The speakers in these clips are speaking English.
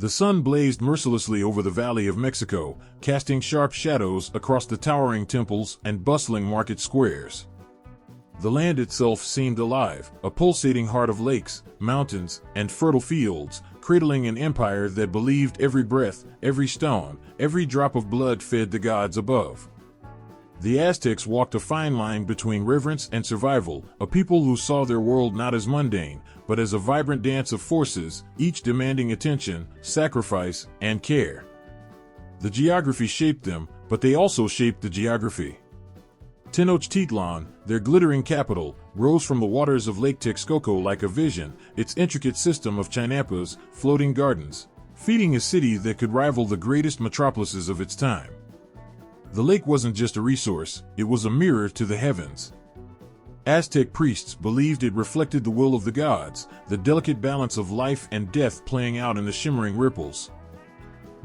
The sun blazed mercilessly over the Valley of Mexico, casting sharp shadows across the towering temples and bustling market squares. The land itself seemed alive, a pulsating heart of lakes, mountains, and fertile fields, cradling an empire that believed every breath, every stone, every drop of blood fed the gods above. The Aztecs walked a fine line between reverence and survival, a people who saw their world not as mundane, but as a vibrant dance of forces, each demanding attention, sacrifice, and care. The geography shaped them, but they also shaped the geography. Tenochtitlan, their glittering capital, rose from the waters of Lake Texcoco like a vision, its intricate system of chinampas, floating gardens, feeding a city that could rival the greatest metropolises of its time. The lake wasn't just a resource, it was a mirror to the heavens. Aztec priests believed it reflected the will of the gods, the delicate balance of life and death playing out in the shimmering ripples.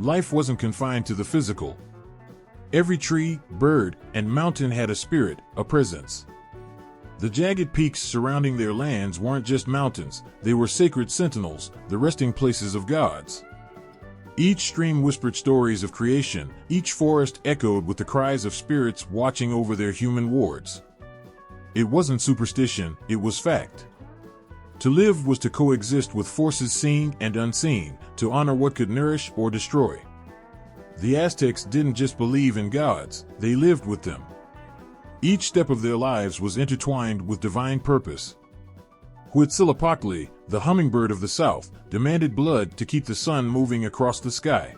Life wasn't confined to the physical. Every tree, bird, and mountain had a spirit, a presence. The jagged peaks surrounding their lands weren't just mountains, they were sacred sentinels, the resting places of gods. Each stream whispered stories of creation, each forest echoed with the cries of spirits watching over their human wards. It wasn't superstition, it was fact. To live was to coexist with forces seen and unseen, to honor what could nourish or destroy. The Aztecs didn't just believe in gods, they lived with them. Each step of their lives was intertwined with divine purpose. Huitzilopochtli, the hummingbird of the south, demanded blood to keep the sun moving across the sky.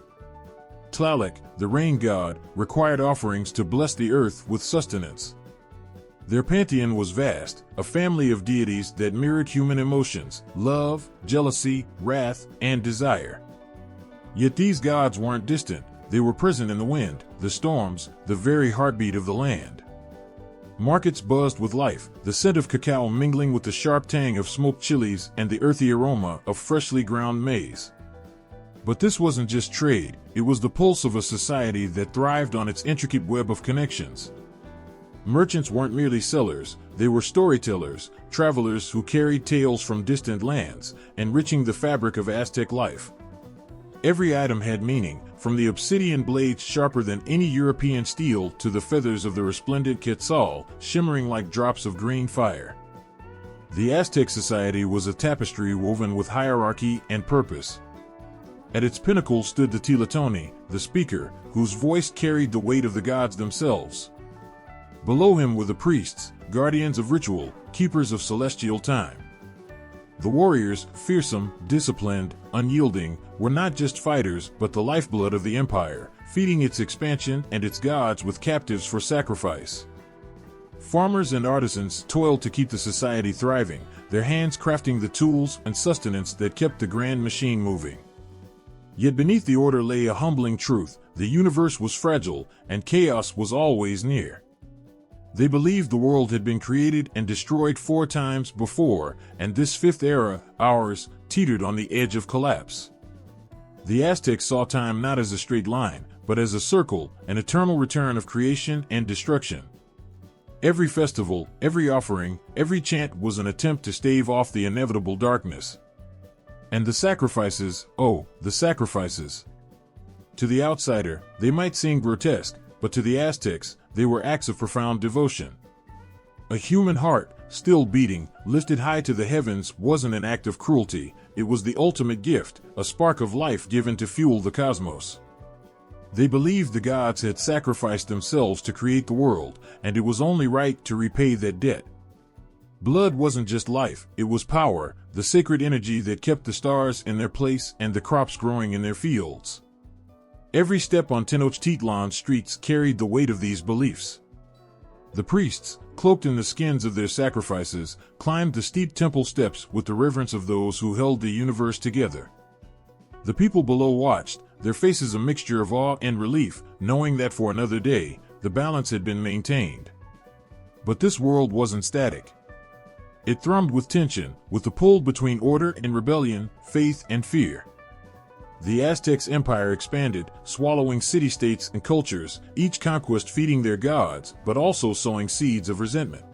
Tlaloc, the rain god, required offerings to bless the earth with sustenance. Their pantheon was vast, a family of deities that mirrored human emotions, love, jealousy, wrath, and desire. Yet these gods weren't distant, they were present in the wind, the storms, the very heartbeat of the land. Markets buzzed with life, the scent of cacao mingling with the sharp tang of smoked chilies and the earthy aroma of freshly ground maize. But this wasn't just trade, it was the pulse of a society that thrived on its intricate web of connections. Merchants weren't merely sellers, they were storytellers, travelers who carried tales from distant lands, enriching the fabric of Aztec life. Every item had meaning, from the obsidian blades sharper than any European steel to the feathers of the resplendent quetzal, shimmering like drops of green fire. The Aztec society was a tapestry woven with hierarchy and purpose. At its pinnacle stood the Tlatoani, the speaker, whose voice carried the weight of the gods themselves. Below him were the priests, guardians of ritual, keepers of celestial time. The warriors, fearsome, disciplined, unyielding, were not just fighters but the lifeblood of the empire, feeding its expansion and its gods with captives for sacrifice. Farmers and artisans toiled to keep the society thriving, their hands crafting the tools and sustenance that kept the grand machine moving. Yet beneath the order lay a humbling truth: the universe was fragile, and chaos was always near. They believed the world had been created and destroyed 4 times before, and this 5th era, ours, teetered on the edge of collapse. The Aztecs saw time not as a straight line, but as a circle, an eternal return of creation and destruction. Every festival, every offering, every chant was an attempt to stave off the inevitable darkness. And the sacrifices, oh, the sacrifices. To the outsider, they might seem grotesque, but to the Aztecs, they were acts of profound devotion. A human heart, still beating, lifted high to the heavens, wasn't an act of cruelty, it was the ultimate gift, a spark of life given to fuel the cosmos. They believed the gods had sacrificed themselves to create the world, and it was only right to repay that debt. Blood wasn't just life, it was power, the sacred energy that kept the stars in their place and the crops growing in their fields. Every step on Tenochtitlan's streets carried the weight of these beliefs. The priests, cloaked in the skins of their sacrifices, climbed the steep temple steps with the reverence of those who held the universe together. The people below watched, their faces a mixture of awe and relief, knowing that for another day, the balance had been maintained. But this world wasn't static. It thrummed with tension, with the pull between order and rebellion, faith and fear. The Aztecs' empire expanded, swallowing city-states and cultures, each conquest feeding their gods, but also sowing seeds of resentment.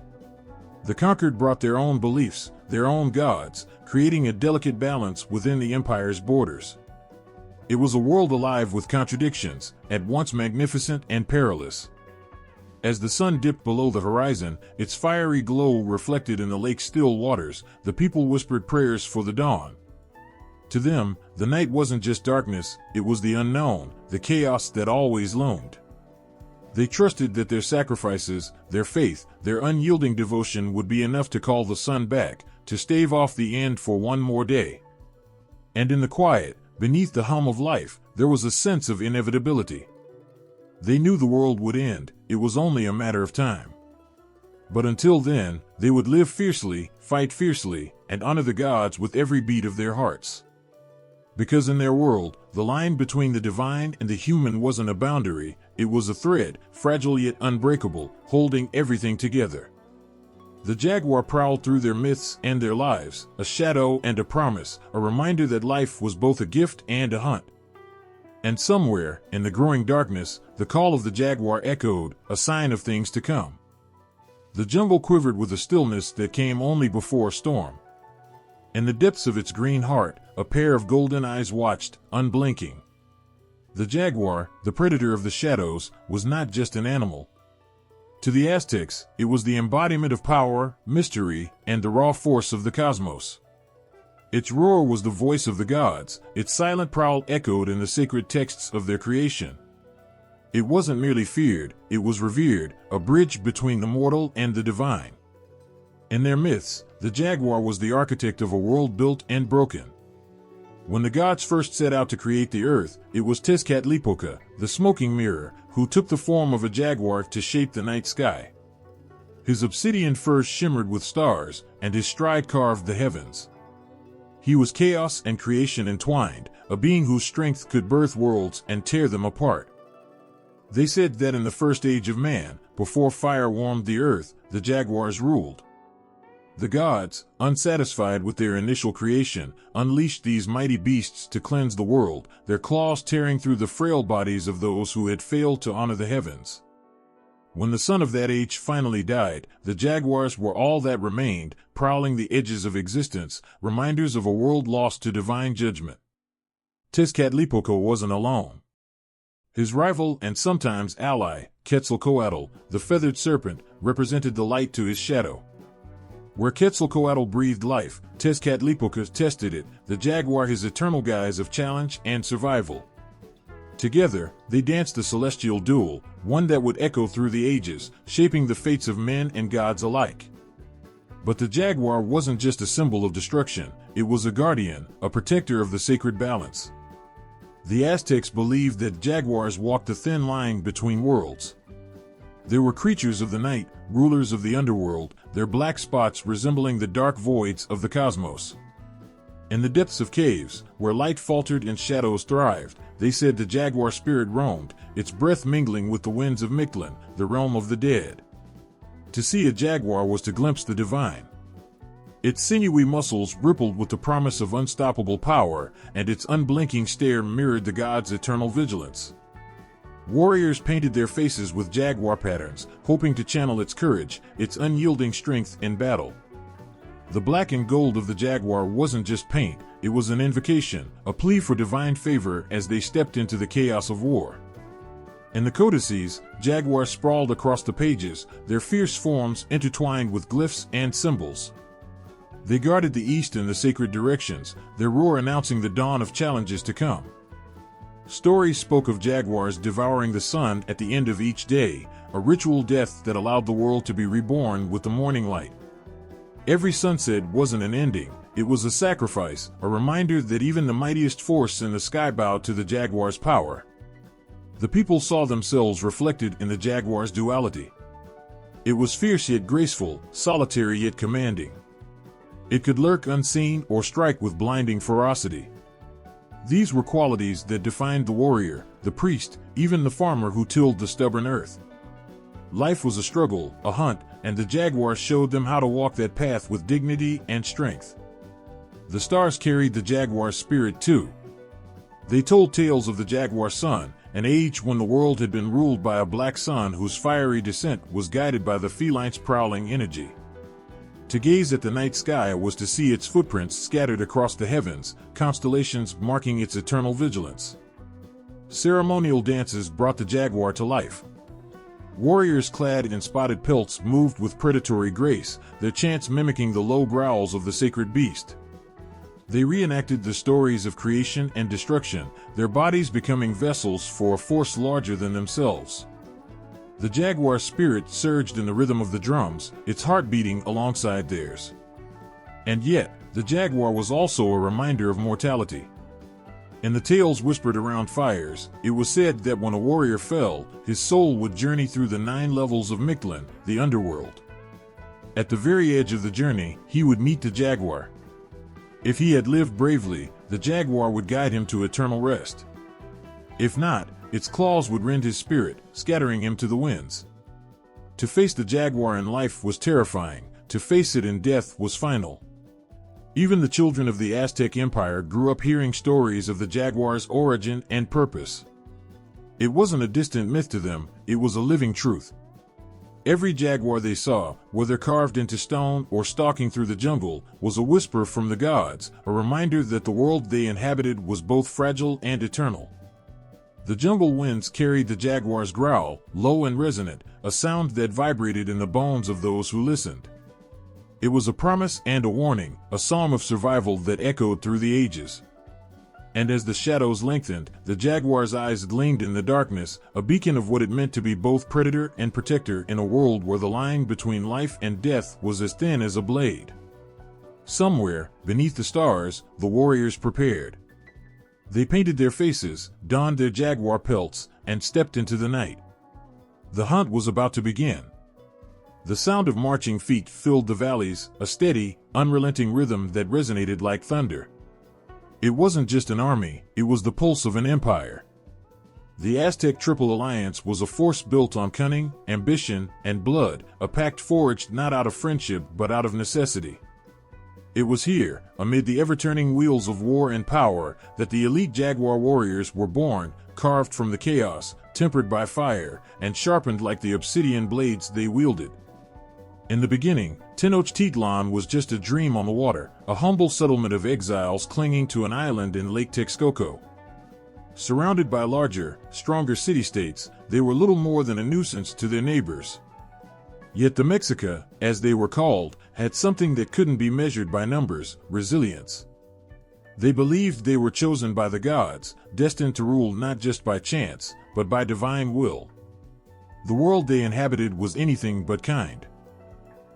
The conquered brought their own beliefs, their own gods, creating a delicate balance within the empire's borders. It was a world alive with contradictions, at once magnificent and perilous. As the sun dipped below the horizon, its fiery glow reflected in the lake's still waters, the people whispered prayers for the dawn. To them, the night wasn't just darkness, it was the unknown, the chaos that always loomed. They trusted that their sacrifices, their faith, their unyielding devotion would be enough to call the sun back, to stave off the end for one more day. And in the quiet, beneath the hum of life, there was a sense of inevitability. They knew the world would end, it was only a matter of time. But until then, they would live fiercely, fight fiercely, and honor the gods with every beat of their hearts. Because in their world, the line between the divine and the human wasn't a boundary, it was a thread, fragile yet unbreakable, holding everything together. The jaguar prowled through their myths and their lives, a shadow and a promise, a reminder that life was both a gift and a hunt. And somewhere, in the growing darkness, the call of the jaguar echoed, a sign of things to come. The jungle quivered with a stillness that came only before a storm. In the depths of its green heart, a pair of golden eyes watched, unblinking. The jaguar, the predator of the shadows, was not just an animal. To the Aztecs, it was the embodiment of power, mystery, and the raw force of the cosmos. Its roar was the voice of the gods, its silent prowl echoed in the sacred texts of their creation. It wasn't merely feared, it was revered, a bridge between the mortal and the divine. In their myths, the jaguar was the architect of a world built and broken. When the gods first set out to create the earth, it was Tezcatlipoca, the smoking mirror, who took the form of a jaguar to shape the night sky. His obsidian fur shimmered with stars, and his stride carved the heavens. He was chaos and creation entwined, a being whose strength could birth worlds and tear them apart. They said that in the first age of man, before fire warmed the earth, the jaguars ruled. The gods, unsatisfied with their initial creation, unleashed these mighty beasts to cleanse the world, their claws tearing through the frail bodies of those who had failed to honor the heavens. When the sun of that age finally died, the jaguars were all that remained, prowling the edges of existence, reminders of a world lost to divine judgment. Tezcatlipoca wasn't alone. His rival and sometimes ally, Quetzalcoatl, the feathered serpent, represented the light to his shadow. Where Quetzalcoatl breathed life, Tezcatlipoca tested it, the jaguar his eternal guise of challenge and survival. Together, they danced a celestial duel, one that would echo through the ages, shaping the fates of men and gods alike. But the jaguar wasn't just a symbol of destruction, it was a guardian, a protector of the sacred balance. The Aztecs believed that jaguars walked the thin line between worlds. They were creatures of the night, rulers of the underworld, their black spots resembling the dark voids of the cosmos. In the depths of caves, where light faltered and shadows thrived, they said the jaguar spirit roamed, its breath mingling with the winds of Mictlan, the realm of the dead. To see a jaguar was to glimpse the divine. Its sinewy muscles rippled with the promise of unstoppable power, and its unblinking stare mirrored the gods' eternal vigilance. Warriors painted their faces with jaguar patterns, hoping to channel its courage, its unyielding strength in battle. The black and gold of the jaguar wasn't just paint, it was an invocation, a plea for divine favor as they stepped into the chaos of war. In the codices, jaguars sprawled across the pages, their fierce forms intertwined with glyphs and symbols. They guarded the east and the sacred directions, their roar announcing the dawn of challenges to come. Stories spoke of jaguars devouring the sun at the end of each day, a ritual death that allowed the world to be reborn with the morning light. Every sunset wasn't an ending, it was a sacrifice, a reminder that even the mightiest force in the sky bowed to the jaguar's power. The people saw themselves reflected in the jaguar's duality. It was fierce yet graceful, solitary yet commanding. It could lurk unseen or strike with blinding ferocity. These were qualities that defined the warrior, the priest, even the farmer who tilled the stubborn earth. Life was a struggle, a hunt, and the jaguar showed them how to walk that path with dignity and strength. The stars carried the jaguar's spirit too. They told tales of the jaguar sun, an age when the world had been ruled by a black sun whose fiery descent was guided by the feline's prowling energy. To gaze at the night sky was to see its footprints scattered across the heavens, constellations marking its eternal vigilance. Ceremonial dances brought the jaguar to life. Warriors clad in spotted pelts moved with predatory grace, their chants mimicking the low growls of the sacred beast. They reenacted the stories of creation and destruction, their bodies becoming vessels for a force larger than themselves. The jaguar's spirit surged in the rhythm of the drums, its heart beating alongside theirs. And yet, the jaguar was also a reminder of mortality. In the tales whispered around fires, it was said that when a warrior fell, his soul would journey through the 9 levels of Mictlan, the underworld. At the very edge of the journey, he would meet the jaguar. If he had lived bravely, the jaguar would guide him to eternal rest. If not, its claws would rend his spirit, scattering him to the winds. To face the jaguar in life was terrifying, to face it in death was final. Even the children of the Aztec Empire grew up hearing stories of the jaguar's origin and purpose. It wasn't a distant myth to them, it was a living truth. Every jaguar they saw, whether carved into stone or stalking through the jungle, was a whisper from the gods, a reminder that the world they inhabited was both fragile and eternal. The jungle winds carried the jaguar's growl, low and resonant, a sound that vibrated in the bones of those who listened. It was a promise and a warning, a psalm of survival that echoed through the ages. And as the shadows lengthened, the jaguar's eyes gleamed in the darkness, a beacon of what it meant to be both predator and protector in a world where the line between life and death was as thin as a blade. Somewhere, beneath the stars, the warriors prepared. They painted their faces, donned their jaguar pelts, and stepped into the night. The hunt was about to begin. The sound of marching feet filled the valleys, a steady, unrelenting rhythm that resonated like thunder. It wasn't just an army, it was the pulse of an empire. The Aztec Triple Alliance was a force built on cunning, ambition, and blood, a pact forged not out of friendship but out of necessity. It was here, amid the ever-turning wheels of war and power, that the elite jaguar warriors were born, carved from the chaos, tempered by fire, and sharpened like the obsidian blades they wielded. In the beginning, Tenochtitlan was just a dream on the water, a humble settlement of exiles clinging to an island in Lake Texcoco. Surrounded by larger, stronger city-states, they were little more than a nuisance to their neighbors. Yet the Mexica, as they were called, had something that couldn't be measured by numbers: resilience. They believed they were chosen by the gods, destined to rule not just by chance, but by divine will. The world they inhabited was anything but kind.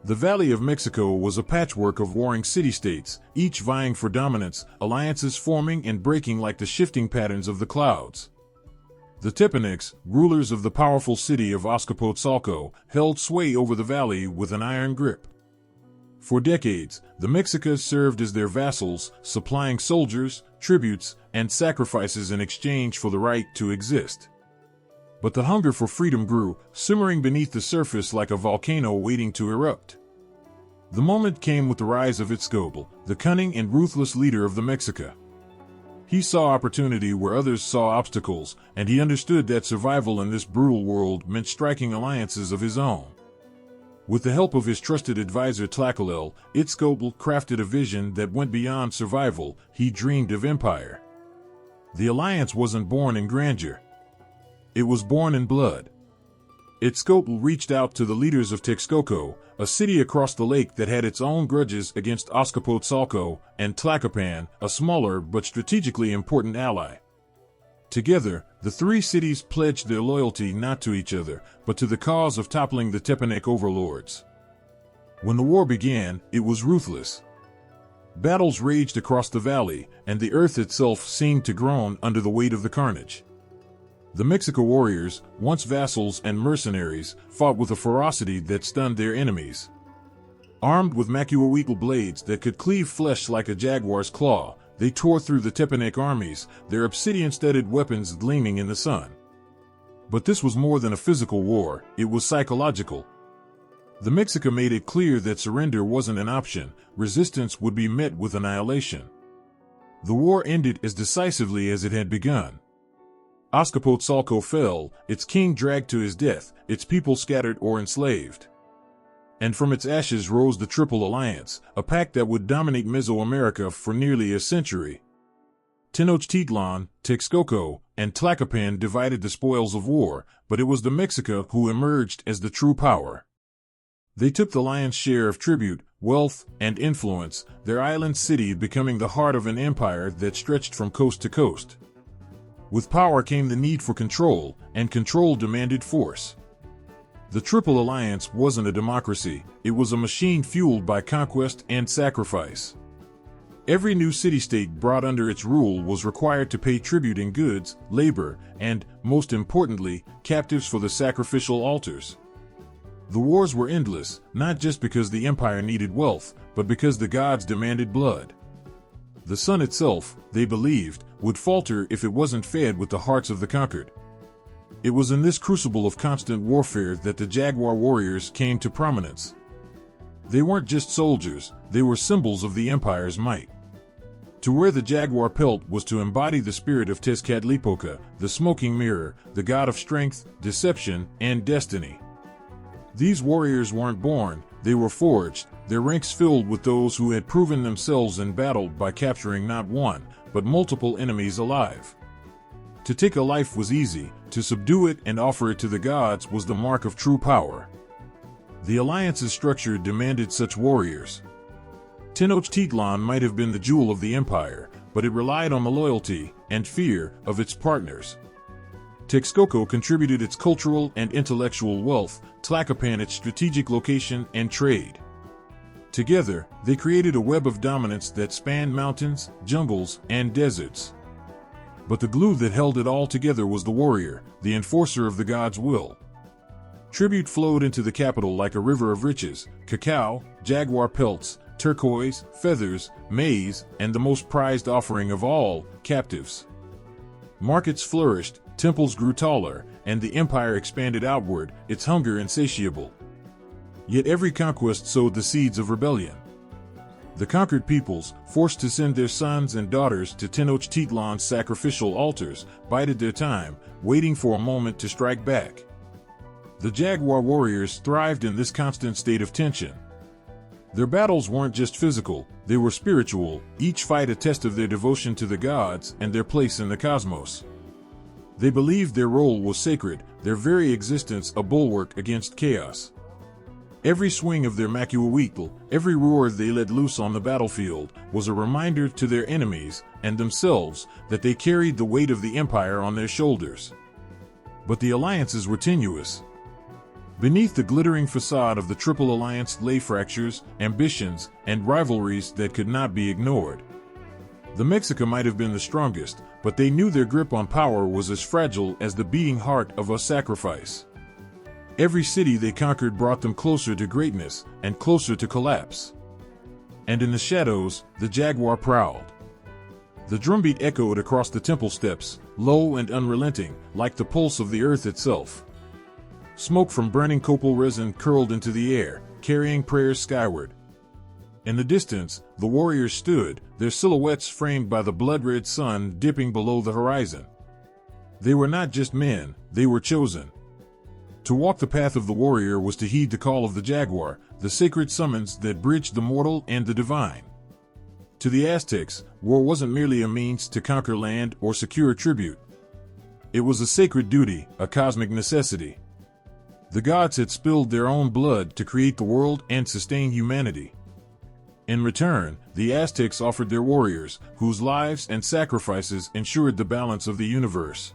The Valley of Mexico was a patchwork of warring city-states, each vying for dominance, alliances forming and breaking like the shifting patterns of the clouds. The Tepanecs, rulers of the powerful city of Azcapotzalco, held sway over the valley with an iron grip. For decades, the Mexicas served as their vassals, supplying soldiers, tributes, and sacrifices in exchange for the right to exist. But the hunger for freedom grew, simmering beneath the surface like a volcano waiting to erupt. The moment came with the rise of Itzcoatl, the cunning and ruthless leader of the Mexica. He saw opportunity where others saw obstacles, and he understood that survival in this brutal world meant striking alliances of his own. With the help of his trusted advisor Tlacaelel, Itzcoatl crafted a vision that went beyond survival. He dreamed of empire. The alliance wasn't born in grandeur. It was born in blood. Itzcoatl reached out to the leaders of Texcoco, a city across the lake that had its own grudges against Azcapotzalco, and Tlacopan, a smaller but strategically important ally. Together, the 3 cities pledged their loyalty not to each other, but to the cause of toppling the Tepanec overlords. When the war began, it was ruthless. Battles raged across the valley, and the earth itself seemed to groan under the weight of the carnage. The Mexica warriors, once vassals and mercenaries, fought with a ferocity that stunned their enemies. Armed with Macuahuitl blades that could cleave flesh like a jaguar's claw, they tore through the Tepanec armies, their obsidian-studded weapons gleaming in the sun. But this was more than a physical war, it was psychological. The Mexica made it clear that surrender wasn't an option, resistance would be met with annihilation. The war ended as decisively as it had begun. Azcapotzalco fell, its king dragged to his death, its people scattered or enslaved. And from its ashes rose the Triple Alliance, a pact that would dominate Mesoamerica for nearly a century. Tenochtitlan, Texcoco, and Tlacopan divided the spoils of war, but it was the Mexica who emerged as the true power. They took the lion's share of tribute, wealth, and influence, their island city becoming the heart of an empire that stretched from coast to coast. With power came the need for control, and control demanded force. The Triple Alliance wasn't a democracy, it was a machine fueled by conquest and sacrifice. Every new city-state brought under its rule was required to pay tribute in goods, labor, and, most importantly, captives for the sacrificial altars. The wars were endless, not just because the empire needed wealth, but because the gods demanded blood. The sun itself, they believed, would falter if it wasn't fed with the hearts of the conquered. It was in this crucible of constant warfare that the jaguar warriors came to prominence. They weren't just soldiers, they were symbols of the empire's might. To wear the jaguar pelt was to embody the spirit of Tezcatlipoca, the smoking mirror, the god of strength, deception, and destiny. These warriors weren't born, they were forged, their ranks filled with those who had proven themselves in battle by capturing not one, but multiple enemies alive. To take a life was easy, to subdue it and offer it to the gods was the mark of true power. The alliance's structure demanded such warriors. Tenochtitlan might have been the jewel of the empire, but it relied on the loyalty and fear of its partners. Texcoco contributed its cultural and intellectual wealth, Tlacopan its strategic location and trade. Together, they created a web of dominance that spanned mountains, jungles, and deserts. But the glue that held it all together was the warrior, the enforcer of the god's will. Tribute flowed into the capital like a river of riches: cacao, jaguar pelts, turquoise, feathers, maize, and the most prized offering of all, captives. Markets flourished, temples grew taller, and the empire expanded outward, its hunger insatiable. Yet every conquest sowed the seeds of rebellion. The conquered peoples, forced to send their sons and daughters to Tenochtitlan's sacrificial altars, bided their time, waiting for a moment to strike back. The jaguar warriors thrived in this constant state of tension. Their battles weren't just physical, they were spiritual, each fight a test of their devotion to the gods and their place in the cosmos. They believed their role was sacred, their very existence a bulwark against chaos. Every swing of their macuahuitl, every roar they let loose on the battlefield, was a reminder to their enemies and themselves that they carried the weight of the empire on their shoulders. But the alliances were tenuous. Beneath the glittering facade of the Triple Alliance lay fractures, ambitions, and rivalries that could not be ignored. The Mexica might have been the strongest, but they knew their grip on power was as fragile as the beating heart of a sacrifice. Every city they conquered brought them closer to greatness and closer to collapse. And in the shadows, the jaguar prowled. The drumbeat echoed across the temple steps, low and unrelenting, like the pulse of the earth itself. Smoke from burning copal resin curled into the air, carrying prayers skyward. In the distance, the warriors stood, their silhouettes framed by the blood-red sun dipping below the horizon. They were not just men, they were chosen. To walk the path of the warrior was to heed the call of the jaguar, the sacred summons that bridged the mortal and the divine. To the Aztecs, war wasn't merely a means to conquer land or secure tribute. It was a sacred duty, a cosmic necessity. The gods had spilled their own blood to create the world and sustain humanity. In return, the Aztecs offered their warriors, whose lives and sacrifices ensured the balance of the universe.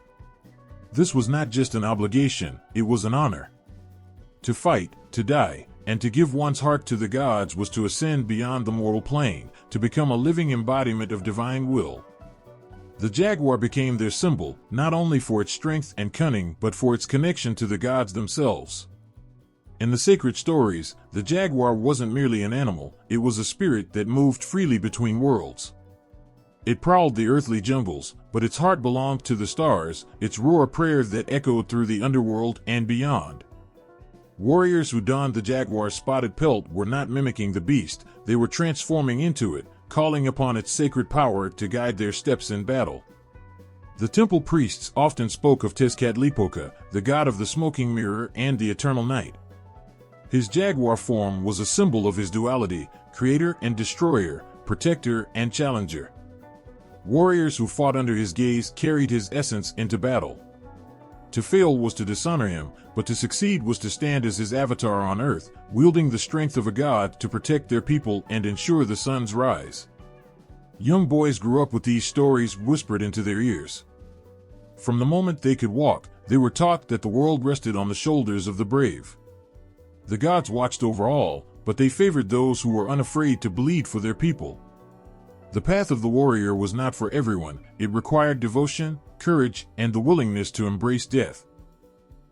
This was not just an obligation, it was an honor. To fight, to die, and to give one's heart to the gods was to ascend beyond the mortal plane, to become a living embodiment of divine will. The jaguar became their symbol, not only for its strength and cunning but for its connection to the gods themselves. In the sacred stories, the jaguar wasn't merely an animal, it was a spirit that moved freely between worlds. It prowled the earthly jungles, but its heart belonged to the stars, its roar a prayer that echoed through the underworld and beyond. Warriors who donned the jaguar's spotted pelt were not mimicking the beast, they were transforming into it, calling upon its sacred power to guide their steps in battle. The temple priests often spoke of Tezcatlipoca, the god of the smoking mirror and the eternal night. His jaguar form was a symbol of his duality, creator and destroyer, protector and challenger. Warriors who fought under his gaze carried his essence into battle. To fail was to dishonor him, but to succeed was to stand as his avatar on earth, wielding the strength of a god to protect their people and ensure the sun's rise. Young boys grew up with these stories whispered into their ears. From the moment they could walk, they were taught that the world rested on the shoulders of the brave. The gods watched over all, but they favored those who were unafraid to bleed for their people. The path of the warrior was not for everyone. It required devotion, courage, and the willingness to embrace death.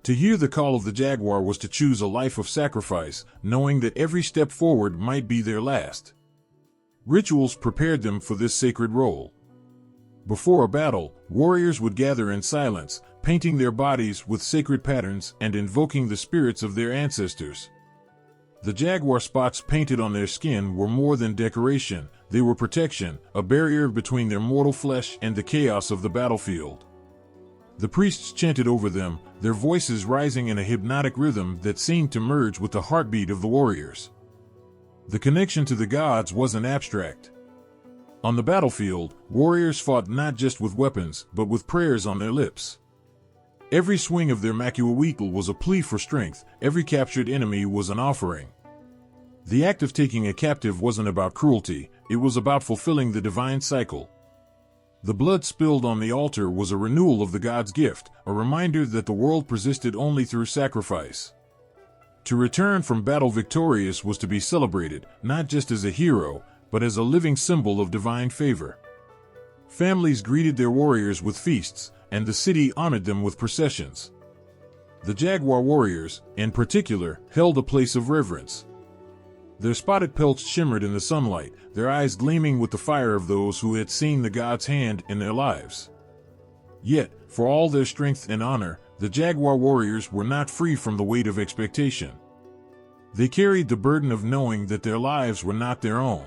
To hear the call of the jaguar was to choose a life of sacrifice, knowing that every step forward might be their last. Rituals prepared them for this sacred role. Before a battle, warriors would gather in silence, painting their bodies with sacred patterns and invoking the spirits of their ancestors. The jaguar spots painted on their skin were more than decoration, they were protection, a barrier between their mortal flesh and the chaos of the battlefield. The priests chanted over them, their voices rising in a hypnotic rhythm that seemed to merge with the heartbeat of the warriors. The connection to the gods wasn't abstract. On the battlefield, warriors fought not just with weapons, but with prayers on their lips. Every swing of their macuahuitl was a plea for strength, every captured enemy was an offering. The act of taking a captive wasn't about cruelty, it was about fulfilling the divine cycle. The blood spilled on the altar was a renewal of the god's gift, a reminder that the world persisted only through sacrifice. To return from battle victorious was to be celebrated, not just as a hero, but as a living symbol of divine favor. Families greeted their warriors with feasts, and the city honored them with processions. The jaguar warriors, in particular, held a place of reverence. Their spotted pelts shimmered in the sunlight, their eyes gleaming with the fire of those who had seen the god's hand in their lives. Yet, for all their strength and honor, the jaguar warriors were not free from the weight of expectation. They carried the burden of knowing that their lives were not their own.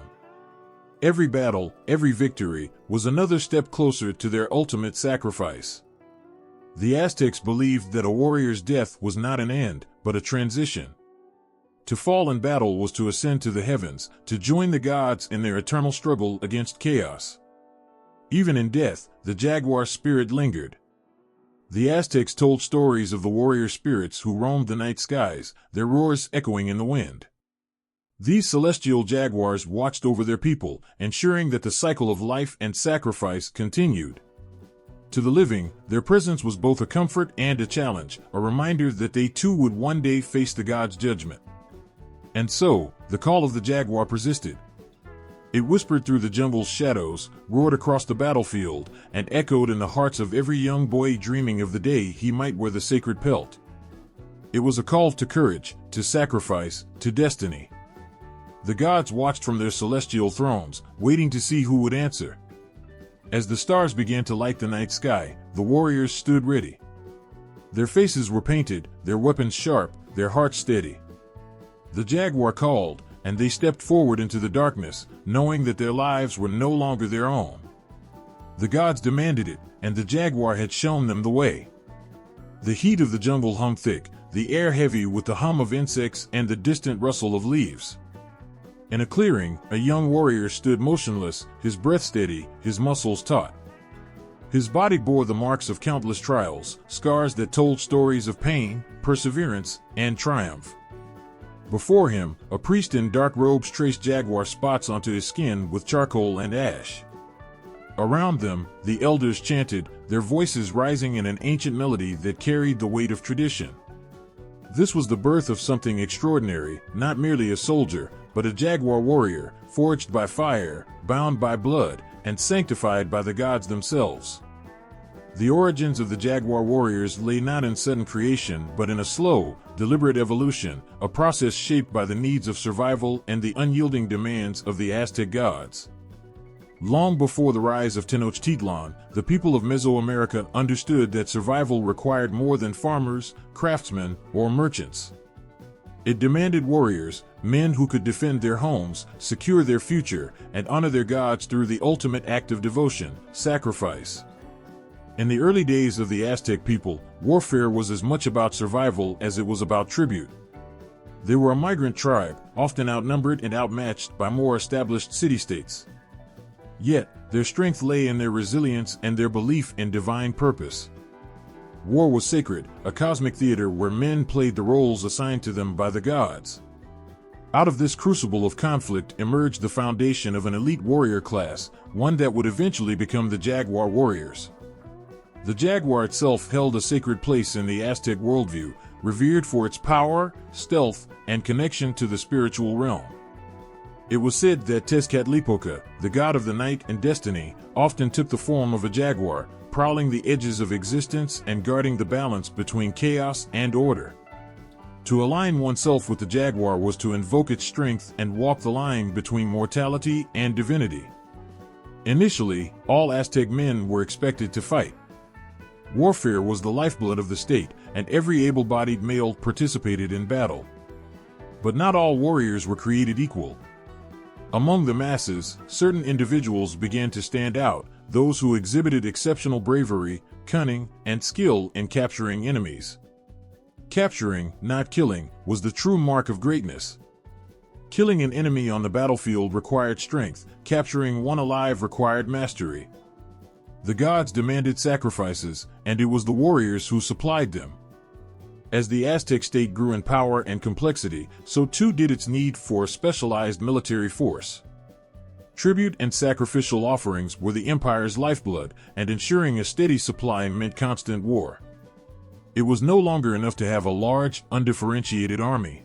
Every battle, every victory, was another step closer to their ultimate sacrifice. The Aztecs believed that a warrior's death was not an end, but a transition. To fall in battle was to ascend to the heavens, to join the gods in their eternal struggle against chaos. Even in death, the jaguar spirit lingered. The Aztecs told stories of the warrior spirits who roamed the night skies, their roars echoing in the wind. These celestial jaguars watched over their people, ensuring that the cycle of life and sacrifice continued. To the living, their presence was both a comfort and a challenge, a reminder that they too would one day face the god's judgment. And so, the call of the jaguar persisted. It whispered through the jungle's shadows, roared across the battlefield, and echoed in the hearts of every young boy dreaming of the day he might wear the sacred pelt. It was a call to courage, to sacrifice, to destiny. The gods watched from their celestial thrones, waiting to see who would answer. As the stars began to light the night sky, the warriors stood ready. Their faces were painted, their weapons sharp, their hearts steady. The jaguar called, and they stepped forward into the darkness, knowing that their lives were no longer their own. The gods demanded it, and the jaguar had shown them the way. The heat of the jungle hung thick, the air heavy with the hum of insects and the distant rustle of leaves. In a clearing, a young warrior stood motionless, his breath steady, his muscles taut. His body bore the marks of countless trials, scars that told stories of pain, perseverance, and triumph. Before him, a priest in dark robes traced jaguar spots onto his skin with charcoal and ash. Around them, the elders chanted, their voices rising in an ancient melody that carried the weight of tradition. This was the birth of something extraordinary, not merely a soldier, but a jaguar warrior, forged by fire, bound by blood, and sanctified by the gods themselves. The origins of the jaguar warriors lay not in sudden creation but in a slow, deliberate evolution, a process shaped by the needs of survival and the unyielding demands of the Aztec gods. Long before the rise of Tenochtitlan, the people of Mesoamerica understood that survival required more than farmers, craftsmen, or merchants. It demanded warriors, men who could defend their homes, secure their future, and honor their gods through the ultimate act of devotion, sacrifice. In the early days of the Aztec people, warfare was as much about survival as it was about tribute. They were a migrant tribe, often outnumbered and outmatched by more established city-states. Yet, their strength lay in their resilience and their belief in divine purpose. War was sacred, a cosmic theater where men played the roles assigned to them by the gods. Out of this crucible of conflict emerged the foundation of an elite warrior class, one that would eventually become the jaguar warriors. The jaguar itself held a sacred place in the Aztec worldview, revered for its power, stealth, and connection to the spiritual realm. It was said that Tezcatlipoca, the god of the night and destiny, often took the form of a jaguar, prowling the edges of existence and guarding the balance between chaos and order. To align oneself with the jaguar was to invoke its strength and walk the line between mortality and divinity. Initially, all Aztec men were expected to fight. Warfare was the lifeblood of the state, and every able-bodied male participated in battle. But not all warriors were created equal. Among the masses, certain individuals began to stand out, those who exhibited exceptional bravery, cunning, and skill in capturing enemies. Capturing, not killing, was the true mark of greatness. Killing an enemy on the battlefield required strength, capturing one alive required mastery. The gods demanded sacrifices, and it was the warriors who supplied them. As the Aztec state grew in power and complexity, so too did its need for a specialized military force. Tribute and sacrificial offerings were the empire's lifeblood, and ensuring a steady supply meant constant war. It was no longer enough to have a large, undifferentiated army.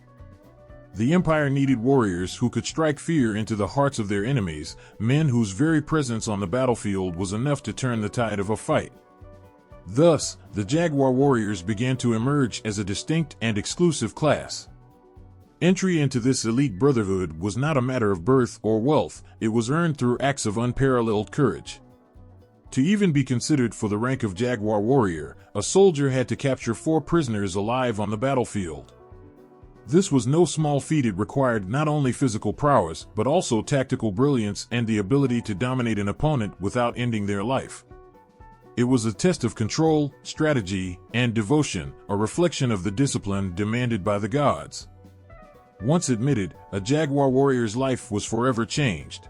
The empire needed warriors who could strike fear into the hearts of their enemies, men whose very presence on the battlefield was enough to turn the tide of a fight. Thus, the jaguar warriors began to emerge as a distinct and exclusive class. Entry into this elite brotherhood was not a matter of birth or wealth, it was earned through acts of unparalleled courage. To even be considered for the rank of jaguar warrior, a soldier had to capture 4 prisoners alive on the battlefield. This was no small feat. It required not only physical prowess, but also tactical brilliance and the ability to dominate an opponent without ending their life. It was a test of control, strategy, and devotion, a reflection of the discipline demanded by the gods. Once admitted, a jaguar warrior's life was forever changed.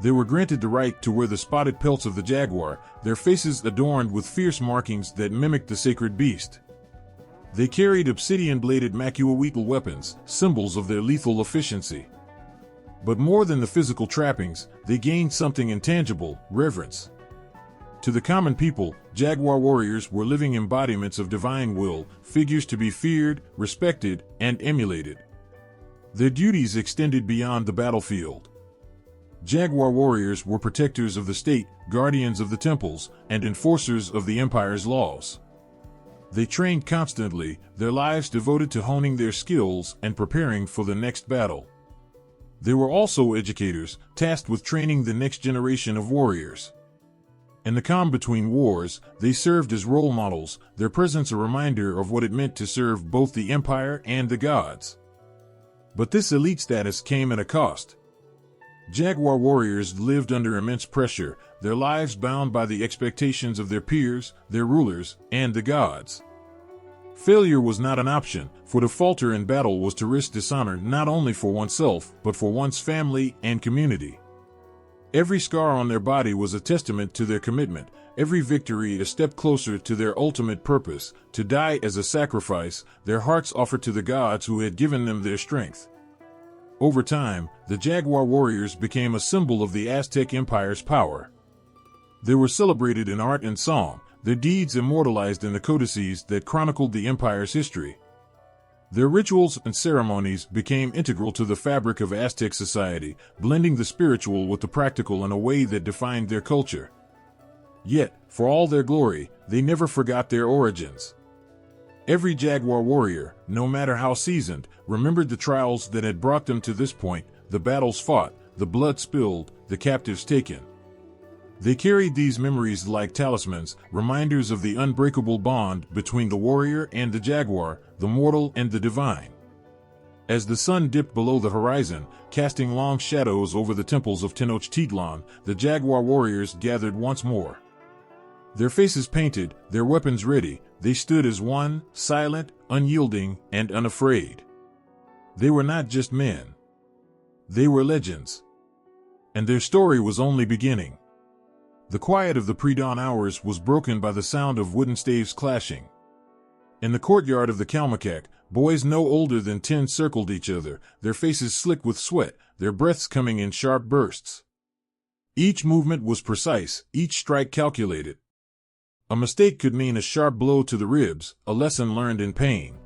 They were granted the right to wear the spotted pelts of the jaguar, their faces adorned with fierce markings that mimicked the sacred beast. They carried obsidian-bladed macuahuitl weapons, symbols of their lethal efficiency. But more than the physical trappings, they gained something intangible: reverence. To the common people, jaguar warriors were living embodiments of divine will, figures to be feared, respected, and emulated. Their duties extended beyond the battlefield. Jaguar warriors were protectors of the state, guardians of the temples, and enforcers of the empire's laws. They trained constantly, their lives devoted to honing their skills and preparing for the next battle. They were also educators, tasked with training the next generation of warriors. In the calm between wars, they served as role models, their presence a reminder of what it meant to serve both the empire and the gods. But this elite status came at a cost. Jaguar warriors lived under immense pressure, their lives bound by the expectations of their peers, their rulers, and the gods. Failure was not an option, for to falter in battle was to risk dishonor not only for oneself, but for one's family and community. Every scar on their body was a testament to their commitment, every victory a step closer to their ultimate purpose, to die as a sacrifice, their hearts offered to the gods who had given them their strength. Over time, the jaguar warriors became a symbol of the Aztec Empire's power. They were celebrated in art and song, their deeds immortalized in the codices that chronicled the empire's history. Their rituals and ceremonies became integral to the fabric of Aztec society, blending the spiritual with the practical in a way that defined their culture. Yet, for all their glory, they never forgot their origins. Every jaguar warrior, no matter how seasoned, remembered the trials that had brought them to this point, the battles fought, the blood spilled, the captives taken. They carried these memories like talismans, reminders of the unbreakable bond between the warrior and the jaguar, the mortal and the divine. As the sun dipped below the horizon, casting long shadows over the temples of Tenochtitlan, the jaguar warriors gathered once more. Their faces painted, their weapons ready, they stood as one, silent, unyielding, and unafraid. They were not just men. They were legends. And their story was only beginning. The quiet of the pre-dawn hours was broken by the sound of wooden staves clashing. In the courtyard of the Kalmakak, boys no older than 10 circled each other, their faces slick with sweat, their breaths coming in sharp bursts. Each movement was precise, each strike calculated. A mistake could mean a sharp blow to the ribs, a lesson learned in pain.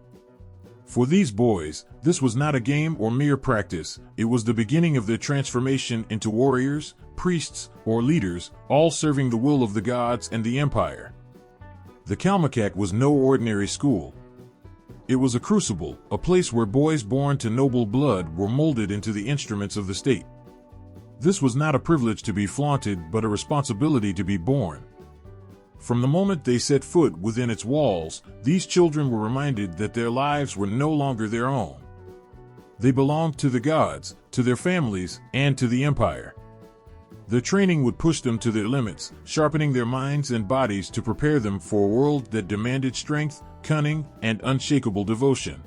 For these boys, this was not a game or mere practice, it was the beginning of their transformation into warriors, priests, or leaders, all serving the will of the gods and the empire. The Kalmakak was no ordinary school. It was a crucible, a place where boys born to noble blood were molded into the instruments of the state. This was not a privilege to be flaunted, but a responsibility to be borne. From the moment they set foot within its walls, these children were reminded that their lives were no longer their own. They belonged to the gods, to their families, and to the empire. Their training would push them to their limits, sharpening their minds and bodies to prepare them for a world that demanded strength, cunning, and unshakable devotion.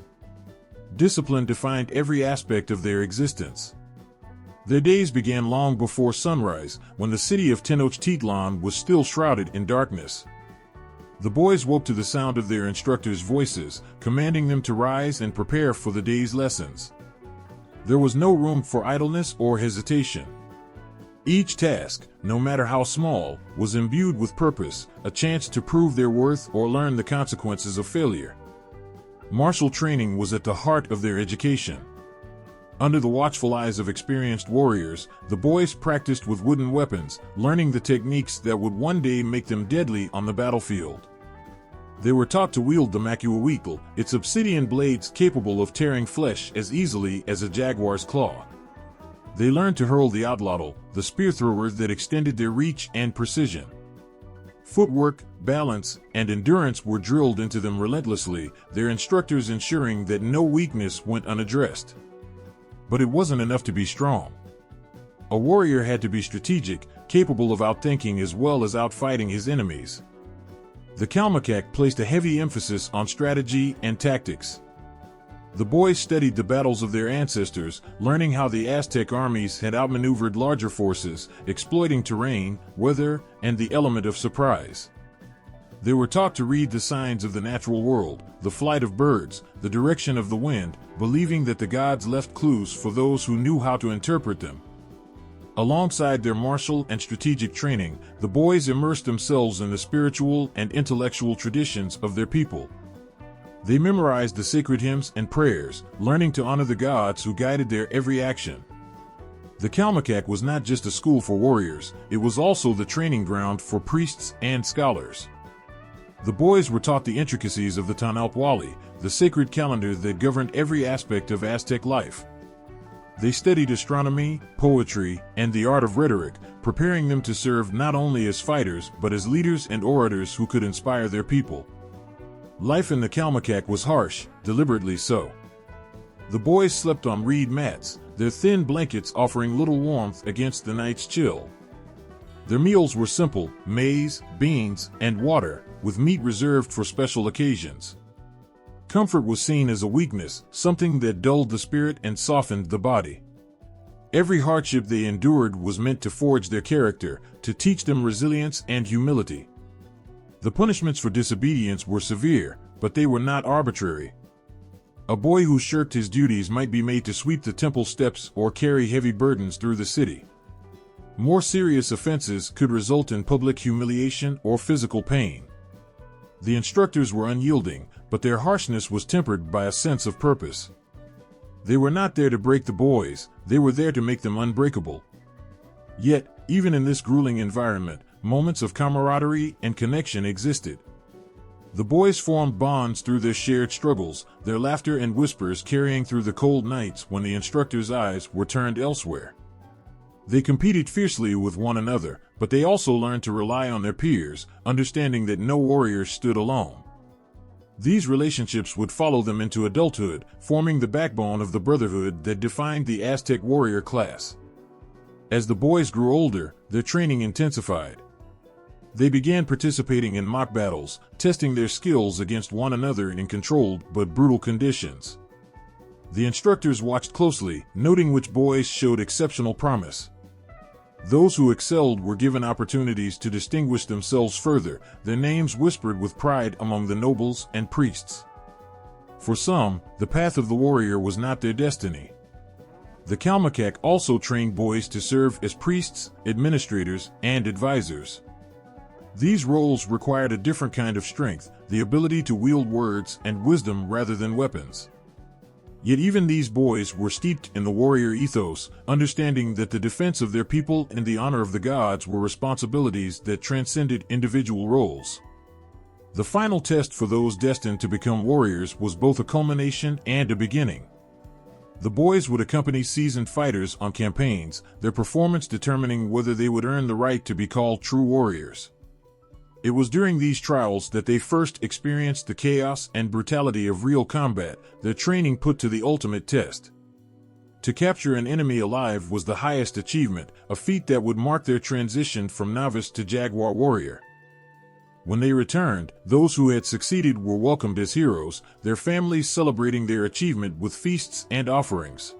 Discipline defined every aspect of their existence. Their days began long before sunrise, when the city of Tenochtitlan was still shrouded in darkness. The boys woke to the sound of their instructors' voices, commanding them to rise and prepare for the day's lessons. There was no room for idleness or hesitation. Each task, no matter how small, was imbued with purpose, a chance to prove their worth or learn the consequences of failure. Martial training was at the heart of their education. Under the watchful eyes of experienced warriors, the boys practiced with wooden weapons, learning the techniques that would one day make them deadly on the battlefield. They were taught to wield the makuawikal, its obsidian blades capable of tearing flesh as easily as a jaguar's claw. They learned to hurl the outlotl, the spear thrower that extended their reach and precision. Footwork, balance, and endurance were drilled into them relentlessly, their instructors ensuring that no weakness went unaddressed. But it wasn't enough to be strong. A warrior had to be strategic, capable of outthinking as well as outfighting his enemies. The Kalmakak placed a heavy emphasis on strategy and tactics. The boys studied the battles of their ancestors, learning how the Aztec armies had outmaneuvered larger forces, exploiting terrain, weather, and the element of surprise. They were taught to read the signs of the natural world, the flight of birds, the direction of the wind, believing that the gods left clues for those who knew how to interpret them. Alongside their martial and strategic training, the boys immersed themselves in the spiritual and intellectual traditions of their people. They memorized the sacred hymns and prayers, learning to honor the gods who guided their every action. The Kalmakak was not just a school for warriors, it was also the training ground for priests and scholars. The boys were taught the intricacies of the Tanalpwali, the sacred calendar that governed every aspect of Aztec life. They studied astronomy, poetry, and the art of rhetoric, preparing them to serve not only as fighters but as leaders and orators who could inspire their people. Life in the Kalmakak was harsh, deliberately so. The boys slept on reed mats, their thin blankets offering little warmth against the night's chill. Their meals were simple: maize, beans, and water, with meat reserved for special occasions. Comfort was seen as a weakness, something that dulled the spirit and softened the body. Every hardship they endured was meant to forge their character, to teach them resilience and humility. The punishments for disobedience were severe, but they were not arbitrary. A boy who shirked his duties might be made to sweep the temple steps or carry heavy burdens through the city. More serious offenses could result in public humiliation or physical pain. The instructors were unyielding, but their harshness was tempered by a sense of purpose. They were not there to break the boys, they were there to make them unbreakable. Yet, even in this grueling environment, moments of camaraderie and connection existed. The boys formed bonds through their shared struggles, their laughter and whispers carrying through the cold nights when the instructors' eyes were turned elsewhere. They competed fiercely with one another, but they also learned to rely on their peers, understanding that no warrior stood alone. These relationships would follow them into adulthood, forming the backbone of the brotherhood that defined the Aztec warrior class. As the boys grew older, their training intensified. They began participating in mock battles, testing their skills against one another in controlled but brutal conditions. The instructors watched closely, noting which boys showed exceptional promise. Those who excelled were given opportunities to distinguish themselves further, their names whispered with pride among the nobles and priests. For some, the path of the warrior was not their destiny. The Kalmakak also trained boys to serve as priests, administrators, and advisors. These roles required a different kind of strength, the ability to wield words and wisdom rather than weapons. Yet even these boys were steeped in the warrior ethos, understanding that the defense of their people and the honor of the gods were responsibilities that transcended individual roles. The final test for those destined to become warriors was both a culmination and a beginning. The boys would accompany seasoned fighters on campaigns, their performance determining whether they would earn the right to be called true warriors. It was during these trials that they first experienced the chaos and brutality of real combat, their training put to the ultimate test. To capture an enemy alive was the highest achievement, a feat that would mark their transition from novice to jaguar warrior. When they returned, those who had succeeded were welcomed as heroes, their families celebrating their achievement with feasts and offerings.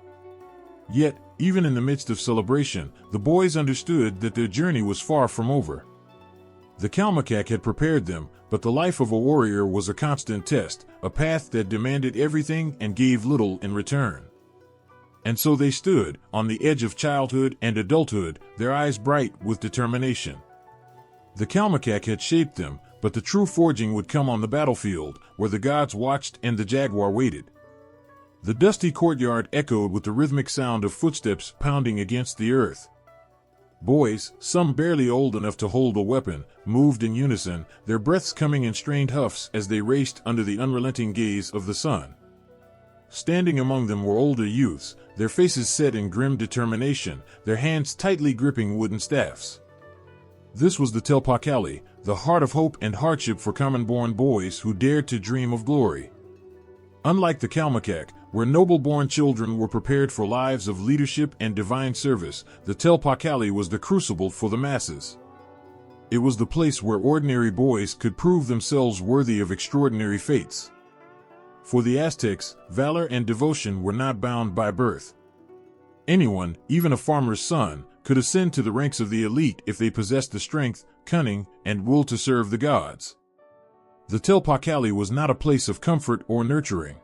Yet, even in the midst of celebration, the boys understood that their journey was far from over. The Kalmakak had prepared them, but the life of a warrior was a constant test, a path that demanded everything and gave little in return. And so they stood, on the edge of childhood and adulthood, their eyes bright with determination. The Kalmakak had shaped them, but the true forging would come on the battlefield, where the gods watched and the jaguar waited. The dusty courtyard echoed with the rhythmic sound of footsteps pounding against the earth. Boys, some barely old enough to hold a weapon, moved in unison, their breaths coming in strained huffs as they raced under the unrelenting gaze of the sun. Standing among them were older youths, their faces set in grim determination, their hands tightly gripping wooden staffs. This was the Telpakali, the heart of hope and hardship for common-born boys who dared to dream of glory. Unlike the Kalmakak, where noble-born children were prepared for lives of leadership and divine service, the Telpakali was the crucible for the masses. It was the place where ordinary boys could prove themselves worthy of extraordinary fates. For the Aztecs, valor and devotion were not bound by birth. Anyone, even a farmer's son, could ascend to the ranks of the elite if they possessed the strength, cunning, and will to serve the gods. The Telpakali was not a place of comfort or nurturing.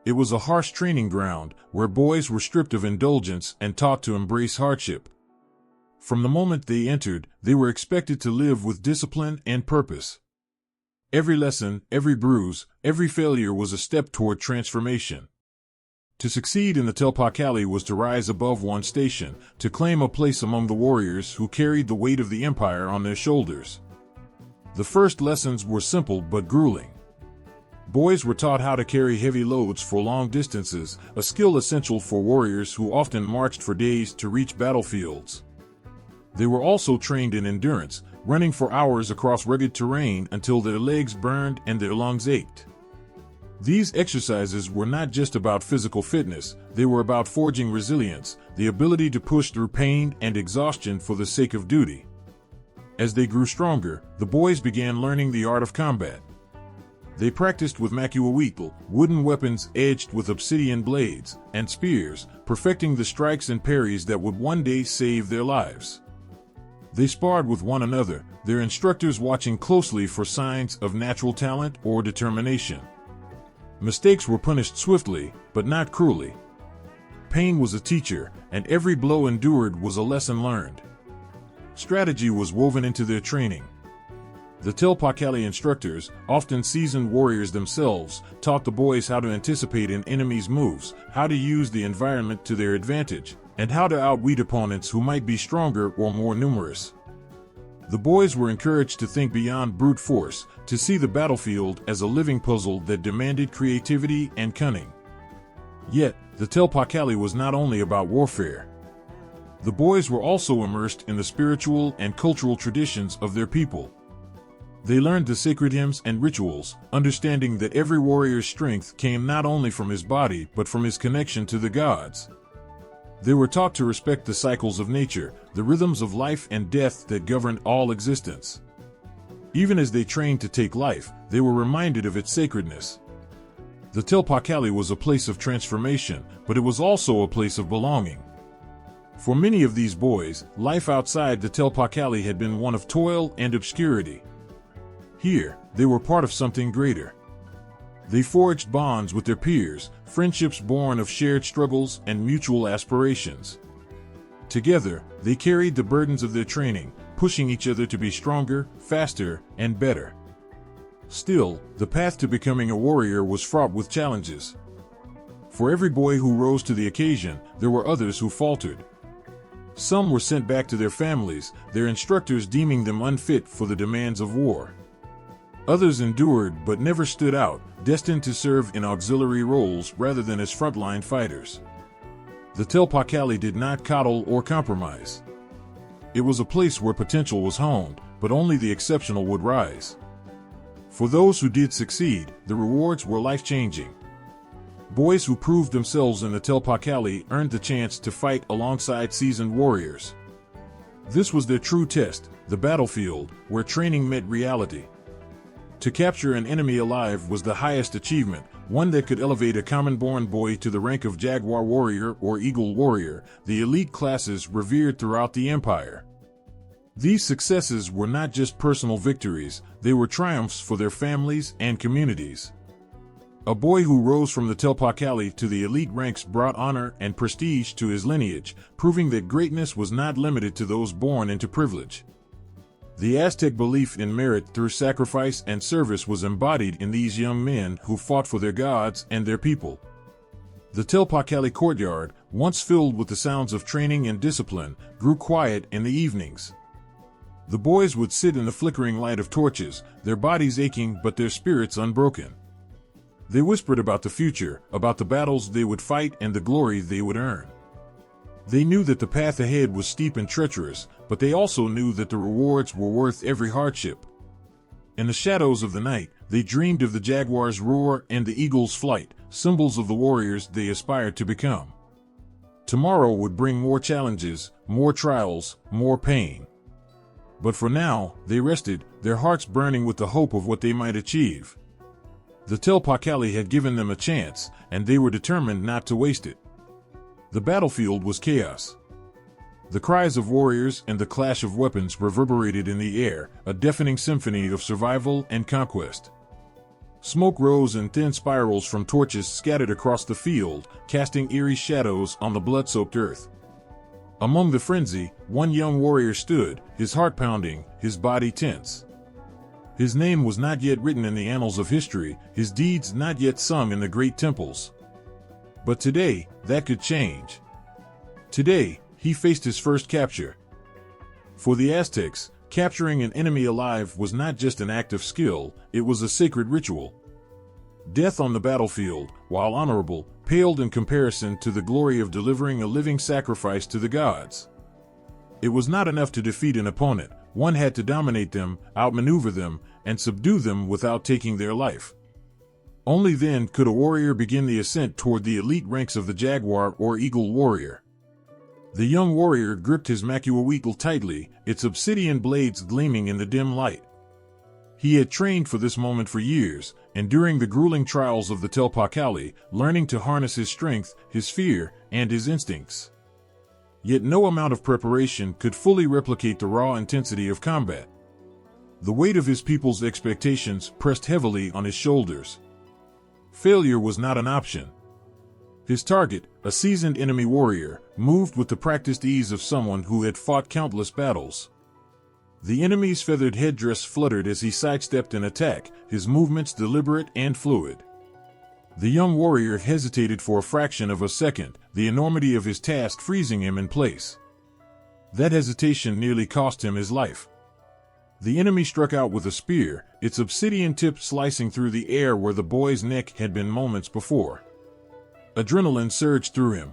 It was a harsh training ground, where boys were stripped of indulgence and taught to embrace hardship. From the moment they entered, they were expected to live with discipline and purpose. Every lesson, every bruise, every failure was a step toward transformation. To succeed in the Telpakali was to rise above one's station, to claim a place among the warriors who carried the weight of the empire on their shoulders. The first lessons were simple but grueling. Boys were taught how to carry heavy loads for long distances, a skill essential for warriors who often marched for days to reach battlefields. They were also trained in endurance, running for hours across rugged terrain until their legs burned and their lungs ached. These exercises were not just about physical fitness, they were about forging resilience, the ability to push through pain and exhaustion for the sake of duty. As they grew stronger, the boys began learning the art of combat. They practiced with makuawitl, wooden weapons edged with obsidian blades, and spears, perfecting the strikes and parries that would one day save their lives. They sparred with one another, their instructors watching closely for signs of natural talent or determination. Mistakes were punished swiftly, but not cruelly. Pain was a teacher, and every blow endured was a lesson learned. Strategy was woven into their training. The Telpakali instructors, often seasoned warriors themselves, taught the boys how to anticipate an enemy's moves, how to use the environment to their advantage, and how to outwit opponents who might be stronger or more numerous. The boys were encouraged to think beyond brute force, to see the battlefield as a living puzzle that demanded creativity and cunning. Yet, the Telpakali was not only about warfare. The boys were also immersed in the spiritual and cultural traditions of their people. They learned the sacred hymns and rituals, understanding that every warrior's strength came not only from his body but from his connection to the gods. They were taught to respect the cycles of nature, the rhythms of life and death that governed all existence. Even as they trained to take life, they were reminded of its sacredness. The Telpakali was a place of transformation, but it was also a place of belonging. For many of these boys, life outside the Telpakali had been one of toil and obscurity. Here, they were part of something greater. They forged bonds with their peers, friendships born of shared struggles and mutual aspirations. Together, they carried the burdens of their training, pushing each other to be stronger, faster, and better. Still, the path to becoming a warrior was fraught with challenges. For every boy who rose to the occasion, there were others who faltered. Some were sent back to their families, their instructors deeming them unfit for the demands of war. Others endured but never stood out, destined to serve in auxiliary roles rather than as frontline fighters. The Telpakali did not coddle or compromise. It was a place where potential was honed, but only the exceptional would rise. For those who did succeed, the rewards were life-changing. Boys who proved themselves in the Telpakali earned the chance to fight alongside seasoned warriors. This was their true test, the battlefield, where training met reality. To capture an enemy alive was the highest achievement, one that could elevate a common-born boy to the rank of jaguar warrior or eagle warrior, the elite classes revered throughout the empire. These successes were not just personal victories, they were triumphs for their families and communities. A boy who rose from the Telpakali to the elite ranks brought honor and prestige to his lineage, proving that greatness was not limited to those born into privilege. The Aztec belief in merit through sacrifice and service was embodied in these young men who fought for their gods and their people. The Telpakali courtyard, once filled with the sounds of training and discipline, grew quiet in the evenings. The boys would sit in the flickering light of torches, their bodies aching but their spirits unbroken. They whispered about the future, about the battles they would fight and the glory they would earn. They knew that the path ahead was steep and treacherous, but they also knew that the rewards were worth every hardship. In the shadows of the night, they dreamed of the jaguar's roar and the eagle's flight, symbols of the warriors they aspired to become. Tomorrow would bring more challenges, more trials, more pain. But for now, they rested, their hearts burning with the hope of what they might achieve. The Telpakali had given them a chance, and they were determined not to waste it. The battlefield was chaos. The cries of warriors and the clash of weapons reverberated in the air, a deafening symphony of survival and conquest. Smoke rose in thin spirals from torches scattered across the field, casting eerie shadows on the blood-soaked earth. Among the frenzy, one young warrior stood, his heart pounding, his body tense. His name was not yet written in the annals of history, his deeds not yet sung in the great temples. But today, that could change. Today, he faced his first capture. For the Aztecs, capturing an enemy alive was not just an act of skill, it was a sacred ritual. Death on the battlefield, while honorable, paled in comparison to the glory of delivering a living sacrifice to the gods. It was not enough to defeat an opponent, one had to dominate them, outmaneuver them, and subdue them without taking their life. Only then could a warrior begin the ascent toward the elite ranks of the jaguar or eagle warrior. The young warrior gripped his macuahuitl tightly, its obsidian blades gleaming in the dim light. He had trained for this moment for years, enduring the grueling trials of the Telpakali, learning to harness his strength, his fear, and his instincts. Yet no amount of preparation could fully replicate the raw intensity of combat. The weight of his people's expectations pressed heavily on his shoulders. Failure was not an option. His target, a seasoned enemy warrior, moved with the practiced ease of someone who had fought countless battles. The enemy's feathered headdress fluttered as he sidestepped an attack, his movements deliberate and fluid. The young warrior hesitated for a fraction of a second, the enormity of his task freezing him in place. That hesitation nearly cost him his life. The enemy struck out with a spear, its obsidian tip slicing through the air where the boy's neck had been moments before. Adrenaline surged through him.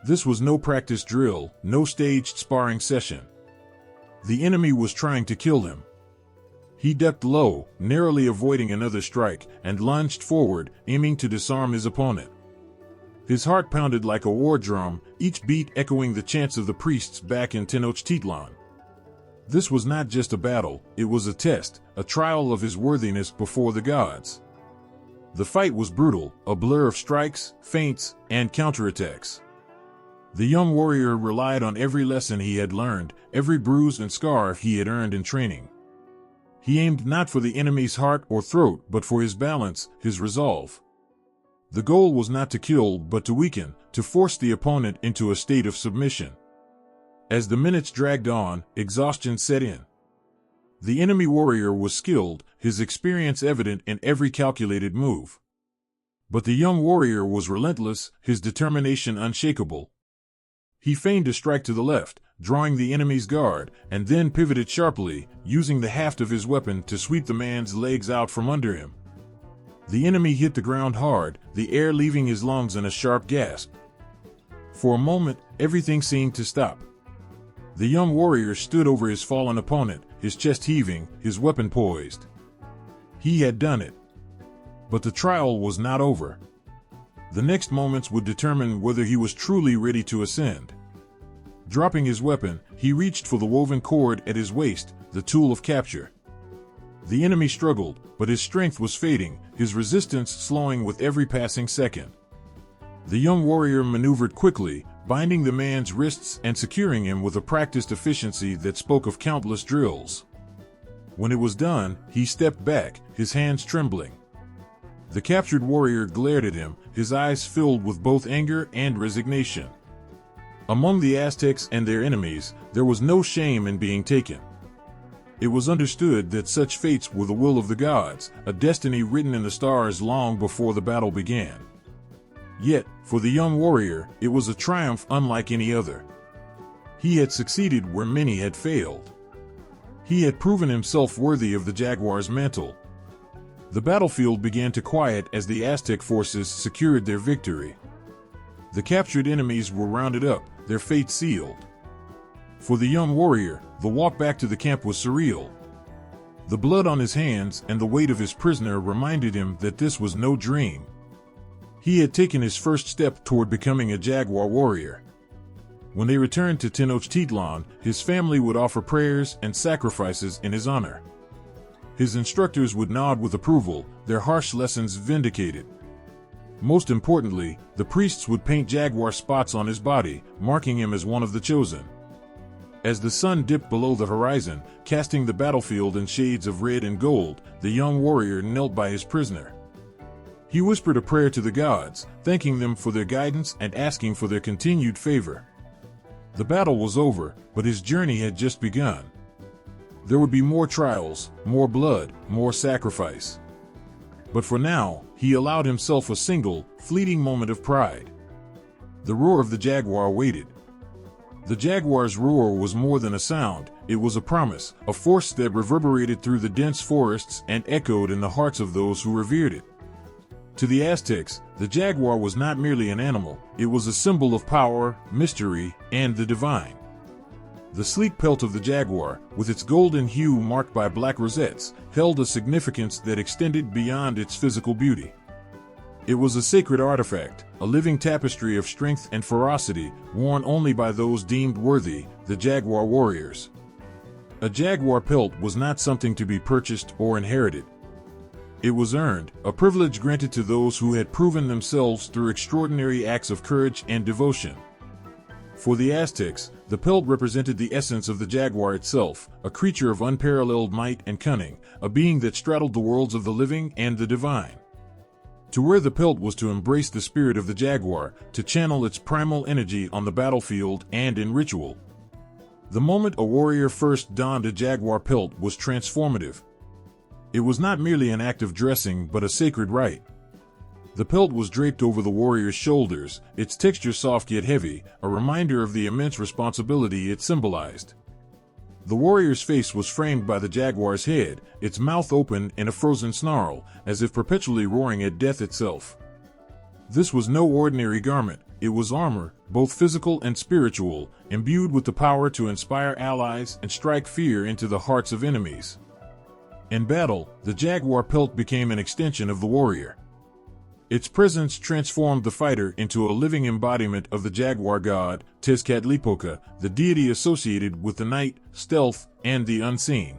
This was no practice drill, no staged sparring session. The enemy was trying to kill him. He ducked low, narrowly avoiding another strike, and lunged forward, aiming to disarm his opponent. His heart pounded like a war drum, each beat echoing the chants of the priests back in Tenochtitlan. This was not just a battle, it was a test, a trial of his worthiness before the gods. The fight was brutal, a blur of strikes, feints, and counterattacks. The young warrior relied on every lesson he had learned, every bruise and scar he had earned in training. He aimed not for the enemy's heart or throat, but for his balance, his resolve. The goal was not to kill, but to weaken, to force the opponent into a state of submission. As the minutes dragged on, exhaustion set in. The enemy warrior was skilled, his experience evident in every calculated move. But the young warrior was relentless, his determination unshakable. He feigned a strike to the left, drawing the enemy's guard, and then pivoted sharply, using the haft of his weapon to sweep the man's legs out from under him. The enemy hit the ground hard, the air leaving his lungs in a sharp gasp. For a moment, everything seemed to stop. The young warrior stood over his fallen opponent, his chest heaving, his weapon poised. He had done it. But the trial was not over. The next moments would determine whether he was truly ready to ascend. Dropping his weapon, he reached for the woven cord at his waist, the tool of capture. The enemy struggled, but his strength was fading, his resistance slowing with every passing second. The young warrior maneuvered quickly, binding the man's wrists and securing him with a practiced efficiency that spoke of countless drills. When it was done, he stepped back, his hands trembling. The captured warrior glared at him, his eyes filled with both anger and resignation. Among the Aztecs and their enemies, there was no shame in being taken. It was understood that such fates were the will of the gods, a destiny written in the stars long before the battle began. Yet, for the young warrior, it was a triumph unlike any other. He had succeeded where many had failed. He had proven himself worthy of the jaguar's mantle. The battlefield began to quiet as the Aztec forces secured their victory. The captured enemies were rounded up, their fate sealed. For the young warrior, the walk back to the camp was surreal. The blood on his hands and the weight of his prisoner reminded him that this was no dream. He had taken his first step toward becoming a jaguar warrior. When they returned to Tenochtitlan, his family would offer prayers and sacrifices in his honor. His instructors would nod with approval, their harsh lessons vindicated. Most importantly, the priests would paint jaguar spots on his body, marking him as one of the chosen. As the sun dipped below the horizon, casting the battlefield in shades of red and gold, the young warrior knelt by his prisoner. He whispered a prayer to the gods, thanking them for their guidance and asking for their continued favor. The battle was over, but his journey had just begun. There would be more trials, more blood, more sacrifice. But for now, he allowed himself a single, fleeting moment of pride. The roar of the jaguar waited. The jaguar's roar was more than a sound, it was a promise, a force that reverberated through the dense forests and echoed in the hearts of those who revered it. To the Aztecs, the jaguar was not merely an animal, it was a symbol of power, mystery, and the divine. The sleek pelt of the jaguar, with its golden hue marked by black rosettes, held a significance that extended beyond its physical beauty. It was a sacred artifact, a living tapestry of strength and ferocity, worn only by those deemed worthy, the jaguar warriors. A jaguar pelt was not something to be purchased or inherited. It was earned, a privilege granted to those who had proven themselves through extraordinary acts of courage and devotion. For the Aztecs, the pelt represented the essence of the jaguar itself, a creature of unparalleled might and cunning, a being that straddled the worlds of the living and the divine. To wear the pelt was to embrace the spirit of the jaguar, to channel its primal energy on the battlefield and in ritual. The moment a warrior first donned a jaguar pelt was transformative. It was not merely an act of dressing but a sacred rite. The pelt was draped over the warrior's shoulders, its texture soft yet heavy, a reminder of the immense responsibility it symbolized. The warrior's face was framed by the jaguar's head, its mouth open in a frozen snarl, as if perpetually roaring at death itself. This was no ordinary garment, it was armor, both physical and spiritual, imbued with the power to inspire allies and strike fear into the hearts of enemies. In battle, the jaguar pelt became an extension of the warrior. Its presence transformed the fighter into a living embodiment of the jaguar god, Tezcatlipoca, the deity associated with the night, stealth, and the unseen.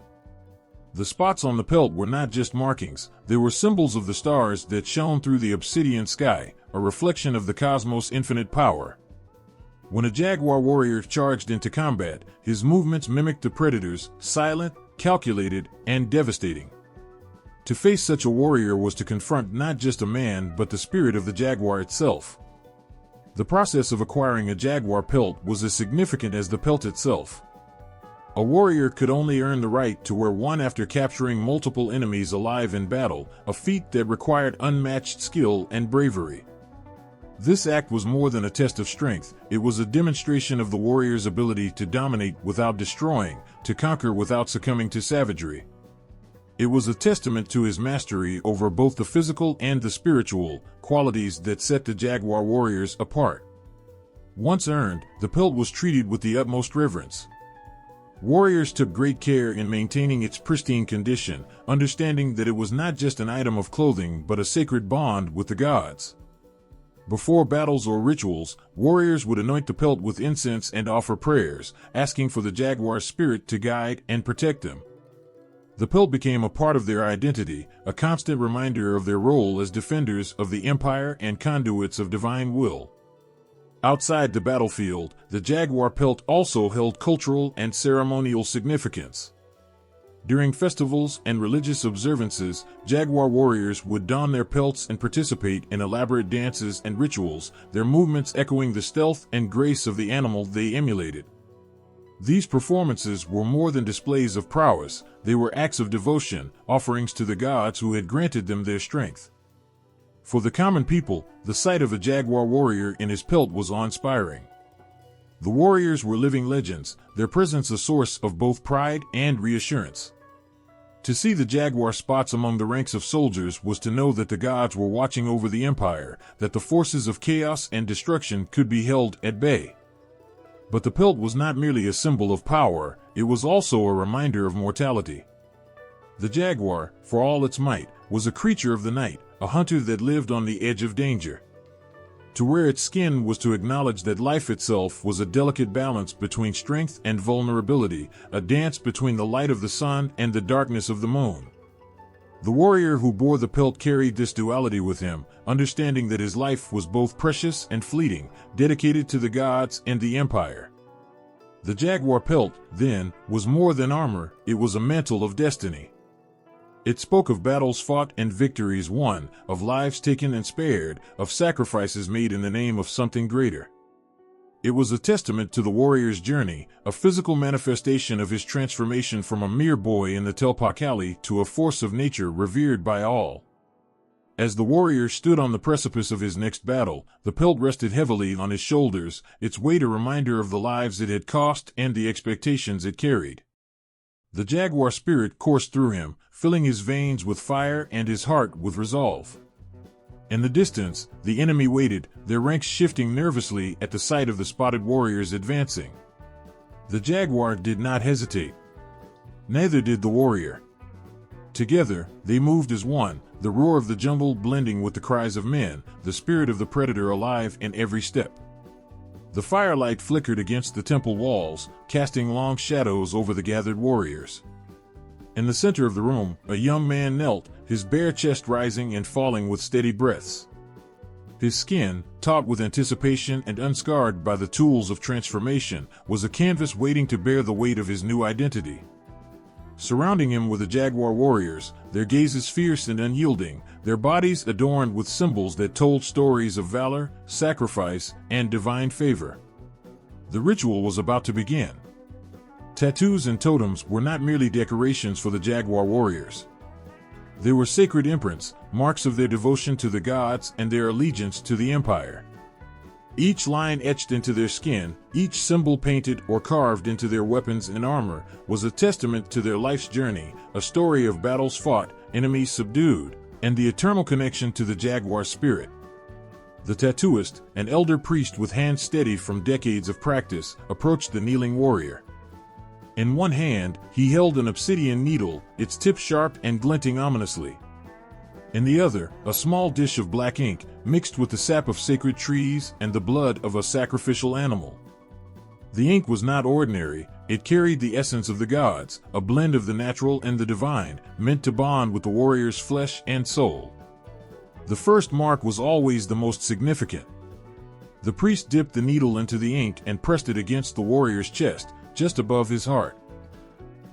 The spots on the pelt were not just markings, they were symbols of the stars that shone through the obsidian sky, a reflection of the cosmos' infinite power. When a jaguar warrior charged into combat, his movements mimicked the predator's, silent, calculated, and devastating. To face such a warrior was to confront not just a man but the spirit of the jaguar itself. The process of acquiring a jaguar pelt was as significant as the pelt itself. A warrior could only earn the right to wear one after capturing multiple enemies alive in battle, a feat that required unmatched skill and bravery. This act was more than a test of strength, it was a demonstration of the warrior's ability to dominate without destroying, to conquer without succumbing to savagery. It was a testament to his mastery over both the physical and the spiritual, qualities that set the jaguar warriors apart. Once earned, the pelt was treated with the utmost reverence. Warriors took great care in maintaining its pristine condition, understanding that it was not just an item of clothing but a sacred bond with the gods. Before battles or rituals, warriors would anoint the pelt with incense and offer prayers, asking for the jaguar's spirit to guide and protect them. The pelt became a part of their identity, a constant reminder of their role as defenders of the empire and conduits of divine will. Outside the battlefield, the jaguar pelt also held cultural and ceremonial significance. During festivals and religious observances, jaguar warriors would don their pelts and participate in elaborate dances and rituals, their movements echoing the stealth and grace of the animal they emulated. These performances were more than displays of prowess, they were acts of devotion, offerings to the gods who had granted them their strength. For the common people, the sight of a jaguar warrior in his pelt was awe-inspiring. The warriors were living legends, their presence a source of both pride and reassurance. To see the jaguar spots among the ranks of soldiers was to know that the gods were watching over the empire, that the forces of chaos and destruction could be held at bay. But the pelt was not merely a symbol of power, it was also a reminder of mortality. The jaguar, for all its might, was a creature of the night, a hunter that lived on the edge of danger. To wear its skin was to acknowledge that life itself was a delicate balance between strength and vulnerability, a dance between the light of the sun and the darkness of the moon. The warrior who bore the pelt carried this duality with him, understanding that his life was both precious and fleeting, dedicated to the gods and the empire. The jaguar pelt, then, was more than armor, it was a mantle of destiny. It spoke of battles fought and victories won, of lives taken and spared, of sacrifices made in the name of something greater. It was a testament to the warrior's journey, a physical manifestation of his transformation from a mere boy in the Telpakali to a force of nature revered by all. As the warrior stood on the precipice of his next battle, the pelt rested heavily on his shoulders, its weight a reminder of the lives it had cost and the expectations it carried. The jaguar spirit coursed through him, filling his veins with fire and his heart with resolve. In the distance, the enemy waited, their ranks shifting nervously at the sight of the spotted warriors advancing. The jaguar did not hesitate. Neither did the warrior. Together, they moved as one, the roar of the jungle blending with the cries of men, the spirit of the predator alive in every step. The firelight flickered against the temple walls, casting long shadows over the gathered warriors. In the center of the room, a young man knelt, his bare chest rising and falling with steady breaths. His skin, taut with anticipation and unscarred by the tools of transformation, was a canvas waiting to bear the weight of his new identity. Surrounding him were the jaguar warriors, their gazes fierce and unyielding, their bodies adorned with symbols that told stories of valor, sacrifice, and divine favor. The ritual was about to begin. Tattoos and totems were not merely decorations for the jaguar warriors. They were sacred imprints, marks of their devotion to the gods and their allegiance to the empire. Each line etched into their skin, each symbol painted or carved into their weapons and armor, was a testament to their life's journey, a story of battles fought, enemies subdued, and the eternal connection to the jaguar spirit. The tattooist, an elder priest with hands steady from decades of practice, approached the kneeling warrior. In one hand, he held an obsidian needle, its tip sharp and glinting ominously. In the other, a small dish of black ink, mixed with the sap of sacred trees and the blood of a sacrificial animal. The ink was not ordinary, It carried the essence of the gods, a blend of the natural and the divine, meant to bond with the warrior's flesh and soul. The first mark was always the most significant. The priest dipped the needle into the ink and pressed it against the warrior's chest, just above his heart.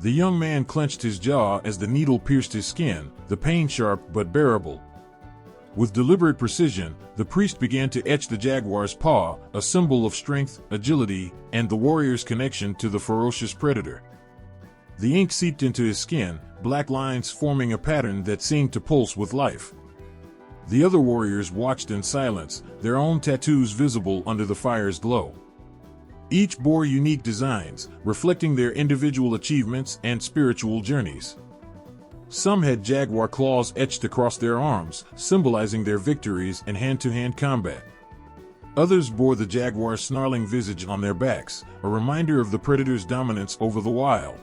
The young man clenched his jaw as the needle pierced his skin, the pain sharp but bearable. With deliberate precision, the priest began to etch the jaguar's paw, a symbol of strength, agility, and the warrior's connection to the ferocious predator. The ink seeped into his skin, black lines forming a pattern that seemed to pulse with life. The other warriors watched in silence, their own tattoos visible under the fire's glow. Each bore unique designs, reflecting their individual achievements and spiritual journeys. Some had jaguar claws etched across their arms, symbolizing their victories in hand-to-hand combat. Others bore the jaguar's snarling visage on their backs, a reminder of the predator's dominance over the wild.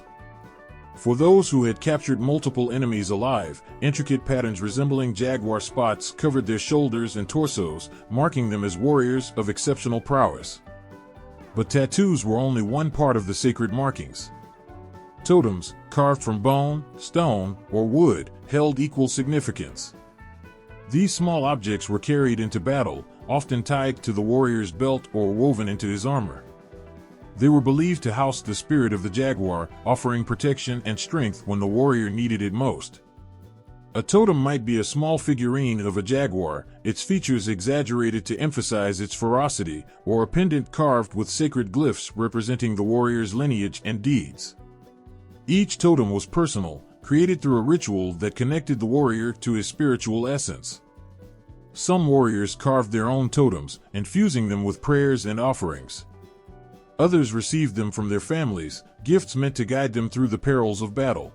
For those who had captured multiple enemies alive, intricate patterns resembling jaguar spots covered their shoulders and torsos, marking them as warriors of exceptional prowess. But tattoos were only one part of the sacred markings. Totems, carved from bone, stone, or wood, held equal significance. These small objects were carried into battle, often tied to the warrior's belt or woven into his armor. They were believed to house the spirit of the jaguar, offering protection and strength when the warrior needed it most. A totem might be a small figurine of a jaguar, its features exaggerated to emphasize its ferocity, or a pendant carved with sacred glyphs representing the warrior's lineage and deeds. Each totem was personal, created through a ritual that connected the warrior to his spiritual essence. Some warriors carved their own totems, infusing them with prayers and offerings. Others received them from their families, gifts meant to guide them through the perils of battle.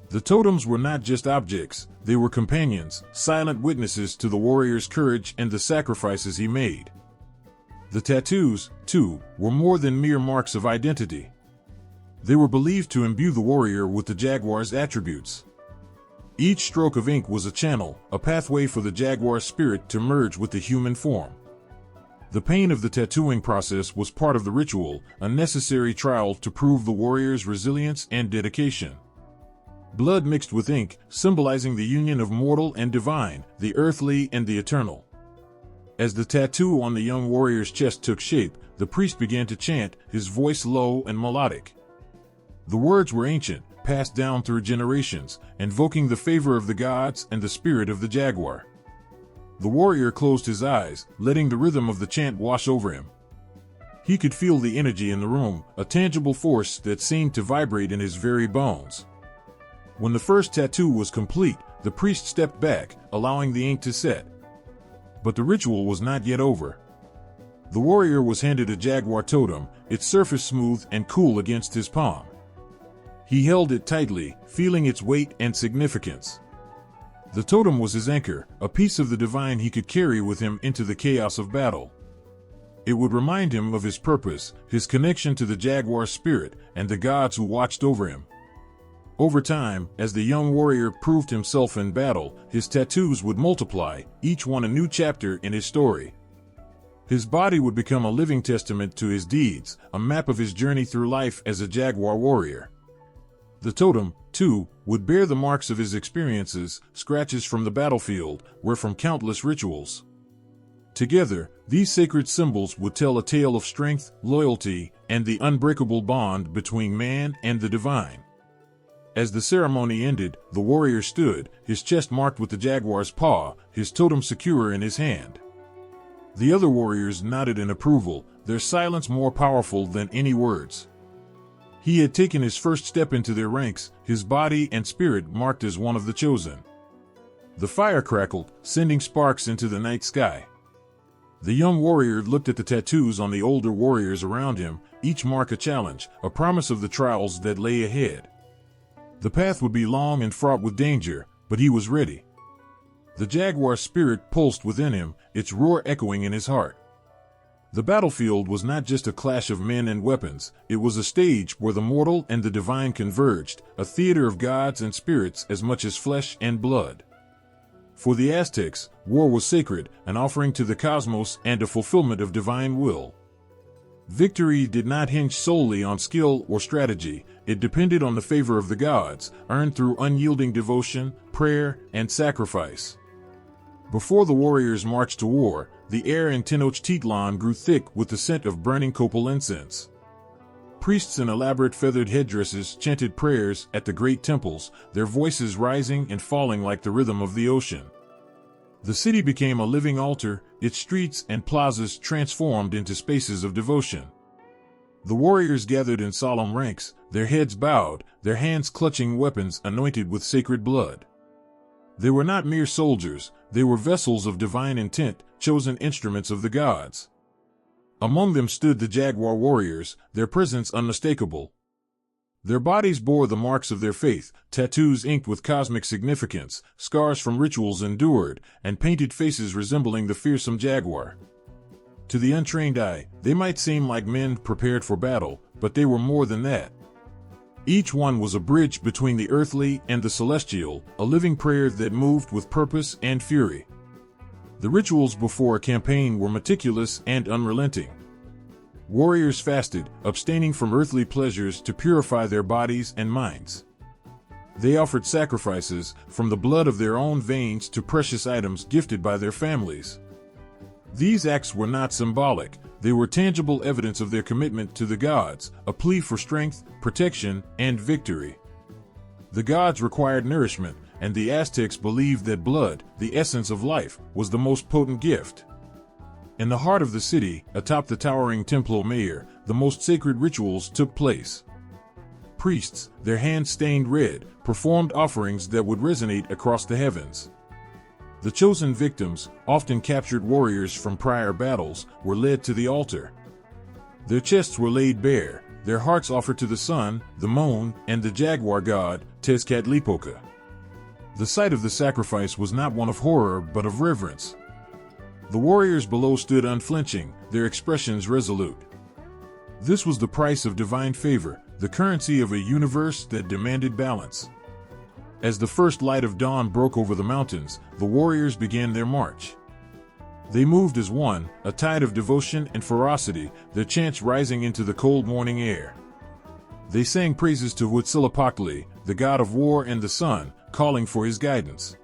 The totems were not just objects, they were companions, silent witnesses to the warrior's courage and the sacrifices he made. The tattoos, too, were more than mere marks of identity. They were believed to imbue the warrior with the jaguar's attributes. Each stroke of ink was a channel, a pathway for the jaguar's spirit to merge with the human form. The pain of the tattooing process was part of the ritual, a necessary trial to prove the warrior's resilience and dedication. Blood mixed with ink, symbolizing the union of mortal and divine, the earthly and the eternal. As the tattoo on the young warrior's chest took shape, the priest began to chant, his voice low and melodic. The words were ancient, passed down through generations, invoking the favor of the gods and the spirit of the jaguar. The warrior closed his eyes, letting the rhythm of the chant wash over him. He could feel the energy in the room, a tangible force that seemed to vibrate in his very bones. When the first tattoo was complete, the priest stepped back, allowing the ink to set. But the ritual was not yet over. The warrior was handed a jaguar totem, its surface smooth and cool against his palm. He held it tightly, feeling its weight and significance. The totem was his anchor, a piece of the divine he could carry with him into the chaos of battle. It would remind him of his purpose, his connection to the jaguar spirit, and the gods who watched over him. Over time, as the young warrior proved himself in battle, his tattoos would multiply, each one a new chapter in his story. His body would become a living testament to his deeds, a map of his journey through life as a jaguar warrior. The totem, too, would bear the marks of his experiences, scratches from the battlefield, were from countless rituals. Together, these sacred symbols would tell a tale of strength, loyalty, and the unbreakable bond between man and the divine. As the ceremony ended, the warrior stood, his chest marked with the jaguar's paw, his totem secure in his hand. The other warriors nodded in approval, their silence more powerful than any words. He had taken his first step into their ranks, his body and spirit marked as one of the chosen. The fire crackled, sending sparks into the night sky. The young warrior looked at the tattoos on the older warriors around him, each mark a challenge, a promise of the trials that lay ahead. The path would be long and fraught with danger, but he was ready. The jaguar spirit pulsed within him, its roar echoing in his heart. The battlefield was not just a clash of men and weapons, it was a stage where the mortal and the divine converged, a theater of gods and spirits as much as flesh and blood. For the Aztecs, war was sacred, an offering to the cosmos and a fulfillment of divine will. Victory did not hinge solely on skill or strategy, it depended on the favor of the gods, earned through unyielding devotion, prayer, and sacrifice. Before the warriors marched to war, the air in Tenochtitlan grew thick with the scent of burning copal incense. Priests in elaborate feathered headdresses chanted prayers at the great temples, their voices rising and falling like the rhythm of the ocean. The city became a living altar, its streets and plazas transformed into spaces of devotion. The warriors gathered in solemn ranks, their heads bowed, their hands clutching weapons anointed with sacred blood. They were not mere soldiers, they were vessels of divine intent, chosen instruments of the gods. Among them stood the jaguar warriors, their presence unmistakable. Their bodies bore the marks of their faith, tattoos inked with cosmic significance, scars from rituals endured, and painted faces resembling the fearsome jaguar. To the untrained eye, they might seem like men prepared for battle, but they were more than that. Each one was a bridge between the earthly and the celestial, a living prayer that moved with purpose and fury. The rituals before a campaign were meticulous and unrelenting. Warriors fasted, abstaining from earthly pleasures to purify their bodies and minds. They offered sacrifices, from the blood of their own veins to precious items gifted by their families. These acts were not symbolic, they were tangible evidence of their commitment to the gods, a plea for strength, protection, and victory. The gods required nourishment, and the Aztecs believed that blood, the essence of life, was the most potent gift. In the heart of the city, atop the towering Templo Mayor, the most sacred rituals took place. Priests, their hands stained red, performed offerings that would resonate across the heavens. The chosen victims, often captured warriors from prior battles, were led to the altar. Their chests were laid bare, their hearts offered to the sun, the moon, and the jaguar god, Tezcatlipoca. The sight of the sacrifice was not one of horror but of reverence. The warriors below stood unflinching, their expressions resolute. This was the price of divine favor, the currency of a universe that demanded balance. As the first light of dawn broke over the mountains, the warriors began their march. They moved as one, a tide of devotion and ferocity, their chants rising into the cold morning air. They sang praises to Huitzilopochtli, the god of war and the sun, calling for his guidance.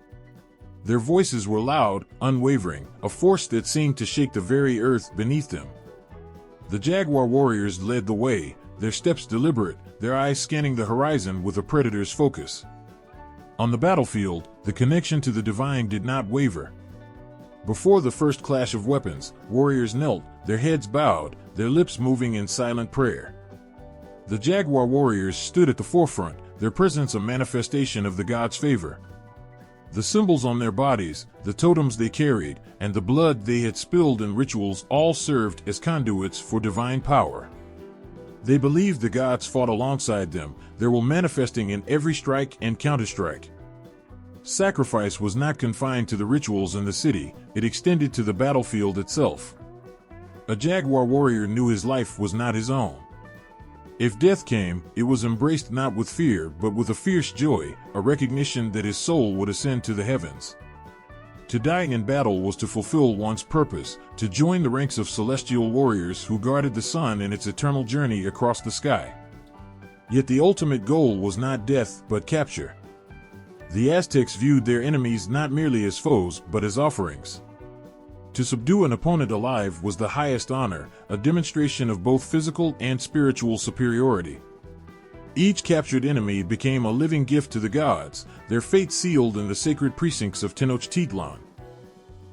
Their voices were loud, unwavering, a force that seemed to shake the very earth beneath them. The jaguar warriors led the way, their steps deliberate, their eyes scanning the horizon with a predator's focus. On the battlefield, the connection to the divine did not waver. Before the first clash of weapons, warriors knelt, their heads bowed, their lips moving in silent prayer. The jaguar warriors stood at the forefront, their presence a manifestation of the god's favor. The symbols on their bodies, the totems they carried, and the blood they had spilled in rituals all served as conduits for divine power. They believed the gods fought alongside them, their will manifesting in every strike and counterstrike. Sacrifice was not confined to the rituals in the city, it extended to the battlefield itself. A jaguar warrior knew his life was not his own. If death came, it was embraced not with fear but with a fierce joy, a recognition that his soul would ascend to the heavens. To die in battle was to fulfill one's purpose, to join the ranks of celestial warriors who guarded the sun in its eternal journey across the sky. Yet the ultimate goal was not death but capture. The Aztecs viewed their enemies not merely as foes but as offerings. To subdue an opponent alive was the highest honor, a demonstration of both physical and spiritual superiority. Each captured enemy became a living gift to the gods, their fate sealed in the sacred precincts of Tenochtitlan.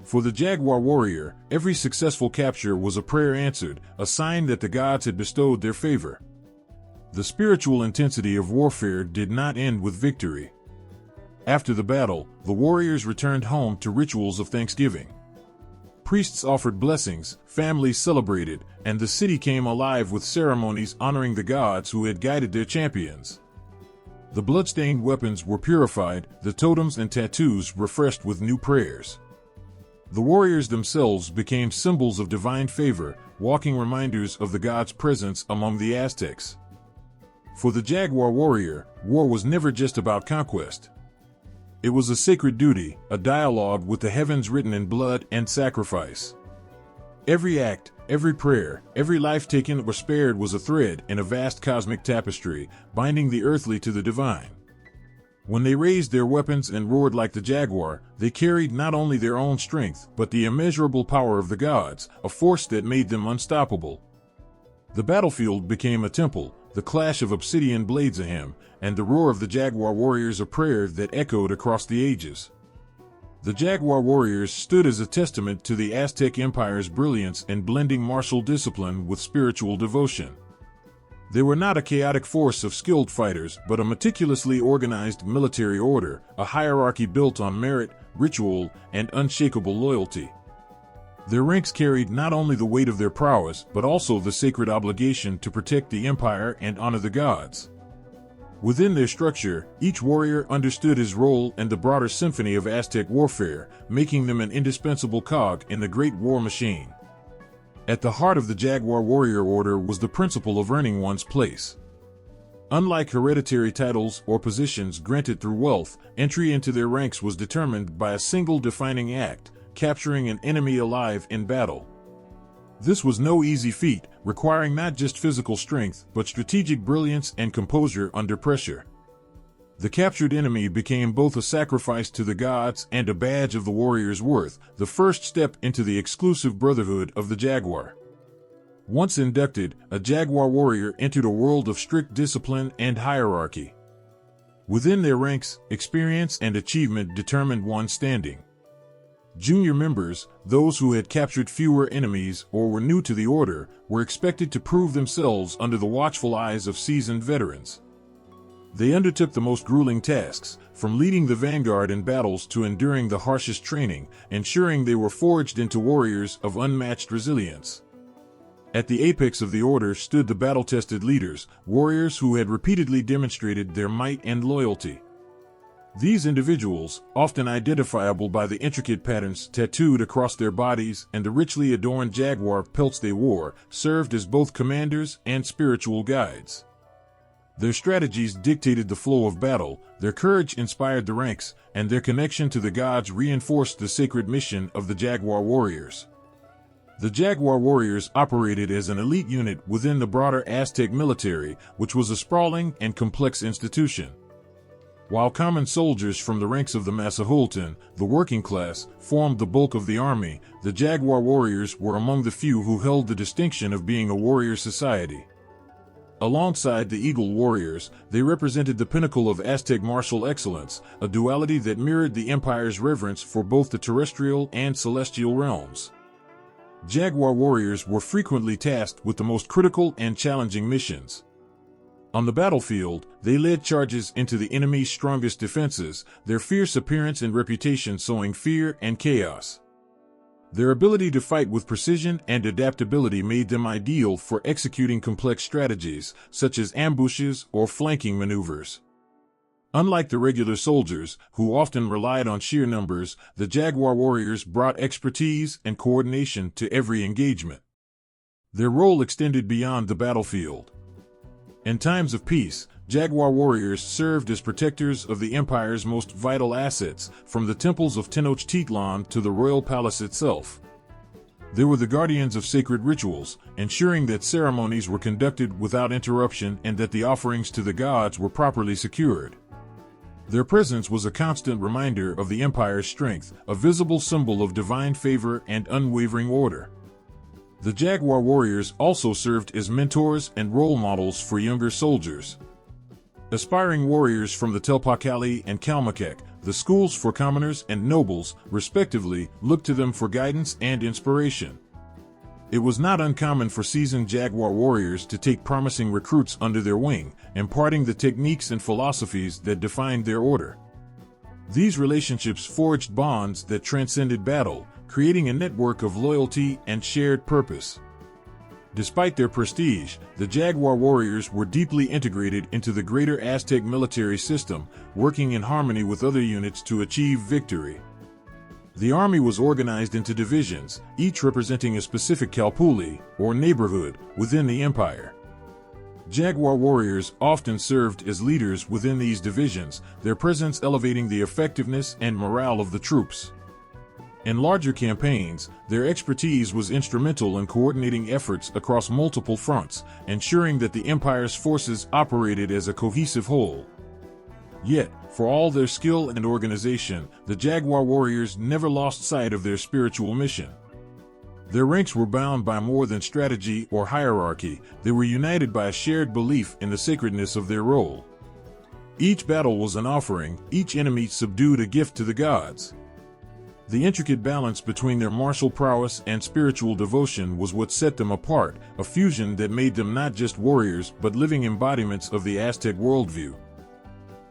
For the jaguar warrior, every successful capture was a prayer answered, a sign that the gods had bestowed their favor. The spiritual intensity of warfare did not end with victory. After the battle, the warriors returned home to rituals of thanksgiving. Priests offered blessings, families celebrated, and the city came alive with ceremonies honoring the gods who had guided their champions. The blood-stained weapons were purified, the totems and tattoos refreshed with new prayers. The warriors themselves became symbols of divine favor, walking reminders of the gods' presence among the Aztecs. For the jaguar warrior, war was never just about conquest. It was a sacred duty, a dialogue with the heavens written in blood and sacrifice. Every act, every prayer, every life taken or spared was a thread in a vast cosmic tapestry, binding the earthly to the divine. When they raised their weapons and roared like the jaguar, they carried not only their own strength, but the immeasurable power of the gods, a force that made them unstoppable. The battlefield became a temple, the clash of obsidian blades a hymn, and the roar of the jaguar warriors a prayer that echoed across the ages. The jaguar warriors stood as a testament to the Aztec Empire's brilliance in blending martial discipline with spiritual devotion. They were not a chaotic force of skilled fighters, but a meticulously organized military order, a hierarchy built on merit, ritual, and unshakable loyalty. Their ranks carried not only the weight of their prowess, but also the sacred obligation to protect the empire and honor the gods. Within their structure, each warrior understood his role in the broader symphony of Aztec warfare, making them an indispensable cog in the great war machine. At the heart of the Jaguar warrior order was the principle of earning one's place. Unlike hereditary titles or positions granted through wealth, entry into their ranks was determined by a single defining act: capturing an enemy alive in battle. This was no easy feat, requiring not just physical strength, but strategic brilliance and composure under pressure. The captured enemy became both a sacrifice to the gods and a badge of the warrior's worth, the first step into the exclusive brotherhood of the jaguar. Once inducted, a jaguar warrior entered a world of strict discipline and hierarchy. Within their ranks, experience and achievement determined one's standing. Junior members, those who had captured fewer enemies or were new to the order, were expected to prove themselves under the watchful eyes of seasoned veterans. They undertook the most grueling tasks, from leading the vanguard in battles to enduring the harshest training, ensuring they were forged into warriors of unmatched resilience. At the apex of the order stood the battle-tested leaders, warriors who had repeatedly demonstrated their might and loyalty. These individuals, often identifiable by the intricate patterns tattooed across their bodies and the richly adorned jaguar pelts they wore, served as both commanders and spiritual guides. Their strategies dictated the flow of battle, their courage inspired the ranks, and their connection to the gods reinforced the sacred mission of the Jaguar warriors. The Jaguar warriors operated as an elite unit within the broader Aztec military, which was a sprawling and complex institution. While common soldiers from the ranks of the Mesoamerican, the working class, formed the bulk of the army, the Jaguar warriors were among the few who held the distinction of being a warrior society. Alongside the Eagle warriors, they represented the pinnacle of Aztec martial excellence, a duality that mirrored the empire's reverence for both the terrestrial and celestial realms. Jaguar warriors were frequently tasked with the most critical and challenging missions. On the battlefield, they led charges into the enemy's strongest defenses, their fierce appearance and reputation sowing fear and chaos. Their ability to fight with precision and adaptability made them ideal for executing complex strategies, such as ambushes or flanking maneuvers. Unlike the regular soldiers, who often relied on sheer numbers, the Jaguar warriors brought expertise and coordination to every engagement. Their role extended beyond the battlefield. In times of peace, Jaguar warriors served as protectors of the empire's most vital assets, from the temples of Tenochtitlan to the royal palace itself. They were the guardians of sacred rituals, ensuring that ceremonies were conducted without interruption and that the offerings to the gods were properly secured. Their presence was a constant reminder of the empire's strength, a visible symbol of divine favor and unwavering order. The Jaguar warriors also served as mentors and role models for younger soldiers. Aspiring warriors from the Telpakali and Kalmakek, the schools for commoners and nobles, respectively, looked to them for guidance and inspiration. It was not uncommon for seasoned Jaguar warriors to take promising recruits under their wing, imparting the techniques and philosophies that defined their order. These relationships forged bonds that transcended battle, creating a network of loyalty and shared purpose. Despite their prestige, the Jaguar warriors were deeply integrated into the greater Aztec military system, working in harmony with other units to achieve victory. The army was organized into divisions, each representing a specific calpulli, or neighborhood, within the empire. Jaguar warriors often served as leaders within these divisions, their presence elevating the effectiveness and morale of the troops. In larger campaigns, their expertise was instrumental in coordinating efforts across multiple fronts, ensuring that the empire's forces operated as a cohesive whole. Yet, for all their skill and organization, the jaguar warriors never lost sight of their spiritual mission. Their ranks were bound by more than strategy or hierarchy. They were united by a shared belief in the sacredness of their role. Each battle was an offering, each enemy subdued a gift to the gods. The intricate balance between their martial prowess and spiritual devotion was what set them apart, a fusion that made them not just warriors but living embodiments of the Aztec worldview.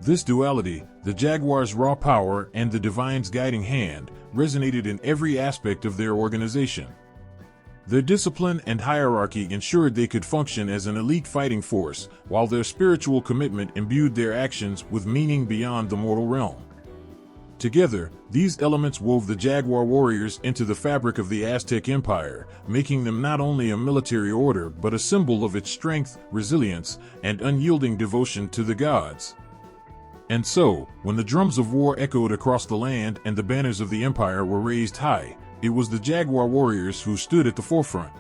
This duality, the jaguar's raw power and the divine's guiding hand, resonated in every aspect of their organization. Their discipline and hierarchy ensured they could function as an elite fighting force, while their spiritual commitment imbued their actions with meaning beyond the mortal realm. Together, these elements wove the jaguar warriors into the fabric of the Aztec Empire, making them not only a military order but a symbol of its strength, resilience, and unyielding devotion to the gods. And so, when the drums of war echoed across the land and the banners of the empire were raised high, it was the jaguar warriors who stood at the forefront.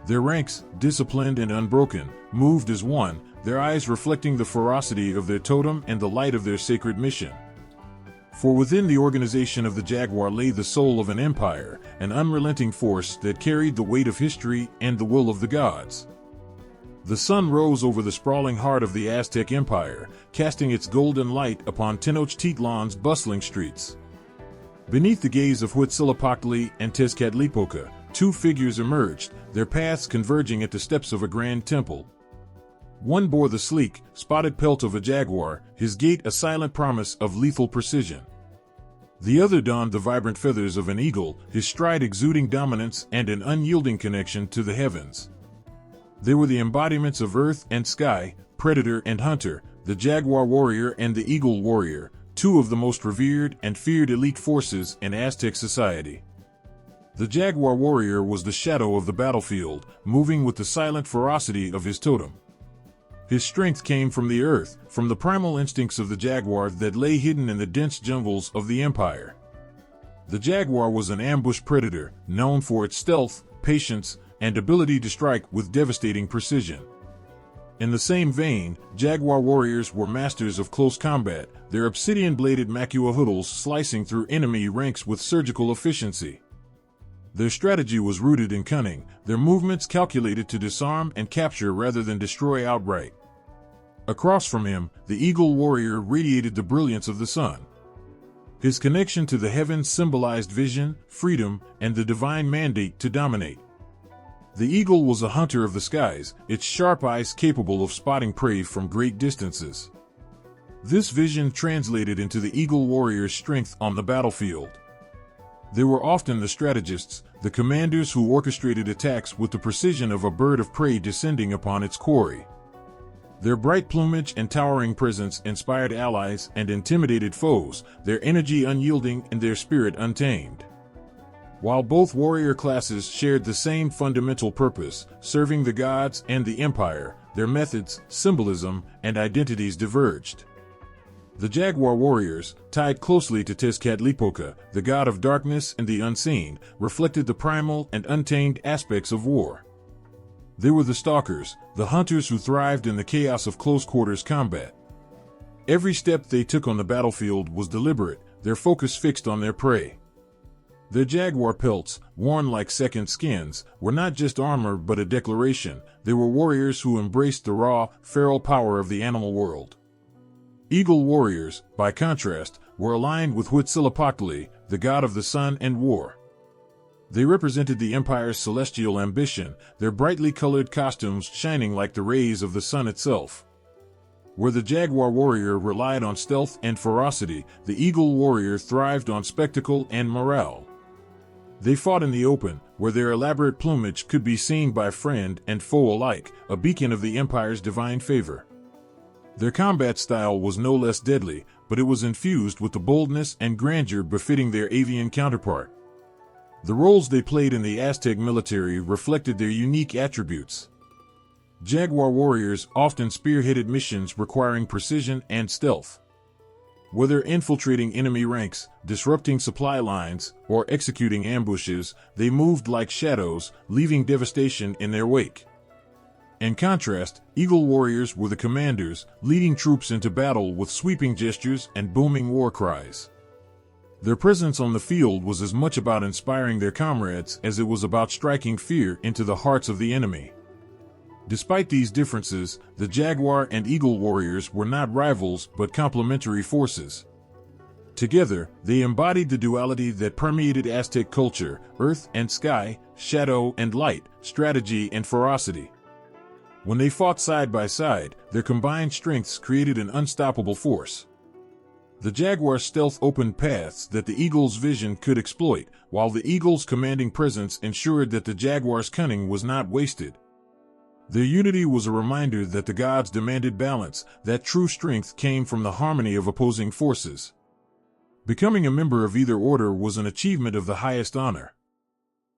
Their ranks, disciplined and unbroken, moved as one, their eyes reflecting the ferocity of their totem and the light of their sacred mission. For within the organization of the jaguar lay the soul of an empire, an unrelenting force that carried the weight of history and the will of the gods. The sun rose over the sprawling heart of the Aztec Empire, casting its golden light upon Tenochtitlan's bustling streets. Beneath the gaze of Huitzilopochtli and Tezcatlipoca, two figures emerged, their paths converging at the steps of a grand temple. One bore the sleek, spotted pelt of a jaguar, his gait a silent promise of lethal precision. The other donned the vibrant feathers of an eagle, his stride exuding dominance and an unyielding connection to the heavens. They were the embodiments of earth and sky, predator and hunter, the jaguar warrior and the eagle warrior, two of the most revered and feared elite forces in Aztec society. The jaguar warrior was the shadow of the battlefield, moving with the silent ferocity of his totem. His strength came from the earth, from the primal instincts of the jaguar that lay hidden in the dense jungles of the empire. The jaguar was an ambush predator, known for its stealth, patience, and ability to strike with devastating precision. In the same vein, jaguar warriors were masters of close combat, their obsidian-bladed macuahoodles slicing through enemy ranks with surgical efficiency. Their strategy was rooted in cunning, their movements calculated to disarm and capture rather than destroy outright. Across from him, the eagle warrior radiated the brilliance of the sun. His connection to the heavens symbolized vision, freedom, and the divine mandate to dominate. The eagle was a hunter of the skies, its sharp eyes capable of spotting prey from great distances. This vision translated into the eagle warrior's strength on the battlefield. They were often the strategists, the commanders who orchestrated attacks with the precision of a bird of prey descending upon its quarry. Their bright plumage and towering presence inspired allies and intimidated foes, their energy unyielding and their spirit untamed. While both warrior classes shared the same fundamental purpose, serving the gods and the empire, their methods, symbolism, and identities diverged. The jaguar warriors, tied closely to Tezcatlipoca, the god of darkness and the unseen, reflected the primal and untamed aspects of war. They were the stalkers, the hunters who thrived in the chaos of close-quarters combat. Every step they took on the battlefield was deliberate, their focus fixed on their prey. Their jaguar pelts, worn like second skins, were not just armor but a declaration. They were warriors who embraced the raw, feral power of the animal world. Eagle warriors, by contrast, were aligned with Huitzilopochtli, the god of the sun and war. They represented the empire's celestial ambition, their brightly colored costumes shining like the rays of the sun itself. Where the jaguar warrior relied on stealth and ferocity, the eagle warrior thrived on spectacle and morale. They fought in the open, where their elaborate plumage could be seen by friend and foe alike, a beacon of the empire's divine favor. Their combat style was no less deadly, but it was infused with the boldness and grandeur befitting their avian counterpart. The roles they played in the Aztec military reflected their unique attributes. Jaguar warriors often spearheaded missions requiring precision and stealth. Whether infiltrating enemy ranks, disrupting supply lines, or executing ambushes, they moved like shadows, leaving devastation in their wake. In contrast, eagle warriors were the commanders, leading troops into battle with sweeping gestures and booming war cries. Their presence on the field was as much about inspiring their comrades as it was about striking fear into the hearts of the enemy. Despite these differences, the jaguar and eagle warriors were not rivals but complementary forces. Together, they embodied the duality that permeated Aztec culture: earth and sky, shadow and light, strategy and ferocity. When they fought side by side, their combined strengths created an unstoppable force. The jaguar's stealth opened paths that the eagle's vision could exploit, while the eagle's commanding presence ensured that the jaguar's cunning was not wasted. Their unity was a reminder that the gods demanded balance, that true strength came from the harmony of opposing forces. Becoming a member of either order was an achievement of the highest honor.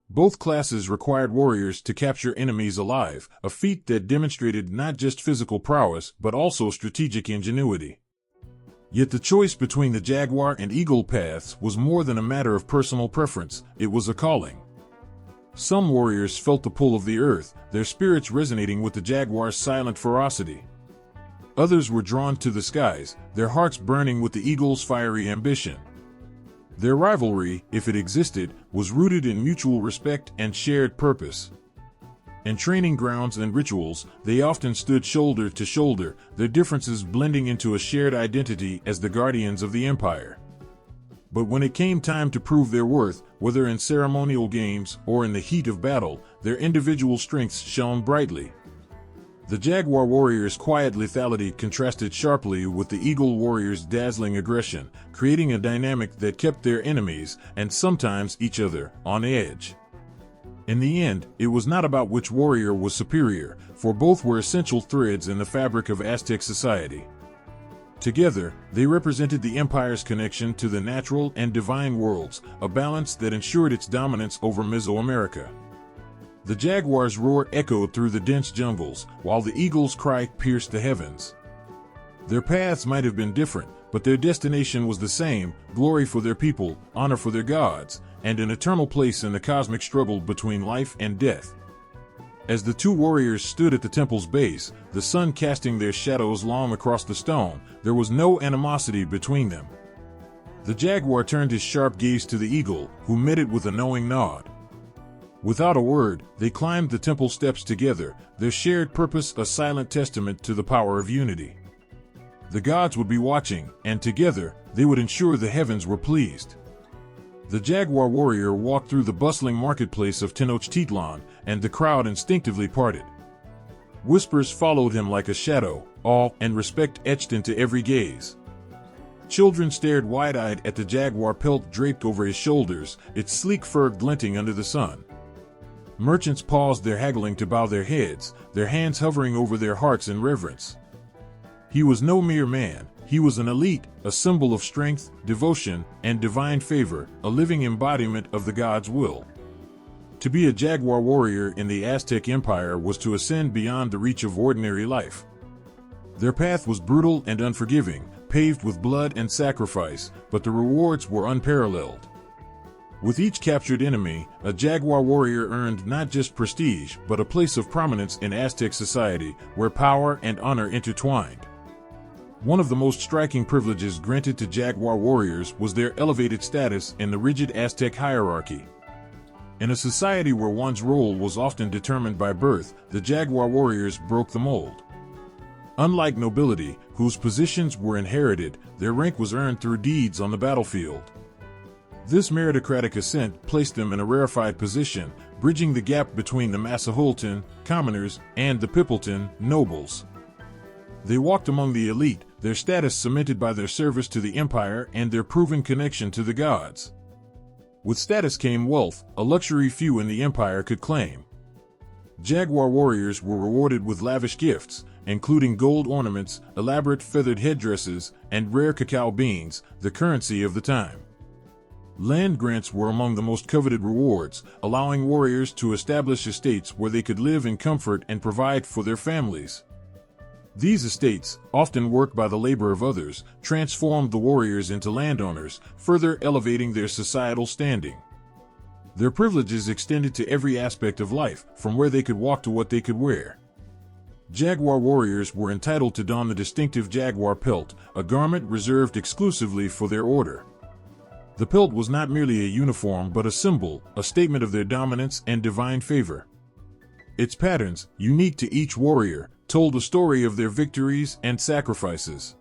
Both classes required warriors to capture enemies alive, a feat that demonstrated not just physical prowess but also strategic ingenuity. Yet the choice between the jaguar and eagle paths was more than a matter of personal preference, it was a calling. Some warriors felt the pull of the earth, their spirits resonating with the jaguar's silent ferocity. Others were drawn to the skies, their hearts burning with the eagle's fiery ambition. Their rivalry, if it existed, was rooted in mutual respect and shared purpose. In training grounds and rituals, they often stood shoulder to shoulder, their differences blending into a shared identity as the guardians of the empire. But when it came time to prove their worth, whether in ceremonial games or in the heat of battle, their individual strengths shone brightly. The jaguar warrior's quiet lethality contrasted sharply with the eagle warrior's dazzling aggression, creating a dynamic that kept their enemies, and sometimes each other, on edge. In the end, it was not about which warrior was superior, for both were essential threads in the fabric of Aztec society. Together, they represented the empire's connection to the natural and divine worlds, a balance that ensured its dominance over Mesoamerica. The jaguar's roar echoed through the dense jungles, while the eagle's cry pierced the heavens. Their paths might have been different, but their destination was the same: glory for their people, honor for their gods, and an eternal place in the cosmic struggle between life and death. As the two warriors stood at the temple's base, the sun casting their shadows long across the stone, there was no animosity between them. The jaguar turned his sharp gaze to the eagle, who met it with a knowing nod. Without a word, they climbed the temple steps together, their shared purpose a silent testament to the power of unity. The gods would be watching, and together, they would ensure the heavens were pleased. The jaguar warrior walked through the bustling marketplace of Tenochtitlan, and the crowd instinctively parted. Whispers followed him like a shadow, awe and respect etched into every gaze. Children stared wide-eyed at the jaguar pelt draped over his shoulders, its sleek fur glinting under the sun. Merchants paused their haggling to bow their heads, their hands hovering over their hearts in reverence. He was no mere man. He was an elite, a symbol of strength, devotion, and divine favor, a living embodiment of the god's will. To be a jaguar warrior in the Aztec Empire was to ascend beyond the reach of ordinary life. Their path was brutal and unforgiving, paved with blood and sacrifice, but the rewards were unparalleled. With each captured enemy, a jaguar warrior earned not just prestige but a place of prominence in Aztec society, where power and honor intertwined. One of the most striking privileges granted to jaguar warriors was their elevated status in the rigid Aztec hierarchy. In a society where one's role was often determined by birth, the jaguar warriors broke the mold. Unlike nobility, whose positions were inherited, their rank was earned through deeds on the battlefield. This meritocratic ascent placed them in a rarefied position, bridging the gap between the Masaholtan, commoners, and the Pipiltan, nobles. They walked among the elite, their status cemented by their service to the empire and their proven connection to the gods. With status came wealth, a luxury few in the empire could claim. Jaguar warriors were rewarded with lavish gifts, including gold ornaments, elaborate feathered headdresses, and rare cacao beans, the currency of the time. Land grants were among the most coveted rewards, allowing warriors to establish estates where they could live in comfort and provide for their families. These estates, often worked by the labor of others, transformed the warriors into landowners, further elevating their societal standing. Their privileges extended to every aspect of life, from where they could walk to what they could wear. Jaguar warriors were entitled to don the distinctive jaguar pelt, a garment reserved exclusively for their order. The pelt was not merely a uniform but a symbol, a statement of their dominance and divine favor. Its patterns, unique to each warrior, told a story of their victories and sacrifices.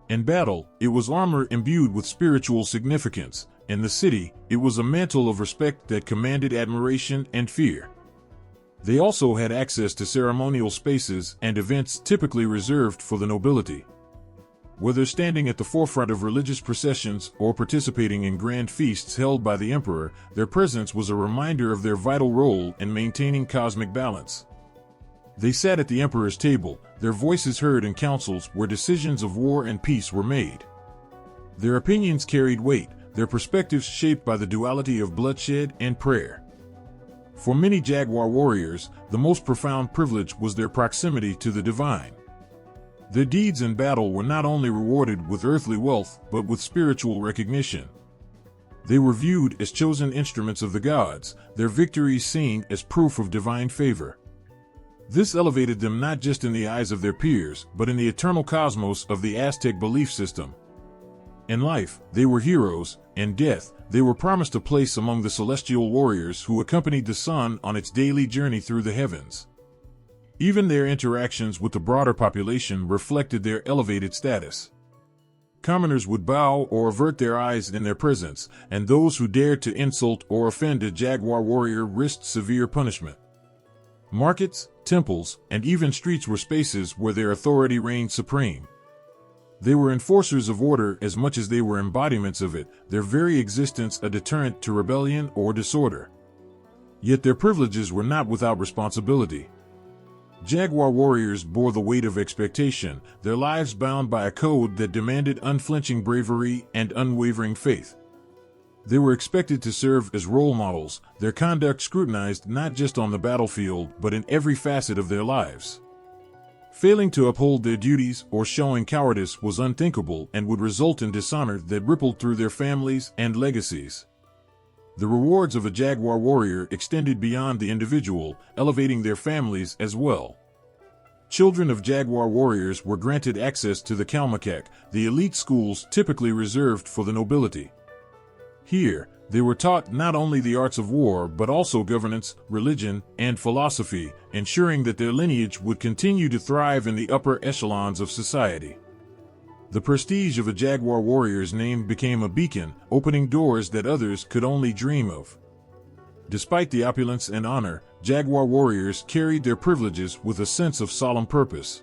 In battle, it was armor imbued with spiritual significance. In the city, it was a mantle of respect that commanded admiration and fear. They also had access to ceremonial spaces and events typically reserved for the nobility. Whether standing at the forefront of religious processions or participating in grand feasts held by the emperor, their presence was a reminder of their vital role in maintaining cosmic balance. They sat at the emperor's table, their voices heard in councils where decisions of war and peace were made. Their opinions carried weight, their perspectives shaped by the duality of bloodshed and prayer. For many jaguar warriors, the most profound privilege was their proximity to the divine. Their deeds in battle were not only rewarded with earthly wealth but with spiritual recognition. They were viewed as chosen instruments of the gods, their victories seen as proof of divine favor. This elevated them not just in the eyes of their peers, but in the eternal cosmos of the Aztec belief system. In life, they were heroes. In death, they were promised a place among the celestial warriors who accompanied the sun on its daily journey through the heavens. Even their interactions with the broader population reflected their elevated status. Commoners would bow or avert their eyes in their presence, and those who dared to insult or offend a jaguar warrior risked severe punishment. Markets, temples, and even streets were spaces where their authority reigned supreme. They were enforcers of order as much as they were embodiments of it, their very existence a deterrent to rebellion or disorder. Yet their privileges were not without responsibility. Jaguar warriors bore the weight of expectation, their lives bound by a code that demanded unflinching bravery and unwavering faith. They were expected to serve as role models, their conduct scrutinized not just on the battlefield but in every facet of their lives. Failing to uphold their duties or showing cowardice was unthinkable and would result in dishonor that rippled through their families and legacies. The rewards of a jaguar warrior extended beyond the individual, elevating their families as well. Children of jaguar warriors were granted access to the Kalmakak, the elite schools typically reserved for the nobility. Here, they were taught not only the arts of war but also governance, religion, and philosophy, ensuring that their lineage would continue to thrive in the upper echelons of society. The prestige of a jaguar warrior's name became a beacon, opening doors that others could only dream of. Despite the opulence and honor, jaguar warriors carried their privileges with a sense of solemn purpose.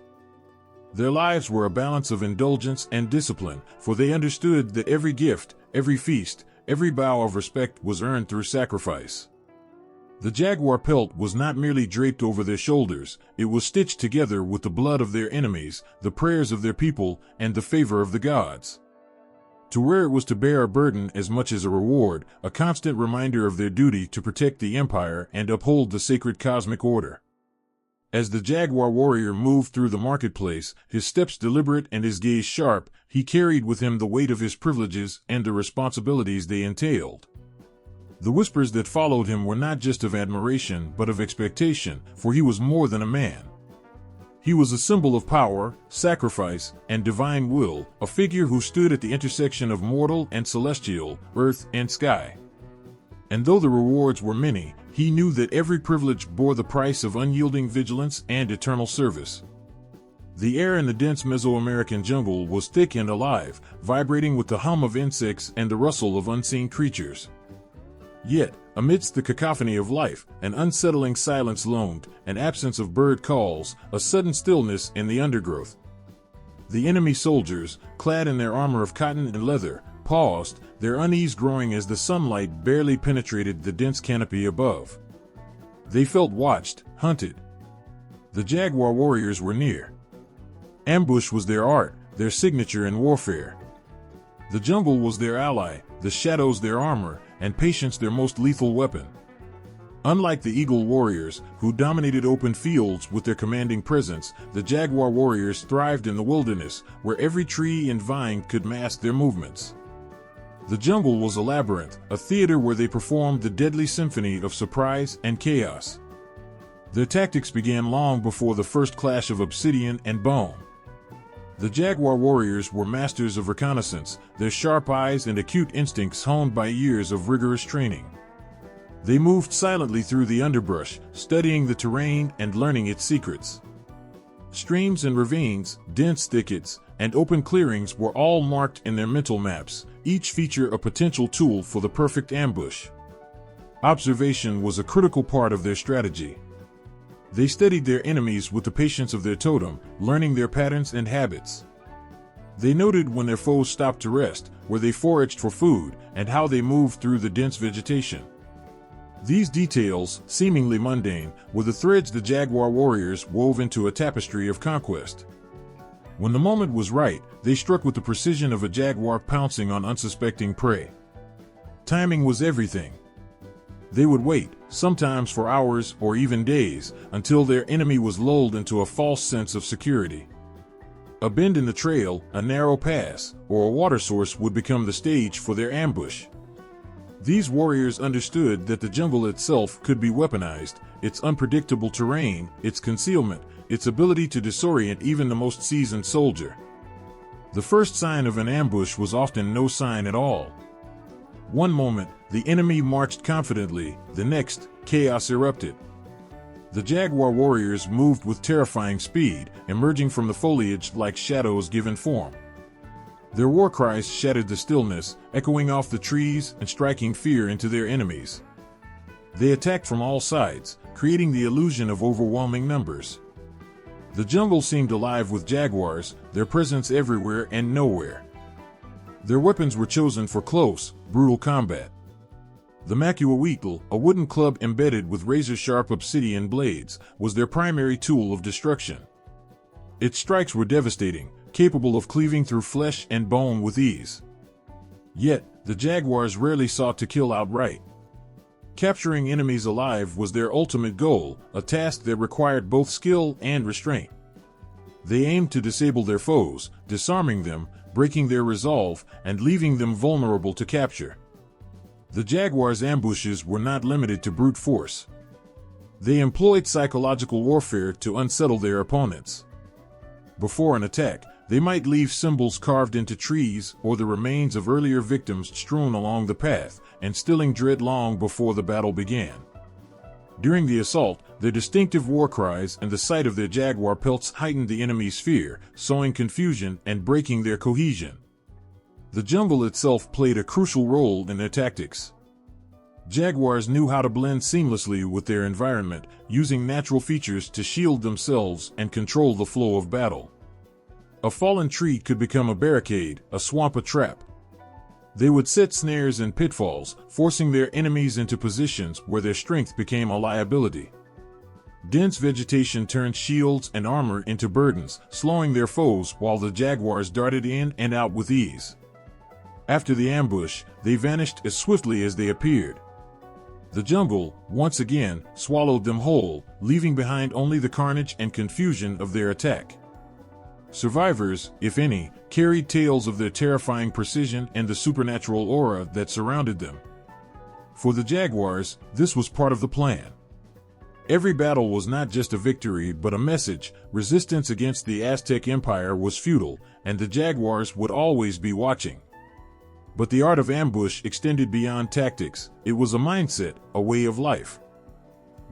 Their lives were a balance of indulgence and discipline, for they understood that every gift, every feast, every bow of respect was earned through sacrifice. The jaguar pelt was not merely draped over their shoulders, it was stitched together with the blood of their enemies, the prayers of their people, and the favor of the gods. To wear it was to bear a burden as much as a reward, a constant reminder of their duty to protect the empire and uphold the sacred cosmic order. As the jaguar warrior moved through the marketplace, his steps deliberate and his gaze sharp, he carried with him the weight of his privileges and the responsibilities they entailed. The whispers that followed him were not just of admiration but of expectation, for he was more than a man. He was a symbol of power, sacrifice, and divine will, a figure who stood at the intersection of mortal and celestial, earth and sky. And though the rewards were many, he knew that every privilege bore the price of unyielding vigilance and eternal service. The air in the dense Mesoamerican jungle was thick and alive, vibrating with the hum of insects and the rustle of unseen creatures. Yet, amidst the cacophony of life, an unsettling silence loomed, an absence of bird calls, a sudden stillness in the undergrowth. The enemy soldiers, clad in their armor of cotton and leather, paused, their unease growing as the sunlight barely penetrated the dense canopy above. They felt watched, hunted. The jaguar warriors were near. Ambush was their art, their signature in warfare. The jungle was their ally, the shadows their armor, and patience their most lethal weapon. Unlike the eagle warriors, who dominated open fields with their commanding presence, the jaguar warriors thrived in the wilderness, where every tree and vine could mask their movements. The jungle was a labyrinth, a theater where they performed the deadly symphony of surprise and chaos. Their tactics began long before the first clash of obsidian and bone. The jaguar warriors were masters of reconnaissance, their sharp eyes and acute instincts honed by years of rigorous training. They moved silently through the underbrush, studying the terrain and learning its secrets. Streams and ravines, dense thickets, and open clearings were all marked in their mental maps, each feature a potential tool for the perfect ambush. Observation was a critical part of their strategy. They studied their enemies with the patience of their totem, learning their patterns and habits. They noted when their foes stopped to rest, where they foraged for food, and how they moved through the dense vegetation. These details, seemingly mundane, were the threads the jaguar warriors wove into a tapestry of conquest. When the moment was right, they struck with the precision of a jaguar pouncing on unsuspecting prey. Timing was everything. They would wait, sometimes for hours or even days, until their enemy was lulled into a false sense of security. A bend in the trail, a narrow pass, or a water source would become the stage for their ambush. These warriors understood that the jungle itself could be weaponized, its unpredictable terrain, its concealment, its ability to disorient even the most seasoned soldier. The first sign of an ambush was often no sign at all. One moment, the enemy marched confidently, the next, chaos erupted. The jaguar warriors moved with terrifying speed, emerging from the foliage like shadows given form. Their war cries shattered the stillness, echoing off the trees and striking fear into their enemies. They attacked from all sides, creating the illusion of overwhelming numbers. The jungle seemed alive with jaguars, their presence everywhere and nowhere. Their weapons were chosen for close, brutal combat. The macuahuitl, a wooden club embedded with razor-sharp obsidian blades, was their primary tool of destruction. Its strikes were devastating, capable of cleaving through flesh and bone with ease. Yet, the jaguars rarely sought to kill outright. Capturing enemies alive was their ultimate goal, a task that required both skill and restraint. They aimed to disable their foes, disarming them, breaking their resolve, and leaving them vulnerable to capture. The jaguars' ambushes were not limited to brute force. They employed psychological warfare to unsettle their opponents. Before an attack, they might leave symbols carved into trees or the remains of earlier victims strewn along the path, instilling dread long before the battle began. During the assault, their distinctive war cries and the sight of their jaguar pelts heightened the enemy's fear, sowing confusion and breaking their cohesion. The jungle itself played a crucial role in their tactics. Jaguars knew how to blend seamlessly with their environment, using natural features to shield themselves and control the flow of battle. A fallen tree could become a barricade, a swamp a trap. They would set snares and pitfalls, forcing their enemies into positions where their strength became a liability. Dense vegetation turned shields and armor into burdens, slowing their foes while the jaguars darted in and out with ease. After the ambush, they vanished as swiftly as they appeared. The jungle, once again, swallowed them whole, leaving behind only the carnage and confusion of their attack. Survivors, if any, carried tales of their terrifying precision and the supernatural aura that surrounded them. For the jaguars, this was part of the plan. Every battle was not just a victory but a message. Resistance against the Aztec Empire was futile, and the jaguars would always be watching. But the art of ambush extended beyond tactics. It was a mindset, a way of life.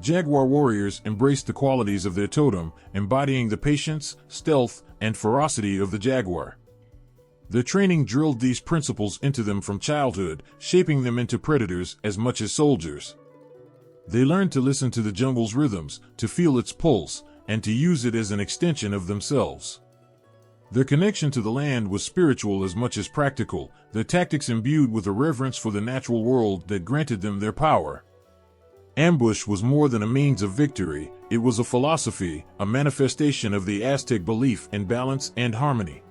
Jaguar warriors embraced the qualities of their totem, embodying the patience, stealth, and ferocity of the jaguar. Their training drilled these principles into them from childhood, shaping them into predators as much as soldiers. They learned to listen to the jungle's rhythms, to feel its pulse, and to use it as an extension of themselves. Their connection to the land was spiritual as much as practical, their tactics imbued with a reverence for the natural world that granted them their power. Ambush was more than a means of victory, it was a philosophy, a manifestation of the Aztec belief in balance and harmony.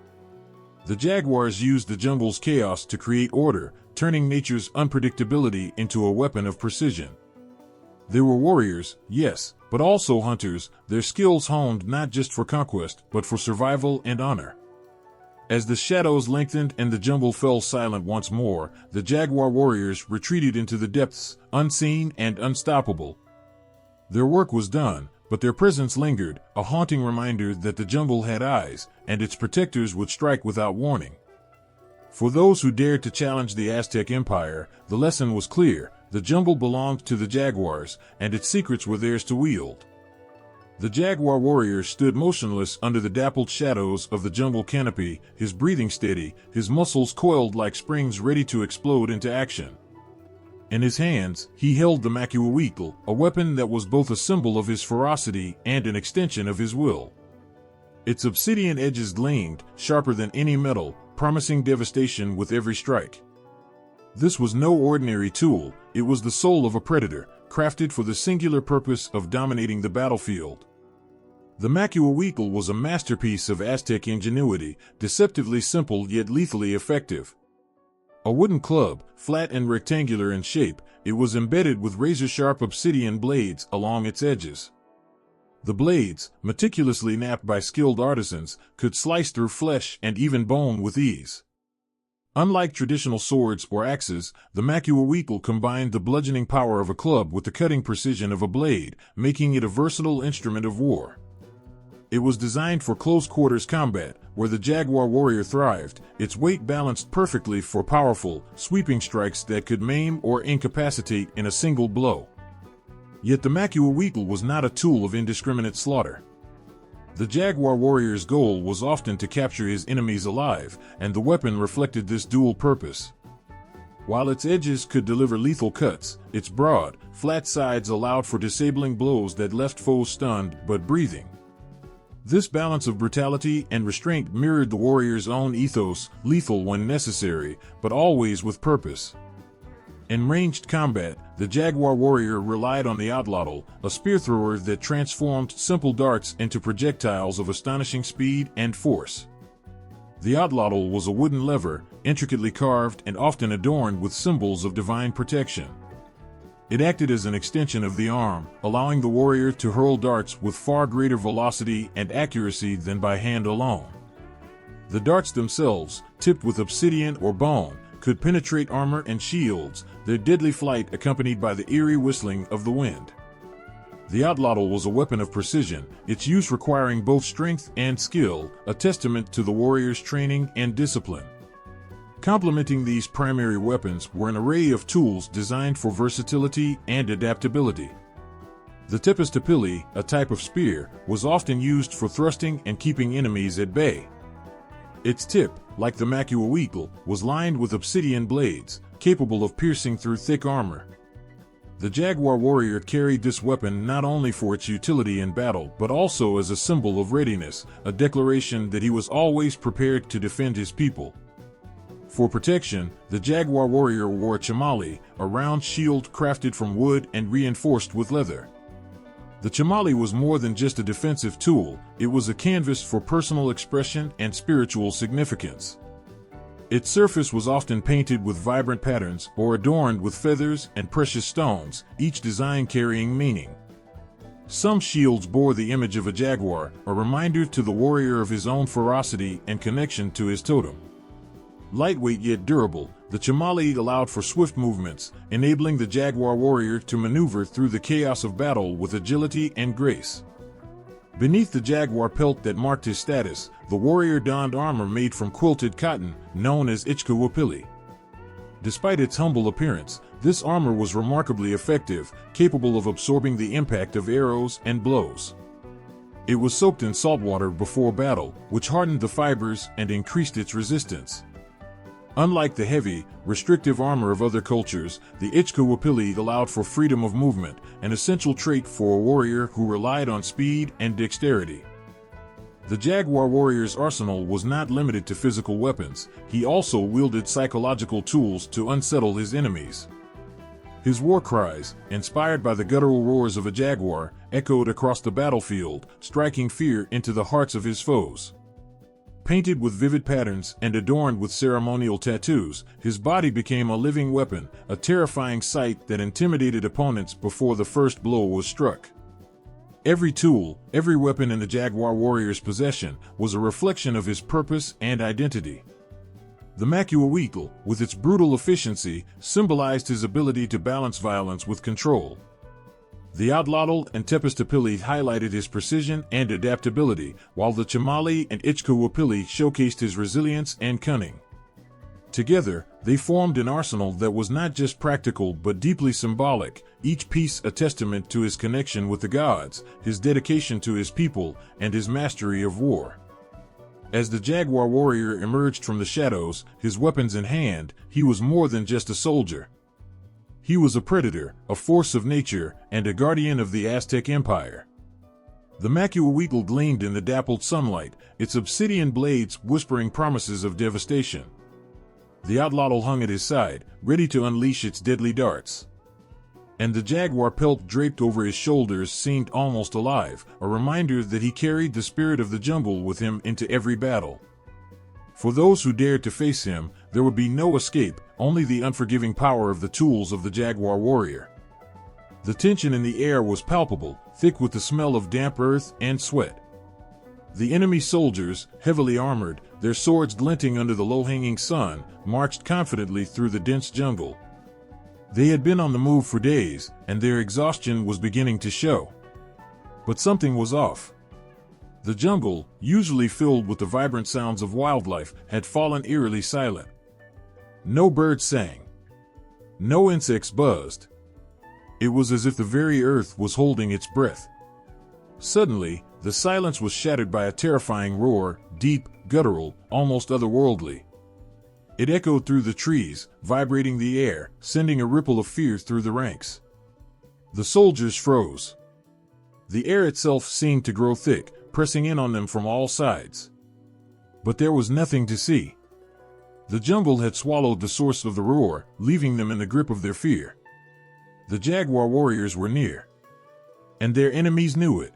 The jaguars used the jungle's chaos to create order, turning nature's unpredictability into a weapon of precision. They were warriors, yes, but also hunters, their skills honed not just for conquest, but for survival and honor. As the shadows lengthened and the jungle fell silent once more, the jaguar warriors retreated into the depths, unseen and unstoppable. Their work was done, but their presence lingered, a haunting reminder that the jungle had eyes, and its protectors would strike without warning. For those who dared to challenge the Aztec Empire, the lesson was clear: the jungle belonged to the jaguars, and its secrets were theirs to wield. The jaguar warrior stood motionless under the dappled shadows of the jungle canopy, his breathing steady, his muscles coiled like springs ready to explode into action. In his hands, he held the macuahuitl, a weapon that was both a symbol of his ferocity and an extension of his will. Its obsidian edges gleamed, sharper than any metal, promising devastation with every strike. This was no ordinary tool, it was the soul of a predator, crafted for the singular purpose of dominating the battlefield. The macuahuitl was a masterpiece of Aztec ingenuity, deceptively simple yet lethally effective. A wooden club, flat and rectangular in shape, it was embedded with razor-sharp obsidian blades along its edges. The blades, meticulously knapped by skilled artisans, could slice through flesh and even bone with ease. Unlike traditional swords or axes, the macuahuitl combined the bludgeoning power of a club with the cutting precision of a blade, making it a versatile instrument of war. It was designed for close-quarters combat, where the jaguar warrior thrived, its weight balanced perfectly for powerful, sweeping strikes that could maim or incapacitate in a single blow. Yet the macuahuitl was not a tool of indiscriminate slaughter. The jaguar warrior's goal was often to capture his enemies alive, and the weapon reflected this dual purpose. While its edges could deliver lethal cuts, its broad, flat sides allowed for disabling blows that left foes stunned but breathing. This balance of brutality and restraint mirrored the warrior's own ethos, lethal when necessary, but always with purpose. In ranged combat, the jaguar warrior relied on the atlatl, a spear thrower that transformed simple darts into projectiles of astonishing speed and force. The atlatl was a wooden lever, intricately carved and often adorned with symbols of divine protection. It acted as an extension of the arm, allowing the warrior to hurl darts with far greater velocity and accuracy than by hand alone. The darts themselves, tipped with obsidian or bone, could penetrate armor and shields, their deadly flight accompanied by the eerie whistling of the wind. The atlatl was a weapon of precision, its use requiring both strength and skill, a testament to the warrior's training and discipline. Complementing these primary weapons were an array of tools designed for versatility and adaptability. The tepestapili, a type of spear, was often used for thrusting and keeping enemies at bay. Its tip, like the macuahuitl, was lined with obsidian blades, capable of piercing through thick armor. The jaguar warrior carried this weapon not only for its utility in battle but also as a symbol of readiness, a declaration that he was always prepared to defend his people. For protection, the jaguar warrior wore a chamali, a round shield crafted from wood and reinforced with leather. The chamali was more than just a defensive tool, it was a canvas for personal expression and spiritual significance. Its surface was often painted with vibrant patterns or adorned with feathers and precious stones, each design carrying meaning. Some shields bore the image of a jaguar, a reminder to the warrior of his own ferocity and connection to his totem. Lightweight yet durable, the chamali allowed for swift movements, enabling the jaguar warrior to maneuver through the chaos of battle with agility and grace. Beneath the jaguar pelt that marked his status, the warrior donned armor made from quilted cotton, known as ichkawapili. Despite its humble appearance, this armor was remarkably effective, capable of absorbing the impact of arrows and blows. It was soaked in salt water before battle, which hardened the fibers and increased its resistance. Unlike the heavy, restrictive armor of other cultures, the ichkawapili allowed for freedom of movement, an essential trait for a warrior who relied on speed and dexterity. The jaguar warrior's arsenal was not limited to physical weapons, he also wielded psychological tools to unsettle his enemies. His war cries, inspired by the guttural roars of a jaguar, echoed across the battlefield, striking fear into the hearts of his foes. Painted with vivid patterns and adorned with ceremonial tattoos, his body became a living weapon, a terrifying sight that intimidated opponents before the first blow was struck. Every tool, every weapon in the jaguar warrior's possession was a reflection of his purpose and identity. The Mesoamerican, with its brutal efficiency, symbolized his ability to balance violence with control. The Atlatl and Tepestapili highlighted his precision and adaptability, while the Chamali and Ichkawapili showcased his resilience and cunning. Together, they formed an arsenal that was not just practical but deeply symbolic, each piece a testament to his connection with the gods, his dedication to his people, and his mastery of war. As the jaguar warrior emerged from the shadows, his weapons in hand, he was more than just a soldier. He was a predator, a force of nature, and a guardian of the Aztec Empire. The Mesoamerican gleamed in the dappled sunlight, its obsidian blades whispering promises of devastation. The Atlatl hung at his side, ready to unleash its deadly darts. And the jaguar pelt draped over his shoulders seemed almost alive, a reminder that he carried the spirit of the jungle with him into every battle. For those who dared to face him, there would be no escape, only the unforgiving power of the tools of the jaguar warrior. The tension in the air was palpable, thick with the smell of damp earth and sweat. The enemy soldiers, heavily armored, their swords glinting under the low-hanging sun, marched confidently through the dense jungle. They had been on the move for days, and their exhaustion was beginning to show. But something was off. The jungle, usually filled with the vibrant sounds of wildlife, had fallen eerily silent. No birds sang. No insects buzzed. It was as if the very earth was holding its breath. Suddenly, the silence was shattered by a terrifying roar, deep, guttural, almost otherworldly. It echoed through the trees, vibrating the air, sending a ripple of fear through the ranks. The soldiers froze. The air itself seemed to grow thick, pressing in on them from all sides. But there was nothing to see. The jungle had swallowed the source of the roar, leaving them in the grip of their fear. The jaguar warriors were near. And their enemies knew it.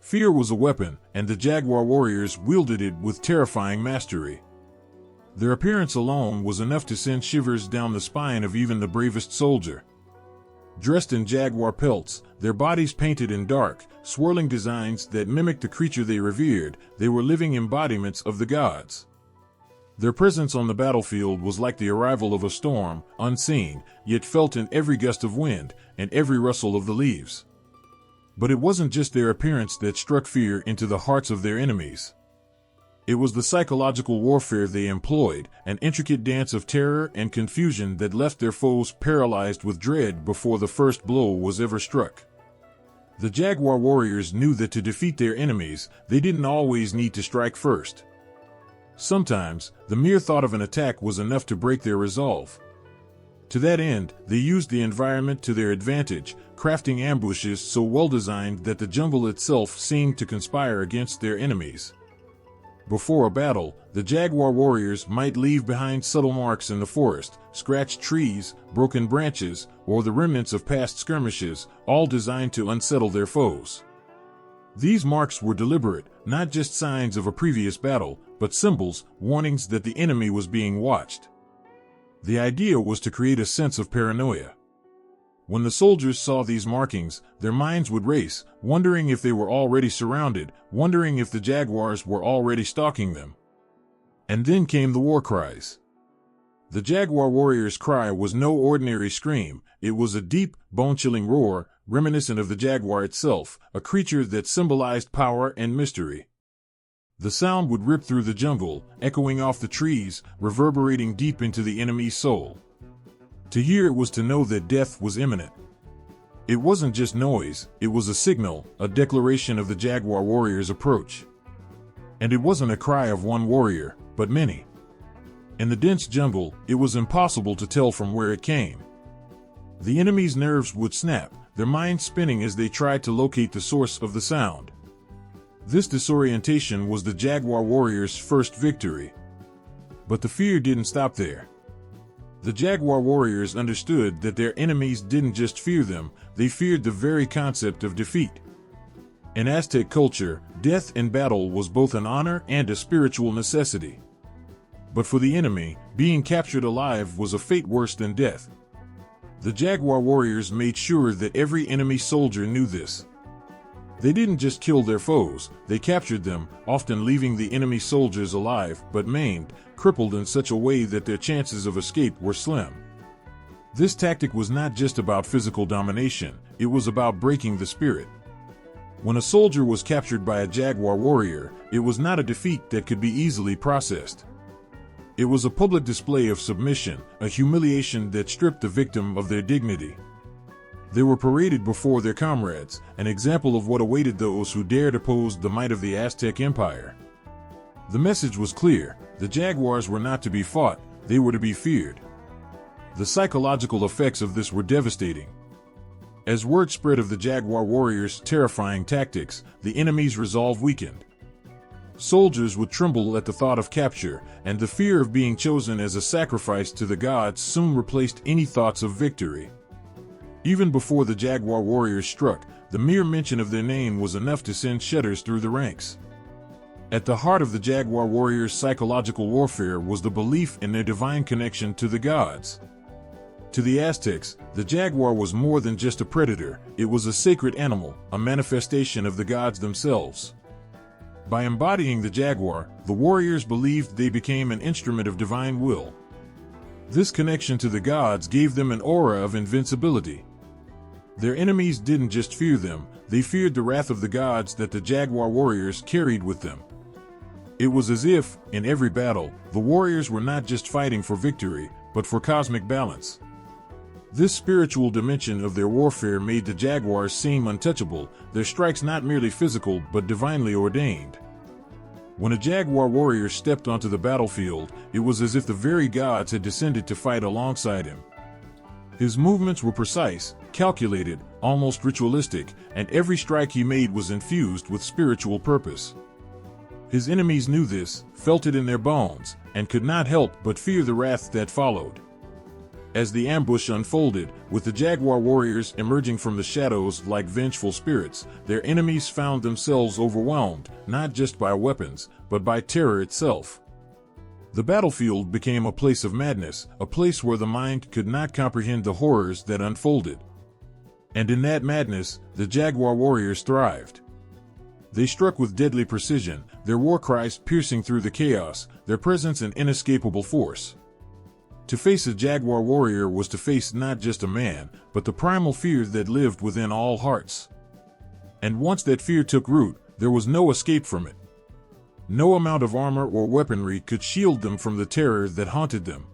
Fear was a weapon, and the jaguar warriors wielded it with terrifying mastery. Their appearance alone was enough to send shivers down the spine of even the bravest soldier. Dressed in jaguar pelts, their bodies painted in dark, swirling designs that mimicked the creature they revered, they were living embodiments of the gods. Their presence on the battlefield was like the arrival of a storm, unseen, yet felt in every gust of wind and every rustle of the leaves. But it wasn't just their appearance that struck fear into the hearts of their enemies. It was the psychological warfare they employed, an intricate dance of terror and confusion that left their foes paralyzed with dread before the first blow was ever struck. The jaguar warriors knew that to defeat their enemies, they didn't always need to strike first. Sometimes, the mere thought of an attack was enough to break their resolve. To that end, they used the environment to their advantage, crafting ambushes so well-designed that the jungle itself seemed to conspire against their enemies. Before a battle, the jaguar warriors might leave behind subtle marks in the forest, scratched trees, broken branches, or the remnants of past skirmishes, all designed to unsettle their foes. These marks were deliberate, not just signs of a previous battle, but symbols, warnings that the enemy was being watched. The idea was to create a sense of paranoia. When the soldiers saw these markings, their minds would race, wondering if they were already surrounded, wondering if the jaguars were already stalking them. And then came the war cries. The jaguar warrior's cry was no ordinary scream, it was a deep, bone-chilling roar, reminiscent of the jaguar itself, a creature that symbolized power and mystery. The sound would rip through the jungle, echoing off the trees, reverberating deep into the enemy's soul. To hear it was to know that death was imminent. It wasn't just noise, it was a signal, a declaration of the jaguar warrior's approach. And it wasn't a cry of one warrior, but many. In the dense jungle, it was impossible to tell from where it came. The enemy's nerves would snap, their minds spinning as they tried to locate the source of the sound. This disorientation was the jaguar warrior's first victory. But the fear didn't stop there. The jaguar warriors understood that their enemies didn't just fear them, they feared the very concept of defeat. In Aztec culture, death in battle was both an honor and a spiritual necessity. But for the enemy, being captured alive was a fate worse than death. The jaguar warriors made sure that every enemy soldier knew this. They didn't just kill their foes, they captured them, often leaving the enemy soldiers alive but maimed, crippled in such a way that their chances of escape were slim. This tactic was not just about physical domination, it was about breaking the spirit. When a soldier was captured by a jaguar warrior, it was not a defeat that could be easily processed. It was a public display of submission, a humiliation that stripped the victim of their dignity. They were paraded before their comrades, an example of what awaited those who dared oppose the might of the Aztec Empire. The message was clear: the jaguars were not to be fought, they were to be feared. The psychological effects of this were devastating. As word spread of the jaguar warriors' terrifying tactics, the enemy's resolve weakened. Soldiers would tremble at the thought of capture, and the fear of being chosen as a sacrifice to the gods soon replaced any thoughts of victory. Even before the jaguar warriors struck, the mere mention of their name was enough to send shudders through the ranks. At the heart of the jaguar warriors' psychological warfare was the belief in their divine connection to the gods. To the Aztecs, the jaguar was more than just a predator, it was a sacred animal, a manifestation of the gods themselves. By embodying the jaguar, the warriors believed they became an instrument of divine will. This connection to the gods gave them an aura of invincibility. Their enemies didn't just fear them, they feared the wrath of the gods that the jaguar warriors carried with them. It was as if, in every battle, the warriors were not just fighting for victory, but for cosmic balance. This spiritual dimension of their warfare made the jaguars seem untouchable, their strikes not merely physical but divinely ordained. When a jaguar warrior stepped onto the battlefield, it was as if the very gods had descended to fight alongside him. His movements were precise, calculated, almost ritualistic, and every strike he made was infused with spiritual purpose. His enemies knew this, felt it in their bones, and could not help but fear the wrath that followed. As the ambush unfolded, with the jaguar warriors emerging from the shadows like vengeful spirits, their enemies found themselves overwhelmed, not just by weapons, but by terror itself. The battlefield became a place of madness, a place where the mind could not comprehend the horrors that unfolded. And in that madness, the jaguar warriors thrived. They struck with deadly precision, their war cries piercing through the chaos, their presence an inescapable force. To face a jaguar warrior was to face not just a man, but the primal fear that lived within all hearts. And once that fear took root, there was no escape from it. No amount of armor or weaponry could shield them from the terror that haunted them.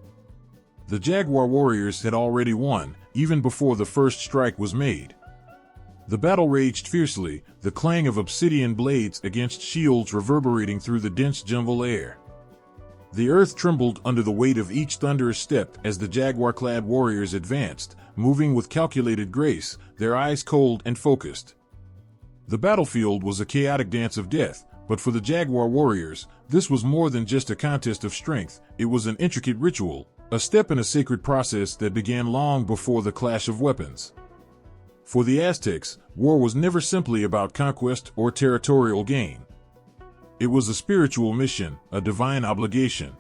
The jaguar warriors had already won, even before the first strike was made. The battle raged fiercely, the clang of obsidian blades against shields reverberating through the dense jungle air. The earth trembled under the weight of each thunderous step as the jaguar-clad warriors advanced, moving with calculated grace, their eyes cold and focused. The battlefield was a chaotic dance of death, but for the jaguar warriors, this was more than just a contest of strength, it was an intricate ritual, a step in a sacred process that began long before the clash of weapons. For the Aztecs, war was never simply about conquest or territorial gain. It was a spiritual mission, a divine obligation.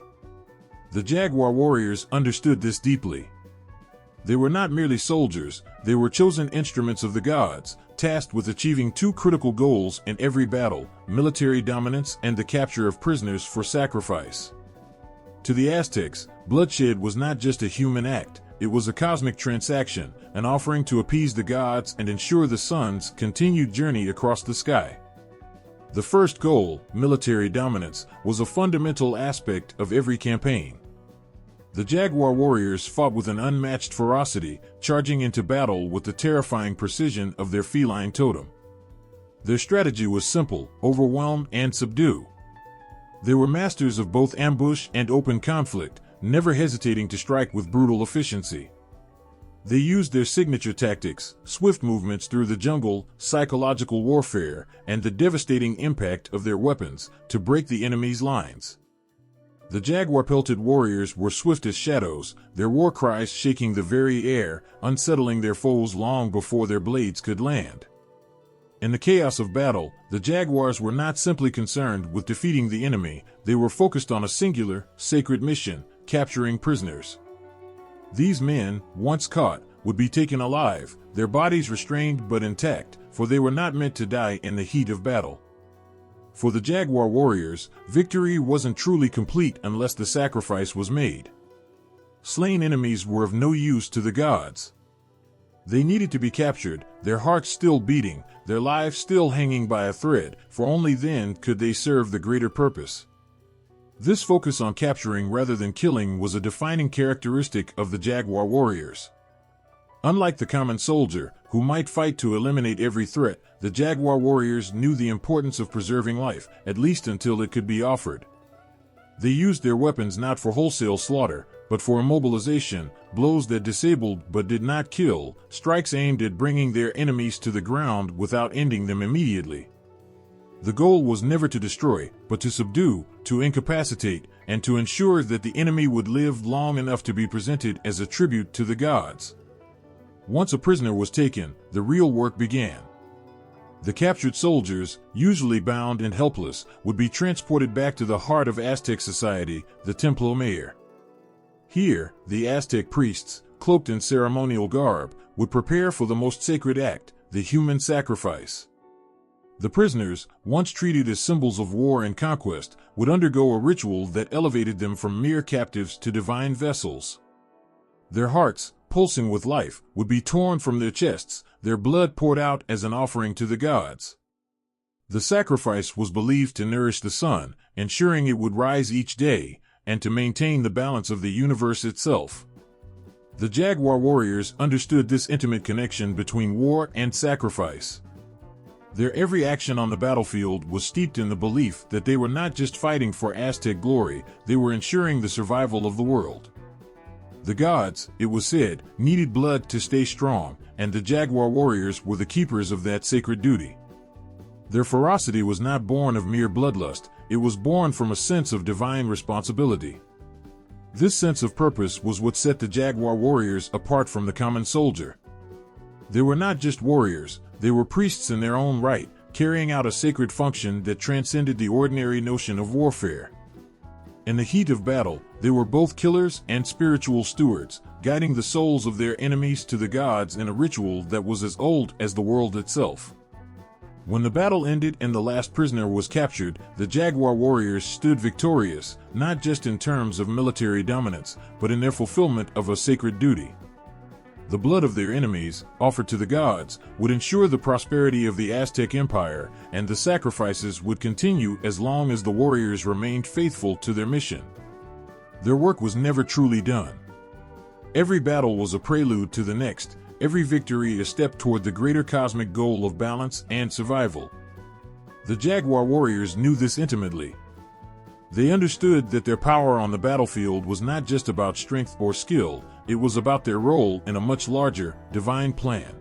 The jaguar warriors understood this deeply. They were not merely soldiers, they were chosen instruments of the gods, tasked with achieving two critical goals in every battle: military dominance and the capture of prisoners for sacrifice. To the Aztecs, bloodshed was not just a human act, it was a cosmic transaction, an offering to appease the gods and ensure the sun's continued journey across the sky. The first goal, military dominance, was a fundamental aspect of every campaign. The jaguar warriors fought with an unmatched ferocity, charging into battle with the terrifying precision of their feline totem. Their strategy was simple: overwhelm and subdue. They were masters of both ambush and open conflict, never hesitating to strike with brutal efficiency. They used their signature tactics, swift movements through the jungle, psychological warfare, and the devastating impact of their weapons, to break the enemy's lines. The jaguar-pelted warriors were swift as shadows, their war cries shaking the very air, unsettling their foes long before their blades could land. In the chaos of battle, the jaguars were not simply concerned with defeating the enemy, they were focused on a singular, sacred mission: capturing prisoners. These men, once caught, would be taken alive, their bodies restrained but intact, for they were not meant to die in the heat of battle. For the jaguar warriors, victory wasn't truly complete unless the sacrifice was made. Slain enemies were of no use to the gods. They needed to be captured, their hearts still beating, their lives still hanging by a thread, for only then could they serve the greater purpose. This focus on capturing rather than killing was a defining characteristic of the jaguar warriors. Unlike the common soldier, who might fight to eliminate every threat, the jaguar warriors knew the importance of preserving life, at least until it could be offered. They used their weapons not for wholesale slaughter, but for immobilization, blows that disabled but did not kill, strikes aimed at bringing their enemies to the ground without ending them immediately. The goal was never to destroy, but to subdue, to incapacitate, and to ensure that the enemy would live long enough to be presented as a tribute to the gods. Once a prisoner was taken, the real work began. The captured soldiers, usually bound and helpless, would be transported back to the heart of Aztec society, the Templo Mayor. Here, the Aztec priests, cloaked in ceremonial garb, would prepare for the most sacred act, the human sacrifice. The prisoners, once treated as symbols of war and conquest, would undergo a ritual that elevated them from mere captives to divine vessels. Their hearts, pulsing with life, would be torn from their chests, their blood poured out as an offering to the gods. The sacrifice was believed to nourish the sun, ensuring it would rise each day, and to maintain the balance of the universe itself. The jaguar warriors understood this intimate connection between war and sacrifice. Their every action on the battlefield was steeped in the belief that they were not just fighting for Aztec glory, they were ensuring the survival of the world. The gods, it was said, needed blood to stay strong, and the jaguar warriors were the keepers of that sacred duty. Their ferocity was not born of mere bloodlust, it was born from a sense of divine responsibility. This sense of purpose was what set the jaguar warriors apart from the common soldier. They were not just warriors, they were priests in their own right, carrying out a sacred function that transcended the ordinary notion of warfare. In the heat of battle, they were both killers and spiritual stewards, guiding the souls of their enemies to the gods in a ritual that was as old as the world itself. When the battle ended and the last prisoner was captured, the jaguar warriors stood victorious, not just in terms of military dominance, but in their fulfillment of a sacred duty. The blood of their enemies, offered to the gods, would ensure the prosperity of the Aztec Empire, and the sacrifices would continue as long as the warriors remained faithful to their mission. Their work was never truly done. Every battle was a prelude to the next, every victory a step toward the greater cosmic goal of balance and survival. The jaguar warriors knew this intimately. They understood that their power on the battlefield was not just about strength or skill, it was about their role in a much larger, divine plan.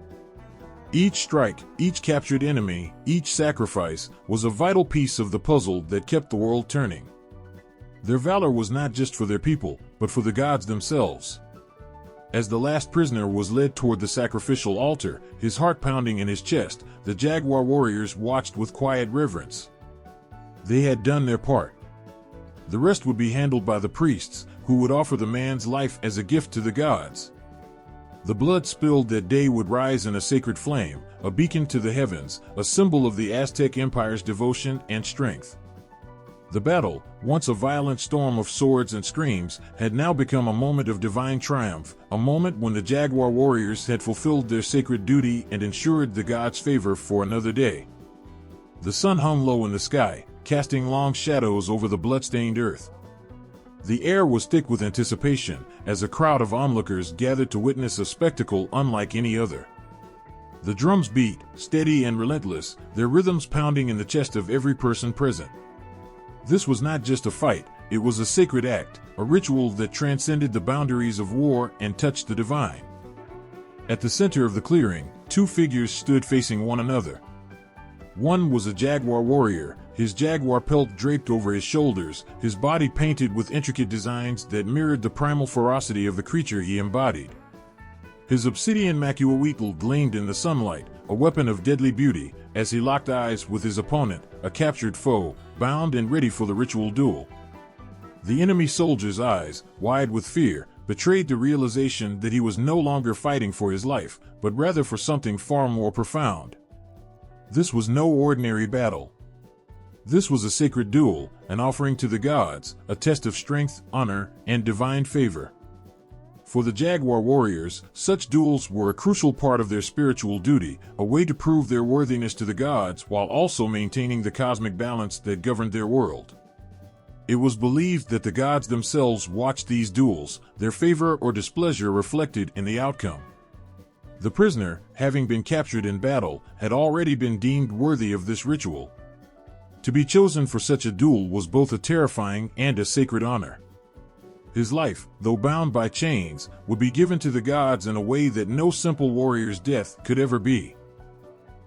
Each strike, each captured enemy, each sacrifice, was a vital piece of the puzzle that kept the world turning. Their valor was not just for their people, but for the gods themselves. As the last prisoner was led toward the sacrificial altar, his heart pounding in his chest, the jaguar warriors watched with quiet reverence. They had done their part. The rest would be handled by the priests, who would offer the man's life as a gift to the gods. The blood spilled that day would rise in a sacred flame, a beacon to the heavens, a symbol of the Aztec Empire's devotion and strength. The battle, once a violent storm of swords and screams, had now become a moment of divine triumph, a moment when the jaguar warriors had fulfilled their sacred duty and ensured the gods' favor for another day. The sun hung low in the sky, casting long shadows over the blood-stained earth. The air was thick with anticipation, as a crowd of onlookers gathered to witness a spectacle unlike any other. The drums beat, steady and relentless, their rhythms pounding in the chest of every person present. This was not just a fight, it was a sacred act, a ritual that transcended the boundaries of war and touched the divine. At the center of the clearing, two figures stood facing one another. One was a jaguar warrior, his jaguar pelt draped over his shoulders, his body painted with intricate designs that mirrored the primal ferocity of the creature he embodied. His obsidian macuahuitl gleamed in the sunlight, a weapon of deadly beauty, as he locked eyes with his opponent, a captured foe, bound and ready for the ritual duel. The enemy soldier's eyes, wide with fear, betrayed the realization that he was no longer fighting for his life, but rather for something far more profound. This was no ordinary battle. This was a sacred duel, an offering to the gods, a test of strength, honor, and divine favor. For the jaguar warriors, such duels were a crucial part of their spiritual duty, a way to prove their worthiness to the gods while also maintaining the cosmic balance that governed their world. It was believed that the gods themselves watched these duels, their favor or displeasure reflected in the outcome. The prisoner, having been captured in battle, had already been deemed worthy of this ritual. To be chosen for such a duel was both a terrifying and a sacred honor. His life, though bound by chains, would be given to the gods in a way that no simple warrior's death could ever be.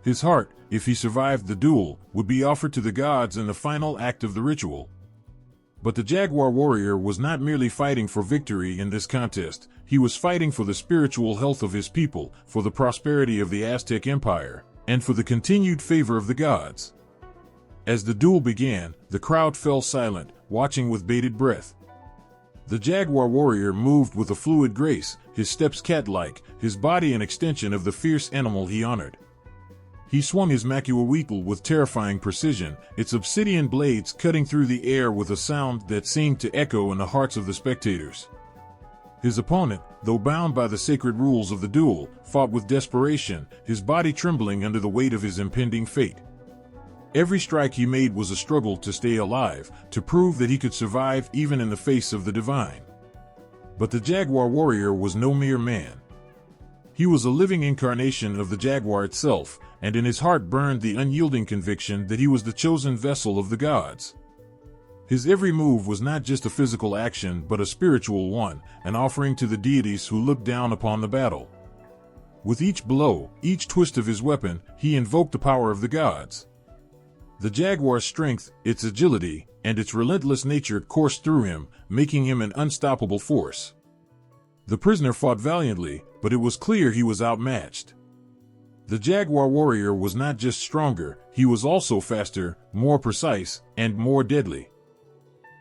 His heart, if he survived the duel, would be offered to the gods in the final act of the ritual. But the jaguar warrior was not merely fighting for victory in this contest, he was fighting for the spiritual health of his people, for the prosperity of the Aztec Empire, and for the continued favor of the gods. As the duel began, the crowd fell silent, watching with bated breath. The jaguar warrior moved with a fluid grace, his steps cat-like, his body an extension of the fierce animal he honored. He swung his macuahuitl with terrifying precision, its obsidian blades cutting through the air with a sound that seemed to echo in the hearts of the spectators. His opponent, though bound by the sacred rules of the duel, fought with desperation, his body trembling under the weight of his impending fate. Every strike he made was a struggle to stay alive, to prove that he could survive even in the face of the divine. But the jaguar warrior was no mere man. He was a living incarnation of the jaguar itself, and in his heart burned the unyielding conviction that he was the chosen vessel of the gods. His every move was not just a physical action but a spiritual one, an offering to the deities who looked down upon the battle. With each blow, each twist of his weapon, he invoked the power of the gods. The jaguar's strength, its agility, and its relentless nature coursed through him, making him an unstoppable force. The prisoner fought valiantly, but it was clear he was outmatched. The jaguar warrior was not just stronger, he was also faster, more precise, and more deadly.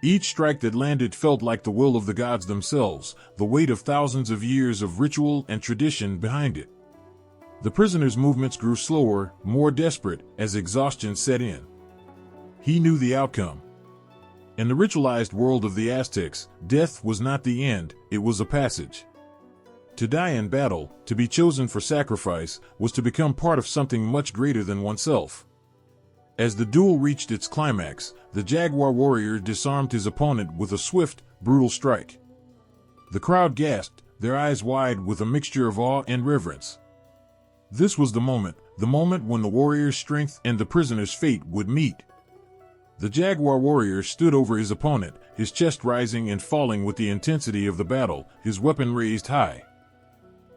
Each strike that landed felt like the will of the gods themselves, the weight of thousands of years of ritual and tradition behind it. The prisoner's movements grew slower, more desperate, as exhaustion set in. He knew the outcome. In the ritualized world of the Aztecs, death was not the end, it was a passage. To die in battle, to be chosen for sacrifice, was to become part of something much greater than oneself. As the duel reached its climax, the jaguar warrior disarmed his opponent with a swift, brutal strike. The crowd gasped, their eyes wide with a mixture of awe and reverence. This was the moment when the warrior's strength and the prisoner's fate would meet. The jaguar warrior stood over his opponent, his chest rising and falling with the intensity of the battle, his weapon raised high.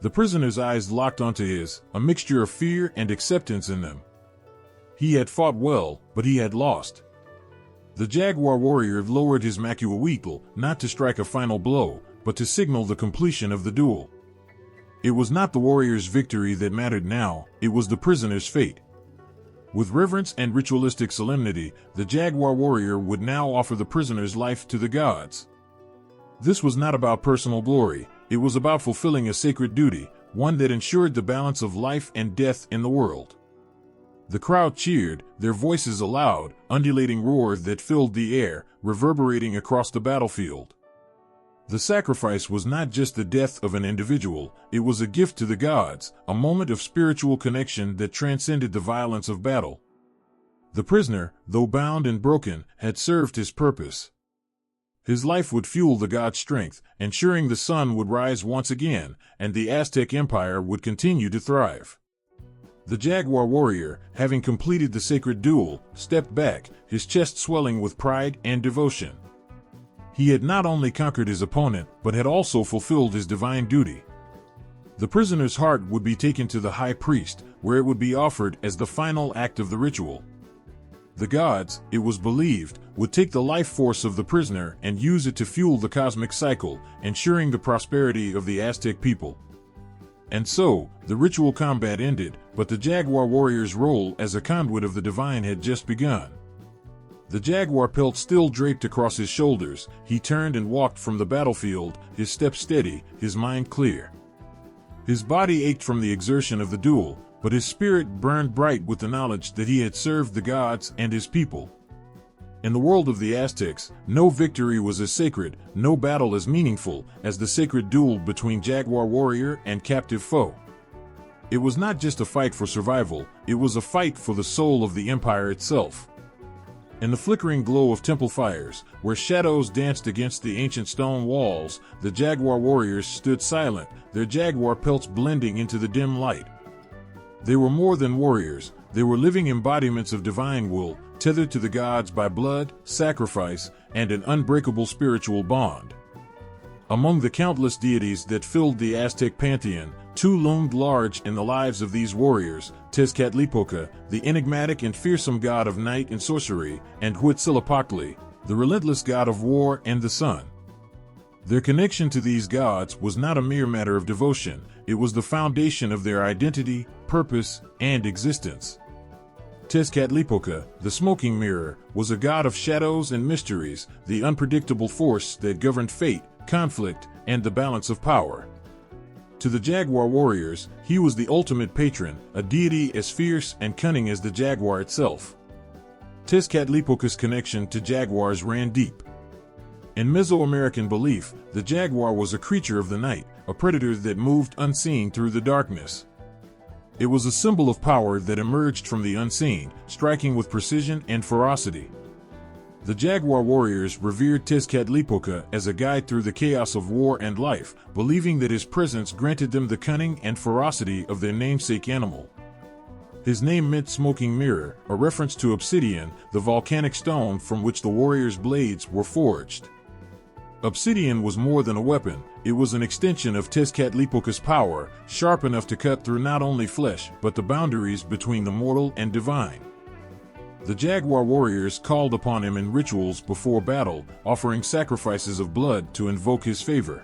The prisoner's eyes locked onto his, a mixture of fear and acceptance in them. He had fought well, but he had lost. The jaguar warrior lowered his macuahuitl, not to strike a final blow, but to signal the completion of the duel. It was not the warrior's victory that mattered now, it was the prisoner's fate. With reverence and ritualistic solemnity, the jaguar warrior would now offer the prisoner's life to the gods. This was not about personal glory, it was about fulfilling a sacred duty, one that ensured the balance of life and death in the world. The crowd cheered, their voices a loud, undulating roar that filled the air, reverberating across the battlefield. The sacrifice was not just the death of an individual, it was a gift to the gods, a moment of spiritual connection that transcended the violence of battle. The prisoner, though bound and broken, had served his purpose. His life would fuel the god's strength, ensuring the sun would rise once again, and the Aztec Empire would continue to thrive. The jaguar warrior, having completed the sacred duel, stepped back, his chest swelling with pride and devotion. He had not only conquered his opponent, but had also fulfilled his divine duty. The prisoner's heart would be taken to the high priest, where it would be offered as the final act of the ritual. The gods, it was believed, would take the life force of the prisoner and use it to fuel the cosmic cycle, ensuring the prosperity of the Aztec people. And so, the ritual combat ended, but the jaguar warrior's role as a conduit of the divine had just begun. The jaguar pelt still draped across his shoulders, he turned and walked from the battlefield, his step steady, his mind clear. His body ached from the exertion of the duel, but his spirit burned bright with the knowledge that he had served the gods and his people. In the world of the Aztecs, no victory was as sacred, no battle as meaningful, as the sacred duel between jaguar warrior and captive foe. It was not just a fight for survival, it was a fight for the soul of the empire itself. In the flickering glow of temple fires, where shadows danced against the ancient stone walls, the jaguar warriors stood silent, their jaguar pelts blending into the dim light. They were more than warriors, they were living embodiments of divine will, tethered to the gods by blood, sacrifice, and an unbreakable spiritual bond. Among the countless deities that filled the Aztec pantheon, two loomed large in the lives of these warriors: Tezcatlipoca, the enigmatic and fearsome god of night and sorcery, and Huitzilopochtli, the relentless god of war and the sun. Their connection to these gods was not a mere matter of devotion, it was the foundation of their identity, purpose, and existence. Tezcatlipoca, the smoking mirror, was a god of shadows and mysteries, the unpredictable force that governed fate, conflict, and the balance of power. To the jaguar warriors, he was the ultimate patron, a deity as fierce and cunning as the jaguar itself. Tezcatlipoca's connection to jaguars ran deep. In Mesoamerican belief, the jaguar was a creature of the night, a predator that moved unseen through the darkness. It was a symbol of power that emerged from the unseen, striking with precision and ferocity. The jaguar warriors revered Tezcatlipoca as a guide through the chaos of war and life, believing that his presence granted them the cunning and ferocity of their namesake animal. His name meant smoking mirror, a reference to obsidian, the volcanic stone from which the warriors' blades were forged. Obsidian was more than a weapon, it was an extension of Tezcatlipoca's power, sharp enough to cut through not only flesh but the boundaries between the mortal and divine. The jaguar warriors called upon him in rituals before battle, offering sacrifices of blood to invoke his favor.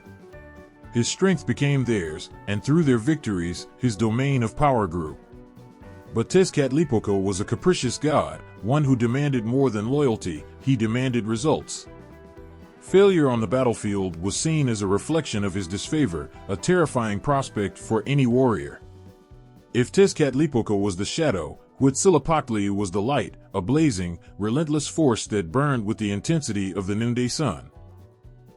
His strength became theirs, and through their victories, his domain of power grew. But Tezcatlipoca was a capricious god, one who demanded more than loyalty, he demanded results. Failure on the battlefield was seen as a reflection of his disfavor, a terrifying prospect for any warrior. If Tezcatlipoca was the shadow, Huitzilopochtli was the light, a blazing, relentless force that burned with the intensity of the noonday sun.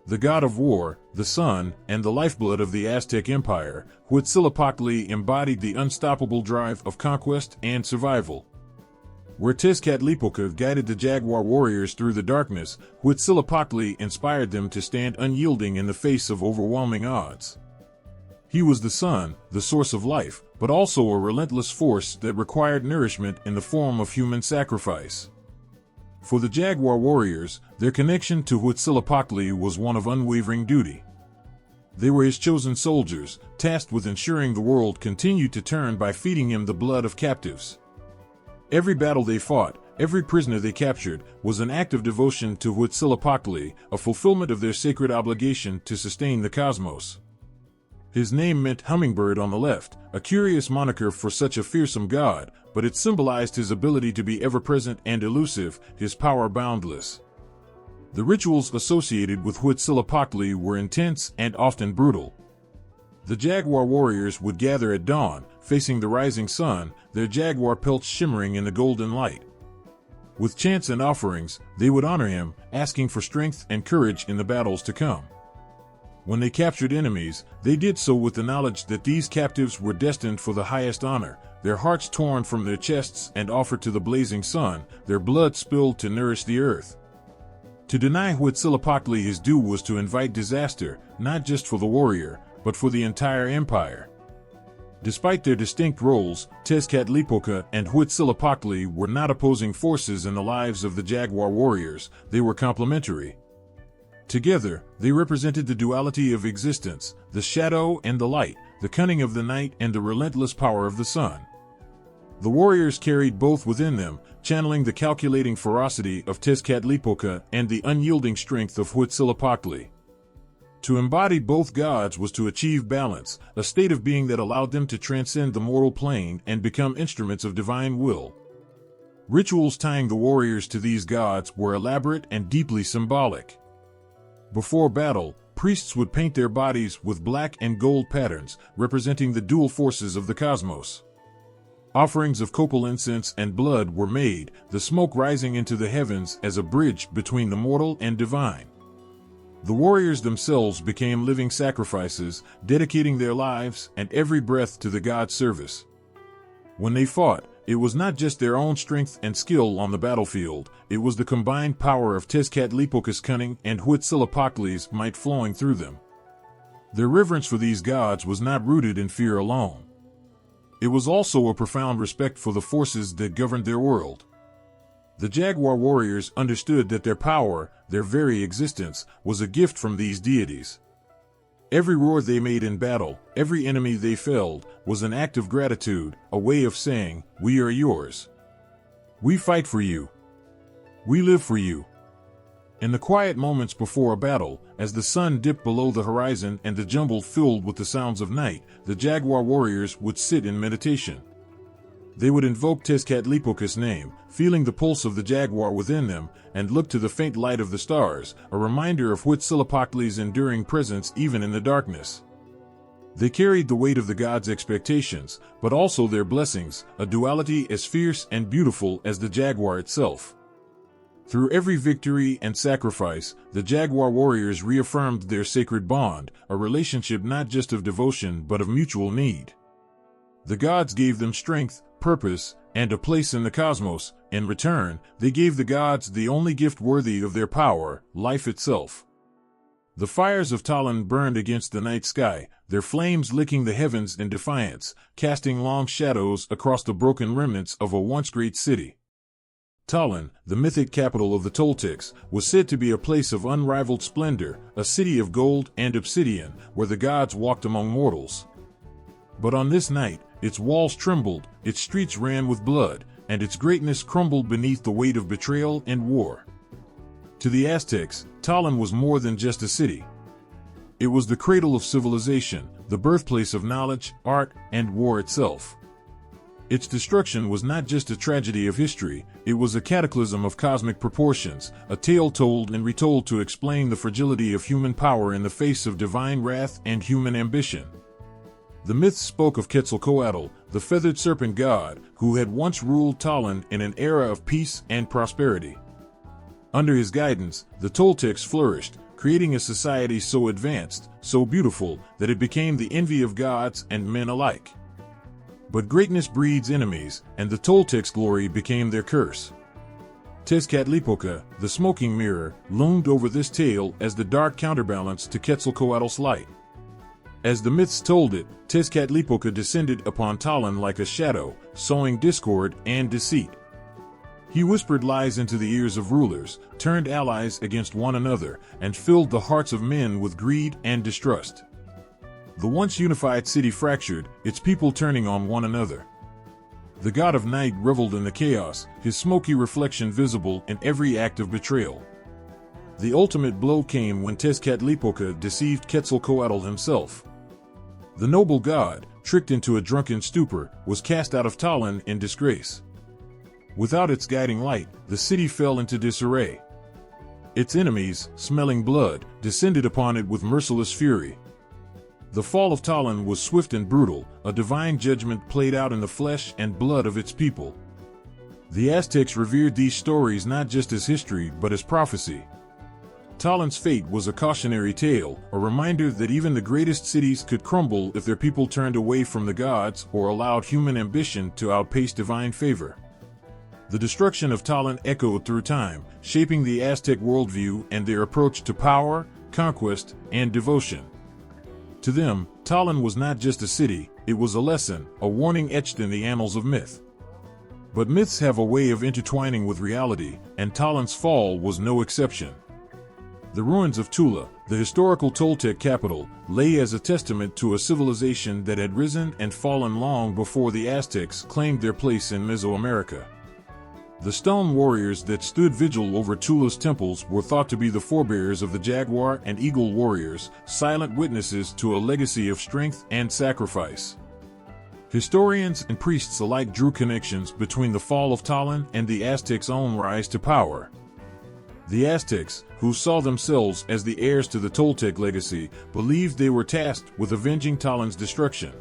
The god of war, the sun, and the lifeblood of the Aztec Empire, Huitzilopochtli embodied the unstoppable drive of conquest and survival. Where Tezcatlipoca guided the jaguar warriors through the darkness, Huitzilopochtli inspired them to stand unyielding in the face of overwhelming odds. He was the sun, the source of life, but also a relentless force that required nourishment in the form of human sacrifice. For the jaguar warriors, their connection to Huitzilopochtli was one of unwavering duty. They were his chosen soldiers, tasked with ensuring the world continued to turn by feeding him the blood of captives. Every battle they fought, every prisoner they captured, was an act of devotion to Huitzilopochtli, a fulfillment of their sacred obligation to sustain the cosmos. His name meant hummingbird on the left, a curious moniker for such a fearsome god, but it symbolized his ability to be ever-present and elusive, his power boundless. The rituals associated with Huitzilopochtli were intense and often brutal. The jaguar warriors would gather at dawn, facing the rising sun, their jaguar pelts shimmering in the golden light. With chants and offerings, they would honor him, asking for strength and courage in the battles to come. When they captured enemies, they did so with the knowledge that these captives were destined for the highest honor, their hearts torn from their chests and offered to the blazing sun, their blood spilled to nourish the earth. To deny Huitzilopochtli his due was to invite disaster, not just for the warrior, but for the entire empire. Despite their distinct roles, Tezcatlipoca and Huitzilopochtli were not opposing forces in the lives of the jaguar warriors, they were complementary. Together, they represented the duality of existence, the shadow and the light, the cunning of the night and the relentless power of the sun. The warriors carried both within them, channeling the calculating ferocity of Tezcatlipoca and the unyielding strength of Huitzilopochtli. To embody both gods was to achieve balance, a state of being that allowed them to transcend the mortal plane and become instruments of divine will. Rituals tying the warriors to these gods were elaborate and deeply symbolic. Before battle, priests would paint their bodies with black and gold patterns, representing the dual forces of the cosmos. Offerings of copal incense and blood were made, the smoke rising into the heavens as a bridge between the mortal and divine. The warriors themselves became living sacrifices, dedicating their lives and every breath to the god's service. When they fought, it was not just their own strength and skill on the battlefield, it was the combined power of Tezcatlipoca's cunning and Huitzilopochtli's might flowing through them. Their reverence for these gods was not rooted in fear alone. It was also a profound respect for the forces that governed their world. The jaguar warriors understood that their power, their very existence, was a gift from these deities. Every roar they made in battle, every enemy they felled, was an act of gratitude, a way of saying, "We are yours. We fight for you. We live for you." In the quiet moments before a battle, as the sun dipped below the horizon and the jungle filled with the sounds of night, the jaguar warriors would sit in meditation. They would invoke Tezcatlipoca's name, feeling the pulse of the jaguar within them, and look to the faint light of the stars, a reminder of Huitzilopochtli's enduring presence even in the darkness. They carried the weight of the gods' expectations, but also their blessings, a duality as fierce and beautiful as the jaguar itself. Through every victory and sacrifice, the jaguar warriors reaffirmed their sacred bond, a relationship not just of devotion but of mutual need. The gods gave them strength, purpose, and a place in the cosmos. In return, they gave the gods the only gift worthy of their power, life itself. The fires of Talon burned against the night sky, their flames licking the heavens in defiance, casting long shadows across the broken remnants of a once great city. Talon, the mythic capital of the Toltecs, was said to be a place of unrivaled splendor, a city of gold and obsidian, where the gods walked among mortals. But on this night, its walls trembled, its streets ran with blood, and its greatness crumbled beneath the weight of betrayal and war. To the Aztecs, Talon was more than just a city. It was the cradle of civilization, the birthplace of knowledge, art, and war itself. Its destruction was not just a tragedy of history, it was a cataclysm of cosmic proportions, a tale told and retold to explain the fragility of human power in the face of divine wrath and human ambition. The myths spoke of Quetzalcoatl, the feathered serpent god, who had once ruled Talon in an era of peace and prosperity. Under his guidance, the Toltecs flourished, creating a society so advanced, so beautiful, that it became the envy of gods and men alike. But greatness breeds enemies, and the Toltecs' glory became their curse. Tezcatlipoca, the smoking mirror, loomed over this tale as the dark counterbalance to Quetzalcoatl's light. As the myths told it, Tezcatlipoca descended upon Talon like a shadow, sowing discord and deceit. He whispered lies into the ears of rulers, turned allies against one another, and filled the hearts of men with greed and distrust. The once unified city fractured, its people turning on one another. The god of night reveled in the chaos, his smoky reflection visible in every act of betrayal. The ultimate blow came when Tezcatlipoca deceived Quetzalcoatl himself. The noble god, tricked into a drunken stupor, was cast out of Talon in disgrace. Without its guiding light, the city fell into disarray. Its enemies, smelling blood, descended upon it with merciless fury. The fall of Talon was swift and brutal, a divine judgment played out in the flesh and blood of its people. The Aztecs revered these stories not just as history but as prophecy. Talon's fate was a cautionary tale, a reminder that even the greatest cities could crumble if their people turned away from the gods or allowed human ambition to outpace divine favor. The destruction of Talon echoed through time, shaping the Aztec worldview and their approach to power, conquest, and devotion. To them, Talon was not just a city, it was a lesson, a warning etched in the annals of myth. But myths have a way of intertwining with reality, and Talon's fall was no exception. The ruins of Tula, the historical Toltec capital, lay as a testament to a civilization that had risen and fallen long before the Aztecs claimed their place in Mesoamerica. The stone warriors that stood vigil over Tula's temples were thought to be the forebears of the jaguar and eagle warriors, silent witnesses to a legacy of strength and sacrifice. Historians and priests alike drew connections between the fall of Talon and the Aztecs' own rise to power. The Aztecs, who saw themselves as the heirs to the Toltec legacy, believed they were tasked with avenging Talon's destruction.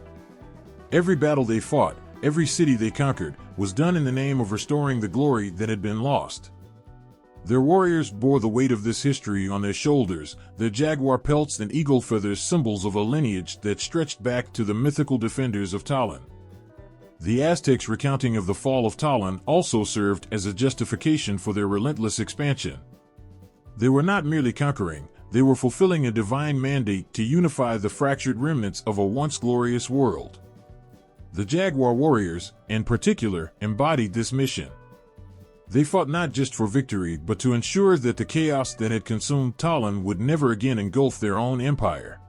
Every battle they fought, every city they conquered, was done in the name of restoring the glory that had been lost. Their warriors bore the weight of this history on their shoulders, their jaguar pelts and eagle feathers symbols of a lineage that stretched back to the mythical defenders of Talon. The Aztecs' recounting of the fall of Talon also served as a justification for their relentless expansion. They were not merely conquering, they were fulfilling a divine mandate to unify the fractured remnants of a once glorious world. The jaguar warriors, in particular, embodied this mission. They fought not just for victory but to ensure that the chaos that had consumed Talon would never again engulf their own empire.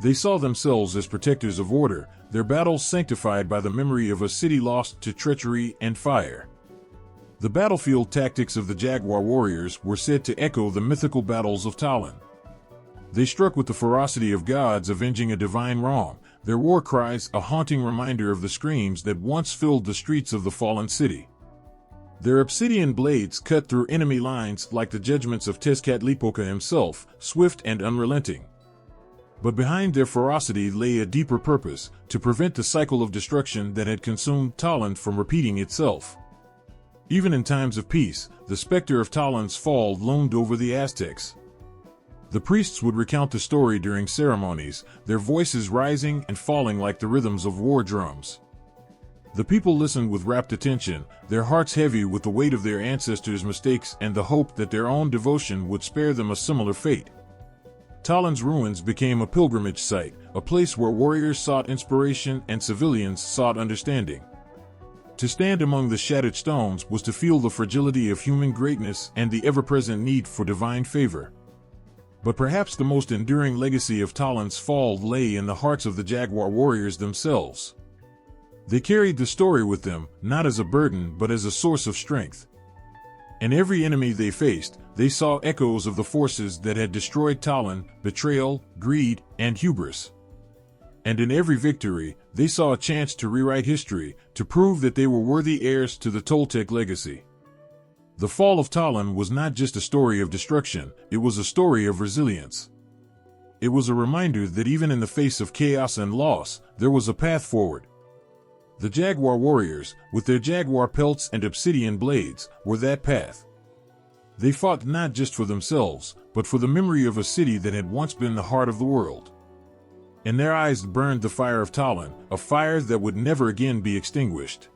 They saw themselves as protectors of order, their battles sanctified by the memory of a city lost to treachery and fire. The battlefield tactics of the jaguar warriors were said to echo the mythical battles of Talon. They struck with the ferocity of gods avenging a divine wrong, their war cries a haunting reminder of the screams that once filled the streets of the fallen city. Their obsidian blades cut through enemy lines like the judgments of Tezcatlipoca himself, swift and unrelenting. But behind their ferocity lay a deeper purpose, to prevent the cycle of destruction that had consumed Talon from repeating itself. Even in times of peace, the specter of Talon's fall loomed over the Aztecs. The priests would recount the story during ceremonies, their voices rising and falling like the rhythms of war drums. The people listened with rapt attention, their hearts heavy with the weight of their ancestors' mistakes and the hope that their own devotion would spare them a similar fate. Talon's ruins became a pilgrimage site, a place where warriors sought inspiration and civilians sought understanding. To stand among the shattered stones was to feel the fragility of human greatness and the ever-present need for divine favor. But perhaps the most enduring legacy of Talon's fall lay in the hearts of the jaguar warriors themselves. They carried the story with them, not as a burden but as a source of strength. In every enemy they faced, they saw echoes of the forces that had destroyed Talon: betrayal, greed, and hubris. And in every victory, they saw a chance to rewrite history, to prove that they were worthy heirs to the Toltec legacy. The fall of Talon was not just a story of destruction, it was a story of resilience. It was a reminder that even in the face of chaos and loss, there was a path forward. The jaguar warriors, with their jaguar pelts and obsidian blades, were that path. They fought not just for themselves, but for the memory of a city that had once been the heart of the world. In their eyes burned the fire of Talon, a fire that would never again be extinguished.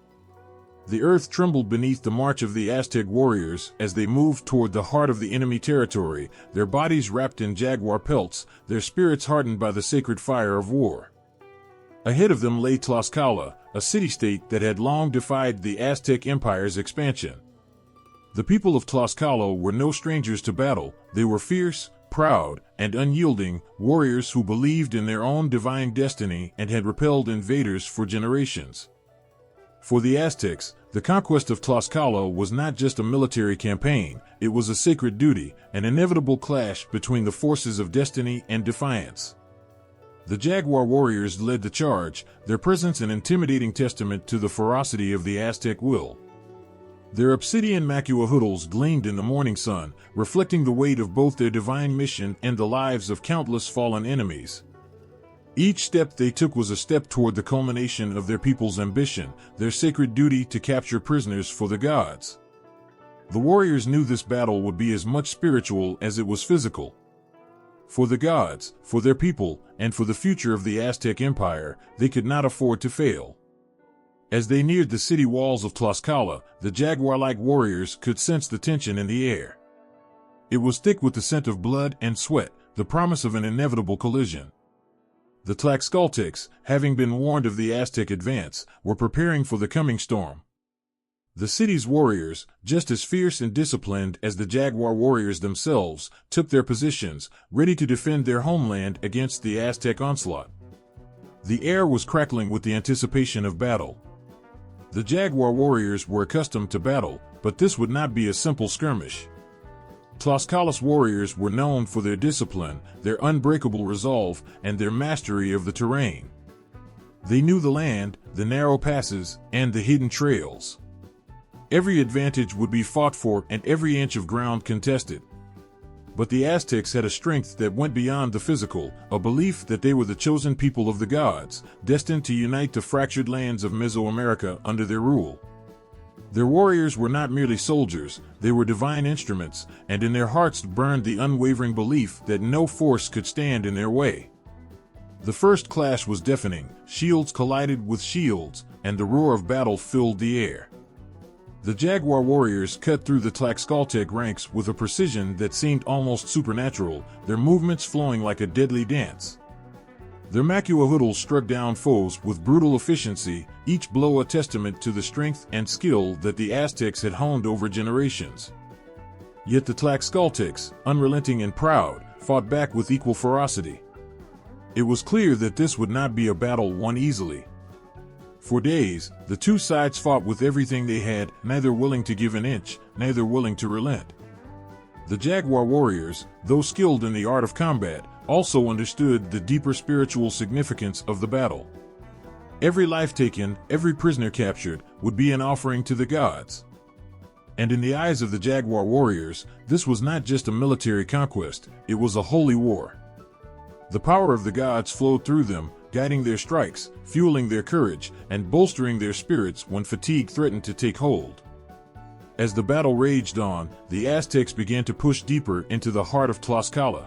The earth trembled beneath the march of the Aztec warriors as they moved toward the heart of the enemy territory, their bodies wrapped in jaguar pelts, their spirits hardened by the sacred fire of war. Ahead of them lay Tlaxcala, a city-state that had long defied the Aztec Empire's expansion. The people of Tlaxcala were no strangers to battle, they were fierce, proud, and unyielding warriors who believed in their own divine destiny and had repelled invaders for generations. For the Aztecs, the conquest of Tlaxcala was not just a military campaign, it was a sacred duty, an inevitable clash between the forces of destiny and defiance. The jaguar warriors led the charge, their presence an intimidating testament to the ferocity of the Aztec will. Their obsidian macuahoodles gleamed in the morning sun, reflecting the weight of both their divine mission and the lives of countless fallen enemies. Each step they took was a step toward the culmination of their people's ambition, their sacred duty to capture prisoners for the gods. The warriors knew this battle would be as much spiritual as it was physical. For the gods, for their people, and for the future of the Aztec Empire, they could not afford to fail. As they neared the city walls of Tlaxcala, the jaguar-like warriors could sense the tension in the air. It was thick with the scent of blood and sweat, the promise of an inevitable collision. The Tlaxcaltecs, having been warned of the Aztec advance, were preparing for the coming storm. The city's warriors, just as fierce and disciplined as the jaguar warriors themselves, took their positions, ready to defend their homeland against the Aztec onslaught. The air was crackling with the anticipation of battle. The jaguar warriors were accustomed to battle, but this would not be a simple skirmish. Tlaxcala's warriors were known for their discipline, their unbreakable resolve, and their mastery of the terrain. They knew the land, the narrow passes, and the hidden trails. Every advantage would be fought for and every inch of ground contested. But the Aztecs had a strength that went beyond the physical, a belief that they were the chosen people of the gods, destined to unite the fractured lands of Mesoamerica under their rule. Their warriors were not merely soldiers, they were divine instruments, and in their hearts burned the unwavering belief that no force could stand in their way. The first clash was deafening, shields collided with shields, and the roar of battle filled the air. The jaguar warriors cut through the Tlaxcaltec ranks with a precision that seemed almost supernatural, their movements flowing like a deadly dance. Their macuahuitls struck down foes with brutal efficiency, each blow a testament to the strength and skill that the Aztecs had honed over generations. Yet the Tlaxcaltecs, unrelenting and proud, fought back with equal ferocity. It was clear that this would not be a battle won easily. For days, the two sides fought with everything they had, neither willing to give an inch, neither willing to relent. The jaguar warriors, though skilled in the art of combat, also understood the deeper spiritual significance of the battle. Every life taken, every prisoner captured, would be an offering to the gods. And in the eyes of the jaguar warriors, this was not just a military conquest, it was a holy war. The power of the gods flowed through them, guiding their strikes, fueling their courage, and bolstering their spirits when fatigue threatened to take hold. As the battle raged on, the Aztecs began to push deeper into the heart of Tlaxcala.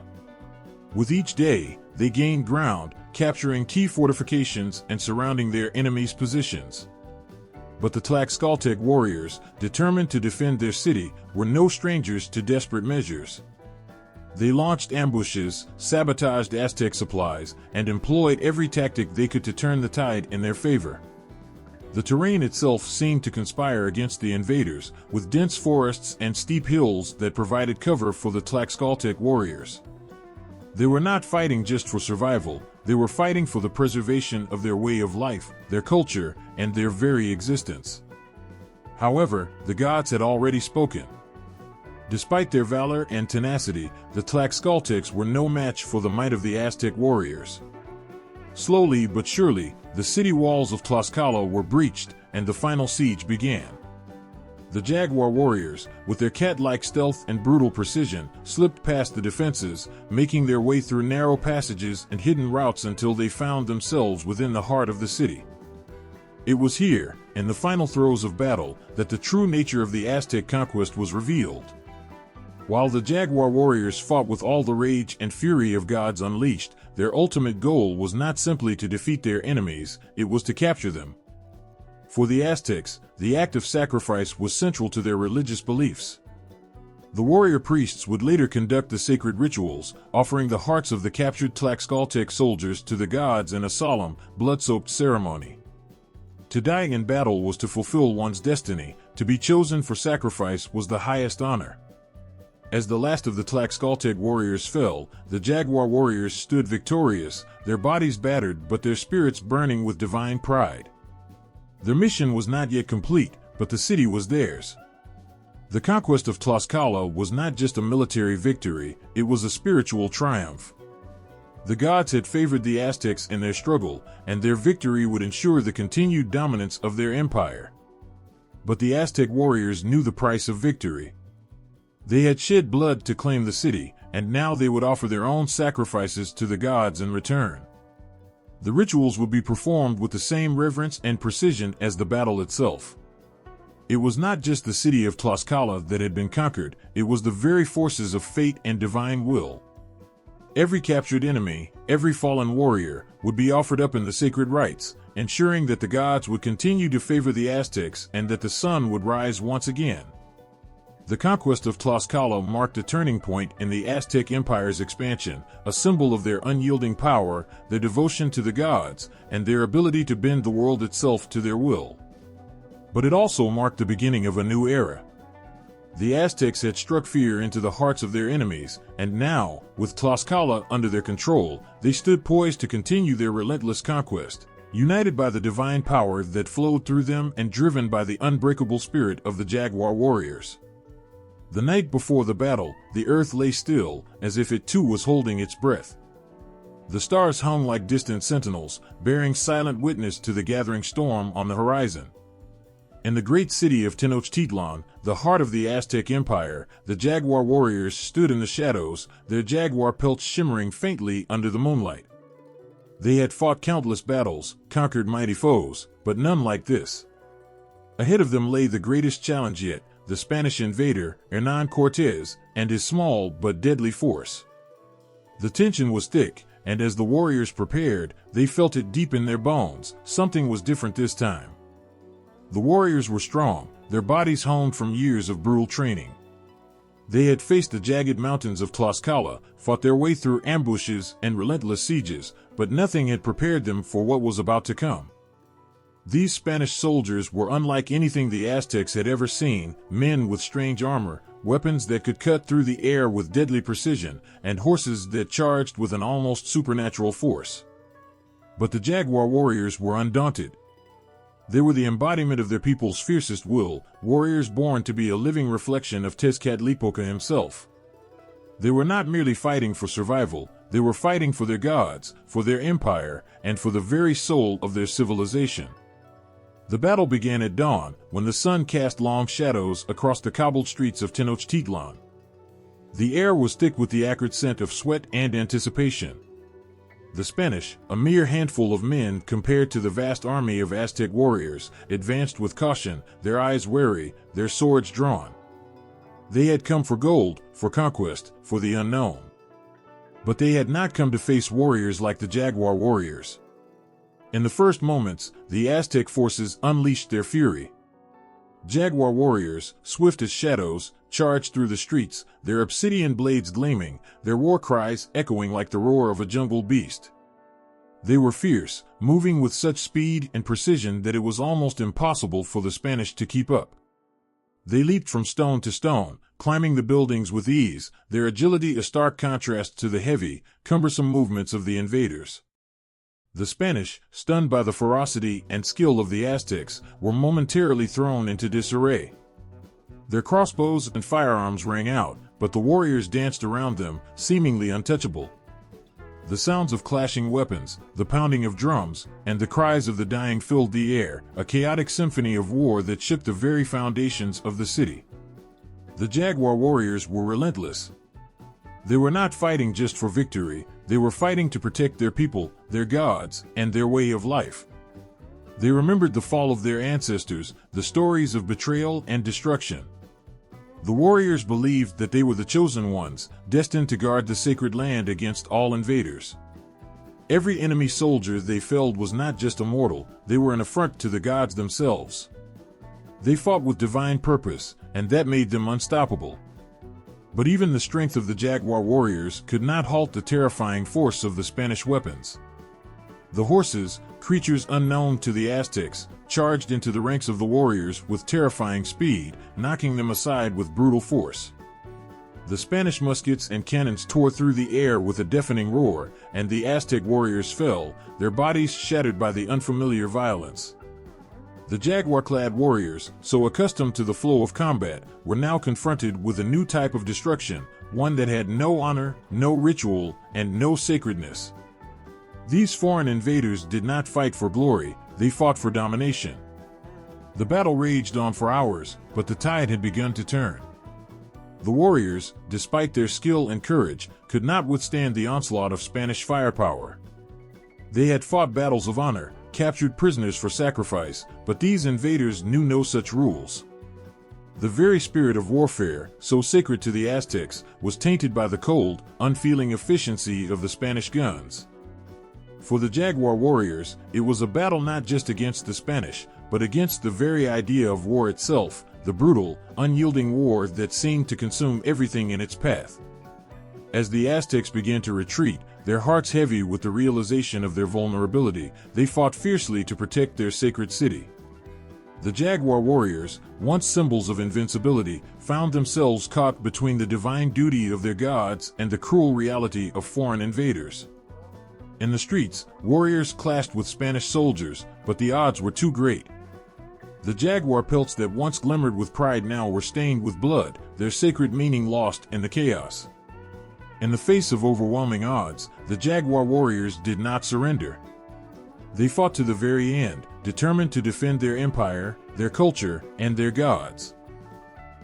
With each day, they gained ground, capturing key fortifications and surrounding their enemies' positions. But the Tlaxcaltec warriors, determined to defend their city, were no strangers to desperate measures. They launched ambushes, sabotaged Aztec supplies, and employed every tactic they could to turn the tide in their favor. The terrain itself seemed to conspire against the invaders, with dense forests and steep hills that provided cover for the Tlaxcaltec warriors. They were not fighting just for survival, they were fighting for the preservation of their way of life, their culture, and their very existence. However, the gods had already spoken. Despite their valor and tenacity, the Tlaxcaltecs were no match for the might of the Aztec warriors. Slowly but surely, the city walls of Tlaxcala were breached, and the final siege began. The jaguar warriors, with their cat-like stealth and brutal precision, slipped past the defenses, making their way through narrow passages and hidden routes until they found themselves within the heart of the city. It was here, in the final throes of battle, that the true nature of the Aztec conquest was revealed. While the jaguar warriors fought with all the rage and fury of gods unleashed, their ultimate goal was not simply to defeat their enemies, it was to capture them. For the Aztecs, the act of sacrifice was central to their religious beliefs. The warrior priests would later conduct the sacred rituals, offering the hearts of the captured Tlaxcaltec soldiers to the gods in a solemn, blood-soaked ceremony. To die in battle was to fulfill one's destiny, to be chosen for sacrifice was the highest honor. As the last of the Tlaxcaltec warriors fell, the jaguar warriors stood victorious, their bodies battered but their spirits burning with divine pride. Their mission was not yet complete, but the city was theirs. The conquest of Tlaxcala was not just a military victory, it was a spiritual triumph. The gods had favored the Aztecs in their struggle, and their victory would ensure the continued dominance of their empire. But the Aztec warriors knew the price of victory. They had shed blood to claim the city, and now they would offer their own sacrifices to the gods in return. The rituals would be performed with the same reverence and precision as the battle itself. It was not just the city of Tlaxcala that had been conquered, it was the very forces of fate and divine will. Every captured enemy, every fallen warrior, would be offered up in the sacred rites, ensuring that the gods would continue to favor the Aztecs and that the sun would rise once again. The conquest of Tlaxcala marked a turning point in the Aztec Empire's expansion, a symbol of their unyielding power, their devotion to the gods, and their ability to bend the world itself to their will. But it also marked the beginning of a new era. The Aztecs had struck fear into the hearts of their enemies, and now, with Tlaxcala under their control, they stood poised to continue their relentless conquest. united by the divine power that flowed through them and driven by the unbreakable spirit of the jaguar warriors. The night before the battle, the earth lay still, as if it too was holding its breath. The stars hung like distant sentinels, bearing silent witness to the gathering storm on the horizon. In the great city of Tenochtitlan, the heart of the Aztec Empire, the jaguar warriors stood in the shadows, their jaguar pelts shimmering faintly under the moonlight. They had fought countless battles, conquered mighty foes, but none like this. Ahead of them lay the greatest challenge yet, the Spanish invader, Hernán Cortés, and his small but deadly force. The tension was thick, and as the warriors prepared, they felt it deep in their bones. Something was different this time. The warriors were strong, their bodies honed from years of brutal training. They had faced the jagged mountains of Tlaxcala, fought their way through ambushes and relentless sieges, but nothing had prepared them for what was about to come. These Spanish soldiers were unlike anything the Aztecs had ever seen, men with strange armor, weapons that could cut through the air with deadly precision, and horses that charged with an almost supernatural force. But the jaguar warriors were undaunted. They were the embodiment of their people's fiercest will, warriors born to be a living reflection of Tezcatlipoca himself. They were not merely fighting for survival, they were fighting for their gods, for their empire, and for the very soul of their civilization. The battle began at dawn, when the sun cast long shadows across the cobbled streets of Tenochtitlan. The air was thick with the acrid scent of sweat and anticipation. The Spanish, a mere handful of men compared to the vast army of Aztec warriors, advanced with caution, their eyes wary, their swords drawn. They had come for gold, for conquest, for the unknown. But they had not come to face warriors like the jaguar warriors. In the first moments, the Aztec forces unleashed their fury. Jaguar warriors, swift as shadows, charged through the streets, their obsidian blades gleaming, their war cries echoing like the roar of a jungle beast. They were fierce, moving with such speed and precision that it was almost impossible for the Spanish to keep up. They leaped from stone to stone, climbing the buildings with ease, their agility a stark contrast to the heavy, cumbersome movements of the invaders. The Spanish, stunned by the ferocity and skill of the Aztecs, were momentarily thrown into disarray. Their crossbows and firearms rang out, but the warriors danced around them, seemingly untouchable. The sounds of clashing weapons, the pounding of drums, and the cries of the dying filled the air, a chaotic symphony of war that shook the very foundations of the city. The jaguar warriors were relentless. They were not fighting just for victory, they were fighting to protect their people, their gods, and their way of life. They remembered the fall of their ancestors, the stories of betrayal and destruction. The warriors believed that they were the chosen ones, destined to guard the sacred land against all invaders. Every enemy soldier they felled was not just a mortal, they were an affront to the gods themselves. They fought with divine purpose, and that made them unstoppable. But even the strength of the jaguar warriors could not halt the terrifying force of the Spanish weapons. The horses, creatures unknown to the Aztecs, charged into the ranks of the warriors with terrifying speed, knocking them aside with brutal force. The Spanish muskets and cannons tore through the air with a deafening roar, and the Aztec warriors fell, their bodies shattered by the unfamiliar violence. The jaguar-clad warriors, so accustomed to the flow of combat, were now confronted with a new type of destruction, one that had no honor, no ritual, and no sacredness. These foreign invaders did not fight for glory, they fought for domination. The battle raged on for hours, but the tide had begun to turn. The warriors, despite their skill and courage, could not withstand the onslaught of Spanish firepower. They had fought battles of honor, captured prisoners for sacrifice, but these invaders knew no such rules. The very spirit of warfare, so sacred to the Aztecs, was tainted by the cold, unfeeling efficiency of the Spanish guns. For the jaguar warriors, it was a battle not just against the Spanish, but against the very idea of war itself, the brutal, unyielding war that seemed to consume everything in its path. As the Aztecs began to retreat, their hearts heavy with the realization of their vulnerability, they fought fiercely to protect their sacred city. The jaguar warriors, once symbols of invincibility, found themselves caught between the divine duty of their gods and the cruel reality of foreign invaders. In the streets, warriors clashed with Spanish soldiers, but the odds were too great. The jaguar pelts that once glimmered with pride now were stained with blood, their sacred meaning lost in the chaos. In the face of overwhelming odds, the jaguar warriors did not surrender. They fought to the very end, determined to defend their empire, their culture, and their gods.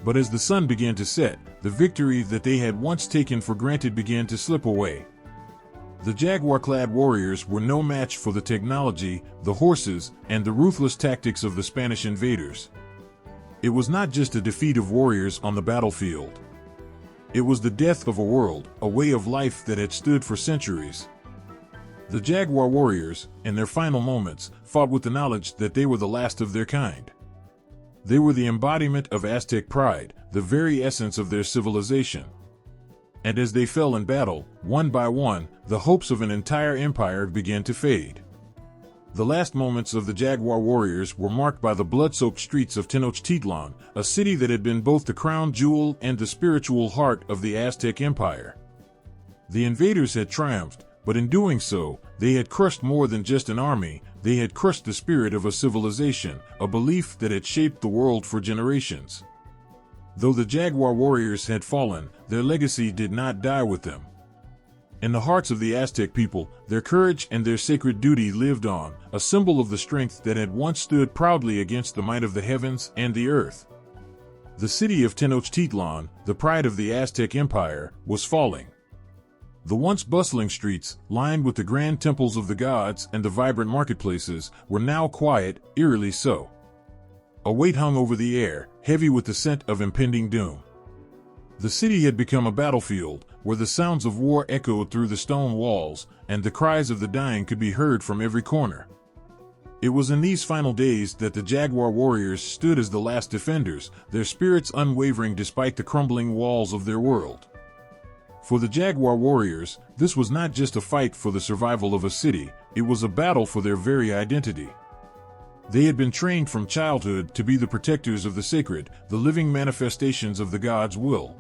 But as the sun began to set, the victory that they had once taken for granted began to slip away. The jaguar-clad warriors were no match for the technology, the horses, and the ruthless tactics of the Spanish invaders. It was not just a defeat of warriors on the battlefield. It was the death of a world, a way of life that had stood for centuries. The jaguar warriors, in their final moments, fought with the knowledge that they were the last of their kind. They were the embodiment of Aztec pride, the very essence of their civilization. And as they fell in battle, one by one, the hopes of an entire empire began to fade. The last moments of the jaguar warriors were marked by the blood-soaked streets of Tenochtitlan, a city that had been both the crown jewel and the spiritual heart of the Aztec Empire. The invaders had triumphed, but in doing so, they had crushed more than just an army, they had crushed the spirit of a civilization, a belief that had shaped the world for generations. Though the jaguar warriors had fallen, their legacy did not die with them. In the hearts of the Aztec people, their courage and their sacred duty lived on, a symbol of the strength that had once stood proudly against the might of the heavens and the earth. The city of Tenochtitlan, the pride of the Aztec Empire, was falling. The once bustling streets, lined with the grand temples of the gods and the vibrant marketplaces, were now quiet, eerily so. A weight hung over the air, heavy with the scent of impending doom. The city had become a battlefield, where the sounds of war echoed through the stone walls, and the cries of the dying could be heard from every corner. It was in these final days that the jaguar warriors stood as the last defenders, their spirits unwavering despite the crumbling walls of their world. For the jaguar warriors, this was not just a fight for the survival of a city, it was a battle for their very identity. They had been trained from childhood to be the protectors of the sacred, the living manifestations of the gods' will.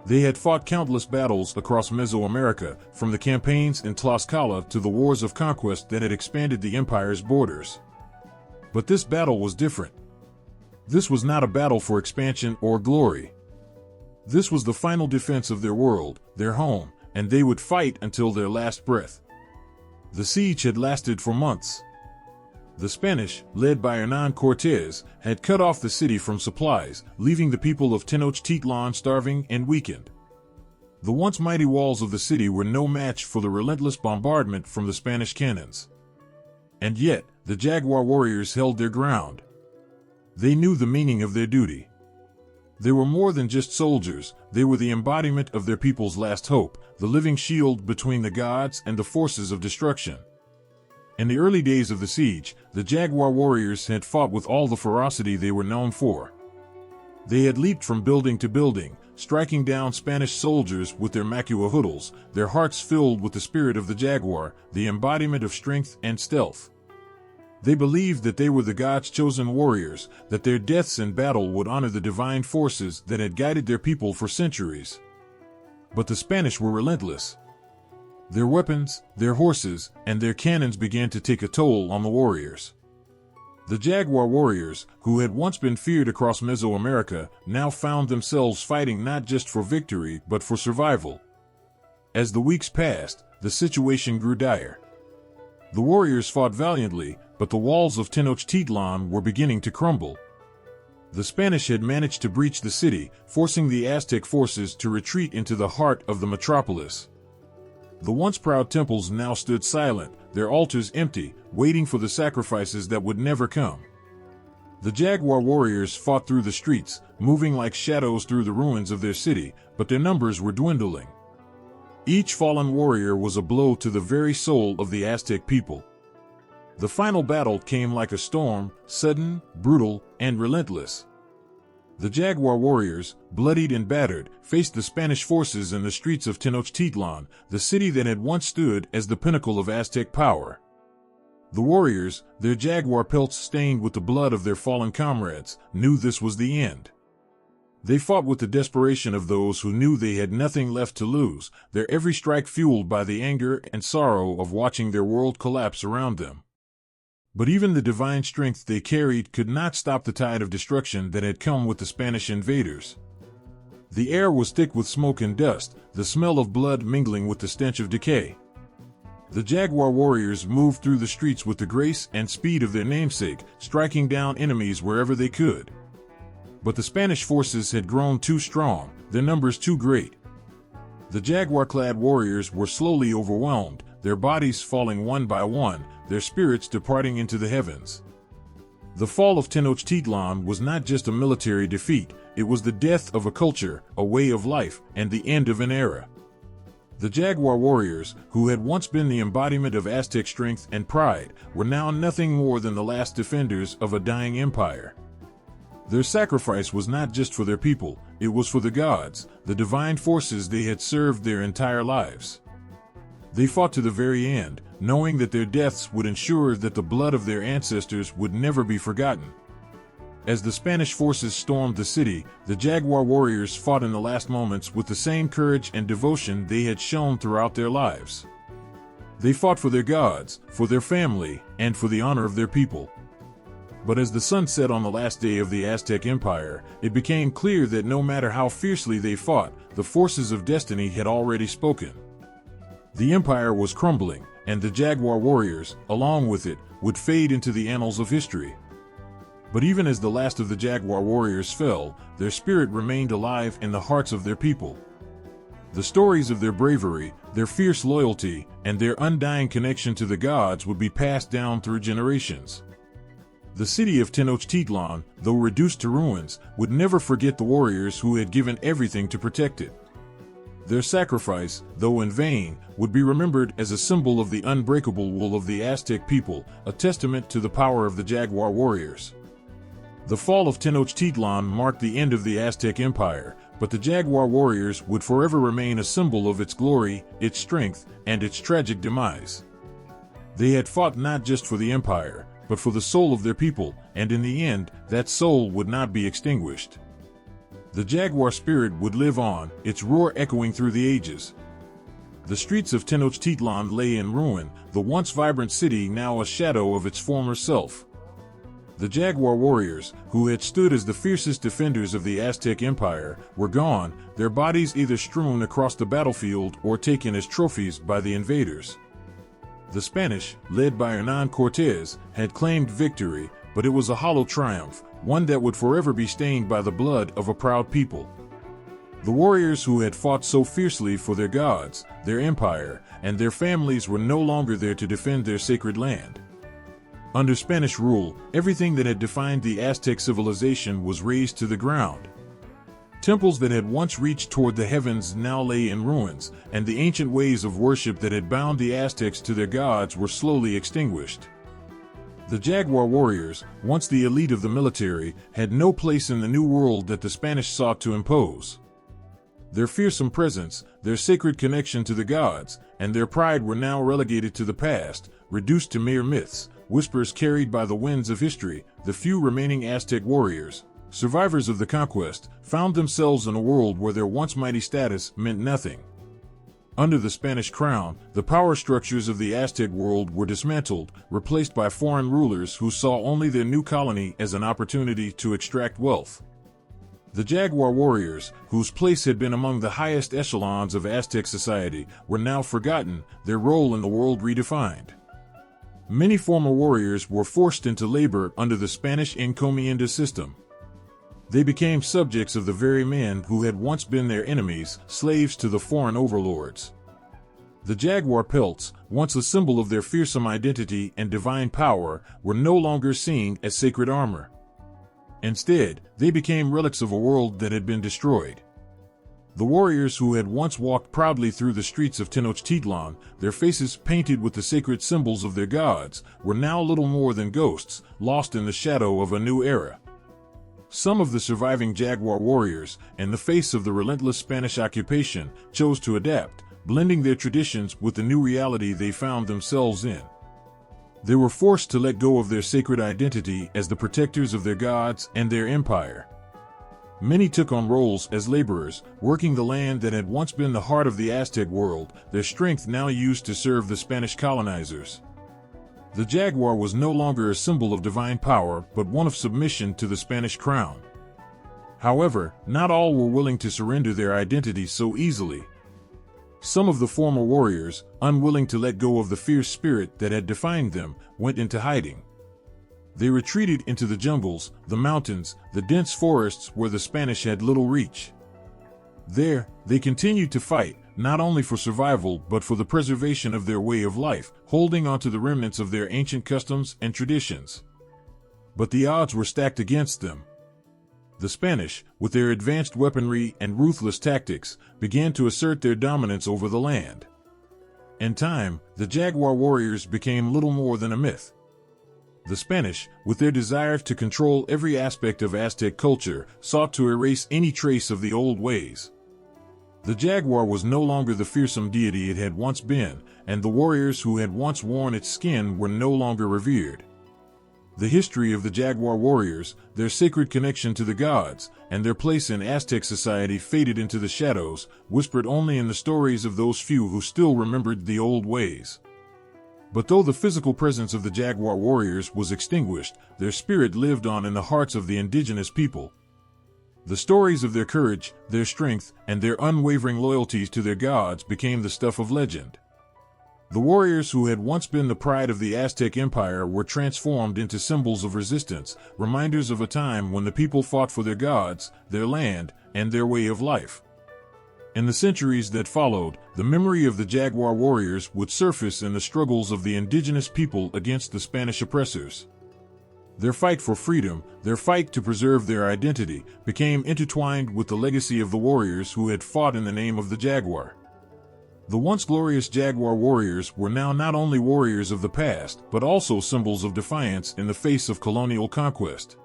They had fought countless battles across Mesoamerica, from the campaigns in Tlaxcala to the wars of conquest that had expanded the empire's borders. But this battle was different. This was not a battle for expansion or glory. This was the final defense of their world, their home, and they would fight until their last breath. The siege had lasted for months. The Spanish, led by Hernán Cortés, had cut off the city from supplies, leaving the people of Tenochtitlan starving and weakened. The once mighty walls of the city were no match for the relentless bombardment from the Spanish cannons. And yet, the jaguar warriors held their ground. They knew the meaning of their duty. They were more than just soldiers, they were the embodiment of their people's last hope, the living shield between the gods and the forces of destruction. In the early days of the siege, the jaguar warriors had fought with all the ferocity they were known for. They had leaped from building to building, striking down Spanish soldiers with their macuahuitls, their hearts filled with the spirit of the jaguar, the embodiment of strength and stealth. They believed that they were the gods' chosen warriors, that their deaths in battle would honor the divine forces that had guided their people for centuries. But the Spanish were relentless. Their weapons, their horses, and their cannons began to take a toll on the warriors. The jaguar warriors, who had once been feared across Mesoamerica, now found themselves fighting not just for victory but for survival. As the weeks passed, the situation grew dire. The warriors fought valiantly, but the walls of Tenochtitlan were beginning to crumble. The Spanish had managed to breach the city, forcing the Aztec forces to retreat into the heart of the metropolis. The once proud temples now stood silent, their altars empty, waiting for the sacrifices that would never come. The jaguar warriors fought through the streets, moving like shadows through the ruins of their city, but their numbers were dwindling. Each fallen warrior was a blow to the very soul of the Aztec people. The final battle came like a storm, sudden, brutal, and relentless. The jaguar warriors, bloodied and battered, faced the Spanish forces in the streets of Tenochtitlan, the city that had once stood as the pinnacle of Aztec power. The warriors, their jaguar pelts stained with the blood of their fallen comrades, knew this was the end. They fought with the desperation of those who knew they had nothing left to lose, their every strike fueled by the anger and sorrow of watching their world collapse around them. But even the divine strength they carried could not stop the tide of destruction that had come with the Spanish invaders. The air was thick with smoke and dust, the smell of blood mingling with the stench of decay. The jaguar warriors moved through the streets with the grace and speed of their namesake, striking down enemies wherever they could. But the Spanish forces had grown too strong, their numbers too great. The jaguar-clad warriors were slowly overwhelmed, their bodies falling one by one, their spirits departing into the heavens. The fall of Tenochtitlan was not just a military defeat, it was the death of a culture, a way of life, and the end of an era. The jaguar warriors, who had once been the embodiment of Aztec strength and pride, were now nothing more than the last defenders of a dying empire. Their sacrifice was not just for their people, it was for the gods, the divine forces they had served their entire lives. They fought to the very end, knowing that their deaths would ensure that the blood of their ancestors would never be forgotten. As the Spanish forces stormed the city, the jaguar warriors fought in the last moments with the same courage and devotion they had shown throughout their lives. They fought for their gods, for their family, and for the honor of their people. But as the sun set on the last day of the Aztec Empire, it became clear that no matter how fiercely they fought, the forces of destiny had already spoken. The empire was crumbling, and the jaguar warriors, along with it, would fade into the annals of history. But even as the last of the jaguar warriors fell, their spirit remained alive in the hearts of their people. The stories of their bravery, their fierce loyalty, and their undying connection to the gods would be passed down through generations. The city of Tenochtitlan, though reduced to ruins, would never forget the warriors who had given everything to protect it. Their sacrifice, though in vain, would be remembered as a symbol of the unbreakable will of the Aztec people, a testament to the power of the jaguar warriors. The fall of Tenochtitlan marked the end of the Aztec Empire, but the jaguar warriors would forever remain a symbol of its glory, its strength, and its tragic demise. They had fought not just for the empire, but for the soul of their people, and in the end, that soul would not be extinguished. The jaguar spirit would live on, its roar echoing through the ages. The streets of Tenochtitlan lay in ruin, the once vibrant city now a shadow of its former self. The jaguar warriors, who had stood as the fiercest defenders of the Aztec Empire, were gone, their bodies either strewn across the battlefield or taken as trophies by the invaders. The Spanish, led by Hernán Cortés, had claimed victory, but it was a hollow triumph, one that would forever be stained by the blood of a proud people. The warriors who had fought so fiercely for their gods, their empire, and their families were no longer there to defend their sacred land. Under Spanish rule, everything that had defined the Aztec civilization was razed to the ground. Temples that had once reached toward the heavens now lay in ruins, and the ancient ways of worship that had bound the Aztecs to their gods were slowly extinguished. The jaguar warriors, once the elite of the military, had no place in the new world that the Spanish sought to impose. Their fearsome presence, their sacred connection to the gods, and their pride were now relegated to the past, reduced to mere myths, whispers carried by the winds of history. The few remaining Aztec warriors, survivors of the conquest, found themselves in a world where their once mighty status meant nothing. Under the Spanish crown, the power structures of the Aztec world were dismantled, replaced by foreign rulers who saw only their new colony as an opportunity to extract wealth. The jaguar warriors, whose place had been among the highest echelons of Aztec society, were now forgotten, their role in the world redefined. Many former warriors were forced into labor under the Spanish encomienda system. They became subjects of the very men who had once been their enemies, slaves to the foreign overlords. The jaguar pelts, once a symbol of their fearsome identity and divine power, were no longer seen as sacred armor. Instead, they became relics of a world that had been destroyed. The warriors who had once walked proudly through the streets of Tenochtitlan, their faces painted with the sacred symbols of their gods, were now little more than ghosts, lost in the shadow of a new era. Some of the surviving jaguar warriors, in the face of the relentless Spanish occupation, chose to adapt, blending their traditions with the new reality they found themselves in. They were forced to let go of their sacred identity as the protectors of their gods and their empire. Many took on roles as laborers, working the land that had once been the heart of the Aztec world, their strength now used to serve the Spanish colonizers. The jaguar was no longer a symbol of divine power, but one of submission to the Spanish crown. However, not all were willing to surrender their identities so easily. Some of the former warriors, unwilling to let go of the fierce spirit that had defined them, went into hiding. They retreated into the jungles, the mountains, the dense forests where the Spanish had little reach. There, they continued to fight, not only for survival but for the preservation of their way of life, holding on to the remnants of their ancient customs and traditions. But the odds were stacked against them. The Spanish, with their advanced weaponry and ruthless tactics, began to assert their dominance over the land. In time, the jaguar warriors became little more than a myth. The Spanish, with their desire to control every aspect of Aztec culture, sought to erase any trace of the old ways. The jaguar was no longer the fearsome deity it had once been, and the warriors who had once worn its skin were no longer revered. The history of the jaguar warriors, their sacred connection to the gods, and their place in Aztec society faded into the shadows, whispered only in the stories of those few who still remembered the old ways. But though the physical presence of the jaguar warriors was extinguished, their spirit lived on in the hearts of the indigenous people. The stories of their courage, their strength, and their unwavering loyalties to their gods became the stuff of legend. The warriors who had once been the pride of the Aztec Empire were transformed into symbols of resistance, reminders of a time when the people fought for their gods, their land, and their way of life. In the centuries that followed, the memory of the jaguar warriors would surface in the struggles of the indigenous people against the Spanish oppressors. Their fight for freedom, their fight to preserve their identity, became intertwined with the legacy of the warriors who had fought in the name of the jaguar. The once glorious jaguar warriors were now not only warriors of the past, but also symbols of defiance in the face of colonial conquest.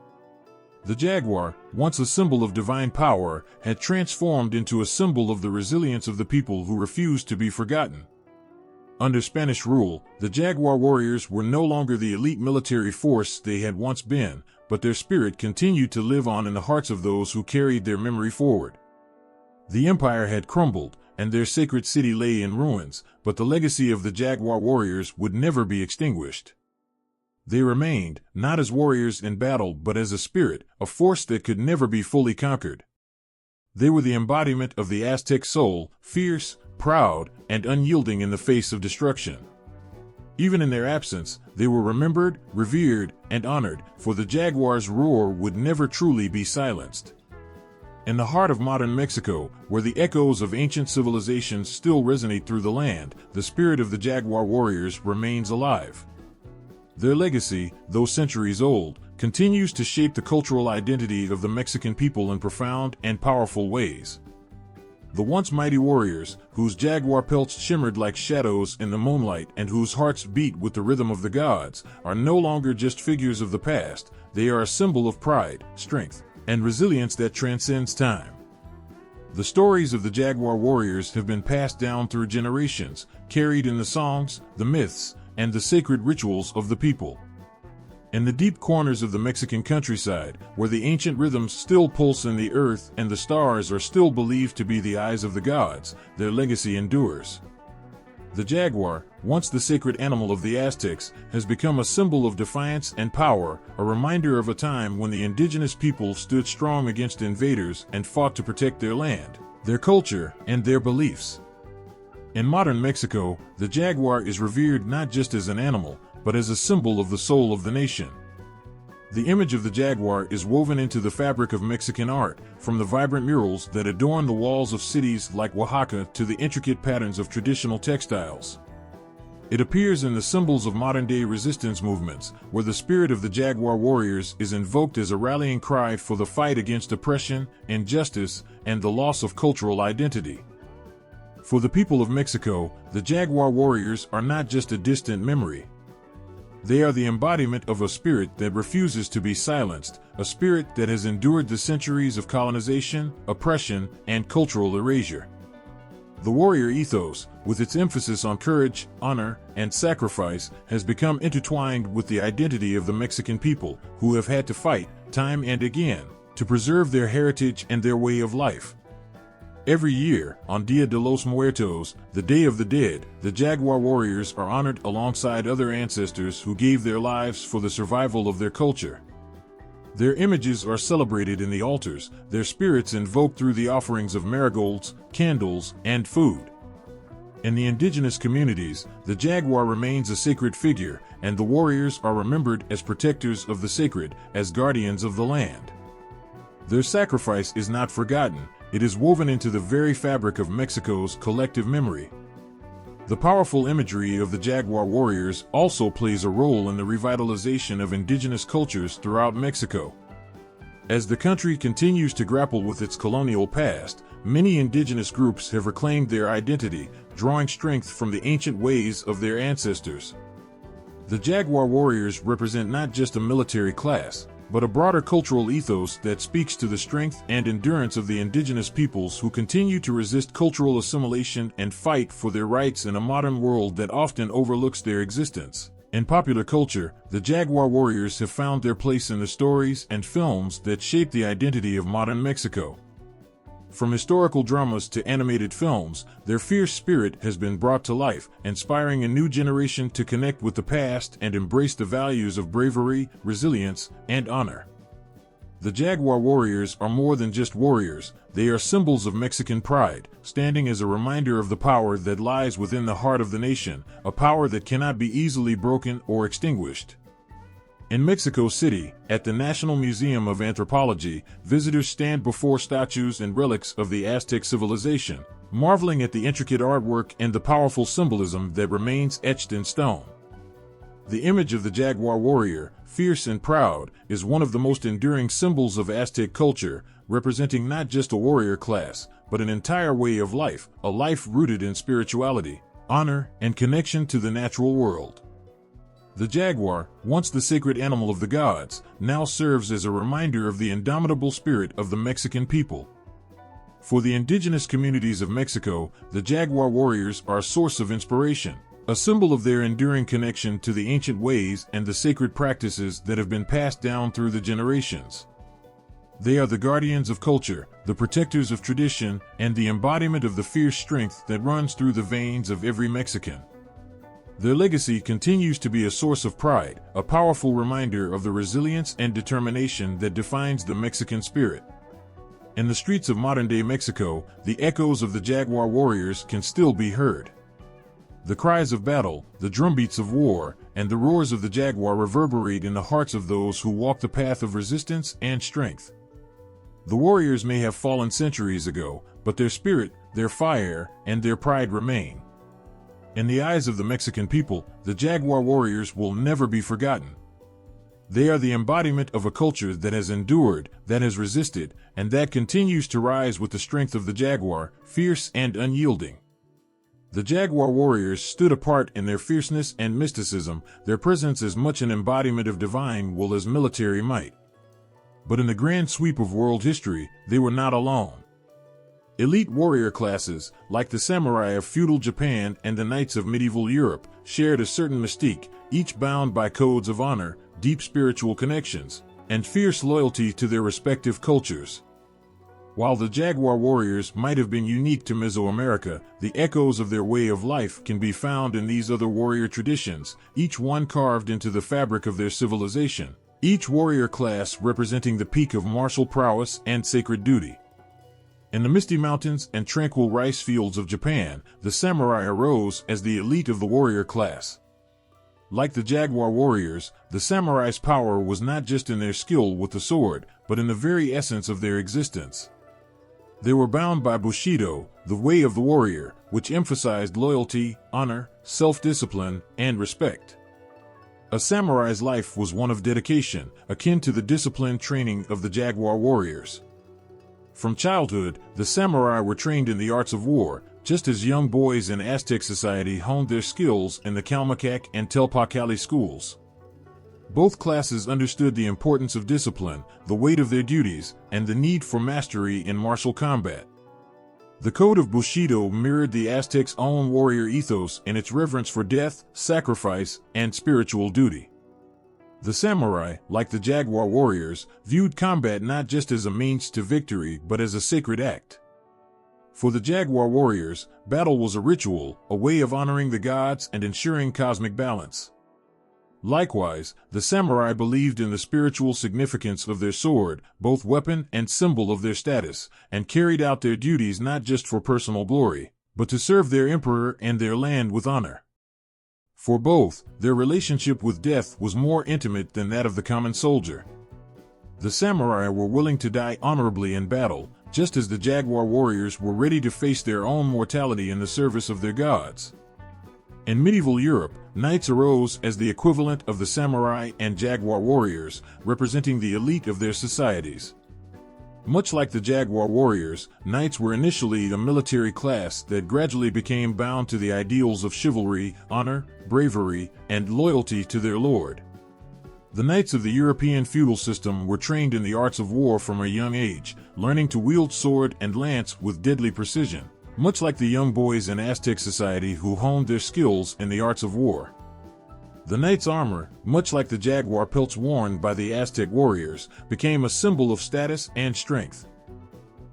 The jaguar, once a symbol of divine power, had transformed into a symbol of the resilience of the people who refused to be forgotten. Under Spanish rule, the jaguar warriors were no longer the elite military force they had once been, but their spirit continued to live on in the hearts of those who carried their memory forward. The empire had crumbled, and their sacred city lay in ruins, but the legacy of the jaguar warriors would never be extinguished. They remained, not as warriors in battle but as a spirit, a force that could never be fully conquered. They were the embodiment of the Aztec soul, fierce, proud, and unyielding in the face of destruction. Even in their absence, they were remembered, revered, and honored, for the jaguar's roar would never truly be silenced. In the heart of modern Mexico, where the echoes of ancient civilizations still resonate through the land, the spirit of the jaguar warriors remains alive. Their legacy, though centuries old, continues to shape the cultural identity of the Mexican people in profound and powerful ways. The once mighty warriors, whose jaguar pelts shimmered like shadows in the moonlight and whose hearts beat with the rhythm of the gods, are no longer just figures of the past. They are a symbol of pride, strength, and resilience that transcends time. The stories of the jaguar warriors have been passed down through generations, carried in the songs, the myths, and the sacred rituals of the people. In the deep corners of the Mexican countryside, where the ancient rhythms still pulse in the earth and the stars are still believed to be the eyes of the gods, their legacy endures. The jaguar, once the sacred animal of the Aztecs, has become a symbol of defiance and power, a reminder of a time when the indigenous people stood strong against invaders and fought to protect their land, their culture, and their beliefs. In modern Mexico, the jaguar is revered not just as an animal, but as a symbol of the soul of the nation. The image of the jaguar is woven into the fabric of Mexican art, from the vibrant murals that adorn the walls of cities like Oaxaca to the intricate patterns of traditional textiles. It appears in the symbols of modern-day resistance movements, where the spirit of the jaguar warriors is invoked as a rallying cry for the fight against oppression, injustice, and the loss of cultural identity. For the people of Mexico, the jaguar warriors are not just a distant memory. They are the embodiment of a spirit that refuses to be silenced, a spirit that has endured the centuries of colonization, oppression, and cultural erasure. The warrior ethos, with its emphasis on courage, honor, and sacrifice, has become intertwined with the identity of the Mexican people, who have had to fight, time and again, to preserve their heritage and their way of life. Every year, on Dia de los Muertos, the Day of the Dead, the jaguar warriors are honored alongside other ancestors who gave their lives for the survival of their culture. Their images are celebrated in the altars, their spirits invoked through the offerings of marigolds, candles, and food. In the indigenous communities, the jaguar remains a sacred figure, and the warriors are remembered as protectors of the sacred, as guardians of the land. Their sacrifice is not forgotten, it is woven into the very fabric of Mexico's collective memory. The powerful imagery of the jaguar warriors also plays a role in the revitalization of indigenous cultures throughout Mexico. As the country continues to grapple with its colonial past, many indigenous groups have reclaimed their identity, drawing strength from the ancient ways of their ancestors. The jaguar warriors represent not just a military class, but a broader cultural ethos that speaks to the strength and endurance of the indigenous peoples who continue to resist cultural assimilation and fight for their rights in a modern world that often overlooks their existence. In popular culture, the jaguar warriors have found their place in the stories and films that shape the identity of modern Mexico. From historical dramas to animated films, their fierce spirit has been brought to life, inspiring a new generation to connect with the past and embrace the values of bravery, resilience, and honor. The jaguar warriors are more than just warriors, they are symbols of Mexican pride, standing as a reminder of the power that lies within the heart of the nation, a power that cannot be easily broken or extinguished. In Mexico City, at the National Museum of Anthropology, visitors stand before statues and relics of the Aztec civilization, marveling at the intricate artwork and the powerful symbolism that remains etched in stone. The image of the jaguar warrior, fierce and proud, is one of the most enduring symbols of Aztec culture, representing not just a warrior class, but an entire way of life, a life rooted in spirituality, honor, and connection to the natural world. The jaguar, once the sacred animal of the gods, now serves as a reminder of the indomitable spirit of the Mexican people. For the indigenous communities of Mexico, the jaguar warriors are a source of inspiration, a symbol of their enduring connection to the ancient ways and the sacred practices that have been passed down through the generations. They are the guardians of culture, the protectors of tradition, and the embodiment of the fierce strength that runs through the veins of every Mexican. Their legacy continues to be a source of pride, a powerful reminder of the resilience and determination that defines the Mexican spirit. In the streets of modern-day Mexico, the echoes of the jaguar warriors can still be heard. The cries of battle, the drumbeats of war, and the roars of the jaguar reverberate in the hearts of those who walk the path of resistance and strength. The warriors may have fallen centuries ago, but their spirit, their fire, and their pride remain. In the eyes of the Mexican people, the jaguar warriors will never be forgotten. They are the embodiment of a culture that has endured, that has resisted, and that continues to rise with the strength of the jaguar, fierce and unyielding. The jaguar warriors stood apart in their fierceness and mysticism, their presence as much an embodiment of divine will as military might. But in the grand sweep of world history, they were not alone. Elite warrior classes, like the samurai of feudal Japan and the knights of medieval Europe, shared a certain mystique, each bound by codes of honor, deep spiritual connections, and fierce loyalty to their respective cultures. While the jaguar warriors might have been unique to Mesoamerica, the echoes of their way of life can be found in these other warrior traditions, each one carved into the fabric of their civilization, each warrior class representing the peak of martial prowess and sacred duty. In the misty mountains and tranquil rice fields of Japan, the samurai arose as the elite of the warrior class. Like the jaguar warriors, the samurai's power was not just in their skill with the sword, but in the very essence of their existence. They were bound by Bushido, the way of the warrior, which emphasized loyalty, honor, self-discipline, and respect. A samurai's life was one of dedication, akin to the disciplined training of the jaguar warriors. From childhood, the samurai were trained in the arts of war, just as young boys in Aztec society honed their skills in the Calmecac and Telpacali schools. Both classes understood the importance of discipline, the weight of their duties, and the need for mastery in martial combat. The code of Bushido mirrored the Aztecs' own warrior ethos in its reverence for death, sacrifice, and spiritual duty. The samurai, like the jaguar warriors, viewed combat not just as a means to victory but as a sacred act. For the jaguar warriors, battle was a ritual, a way of honoring the gods and ensuring cosmic balance. Likewise, the samurai believed in the spiritual significance of their sword, both weapon and symbol of their status, and carried out their duties not just for personal glory, but to serve their emperor and their land with honor. For both, their relationship with death was more intimate than that of the common soldier. The samurai were willing to die honorably in battle, just as the jaguar warriors were ready to face their own mortality in the service of their gods. In medieval Europe, knights arose as the equivalent of the samurai and jaguar warriors, representing the elite of their societies. Much like the jaguar warriors, knights were initially a military class that gradually became bound to the ideals of chivalry, honor, bravery, and loyalty to their lord. The knights of the European feudal system were trained in the arts of war from a young age, learning to wield sword and lance with deadly precision, much like the young boys in Aztec society who honed their skills in the arts of war. The knight's armor, much like the jaguar pelts worn by the Aztec warriors, became a symbol of status and strength.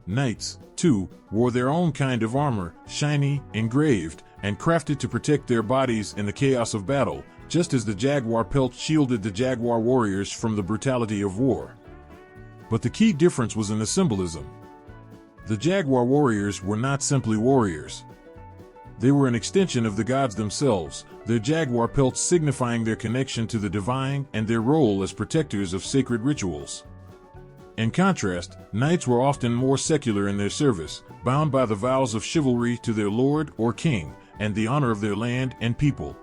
Knights, too, wore their own kind of armor, shiny, engraved, and crafted to protect their bodies in the chaos of battle, just as the jaguar pelt shielded the jaguar warriors from the brutality of war. But the key difference was in the symbolism. The jaguar warriors were not simply warriors. They were an extension of the gods themselves, their jaguar pelts signifying their connection to the divine and their role as protectors of sacred rituals. In contrast, knights were often more secular in their service, bound by the vows of chivalry to their lord or king, and the honor of their land and people.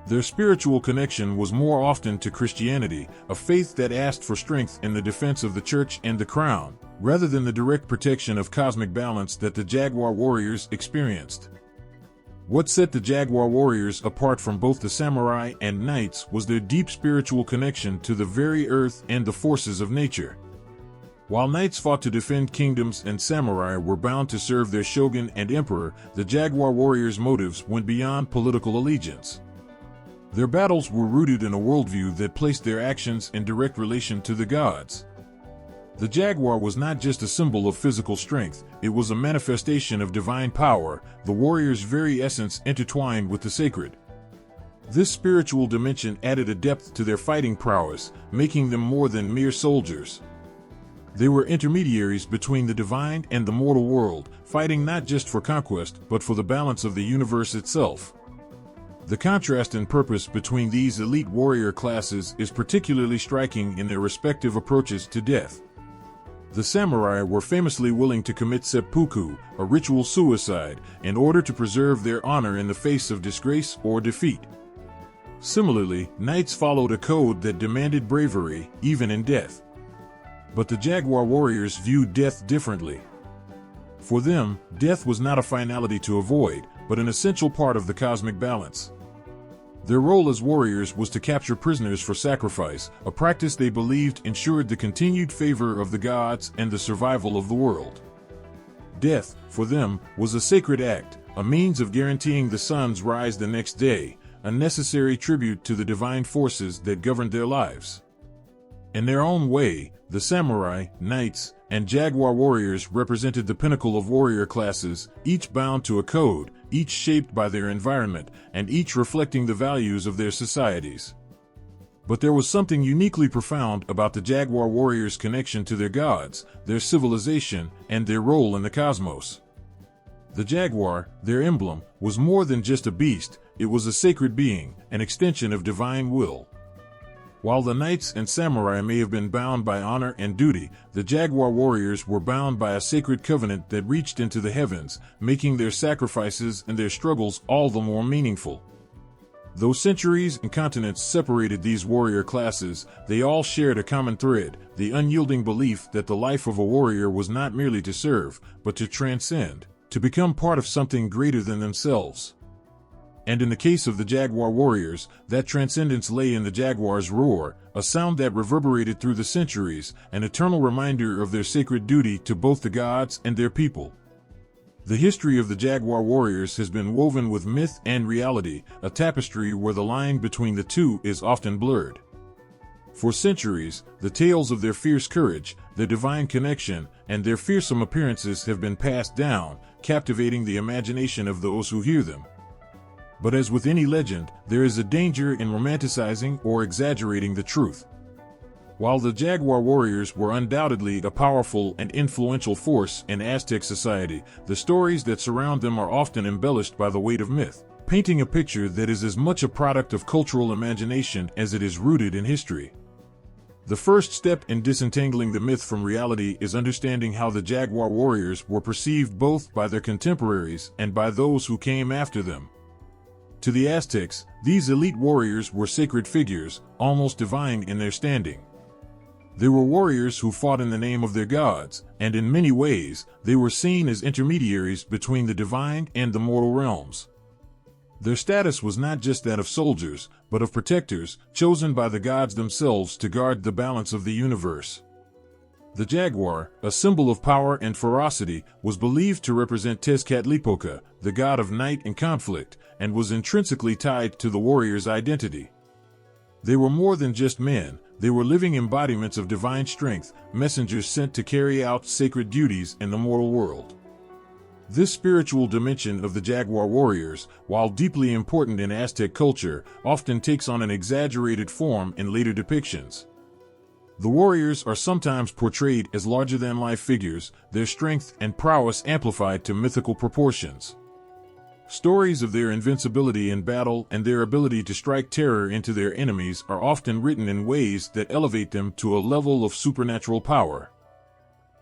Their spiritual connection was more often to Christianity, a faith that asked for strength in the defense of the church and the crown, rather than the direct protection of cosmic balance that the jaguar warriors experienced. What set the jaguar warriors apart from both the samurai and knights was their deep spiritual connection to the very earth and the forces of nature. While knights fought to defend kingdoms and samurai were bound to serve their shogun and emperor, the jaguar warriors' motives went beyond political allegiance. Their battles were rooted in a worldview that placed their actions in direct relation to the gods. The jaguar was not just a symbol of physical strength, it was a manifestation of divine power, the warrior's very essence intertwined with the sacred. This spiritual dimension added a depth to their fighting prowess, making them more than mere soldiers. They were intermediaries between the divine and the mortal world, fighting not just for conquest but for the balance of the universe itself. The contrast in purpose between these elite warrior classes is particularly striking in their respective approaches to death. The samurai were famously willing to commit seppuku, a ritual suicide, in order to preserve their honor in the face of disgrace or defeat. Similarly, knights followed a code that demanded bravery, even in death. But the jaguar warriors viewed death differently. For them, death was not a finality to avoid, but an essential part of the cosmic balance. Their role as warriors was to capture prisoners for sacrifice, a practice they believed ensured the continued favor of the gods and the survival of the world. Death, for them, was a sacred act, a means of guaranteeing the sun's rise the next day, a necessary tribute to the divine forces that governed their lives. In their own way, the samurai, knights, and jaguar warriors represented the pinnacle of warrior classes, each bound to a code, each shaped by their environment, and each reflecting the values of their societies. But there was something uniquely profound about the jaguar warriors' connection to their gods, their civilization, and their role in the cosmos. The jaguar, their emblem, was more than just a beast, it was a sacred being, an extension of divine will. While the knights and samurai may have been bound by honor and duty, the jaguar warriors were bound by a sacred covenant that reached into the heavens, making their sacrifices and their struggles all the more meaningful. Though centuries and continents separated these warrior classes, they all shared a common thread, the unyielding belief that the life of a warrior was not merely to serve, but to transcend, to become part of something greater than themselves. And in the case of the jaguar warriors, that transcendence lay in the jaguar's roar, a sound that reverberated through the centuries, an eternal reminder of their sacred duty to both the gods and their people. The history of the jaguar warriors has been woven with myth and reality, a tapestry where the line between the two is often blurred. For centuries, the tales of their fierce courage, their divine connection, and their fearsome appearances have been passed down, captivating the imagination of those who hear them. But as with any legend, there is a danger in romanticizing or exaggerating the truth. While the jaguar warriors were undoubtedly a powerful and influential force in Aztec society, the stories that surround them are often embellished by the weight of myth, painting a picture that is as much a product of cultural imagination as it is rooted in history. The first step in disentangling the myth from reality is understanding how the jaguar warriors were perceived both by their contemporaries and by those who came after them. To the Aztecs, these elite warriors were sacred figures, almost divine in their standing. They were warriors who fought in the name of their gods, and in many ways, they were seen as intermediaries between the divine and the mortal realms. Their status was not just that of soldiers, but of protectors, chosen by the gods themselves to guard the balance of the universe. The jaguar, a symbol of power and ferocity, was believed to represent Tezcatlipoca, the god of night and conflict, and was intrinsically tied to the warrior's identity. They were more than just men, they were living embodiments of divine strength, messengers sent to carry out sacred duties in the mortal world. This spiritual dimension of the jaguar warriors, while deeply important in Aztec culture, often takes on an exaggerated form in later depictions. The warriors are sometimes portrayed as larger-than-life figures, their strength and prowess amplified to mythical proportions. Stories of their invincibility in battle and their ability to strike terror into their enemies are often written in ways that elevate them to a level of supernatural power.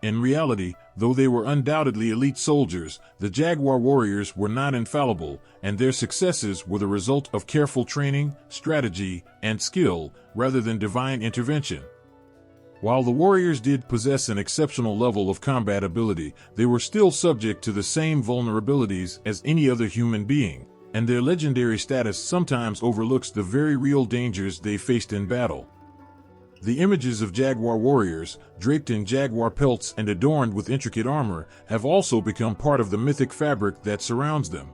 In reality, though they were undoubtedly elite soldiers, the jaguar warriors were not infallible, and their successes were the result of careful training, strategy, and skill, rather than divine intervention. While the warriors did possess an exceptional level of combat ability, they were still subject to the same vulnerabilities as any other human being, and their legendary status sometimes overlooks the very real dangers they faced in battle. The images of jaguar warriors, draped in jaguar pelts and adorned with intricate armor, have also become part of the mythic fabric that surrounds them.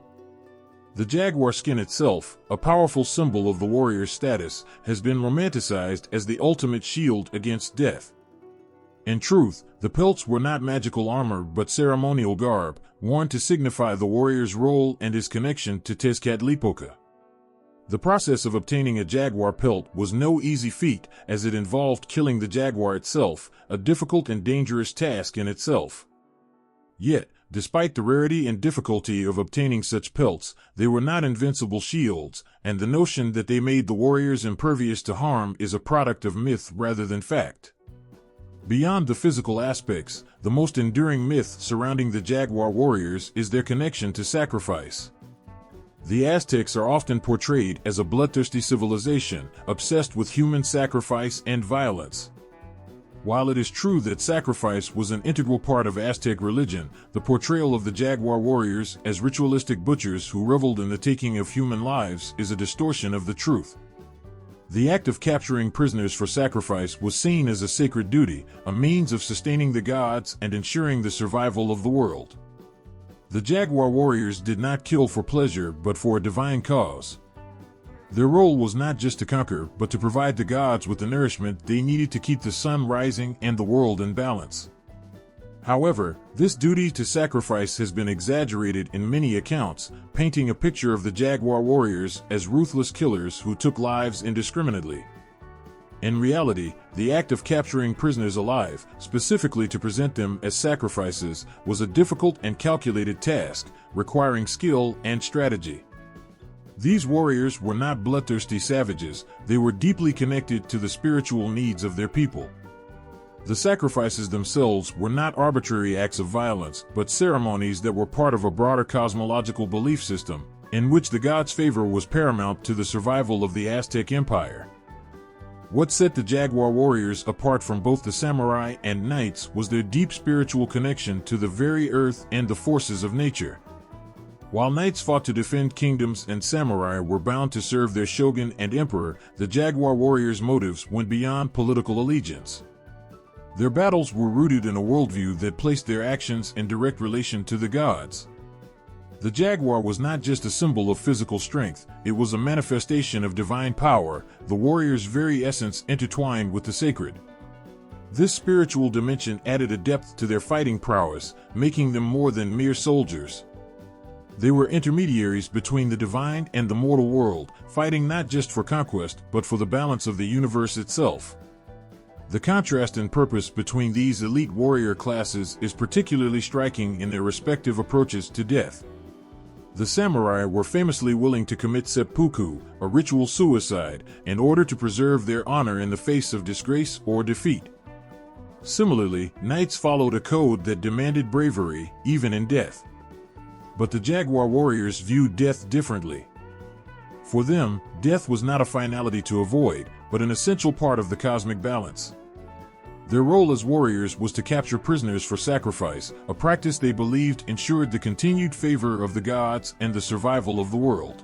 The jaguar skin itself, a powerful symbol of the warrior's status, has been romanticized as the ultimate shield against death. In truth, the pelts were not magical armor but ceremonial garb, worn to signify the warrior's role and his connection to Tezcatlipoca. The process of obtaining a jaguar pelt was no easy feat, as it involved killing the jaguar itself, a difficult and dangerous task in itself. Yet, despite the rarity and difficulty of obtaining such pelts, they were not invincible shields, and the notion that they made the warriors impervious to harm is a product of myth rather than fact. Beyond the physical aspects, the most enduring myth surrounding the jaguar warriors is their connection to sacrifice. The Aztecs are often portrayed as a bloodthirsty civilization, obsessed with human sacrifice and violence. While it is true that sacrifice was an integral part of Aztec religion, the portrayal of the jaguar warriors as ritualistic butchers who reveled in the taking of human lives is a distortion of the truth. The act of capturing prisoners for sacrifice was seen as a sacred duty, a means of sustaining the gods and ensuring the survival of the world. The jaguar warriors did not kill for pleasure but for a divine cause. Their role was not just to conquer, but to provide the gods with the nourishment they needed to keep the sun rising and the world in balance. However, this duty to sacrifice has been exaggerated in many accounts, painting a picture of the jaguar warriors as ruthless killers who took lives indiscriminately. In reality, the act of capturing prisoners alive, specifically to present them as sacrifices, was a difficult and calculated task, requiring skill and strategy. These warriors were not bloodthirsty savages, they were deeply connected to the spiritual needs of their people. The sacrifices themselves were not arbitrary acts of violence, but ceremonies that were part of a broader cosmological belief system, in which the gods' favor was paramount to the survival of the Aztec Empire. What set the jaguar warriors apart from both the samurai and knights was their deep spiritual connection to the very earth and the forces of nature. While knights fought to defend kingdoms and samurai were bound to serve their shogun and emperor, the jaguar warriors' motives went beyond political allegiance. Their battles were rooted in a worldview that placed their actions in direct relation to the gods. The jaguar was not just a symbol of physical strength, it was a manifestation of divine power, the warrior's very essence intertwined with the sacred. This spiritual dimension added a depth to their fighting prowess, making them more than mere soldiers. They were intermediaries between the divine and the mortal world, fighting not just for conquest but for the balance of the universe itself. The contrast in purpose between these elite warrior classes is particularly striking in their respective approaches to death. The samurai were famously willing to commit seppuku, a ritual suicide, in order to preserve their honor in the face of disgrace or defeat. Similarly, knights followed a code that demanded bravery, even in death. But the jaguar warriors viewed death differently. For them, death was not a finality to avoid, but an essential part of the cosmic balance. Their role as warriors was to capture prisoners for sacrifice, a practice they believed ensured the continued favor of the gods and the survival of the world.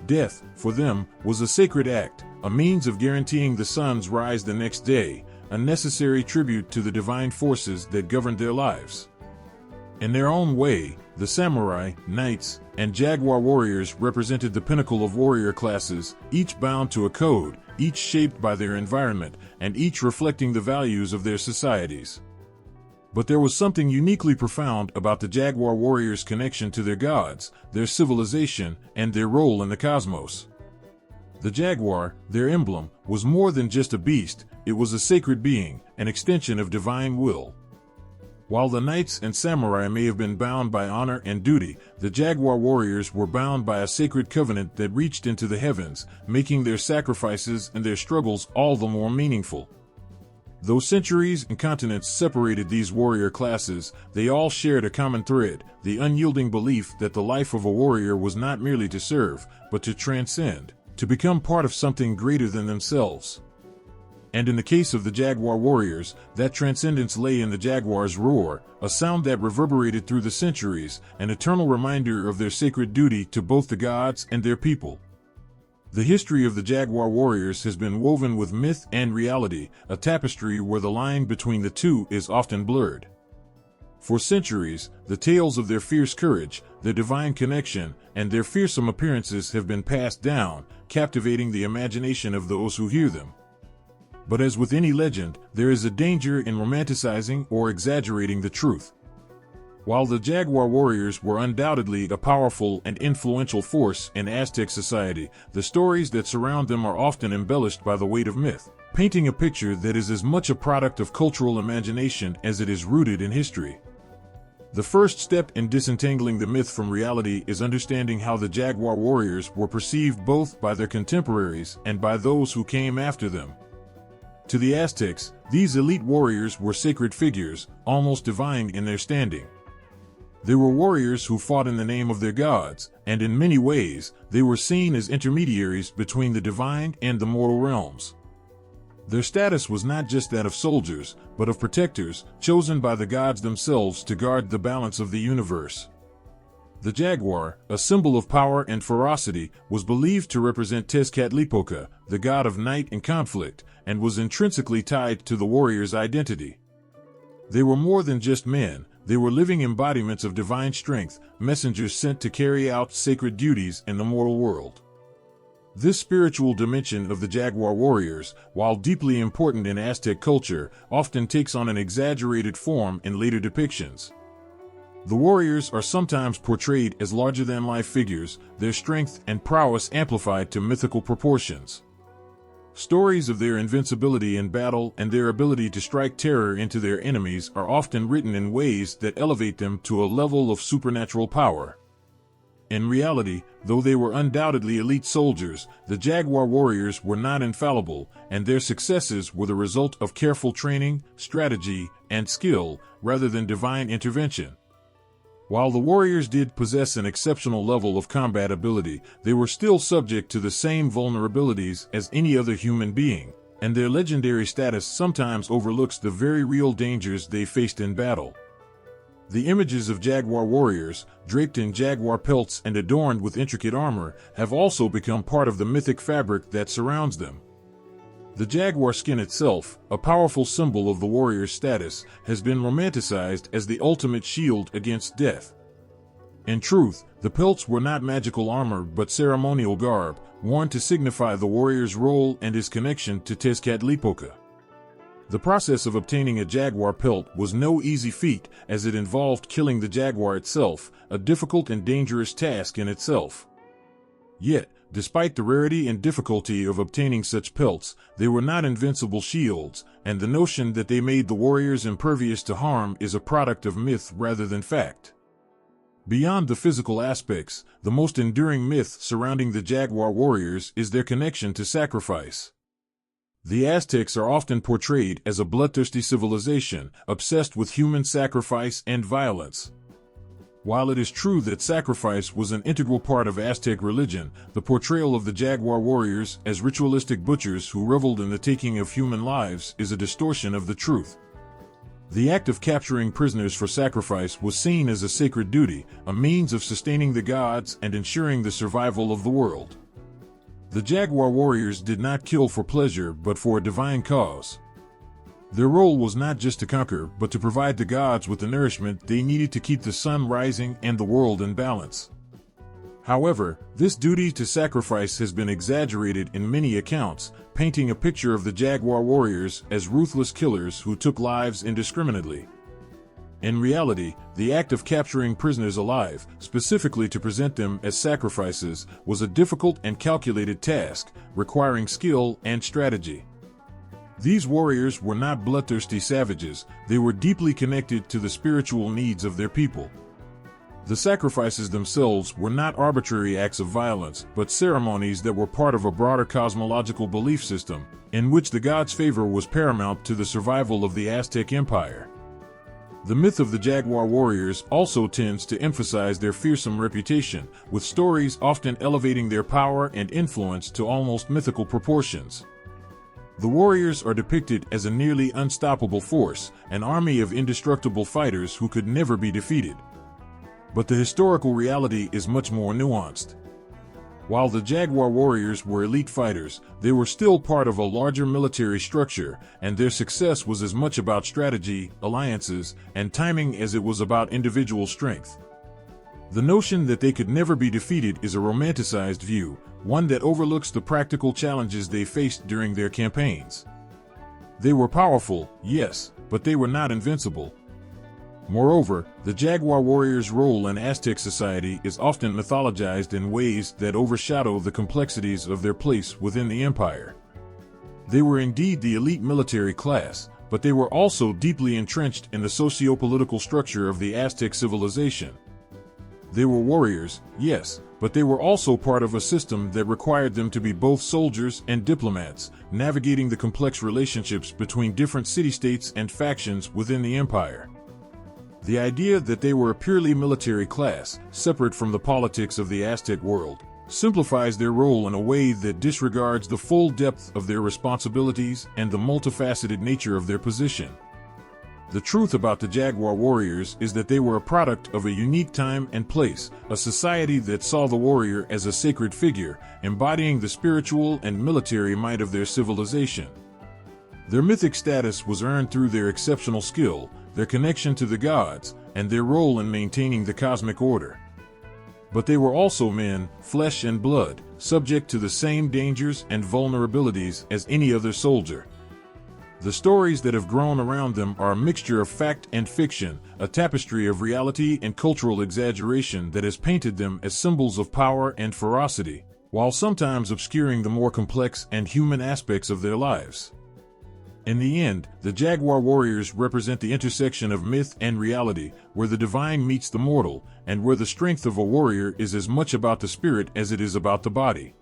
Death, for them, was a sacred act, a means of guaranteeing the sun's rise the next day, a necessary tribute to the divine forces that governed their lives. In their own way, the samurai, knights, and jaguar warriors represented the pinnacle of warrior classes, each bound to a code, each shaped by their environment, and each reflecting the values of their societies. But there was something uniquely profound about the jaguar warriors' connection to their gods, their civilization, and their role in the cosmos. The jaguar, their emblem, was more than just a beast, it was a sacred being, an extension of divine will. While the knights and samurai may have been bound by honor and duty, the jaguar warriors were bound by a sacred covenant that reached into the heavens, making their sacrifices and their struggles all the more meaningful. Though centuries and continents separated these warrior classes, they all shared a common thread, the unyielding belief that the life of a warrior was not merely to serve, but to transcend, to become part of something greater than themselves. And in the case of the jaguar warriors, that transcendence lay in the jaguar's roar, a sound that reverberated through the centuries, an eternal reminder of their sacred duty to both the gods and their people. The history of the jaguar warriors has been woven with myth and reality, a tapestry where the line between the two is often blurred. For centuries, the tales of their fierce courage, their divine connection, and their fearsome appearances have been passed down, captivating the imagination of those who hear them. But as with any legend, there is a danger in romanticizing or exaggerating the truth. While the jaguar warriors were undoubtedly a powerful and influential force in Aztec society, the stories that surround them are often embellished by the weight of myth, painting a picture that is as much a product of cultural imagination as it is rooted in history. The first step in disentangling the myth from reality is understanding how the jaguar warriors were perceived both by their contemporaries and by those who came after them. To the Aztecs, these elite warriors were sacred figures, almost divine in their standing. They were warriors who fought in the name of their gods, and in many ways, they were seen as intermediaries between the divine and the mortal realms. Their status was not just that of soldiers, but of protectors, chosen by the gods themselves to guard the balance of the universe. The jaguar, a symbol of power and ferocity, was believed to represent Tezcatlipoca, the god of night and conflict, and was intrinsically tied to the warrior's identity. They were more than just men, they were living embodiments of divine strength, messengers sent to carry out sacred duties in the mortal world. This spiritual dimension of the jaguar warriors, while deeply important in Aztec culture, often takes on an exaggerated form in later depictions. The warriors are sometimes portrayed as larger-than-life figures, their strength and prowess amplified to mythical proportions. Stories of their invincibility in battle and their ability to strike terror into their enemies are often written in ways that elevate them to a level of supernatural power. In reality, though they were undoubtedly elite soldiers, the jaguar warriors were not infallible, and their successes were the result of careful training, strategy, and skill, rather than divine intervention. While the warriors did possess an exceptional level of combat ability, they were still subject to the same vulnerabilities as any other human being, and their legendary status sometimes overlooks the very real dangers they faced in battle. The images of jaguar warriors, draped in jaguar pelts and adorned with intricate armor, have also become part of the mythic fabric that surrounds them. The jaguar skin itself, a powerful symbol of the warrior's status, has been romanticized as the ultimate shield against death. In truth, the pelts were not magical armor but ceremonial garb, worn to signify the warrior's role and his connection to Tezcatlipoca. The process of obtaining a jaguar pelt was no easy feat, as it involved killing the jaguar itself, a difficult and dangerous task in itself. Yet, despite the rarity and difficulty of obtaining such pelts, they were not invincible shields, and the notion that they made the warriors impervious to harm is a product of myth rather than fact. Beyond the physical aspects, the most enduring myth surrounding the jaguar warriors is their connection to sacrifice. The Aztecs are often portrayed as a bloodthirsty civilization, obsessed with human sacrifice and violence. While it is true that sacrifice was an integral part of Aztec religion, the portrayal of the jaguar warriors as ritualistic butchers who reveled in the taking of human lives is a distortion of the truth. The act of capturing prisoners for sacrifice was seen as a sacred duty, a means of sustaining the gods and ensuring the survival of the world. The jaguar warriors did not kill for pleasure but for a divine cause. Their role was not just to conquer, but to provide the gods with the nourishment they needed to keep the sun rising and the world in balance. However, this duty to sacrifice has been exaggerated in many accounts, painting a picture of the jaguar warriors as ruthless killers who took lives indiscriminately. In reality, the act of capturing prisoners alive, specifically to present them as sacrifices, was a difficult and calculated task, requiring skill and strategy. These warriors were not bloodthirsty savages, they were deeply connected to the spiritual needs of their people. The sacrifices themselves were not arbitrary acts of violence, but ceremonies that were part of a broader cosmological belief system, in which the gods' favor was paramount to the survival of the Aztec Empire. The myth of the jaguar warriors also tends to emphasize their fearsome reputation, with stories often elevating their power and influence to almost mythical proportions. The warriors are depicted as a nearly unstoppable force, an army of indestructible fighters who could never be defeated. But the historical reality is much more nuanced. While the jaguar warriors were elite fighters, they were still part of a larger military structure, and their success was as much about strategy, alliances, and timing as it was about individual strength. The notion that they could never be defeated is a romanticized view, one that overlooks the practical challenges they faced during their campaigns. They were powerful, yes, but they were not invincible. Moreover, the jaguar warriors' role in Aztec society is often mythologized in ways that overshadow the complexities of their place within the empire. They were indeed the elite military class, but they were also deeply entrenched in the socio-political structure of the Aztec civilization. They were warriors, yes, but they were also part of a system that required them to be both soldiers and diplomats, navigating the complex relationships between different city-states and factions within the empire. The idea that they were a purely military class, separate from the politics of the Aztec world, simplifies their role in a way that disregards the full depth of their responsibilities and the multifaceted nature of their position. The truth about the jaguar warriors is that they were a product of a unique time and place, a society that saw the warrior as a sacred figure, embodying the spiritual and military might of their civilization. Their mythic status was earned through their exceptional skill, their connection to the gods, and their role in maintaining the cosmic order. But they were also men, flesh and blood, subject to the same dangers and vulnerabilities as any other soldier. The stories that have grown around them are a mixture of fact and fiction, a tapestry of reality and cultural exaggeration that has painted them as symbols of power and ferocity, while sometimes obscuring the more complex and human aspects of their lives. In the end, the jaguar warriors represent the intersection of myth and reality, where the divine meets the mortal, and where the strength of a warrior is as much about the spirit as it is about the body.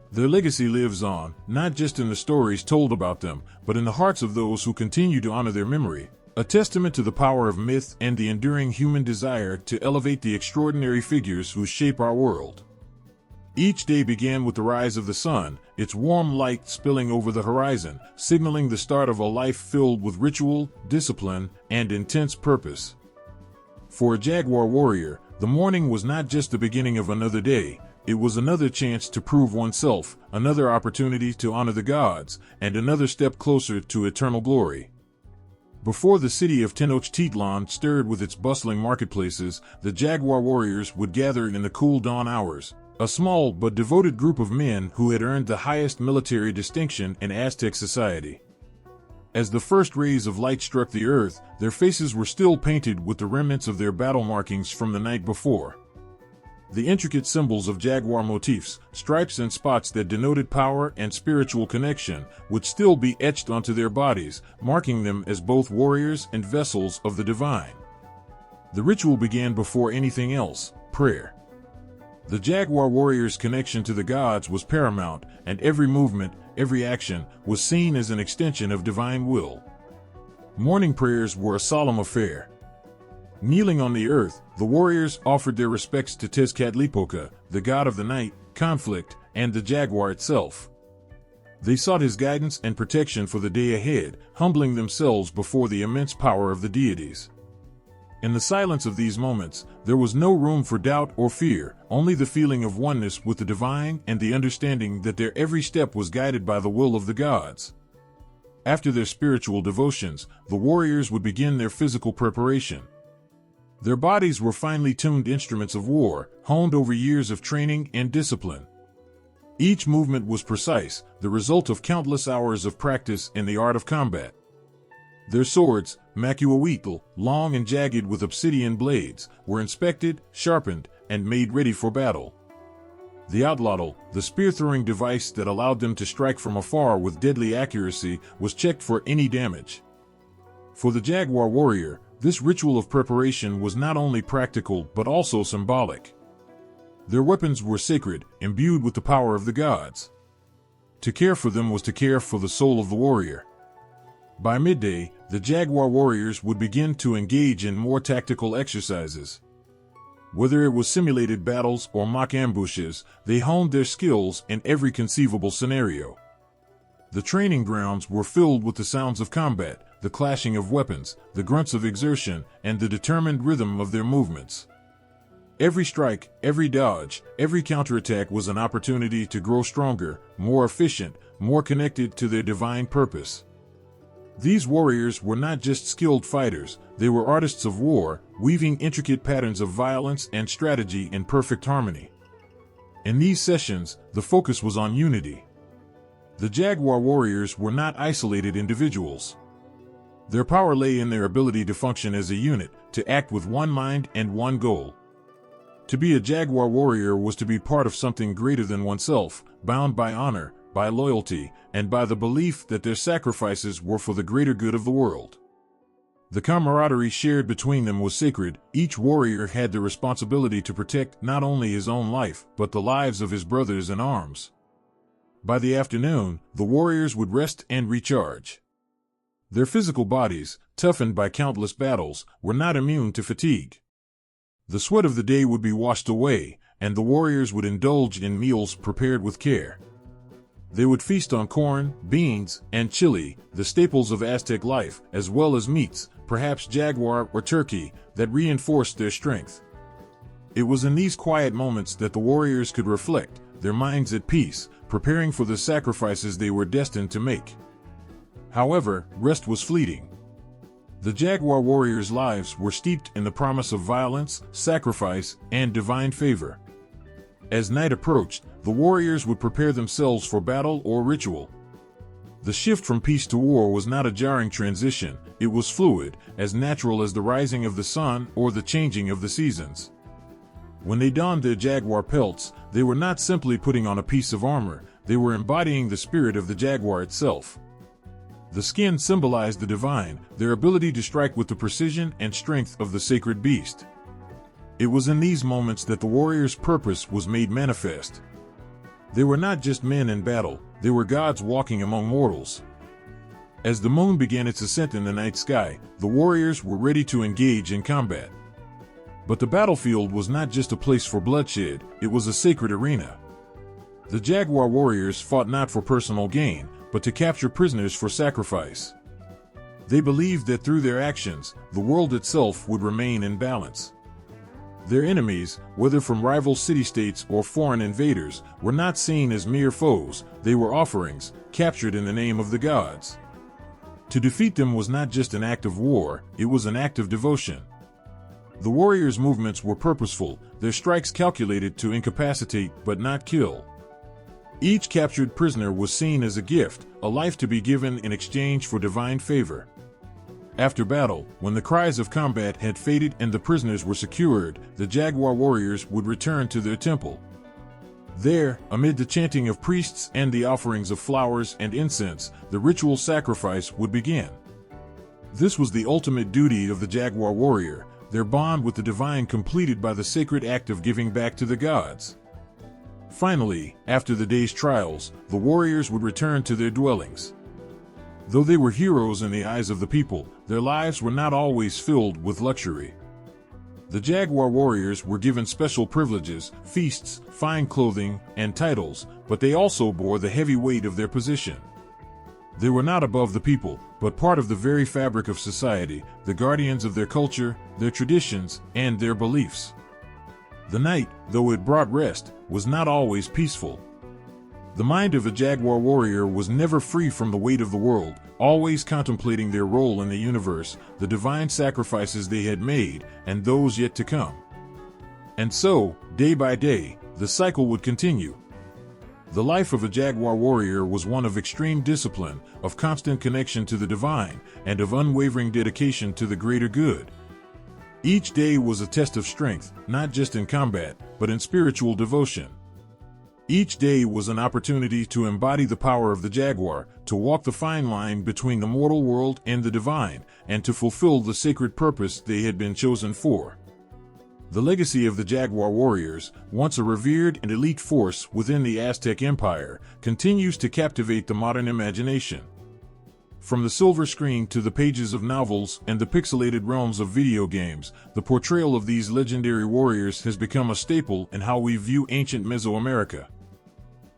Their legacy lives on, not just in the stories told about them, but in the hearts of those who continue to honor their memory, a testament to the power of myth and the enduring human desire to elevate the extraordinary figures who shape our world. Each day began with the rise of the sun, its warm light spilling over the horizon, signaling the start of a life filled with ritual, discipline, and intense purpose. For a jaguar warrior, the morning was not just the beginning of another day, it was another chance to prove oneself, another opportunity to honor the gods, and another step closer to eternal glory. Before the city of Tenochtitlan stirred with its bustling marketplaces, the jaguar warriors would gather in the cool dawn hours, a small but devoted group of men who had earned the highest military distinction in Aztec society. As the first rays of light struck the earth, their faces were still painted with the remnants of their battle markings from the night before. The intricate symbols of jaguar motifs, stripes and spots that denoted power and spiritual connection, would still be etched onto their bodies, marking them as both warriors and vessels of the divine. The ritual began before anything else: prayer. The jaguar warriors' connection to the gods was paramount, and every movement, every action, was seen as an extension of divine will. Morning prayers were a solemn affair. Kneeling on the earth, the warriors offered their respects to Tezcatlipoca, the god of the night, conflict, and the jaguar itself. They sought his guidance and protection for the day ahead, humbling themselves before the immense power of the deities. In the silence of these moments, there was no room for doubt or fear, only the feeling of oneness with the divine and the understanding that their every step was guided by the will of the gods. After their spiritual devotions, the warriors would begin their physical preparation. Their bodies were finely tuned instruments of war, honed over years of training and discipline. Each movement was precise, the result of countless hours of practice in the art of combat. Their swords, macuahuitl, long and jagged with obsidian blades, were inspected, sharpened, and made ready for battle. The atlatl, the spear-throwing device that allowed them to strike from afar with deadly accuracy, was checked for any damage. For the jaguar warrior, this ritual of preparation was not only practical but also symbolic. Their weapons were sacred, imbued with the power of the gods. To care for them was to care for the soul of the warrior. By midday, the jaguar warriors would begin to engage in more tactical exercises. Whether it was simulated battles or mock ambushes, they honed their skills in every conceivable scenario. The training grounds were filled with the sounds of combat, the clashing of weapons, the grunts of exertion, and the determined rhythm of their movements. Every strike, every dodge, every counterattack was an opportunity to grow stronger, more efficient, more connected to their divine purpose. These warriors were not just skilled fighters, they were artists of war, weaving intricate patterns of violence and strategy in perfect harmony. In these sessions, the focus was on unity. The jaguar warriors were not isolated individuals. Their power lay in their ability to function as a unit, to act with one mind and one goal. To be a jaguar warrior was to be part of something greater than oneself, bound by honor, by loyalty, and by the belief that their sacrifices were for the greater good of the world. The camaraderie shared between them was sacred. Each warrior had the responsibility to protect not only his own life, but the lives of his brothers in arms. By the afternoon, the warriors would rest and recharge. Their physical bodies, toughened by countless battles, were not immune to fatigue. The sweat of the day would be washed away, and the warriors would indulge in meals prepared with care. They would feast on corn, beans, and chili, the staples of Aztec life, as well as meats, perhaps jaguar or turkey, that reinforced their strength. It was in these quiet moments that the warriors could reflect, their minds at peace, preparing for the sacrifices they were destined to make. However, rest was fleeting. The jaguar warriors' lives were steeped in the promise of violence, sacrifice, and divine favor. As night approached, the warriors would prepare themselves for battle or ritual. The shift from peace to war was not a jarring transition, it was fluid, as natural as the rising of the sun or the changing of the seasons. When they donned their jaguar pelts, they were not simply putting on a piece of armor, they were embodying the spirit of the jaguar itself. The skin symbolized the divine, their ability to strike with the precision and strength of the sacred beast. It was in these moments that the warrior's purpose was made manifest. They were not just men in battle, they were gods walking among mortals. As the moon began its ascent in the night sky, the warriors were ready to engage in combat. But the battlefield was not just a place for bloodshed, it was a sacred arena. The jaguar warriors fought not for personal gain, but to capture prisoners for sacrifice. They believed that through their actions, the world itself would remain in balance. Their enemies, whether from rival city-states or foreign invaders, were not seen as mere foes, they were offerings, captured in the name of the gods. To defeat them was not just an act of war, it was an act of devotion. The warriors' movements were purposeful, their strikes calculated to incapacitate but not kill. Each captured prisoner was seen as a gift, a life to be given in exchange for divine favor. After battle, when the cries of combat had faded and the prisoners were secured, the jaguar warriors would return to their temple. There, amid the chanting of priests and the offerings of flowers and incense, the ritual sacrifice would begin. This was the ultimate duty of the jaguar warrior, their bond with the divine completed by the sacred act of giving back to the gods. Finally, after the day's trials, the warriors would return to their dwellings. Though they were heroes in the eyes of the people, their lives were not always filled with luxury. The jaguar warriors were given special privileges, feasts, fine clothing, and titles, but they also bore the heavy weight of their position. They were not above the people, but part of the very fabric of society, the guardians of their culture, their traditions, and their beliefs. The night, though it brought rest, was not always peaceful. The mind of a jaguar warrior was never free from the weight of the world, always contemplating their role in the universe, the divine sacrifices they had made, and those yet to come. And so, day by day, the cycle would continue. The life of a jaguar warrior was one of extreme discipline, of constant connection to the divine, and of unwavering dedication to the greater good. Each day was a test of strength, not just in combat, but in spiritual devotion. Each day was an opportunity to embody the power of the jaguar, to walk the fine line between the mortal world and the divine, and to fulfill the sacred purpose they had been chosen for. The legacy of the jaguar warriors, once a revered and elite force within the Aztec Empire, continues to captivate the modern imagination. From the silver screen to the pages of novels and the pixelated realms of video games, the portrayal of these legendary warriors has become a staple in how we view ancient Mesoamerica.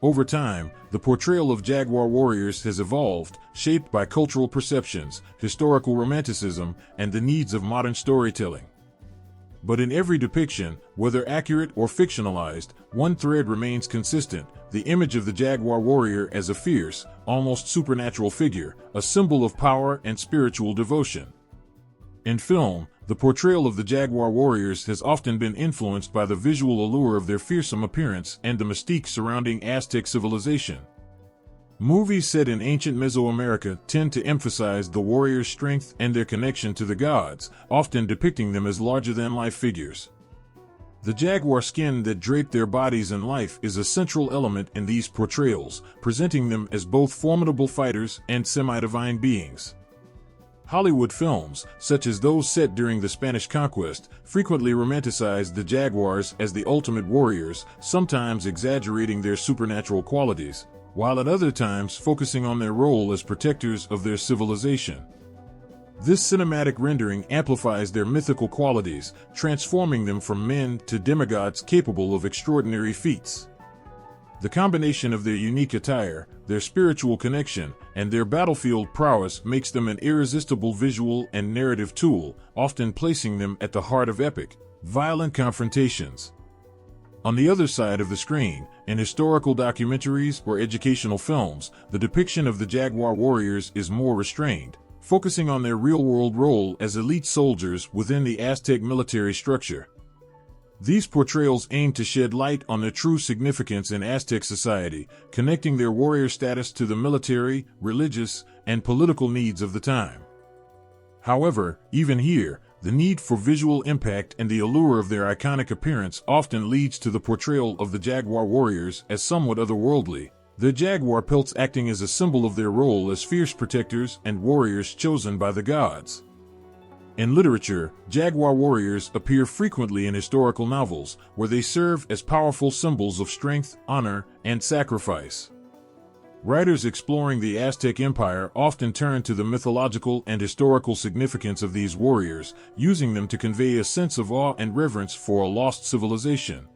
Over time, the portrayal of jaguar warriors has evolved, shaped by cultural perceptions, historical romanticism, and the needs of modern storytelling. But in every depiction, whether accurate or fictionalized, one thread remains consistent: the image of the jaguar warrior as a fierce, almost supernatural figure, a symbol of power and spiritual devotion. In film, the portrayal of the jaguar warriors has often been influenced by the visual allure of their fearsome appearance and the mystique surrounding Aztec civilization. Movies set in ancient Mesoamerica tend to emphasize the warriors' strength and their connection to the gods, often depicting them as larger-than-life figures. The jaguar skin that draped their bodies and life is a central element in these portrayals, presenting them as both formidable fighters and semi-divine beings. Hollywood films, such as those set during the Spanish conquest, frequently romanticize the jaguars as the ultimate warriors, sometimes exaggerating their supernatural qualities, while at other times focusing on their role as protectors of their civilization. This cinematic rendering amplifies their mythical qualities, transforming them from men to demigods capable of extraordinary feats. The combination of their unique attire, their spiritual connection, and their battlefield prowess makes them an irresistible visual and narrative tool, often placing them at the heart of epic, violent confrontations. On the other side of the screen, in historical documentaries or educational films, the depiction of the jaguar warriors is more restrained, focusing on their real-world role as elite soldiers within the Aztec military structure. These portrayals aim to shed light on their true significance in Aztec society, connecting their warrior status to the military, religious, and political needs of the time. However, even here, the need for visual impact and the allure of their iconic appearance often leads to the portrayal of the jaguar warriors as somewhat otherworldly, the jaguar pelts acting as a symbol of their role as fierce protectors and warriors chosen by the gods. In literature, jaguar warriors appear frequently in historical novels, where they serve as powerful symbols of strength, honor, and sacrifice. Writers exploring the Aztec Empire often turn to the mythological and historical significance of these warriors, using them to convey a sense of awe and reverence for a lost civilization.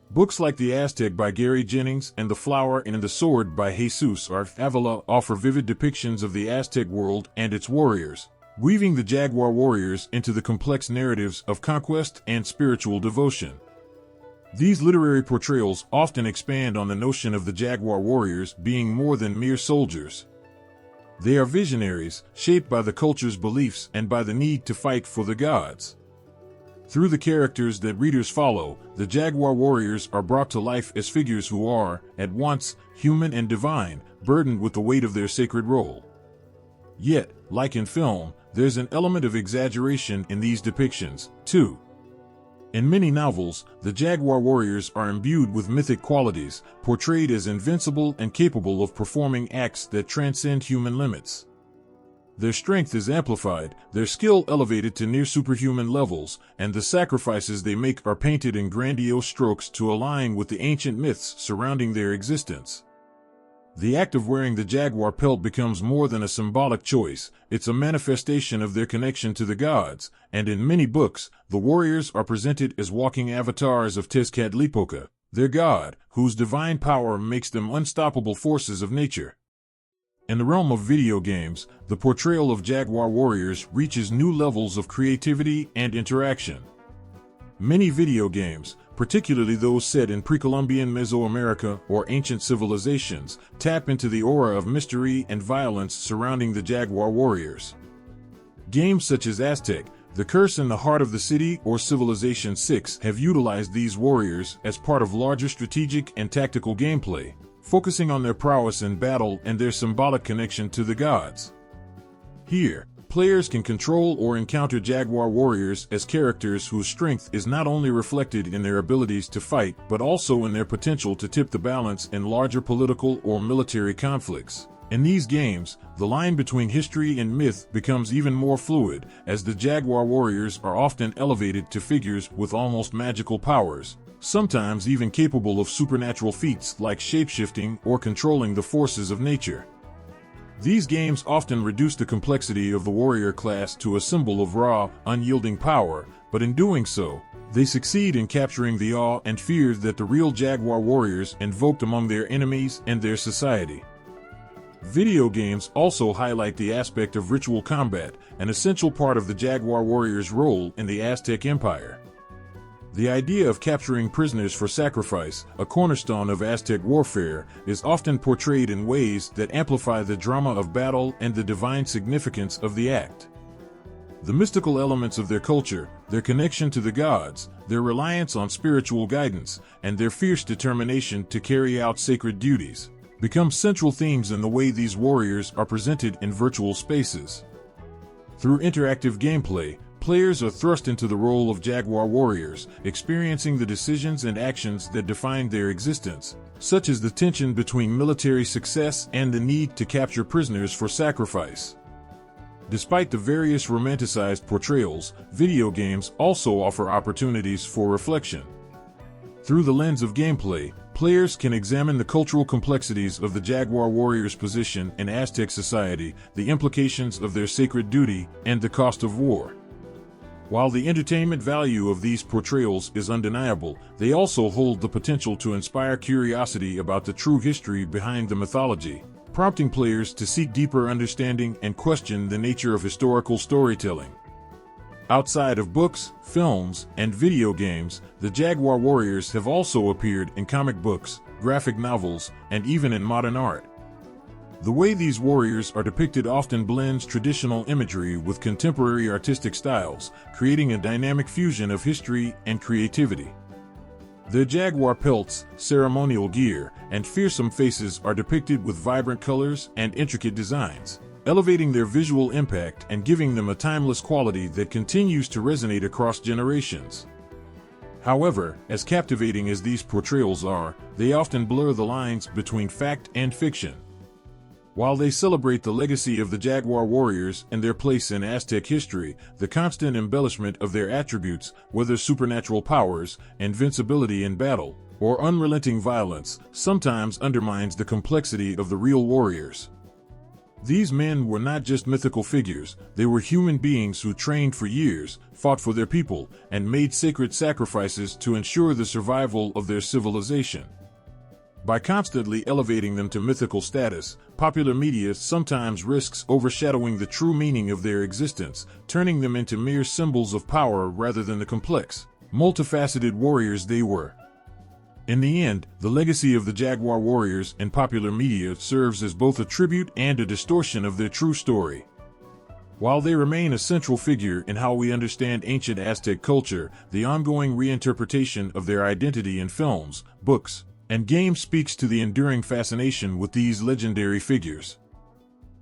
Books like The Aztec by Gary Jennings and The Flower and the Sword by Jesus Avila offer vivid depictions of the Aztec world and its warriors, weaving the jaguar warriors into the complex narratives of conquest and spiritual devotion. These literary portrayals often expand on the notion of the jaguar warriors being more than mere soldiers. They are visionaries, shaped by the culture's beliefs and by the need to fight for the gods. Through the characters that readers follow, the jaguar warriors are brought to life as figures who are, at once, human and divine, burdened with the weight of their sacred role. Yet, like in film, there's an element of exaggeration in these depictions, too. In many novels, the jaguar warriors are imbued with mythic qualities, portrayed as invincible and capable of performing acts that transcend human limits. Their strength is amplified, their skill elevated to near superhuman levels, and the sacrifices they make are painted in grandiose strokes to align with the ancient myths surrounding their existence. The act of wearing the jaguar pelt becomes more than a symbolic choice, it's a manifestation of their connection to the gods, and in many books, the warriors are presented as walking avatars of Tezcatlipoca, their god, whose divine power makes them unstoppable forces of nature. In the realm of video games, the portrayal of jaguar warriors reaches new levels of creativity and interaction. Many video games, particularly those set in pre-Columbian Mesoamerica or ancient civilizations, tap into the aura of mystery and violence surrounding the jaguar warriors. Games such as Aztec, The Curse in the Heart of the City, or Civilization VI have utilized these warriors as part of larger strategic and tactical gameplay, focusing on their prowess in battle and their symbolic connection to the gods. Here, players can control or encounter jaguar warriors as characters whose strength is not only reflected in their abilities to fight but also in their potential to tip the balance in larger political or military conflicts. In these games, the line between history and myth becomes even more fluid, as the jaguar warriors are often elevated to figures with almost magical powers, sometimes even capable of supernatural feats like shapeshifting or controlling the forces of nature. These games often reduce the complexity of the warrior class to a symbol of raw, unyielding power, but in doing so, they succeed in capturing the awe and fear that the real jaguar warriors invoked among their enemies and their society. Video games also highlight the aspect of ritual combat, an essential part of the jaguar warrior's role in the Aztec Empire. The idea of capturing prisoners for sacrifice, a cornerstone of Aztec warfare, is often portrayed in ways that amplify the drama of battle and the divine significance of the act. The mystical elements of their culture, their connection to the gods, their reliance on spiritual guidance, and their fierce determination to carry out sacred duties, become central themes in the way these warriors are presented in virtual spaces. Through interactive gameplay, players are thrust into the role of jaguar warriors, experiencing the decisions and actions that define their existence, such as the tension between military success and the need to capture prisoners for sacrifice. Despite the various romanticized portrayals, video games also offer opportunities for reflection. Through the lens of gameplay, players can examine the cultural complexities of the jaguar warrior's position in Aztec society, the implications of their sacred duty, and the cost of war. While the entertainment value of these portrayals is undeniable, they also hold the potential to inspire curiosity about the true history behind the mythology, prompting players to seek deeper understanding and question the nature of historical storytelling. Outside of books, films, and video games, the jaguar warriors have also appeared in comic books, graphic novels, and even in modern art. The way these warriors are depicted often blends traditional imagery with contemporary artistic styles, creating a dynamic fusion of history and creativity. Their jaguar pelts, ceremonial gear, and fearsome faces are depicted with vibrant colors and intricate designs, elevating their visual impact and giving them a timeless quality that continues to resonate across generations. However, as captivating as these portrayals are, they often blur the lines between fact and fiction. While they celebrate the legacy of the jaguar warriors and their place in Aztec history, the constant embellishment of their attributes, whether supernatural powers, invincibility in battle, or unrelenting violence, sometimes undermines the complexity of the real warriors. These men were not just mythical figures, they were human beings who trained for years, fought for their people, and made sacred sacrifices to ensure the survival of their civilization. By constantly elevating them to mythical status, popular media sometimes risks overshadowing the true meaning of their existence, turning them into mere symbols of power rather than the complex, multifaceted warriors they were. In the end, the legacy of the jaguar warriors in popular media serves as both a tribute and a distortion of their true story. While they remain a central figure in how we understand ancient Aztec culture, the ongoing reinterpretation of their identity in films, books, and games speaks to the enduring fascination with these legendary figures.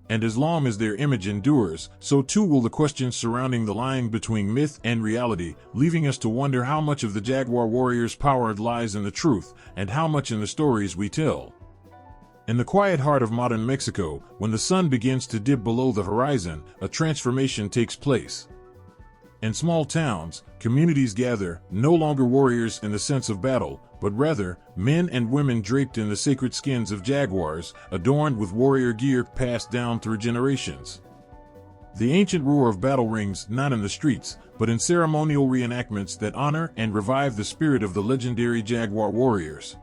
And as long as their image endures, so too will the questions surrounding the line between myth and reality, leaving us to wonder how much of the jaguar warrior's power lies in the truth, and how much in the stories we tell. In the quiet heart of modern Mexico, when the sun begins to dip below the horizon, a transformation takes place. In small towns, communities gather, no longer warriors in the sense of battle, but rather, men and women draped in the sacred skins of jaguars, adorned with warrior gear passed down through generations. The ancient roar of battle rings not in the streets, but in ceremonial reenactments that honor and revive the spirit of the legendary jaguar warriors.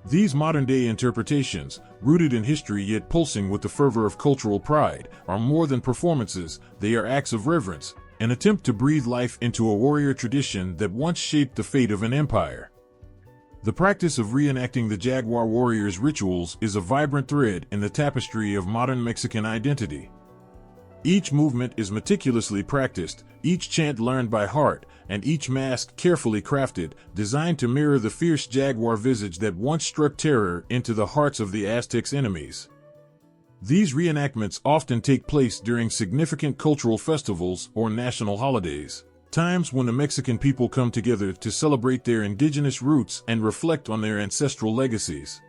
These modern-day interpretations, rooted in history yet pulsing with the fervor of cultural pride, are more than performances, they are acts of reverence, an attempt to breathe life into a warrior tradition that once shaped the fate of an empire. The practice of reenacting the jaguar warriors' rituals is a vibrant thread in the tapestry of modern Mexican identity. Each movement is meticulously practiced, each chant learned by heart, and each mask carefully crafted, designed to mirror the fierce jaguar visage that once struck terror into the hearts of the Aztecs' enemies. These reenactments often take place during significant cultural festivals or national holidays, times when the Mexican people come together to celebrate their indigenous roots and reflect on their ancestral legacies.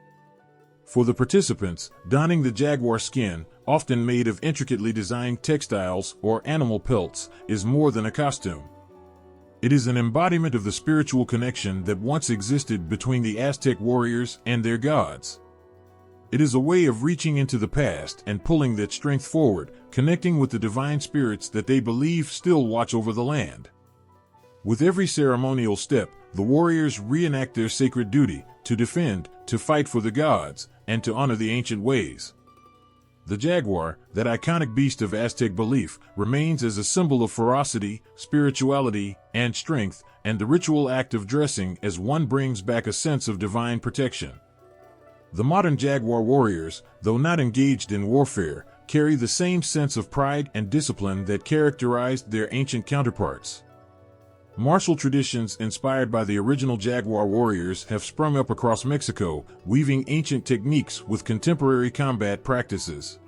For the participants, donning the jaguar skin, often made of intricately designed textiles or animal pelts, is more than a costume. It is an embodiment of the spiritual connection that once existed between the Aztec warriors and their gods. It is a way of reaching into the past and pulling that strength forward, connecting with the divine spirits that they believe still watch over the land. With every ceremonial step, the warriors reenact their sacred duty, to defend, to fight for the gods, and to honor the ancient ways. The jaguar, that iconic beast of Aztec belief, remains as a symbol of ferocity, spirituality, and strength, and the ritual act of dressing as one brings back a sense of divine protection. The modern jaguar warriors, though not engaged in warfare, carry the same sense of pride and discipline that characterized their ancient counterparts. Martial traditions inspired by the original jaguar warriors have sprung up across Mexico, weaving ancient techniques with contemporary combat practices.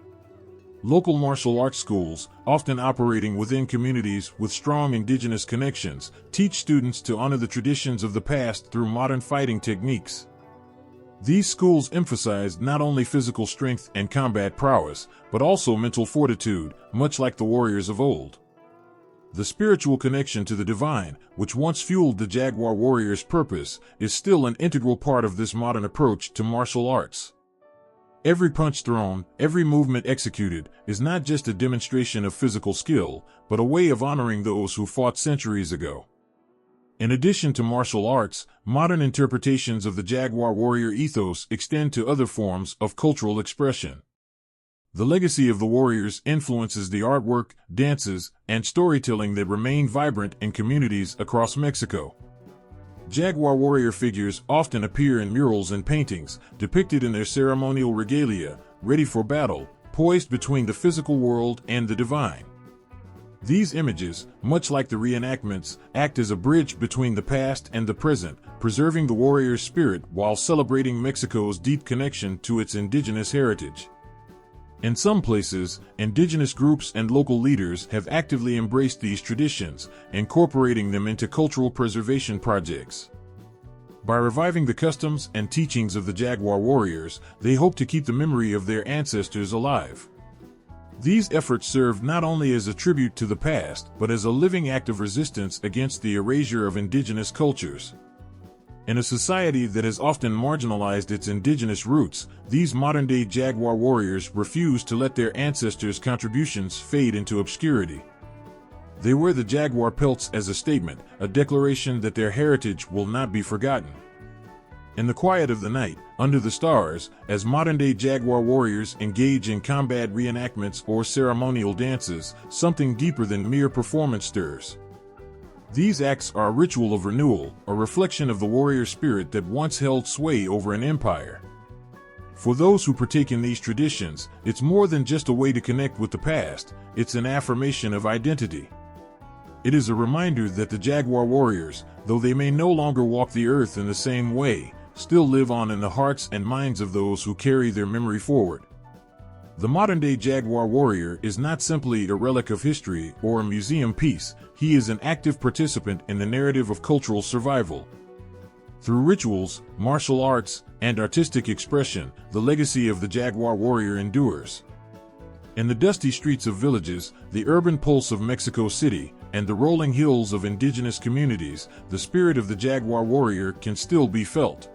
Local martial arts schools, often operating within communities with strong indigenous connections, teach students to honor the traditions of the past through modern fighting techniques. These schools emphasize not only physical strength and combat prowess, but also mental fortitude, much like the warriors of old. The spiritual connection to the divine, which once fueled the jaguar warrior's purpose, is still an integral part of this modern approach to martial arts. Every punch thrown, every movement executed, is not just a demonstration of physical skill, but a way of honoring those who fought centuries ago. In addition to martial arts, modern interpretations of the jaguar warrior ethos extend to other forms of cultural expression. The legacy of the warriors influences the artwork, dances, and storytelling that remain vibrant in communities across Mexico. Jaguar warrior figures often appear in murals and paintings, depicted in their ceremonial regalia, ready for battle, poised between the physical world and the divine. These images, much like the reenactments, act as a bridge between the past and the present, preserving the warrior's spirit while celebrating Mexico's deep connection to its indigenous heritage. In some places, indigenous groups and local leaders have actively embraced these traditions, incorporating them into cultural preservation projects. By reviving the customs and teachings of the jaguar warriors, they hope to keep the memory of their ancestors alive. These efforts serve not only as a tribute to the past, but as a living act of resistance against the erasure of indigenous cultures. In a society that has often marginalized its indigenous roots, these modern-day jaguar warriors refuse to let their ancestors' contributions fade into obscurity. They wear the jaguar pelts as a statement, a declaration that their heritage will not be forgotten. In the quiet of the night, under the stars, as modern-day jaguar warriors engage in combat reenactments or ceremonial dances, something deeper than mere performance stirs. These acts are a ritual of renewal, a reflection of the warrior spirit that once held sway over an empire. For those who partake in these traditions, it's more than just a way to connect with the past, it's an affirmation of identity. It is a reminder that the jaguar warriors, though they may no longer walk the earth in the same way, still live on in the hearts and minds of those who carry their memory forward. The modern-day jaguar warrior is not simply a relic of history or a museum piece, he is an active participant in the narrative of cultural survival. Through rituals, martial arts, and artistic expression, the legacy of the jaguar warrior endures. In the dusty streets of villages, the urban pulse of Mexico City, and the rolling hills of indigenous communities, the spirit of the jaguar warrior can still be felt.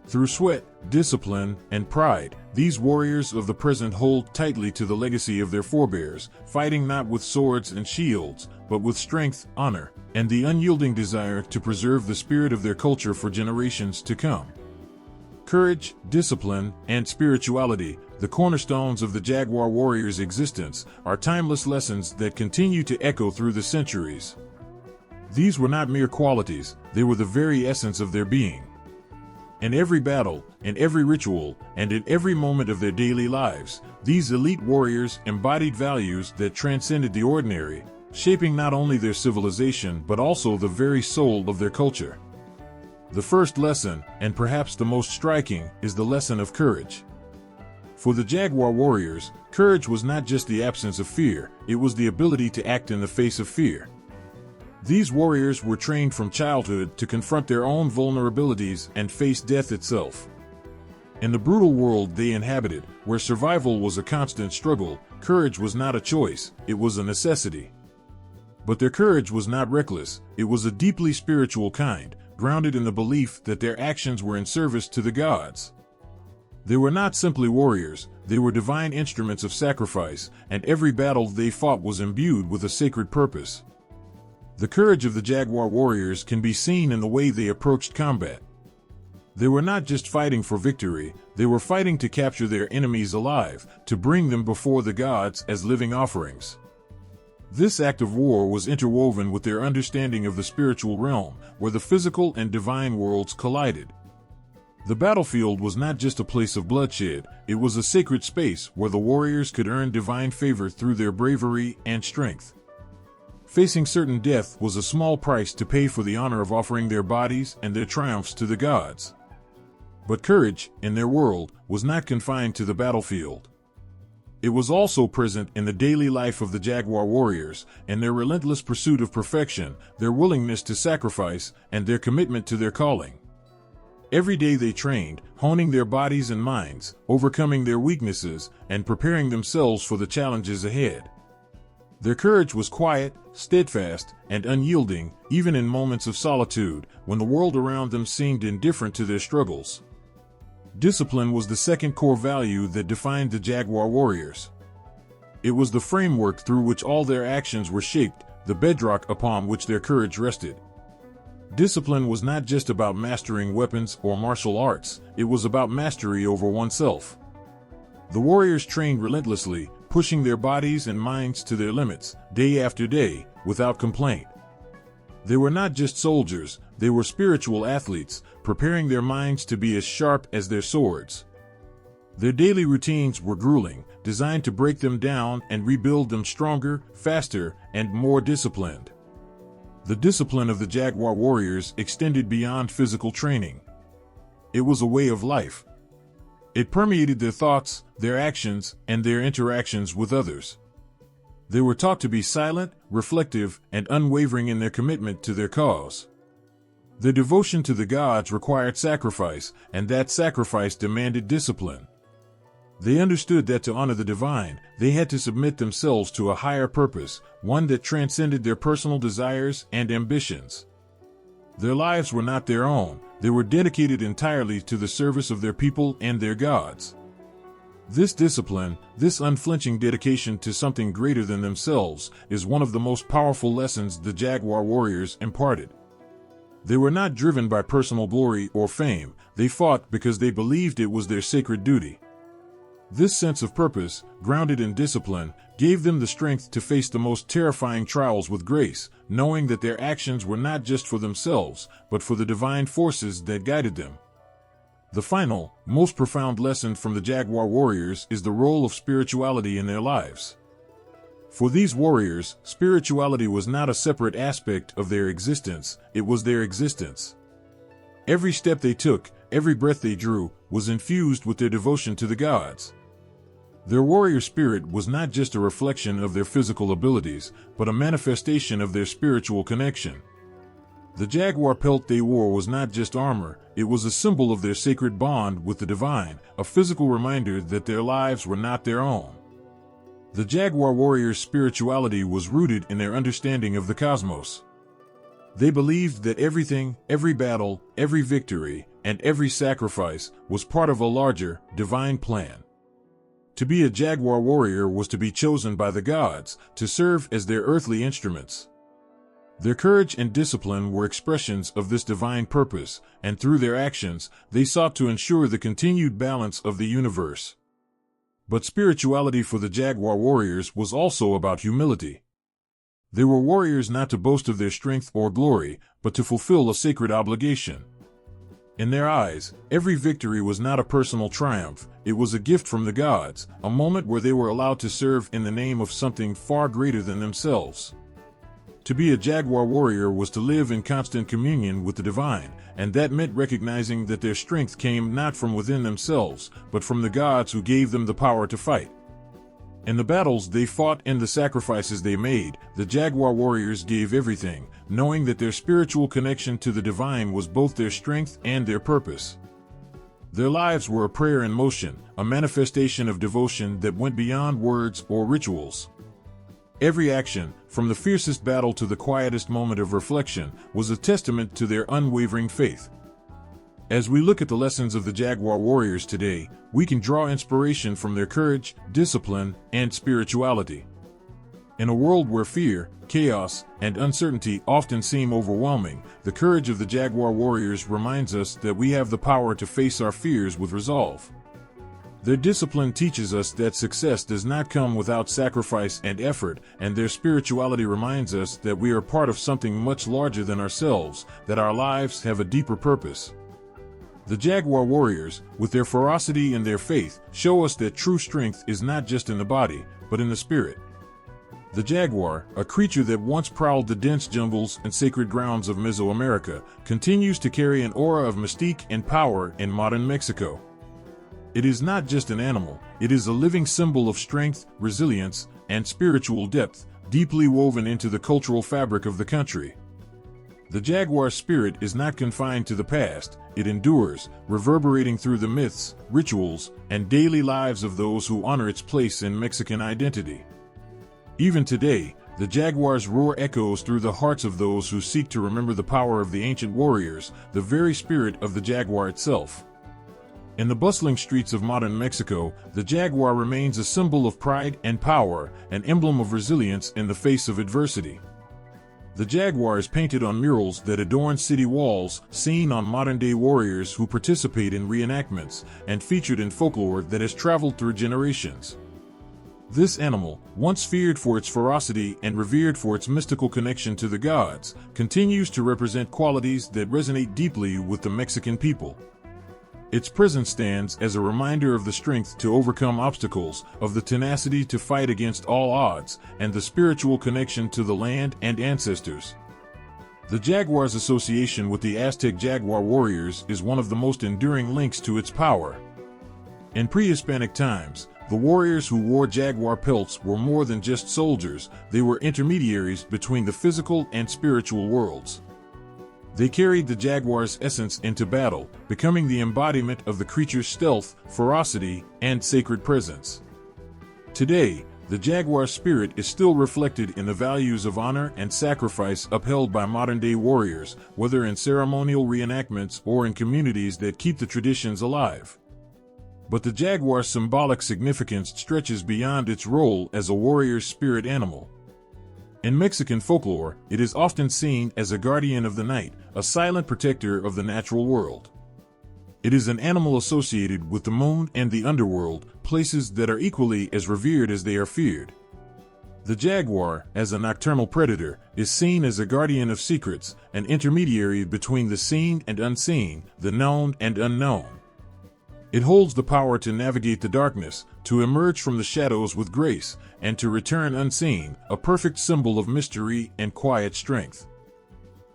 Through sweat, discipline, and pride, these warriors of the present hold tightly to the legacy of their forebears, fighting not with swords and shields, but with strength, honor, and the unyielding desire to preserve the spirit of their culture for generations to come. Courage, discipline, and spirituality, the cornerstones of the jaguar warrior's existence, are timeless lessons that continue to echo through the centuries. These were not mere qualities, they were the very essence of their being. In every battle, in every ritual, and in every moment of their daily lives, these elite warriors embodied values that transcended the ordinary, shaping not only their civilization but also the very soul of their culture. The first lesson, and perhaps the most striking, is the lesson of courage. For the jaguar warriors, courage was not just the absence of fear, it was the ability to act in the face of fear. These warriors were trained from childhood to confront their own vulnerabilities and face death itself. In the brutal world they inhabited, where survival was a constant struggle, courage was not a choice, it was a necessity. But their courage was not reckless, it was a deeply spiritual kind, grounded in the belief that their actions were in service to the gods. They were not simply warriors, they were divine instruments of sacrifice, and every battle they fought was imbued with a sacred purpose. The courage of the jaguar warriors can be seen in the way they approached combat. They were not just fighting for victory, they were fighting to capture their enemies alive, to bring them before the gods as living offerings. This act of war was interwoven with their understanding of the spiritual realm, where the physical and divine worlds collided. The battlefield was not just a place of bloodshed, it was a sacred space where the warriors could earn divine favor through their bravery and strength. Facing certain death was a small price to pay for the honor of offering their bodies and their triumphs to the gods. But courage, in their world, was not confined to the battlefield. It was also present in the daily life of the jaguar warriors, in their relentless pursuit of perfection, their willingness to sacrifice, and their commitment to their calling. Every day they trained, honing their bodies and minds, overcoming their weaknesses, and preparing themselves for the challenges ahead. Their courage was quiet, steadfast, and unyielding, even in moments of solitude, when the world around them seemed indifferent to their struggles. Discipline was the second core value that defined the jaguar warriors. It was the framework through which all their actions were shaped, the bedrock upon which their courage rested. Discipline was not just about mastering weapons or martial arts, it was about mastery over oneself. The warriors trained relentlessly, pushing their bodies and minds to their limits, day after day, without complaint. They were not just soldiers, they were spiritual athletes, preparing their minds to be as sharp as their swords. Their daily routines were grueling, designed to break them down and rebuild them stronger, faster, and more disciplined. The discipline of the jaguar warriors extended beyond physical training. It was a way of life. It permeated their thoughts, their actions, and their interactions with others. They were taught to be silent, reflective, and unwavering in their commitment to their cause. Their devotion to the gods required sacrifice, and that sacrifice demanded discipline. They understood that to honor the divine, they had to submit themselves to a higher purpose, one that transcended their personal desires and ambitions. Their lives were not their own, they were dedicated entirely to the service of their people and their gods. This discipline, this unflinching dedication to something greater than themselves, is one of the most powerful lessons the jaguar warriors imparted. They were not driven by personal glory or fame, they fought because they believed it was their sacred duty. This sense of purpose, grounded in discipline, gave them the strength to face the most terrifying trials with grace, knowing that their actions were not just for themselves, but for the divine forces that guided them. The final, most profound lesson from the jaguar warriors is the role of spirituality in their lives. For these warriors, spirituality was not a separate aspect of their existence, it was their existence. Every step they took, every breath they drew, was infused with their devotion to the gods. Their warrior spirit was not just a reflection of their physical abilities, but a manifestation of their spiritual connection. The jaguar pelt they wore was not just armor, it was a symbol of their sacred bond with the divine, a physical reminder that their lives were not their own. The jaguar warriors' spirituality was rooted in their understanding of the cosmos. They believed that everything, every battle, every victory, and every sacrifice was part of a larger, divine plan. To be a jaguar warrior was to be chosen by the gods, to serve as their earthly instruments. Their courage and discipline were expressions of this divine purpose, and through their actions, they sought to ensure the continued balance of the universe. But spirituality for the jaguar warriors was also about humility. They were warriors not to boast of their strength or glory, but to fulfill a sacred obligation. In their eyes, every victory was not a personal triumph, it was a gift from the gods, a moment where they were allowed to serve in the name of something far greater than themselves. To be a jaguar warrior was to live in constant communion with the divine, and that meant recognizing that their strength came not from within themselves, but from the gods who gave them the power to fight. In the battles they fought and the sacrifices they made, the jaguar warriors gave everything, knowing that their spiritual connection to the divine was both their strength and their purpose. Their lives were a prayer in motion, a manifestation of devotion that went beyond words or rituals. Every action, from the fiercest battle to the quietest moment of reflection, was a testament to their unwavering faith. As we look at the lessons of the jaguar warriors today, we can draw inspiration from their courage, discipline, and spirituality. In a world where fear, chaos, and uncertainty often seem overwhelming, the courage of the jaguar warriors reminds us that we have the power to face our fears with resolve. Their discipline teaches us that success does not come without sacrifice and effort, and their spirituality reminds us that we are part of something much larger than ourselves, that our lives have a deeper purpose. The jaguar warriors, with their ferocity and their faith, show us that true strength is not just in the body, but in the spirit. The jaguar, a creature that once prowled the dense jungles and sacred grounds of Mesoamerica, continues to carry an aura of mystique and power in modern Mexico. It is not just an animal, it is a living symbol of strength, resilience, and spiritual depth, deeply woven into the cultural fabric of the country. The jaguar spirit is not confined to the past, it endures, reverberating through the myths, rituals, and daily lives of those who honor its place in Mexican identity. Even today, the jaguar's roar echoes through the hearts of those who seek to remember the power of the ancient warriors, the very spirit of the jaguar itself. In the bustling streets of modern Mexico, the jaguar remains a symbol of pride and power, an emblem of resilience in the face of adversity. The jaguar is painted on murals that adorn city walls, seen on modern-day warriors who participate in reenactments, and featured in folklore that has traveled through generations. This animal, once feared for its ferocity and revered for its mystical connection to the gods, continues to represent qualities that resonate deeply with the Mexican people. Its presence stands as a reminder of the strength to overcome obstacles, of the tenacity to fight against all odds, and the spiritual connection to the land and ancestors. The jaguar's association with the Aztec jaguar warriors is one of the most enduring links to its power. In pre-Hispanic times, the warriors who wore jaguar pelts were more than just soldiers, they were intermediaries between the physical and spiritual worlds. They carried the jaguar's essence into battle, becoming the embodiment of the creature's stealth, ferocity, and sacred presence. Today, the jaguar spirit is still reflected in the values of honor and sacrifice upheld by modern-day warriors, whether in ceremonial reenactments or in communities that keep the traditions alive. But the jaguar's symbolic significance stretches beyond its role as a warrior's spirit animal. In Mexican folklore, it is often seen as a guardian of the night, a silent protector of the natural world. It is an animal associated with the moon and the underworld, places that are equally as revered as they are feared. The jaguar, as a nocturnal predator, is seen as a guardian of secrets, an intermediary between the seen and unseen, the known and unknown. It holds the power to navigate the darkness, to emerge from the shadows with grace, and to return unseen, a perfect symbol of mystery and quiet strength.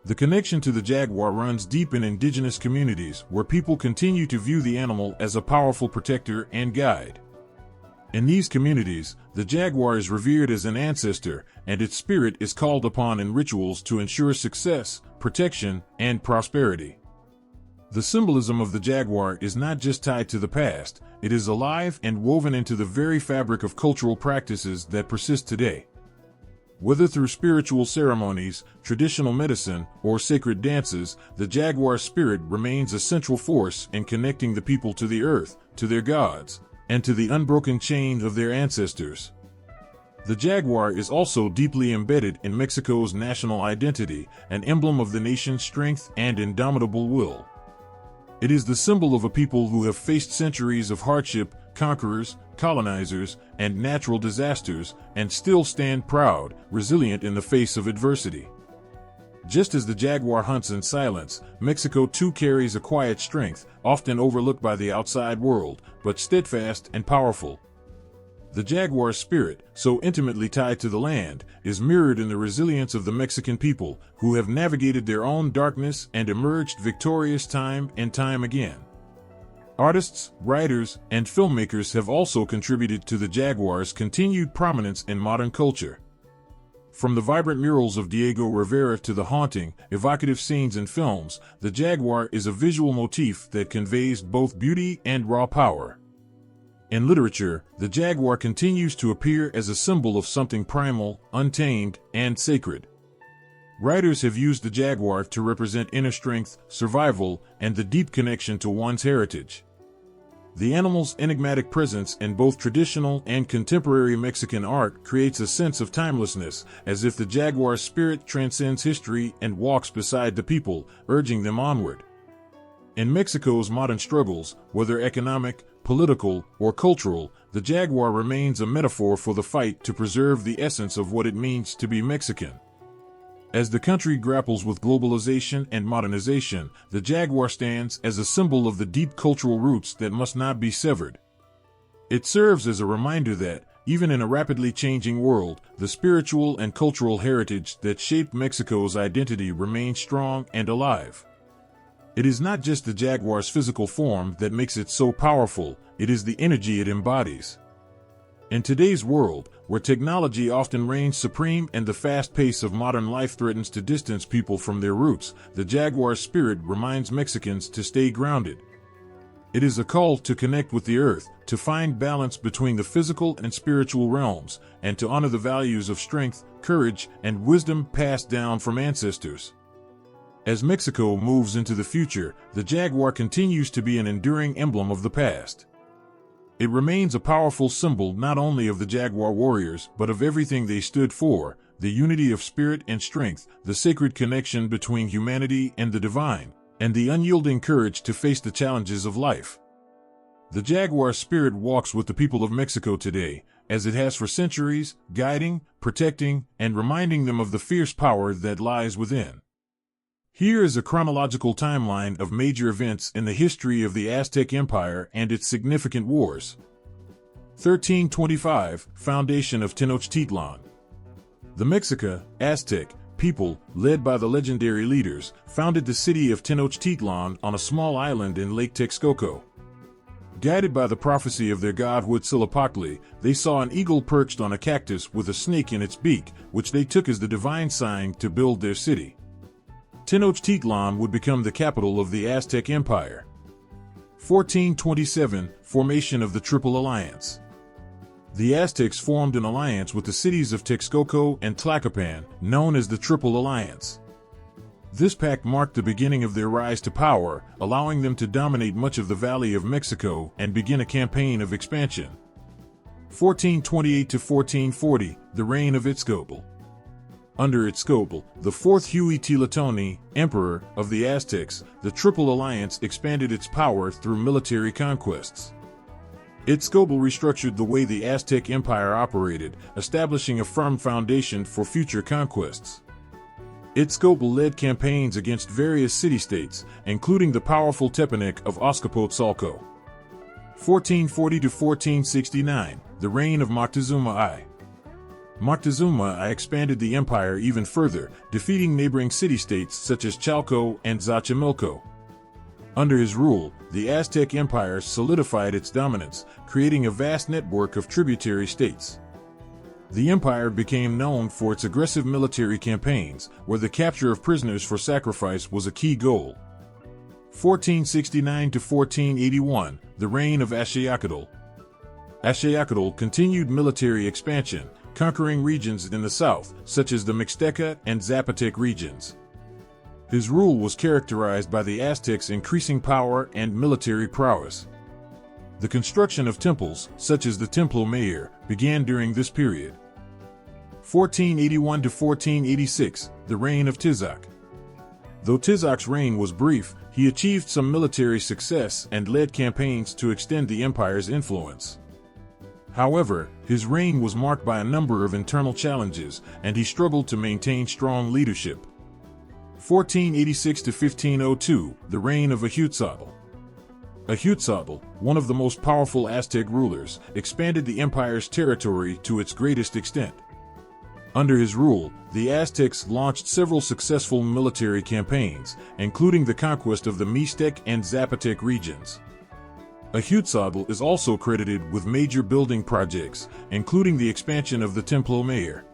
The connection to the jaguar runs deep in indigenous communities, where people continue to view the animal as a powerful protector and guide. In these communities, the jaguar is revered as an ancestor, and its spirit is called upon in rituals to ensure success, protection, and prosperity. The symbolism of the jaguar is not just tied to the past, it is alive and woven into the very fabric of cultural practices that persist today. Whether through spiritual ceremonies, traditional medicine, or sacred dances, the jaguar spirit remains a central force in connecting the people to the earth, to their gods, and to the unbroken chain of their ancestors. The jaguar is also deeply embedded in Mexico's national identity, an emblem of the nation's strength and indomitable will. It is the symbol of a people who have faced centuries of hardship, conquerors, colonizers, and natural disasters, and still stand proud, resilient in the face of adversity. Just as the jaguar hunts in silence, Mexico too carries a quiet strength, often overlooked by the outside world, but steadfast and powerful. The jaguar's spirit, so intimately tied to the land, is mirrored in the resilience of the Mexican people, who have navigated their own darkness and emerged victorious time and time again. Artists, writers, and filmmakers have also contributed to the jaguar's continued prominence in modern culture. From the vibrant murals of Diego Rivera to the haunting, evocative scenes in films, the jaguar is a visual motif that conveys both beauty and raw power. In literature, the jaguar continues to appear as a symbol of something primal, untamed, and sacred. Writers have used the jaguar to represent inner strength, survival, and the deep connection to one's heritage. The animal's enigmatic presence in both traditional and contemporary Mexican art creates a sense of timelessness, as if the jaguar's spirit transcends history and walks beside the people, urging them onward. In Mexico's modern struggles, whether economic, political, or cultural, the jaguar remains a metaphor for the fight to preserve the essence of what it means to be Mexican. As the country grapples with globalization and modernization, the jaguar stands as a symbol of the deep cultural roots that must not be severed. It serves as a reminder that, even in a rapidly changing world, the spiritual and cultural heritage that shaped Mexico's identity remains strong and alive. It is not just the jaguar's physical form that makes it so powerful, it is the energy it embodies. In today's world, where technology often reigns supreme and the fast pace of modern life threatens to distance people from their roots, the jaguar's spirit reminds Mexicans to stay grounded. It is a call to connect with the earth, to find balance between the physical and spiritual realms, and to honor the values of strength, courage, and wisdom passed down from ancestors. As Mexico moves into the future, the jaguar continues to be an enduring emblem of the past. It remains a powerful symbol not only of the jaguar warriors, but of everything they stood for, the unity of spirit and strength, the sacred connection between humanity and the divine, and the unyielding courage to face the challenges of life. The jaguar spirit walks with the people of Mexico today, as it has for centuries, guiding, protecting, and reminding them of the fierce power that lies within. Here is a chronological timeline of major events in the history of the Aztec Empire and its significant wars. 1325, Foundation of Tenochtitlan. The Mexica, Aztec, people, led by the legendary leaders, founded the city of Tenochtitlan on a small island in Lake Texcoco. Guided by the prophecy of their god Huitzilopochtli, they saw an eagle perched on a cactus with a snake in its beak, which they took as the divine sign to build their city. Tenochtitlan would become the capital of the Aztec Empire. 1427, Formation of the Triple Alliance. The Aztecs formed an alliance with the cities of Texcoco and Tlacopan, known as the Triple Alliance. This pact marked the beginning of their rise to power, allowing them to dominate much of the Valley of Mexico and begin a campaign of expansion. 1428 to 1440, the reign of Itzcoatl. Under Itzcoatl, the fourth Huitzilopochtli, emperor of the Aztecs, the Triple Alliance expanded its power through military conquests. Itzcoatl restructured the way the Aztec Empire operated, establishing a firm foundation for future conquests. Itzcoatl led campaigns against various city-states, including the powerful Tepanec of Azcapotzalco. 1440 to 1469, the reign of Moctezuma I. Moctezuma I expanded the empire even further, defeating neighboring city-states such as Chalco and Xochimilco. Under his rule, the Aztec Empire solidified its dominance, creating a vast network of tributary states. The empire became known for its aggressive military campaigns, where the capture of prisoners for sacrifice was a key goal. 1469 to 1481, the reign of Axayacatl. Axayacatl continued military expansion, conquering regions in the south, such as the Mixteca and Zapotec regions. His rule was characterized by the Aztecs' increasing power and military prowess. The construction of temples, such as the Templo Mayor, began during this period. 1481 to 1486, the reign of Tizoc. Though Tizoc's reign was brief, he achieved some military success and led campaigns to extend the empire's influence. However, his reign was marked by a number of internal challenges, and he struggled to maintain strong leadership. 1486 to 1502, the reign of Ahuitzotl. Ahuitzotl, one of the most powerful Aztec rulers, expanded the empire's territory to its greatest extent. Under his rule, the Aztecs launched several successful military campaigns, including the conquest of the Mixtec and Zapotec regions. Ahuitzotl is also credited with major building projects, including the expansion of the Templo Mayor.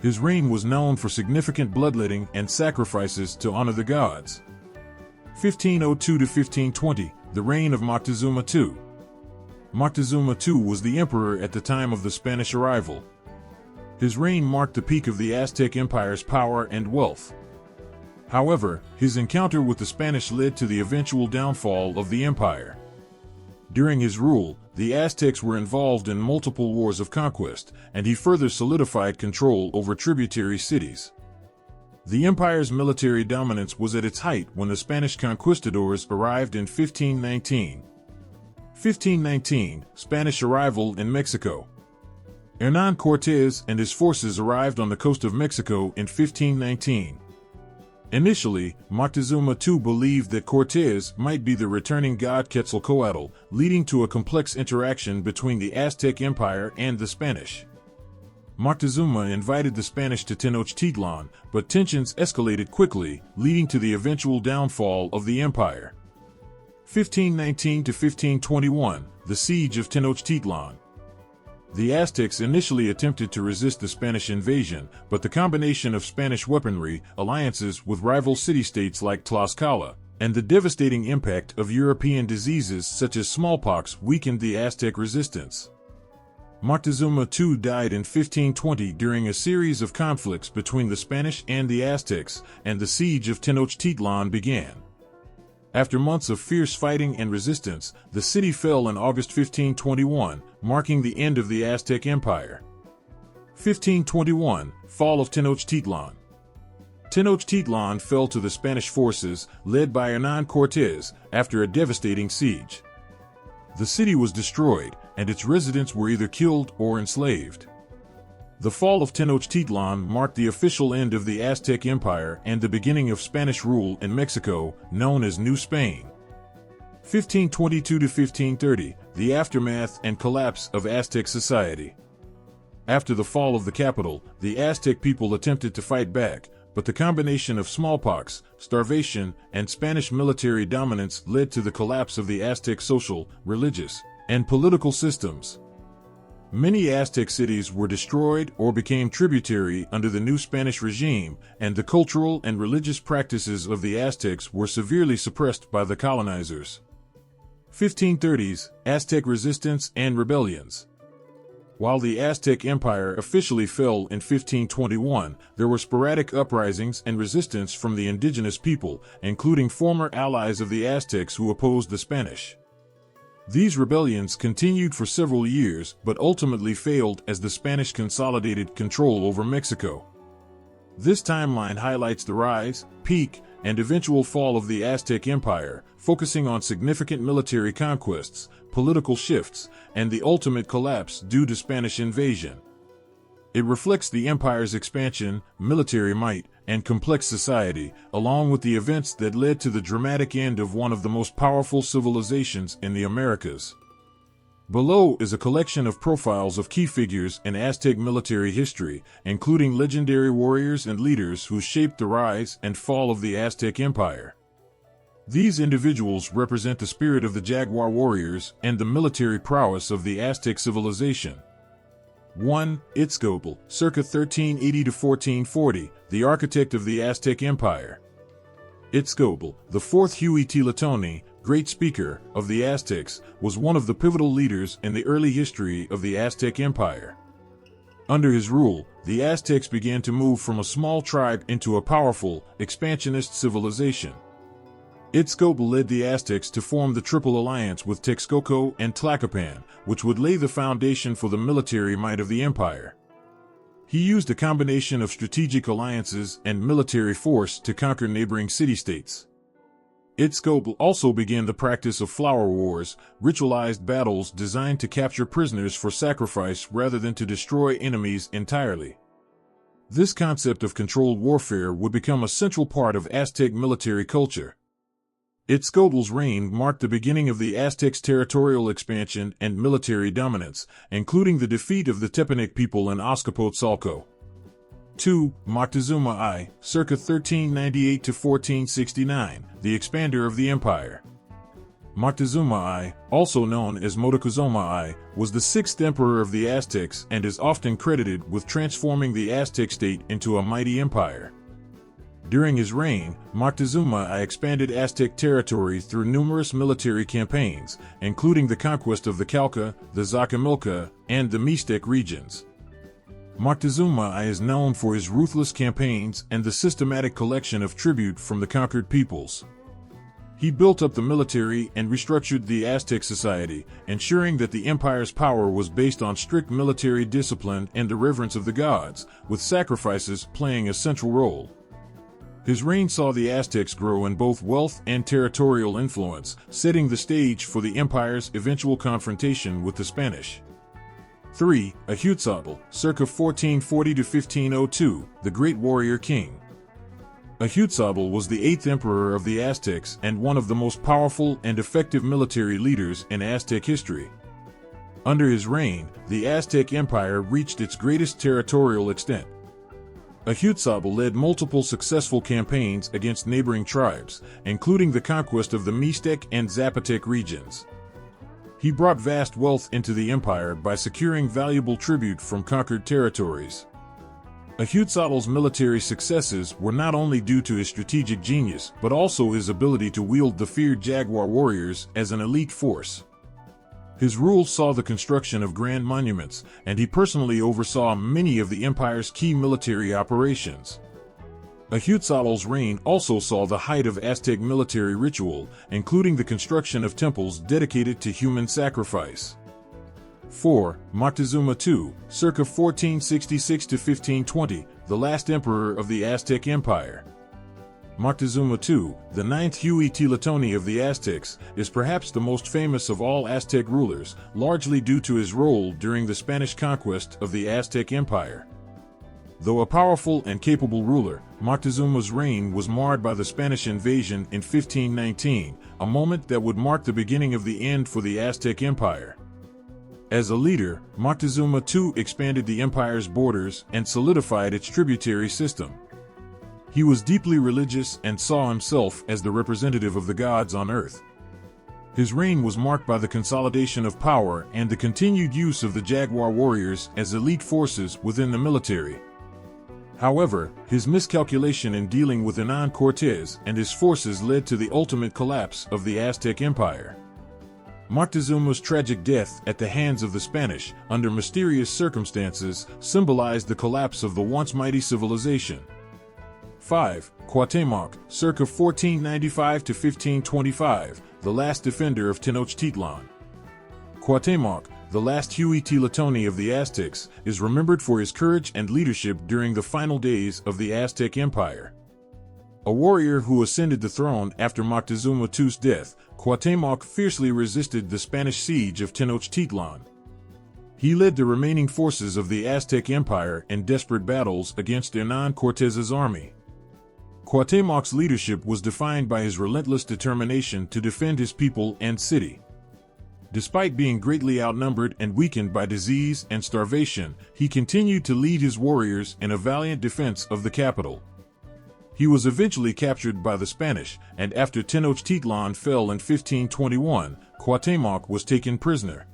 His reign was known for significant bloodletting and sacrifices to honor the gods. 1502 to 1520, the reign of Moctezuma II. Moctezuma II was the emperor at the time of the Spanish arrival. His reign marked the peak of the Aztec Empire's power and wealth. However, his encounter with the Spanish led to the eventual downfall of the empire. During his rule, the Aztecs were involved in multiple wars of conquest, and he further solidified control over tributary cities. The empire's military dominance was at its height when the Spanish conquistadors arrived in 1519. 1519, Spanish arrival in Mexico. Hernán Cortés and his forces arrived on the coast of Mexico in 1519. Initially, Moctezuma II believed that Cortés might be the returning god Quetzalcoatl, leading to a complex interaction between the Aztec Empire and the Spanish. Moctezuma invited the Spanish to Tenochtitlan, but tensions escalated quickly, leading to the eventual downfall of the empire. 1519 to 1521, the Siege of Tenochtitlan. The Aztecs initially attempted to resist the Spanish invasion, but the combination of Spanish weaponry, alliances with rival city-states like Tlaxcala, and the devastating impact of European diseases such as smallpox weakened the Aztec resistance. Moctezuma II died in 1520 during a series of conflicts between the Spanish and the Aztecs, and the Siege of Tenochtitlan began. After months of fierce fighting and resistance, the city fell in August 1521, marking the end of the Aztec Empire. 1521, Fall of Tenochtitlan. Tenochtitlan fell to the Spanish forces, led by Hernán Cortés, after a devastating siege. The city was destroyed, and its residents were either killed or enslaved. The fall of Tenochtitlan marked the official end of the Aztec Empire and the beginning of Spanish rule in Mexico, known as New Spain. 1522 to 1530, the aftermath and collapse of Aztec society. After the fall of the capital, the Aztec people attempted to fight back, but the combination of smallpox, starvation, and Spanish military dominance led to the collapse of the Aztec social, religious, and political systems. Many Aztec cities were destroyed or became tributary under the new Spanish regime, and the cultural and religious practices of the Aztecs were severely suppressed by the colonizers. 1530s, Aztec resistance and rebellions. While the Aztec Empire officially fell in 1521, there were sporadic uprisings and resistance from the indigenous people, including former allies of the Aztecs who opposed the Spanish. These rebellions continued for several years but ultimately failed as the Spanish consolidated control over Mexico. This timeline highlights the rise, peak, and eventual fall of the Aztec Empire, focusing on significant military conquests, political shifts, and the ultimate collapse due to Spanish invasion. It reflects the empire's expansion, military might, and complex society, along with the events that led to the dramatic end of one of the most powerful civilizations in the Americas. Below is a collection of profiles of key figures in Aztec military history, including legendary warriors and leaders who shaped the rise and fall of the Aztec Empire. These individuals represent the spirit of the jaguar warriors and the military prowess of the Aztec civilization. 1. Itzcoatl, circa 1380 to 1440, the architect of the Aztec Empire. Itzcoatl, the fourth Huitzilopochtli, great speaker of the Aztecs, was one of the pivotal leaders in the early history of the Aztec Empire. Under his rule, the Aztecs began to move from a small tribe into a powerful, expansionist civilization. Itzcoatl led the Aztecs to form the Triple Alliance with Texcoco and Tlacopan, which would lay the foundation for the military might of the empire. He used a combination of strategic alliances and military force to conquer neighboring city-states. Itzcoatl also began the practice of flower wars, ritualized battles designed to capture prisoners for sacrifice rather than to destroy enemies entirely. This concept of controlled warfare would become a central part of Aztec military culture. Itzcoatl's reign marked the beginning of the Aztecs' territorial expansion and military dominance, including the defeat of the Tepanec people in Azcapotzalco. 2. Moctezuma I, circa 1398 to 1469, the expander of the empire. Moctezuma I, also known as Moctezuma I, was the sixth emperor of the Aztecs and is often credited with transforming the Aztec state into a mighty empire. During his reign, Moctezuma I expanded Aztec territory through numerous military campaigns, including the conquest of the Chalca, the Xochimilca, and the Mixtec regions. Moctezuma I is known for his ruthless campaigns and the systematic collection of tribute from the conquered peoples. He built up the military and restructured the Aztec society, ensuring that the empire's power was based on strict military discipline and the reverence of the gods, with sacrifices playing a central role. His reign saw the Aztecs grow in both wealth and territorial influence, setting the stage for the empire's eventual confrontation with the Spanish. 3. Ahuitzotl, circa 1440 to 1502, the Great Warrior King. Ahuitzotl was the eighth emperor of the Aztecs and one of the most powerful and effective military leaders in Aztec history. Under his reign, the Aztec Empire reached its greatest territorial extent. Ahuitzotl led multiple successful campaigns against neighboring tribes, including the conquest of the Mixtec and Zapotec regions. He brought vast wealth into the empire by securing valuable tribute from conquered territories. Ahuitzotl's military successes were not only due to his strategic genius, but also his ability to wield the feared jaguar warriors as an elite force. His rule saw the construction of grand monuments, and he personally oversaw many of the empire's key military operations. Ahuitzotl's reign also saw the height of Aztec military ritual, including the construction of temples dedicated to human sacrifice. 4. Moctezuma II, circa 1466 to 1520, the last emperor of the Aztec Empire. Moctezuma II, the ninth Huitzilopochtli of the Aztecs, is perhaps the most famous of all Aztec rulers, largely due to his role during the Spanish conquest of the Aztec Empire. Though a powerful and capable ruler, Moctezuma's reign was marred by the Spanish invasion in 1519, a moment that would mark the beginning of the end for the Aztec Empire. As a leader, Moctezuma II expanded the empire's borders and solidified its tributary system. He was deeply religious and saw himself as the representative of the gods on earth. His reign was marked by the consolidation of power and the continued use of the jaguar warriors as elite forces within the military. However, his miscalculation in dealing with Hernán Cortés and his forces led to the ultimate collapse of the Aztec Empire. Moctezuma's tragic death at the hands of the Spanish, under mysterious circumstances, symbolized the collapse of the once mighty civilization. 5. Cuauhtémoc, circa 1495 to 1525, the last defender of Tenochtitlan. Cuauhtémoc, the last Huitzilopochtli of the Aztecs, is remembered for his courage and leadership during the final days of the Aztec Empire. A warrior who ascended the throne after Moctezuma II's death, Cuauhtémoc fiercely resisted the Spanish siege of Tenochtitlan. He led the remaining forces of the Aztec Empire in desperate battles against Hernán Cortés's army. Cuauhtémoc's leadership was defined by his relentless determination to defend his people and city. Despite being greatly outnumbered and weakened by disease and starvation, he continued to lead his warriors in a valiant defense of the capital. He was eventually captured by the Spanish, and after Tenochtitlan fell in 1521, Cuauhtémoc was taken prisoner.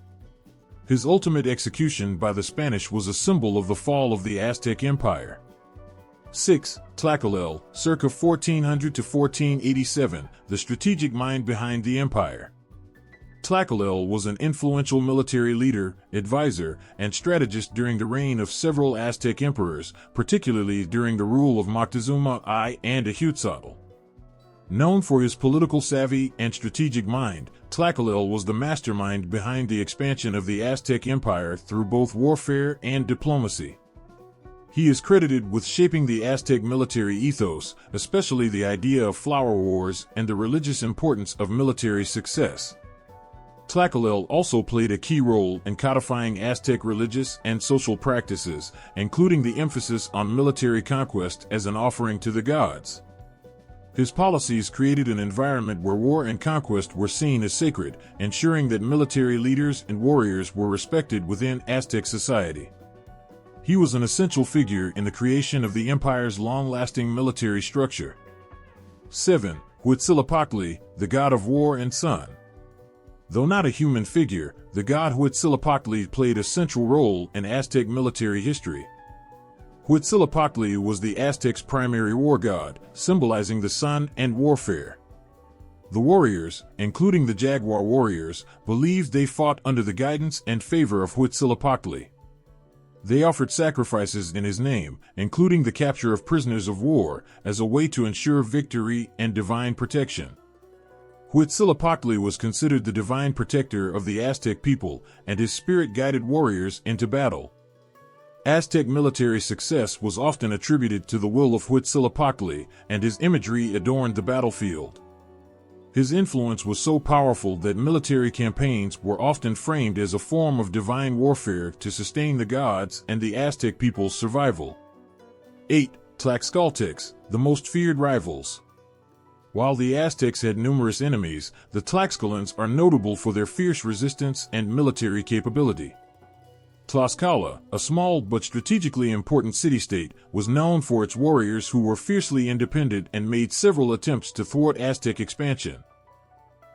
His ultimate execution by the Spanish was a symbol of the fall of the Aztec Empire. 6. Tlacaelel, circa 1400 to 1487, the strategic mind behind the empire. Tlacaelel was an influential military leader, advisor, and strategist during the reign of several Aztec emperors, particularly during the rule of Moctezuma I and Ahuitzotl. Known for his political savvy and strategic mind, Tlacaelel was the mastermind behind the expansion of the Aztec Empire through both warfare and diplomacy. He is credited with shaping the Aztec military ethos, especially the idea of flower wars and the religious importance of military success. Tlacaelel also played a key role in codifying Aztec religious and social practices, including the emphasis on military conquest as an offering to the gods. His policies created an environment where war and conquest were seen as sacred, ensuring that military leaders and warriors were respected within Aztec society. He was an essential figure in the creation of the empire's long-lasting military structure. 7. Huitzilopochtli, the god of war and sun. Though not a human figure, the god Huitzilopochtli played a central role in Aztec military history. Huitzilopochtli was the Aztecs' primary war god, symbolizing the sun and warfare. The warriors, including the jaguar warriors, believed they fought under the guidance and favor of Huitzilopochtli. They offered sacrifices in his name, including the capture of prisoners of war, as a way to ensure victory and divine protection. Huitzilopochtli was considered the divine protector of the Aztec people, and his spirit guided warriors into battle. Aztec military success was often attributed to the will of Huitzilopochtli, and his imagery adorned the battlefield. His influence was so powerful that military campaigns were often framed as a form of divine warfare to sustain the gods and the Aztec people's survival. 8. Tlaxcaltecs, the most feared rivals. While the Aztecs had numerous enemies, the Tlaxcalans are notable for their fierce resistance and military capability. Tlaxcala, a small but strategically important city-state, was known for its warriors who were fiercely independent and made several attempts to thwart Aztec expansion.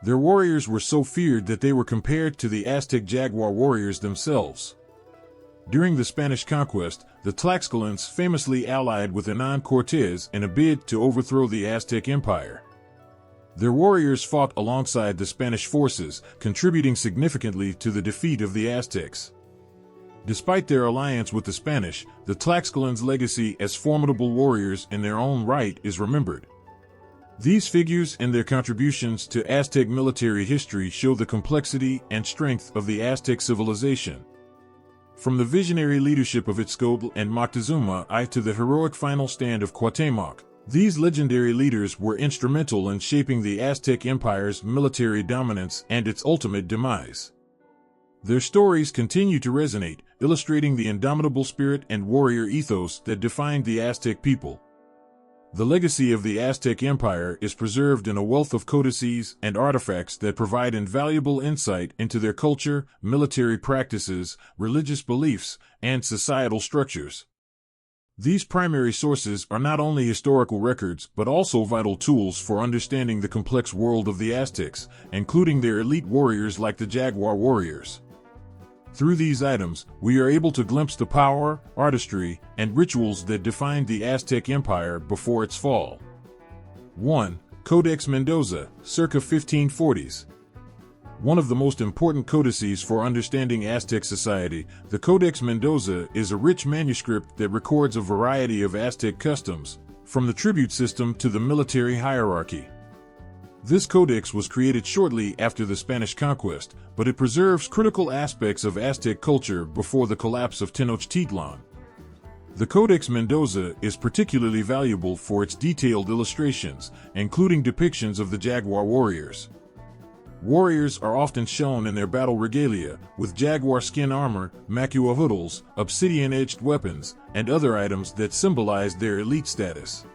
Their warriors were so feared that they were compared to the Aztec jaguar warriors themselves. During the Spanish conquest, the Tlaxcalans famously allied with Hernán Cortés in a bid to overthrow the Aztec Empire. Their warriors fought alongside the Spanish forces, contributing significantly to the defeat of the Aztecs. Despite their alliance with the Spanish, the Tlaxcalans' legacy as formidable warriors in their own right is remembered. These figures and their contributions to Aztec military history show the complexity and strength of the Aztec civilization. From the visionary leadership of Itzcoatl and Moctezuma I to the heroic final stand of Cuauhtémoc, these legendary leaders were instrumental in shaping the Aztec Empire's military dominance and its ultimate demise. Their stories continue to resonate, illustrating the indomitable spirit and warrior ethos that defined the Aztec people. The legacy of the Aztec Empire is preserved in a wealth of codices and artifacts that provide invaluable insight into their culture, military practices, religious beliefs, and societal structures. These primary sources are not only historical records but also vital tools for understanding the complex world of the Aztecs, including their elite warriors like the jaguar warriors. Through these items, we are able to glimpse the power, artistry, and rituals that defined the Aztec Empire before its fall. 1. Codex Mendoza, circa 1540s. One of the most important codices for understanding Aztec society, the Codex Mendoza is a rich manuscript that records a variety of Aztec customs, from the tribute system to the military hierarchy. This codex was created shortly after the Spanish conquest, but it preserves critical aspects of Aztec culture before the collapse of Tenochtitlan. The Codex Mendoza is particularly valuable for its detailed illustrations, including depictions of the jaguar warriors. Warriors are often shown in their battle regalia, with jaguar skin armor, macua hoodles, obsidian-edged weapons, and other items that symbolize their elite status.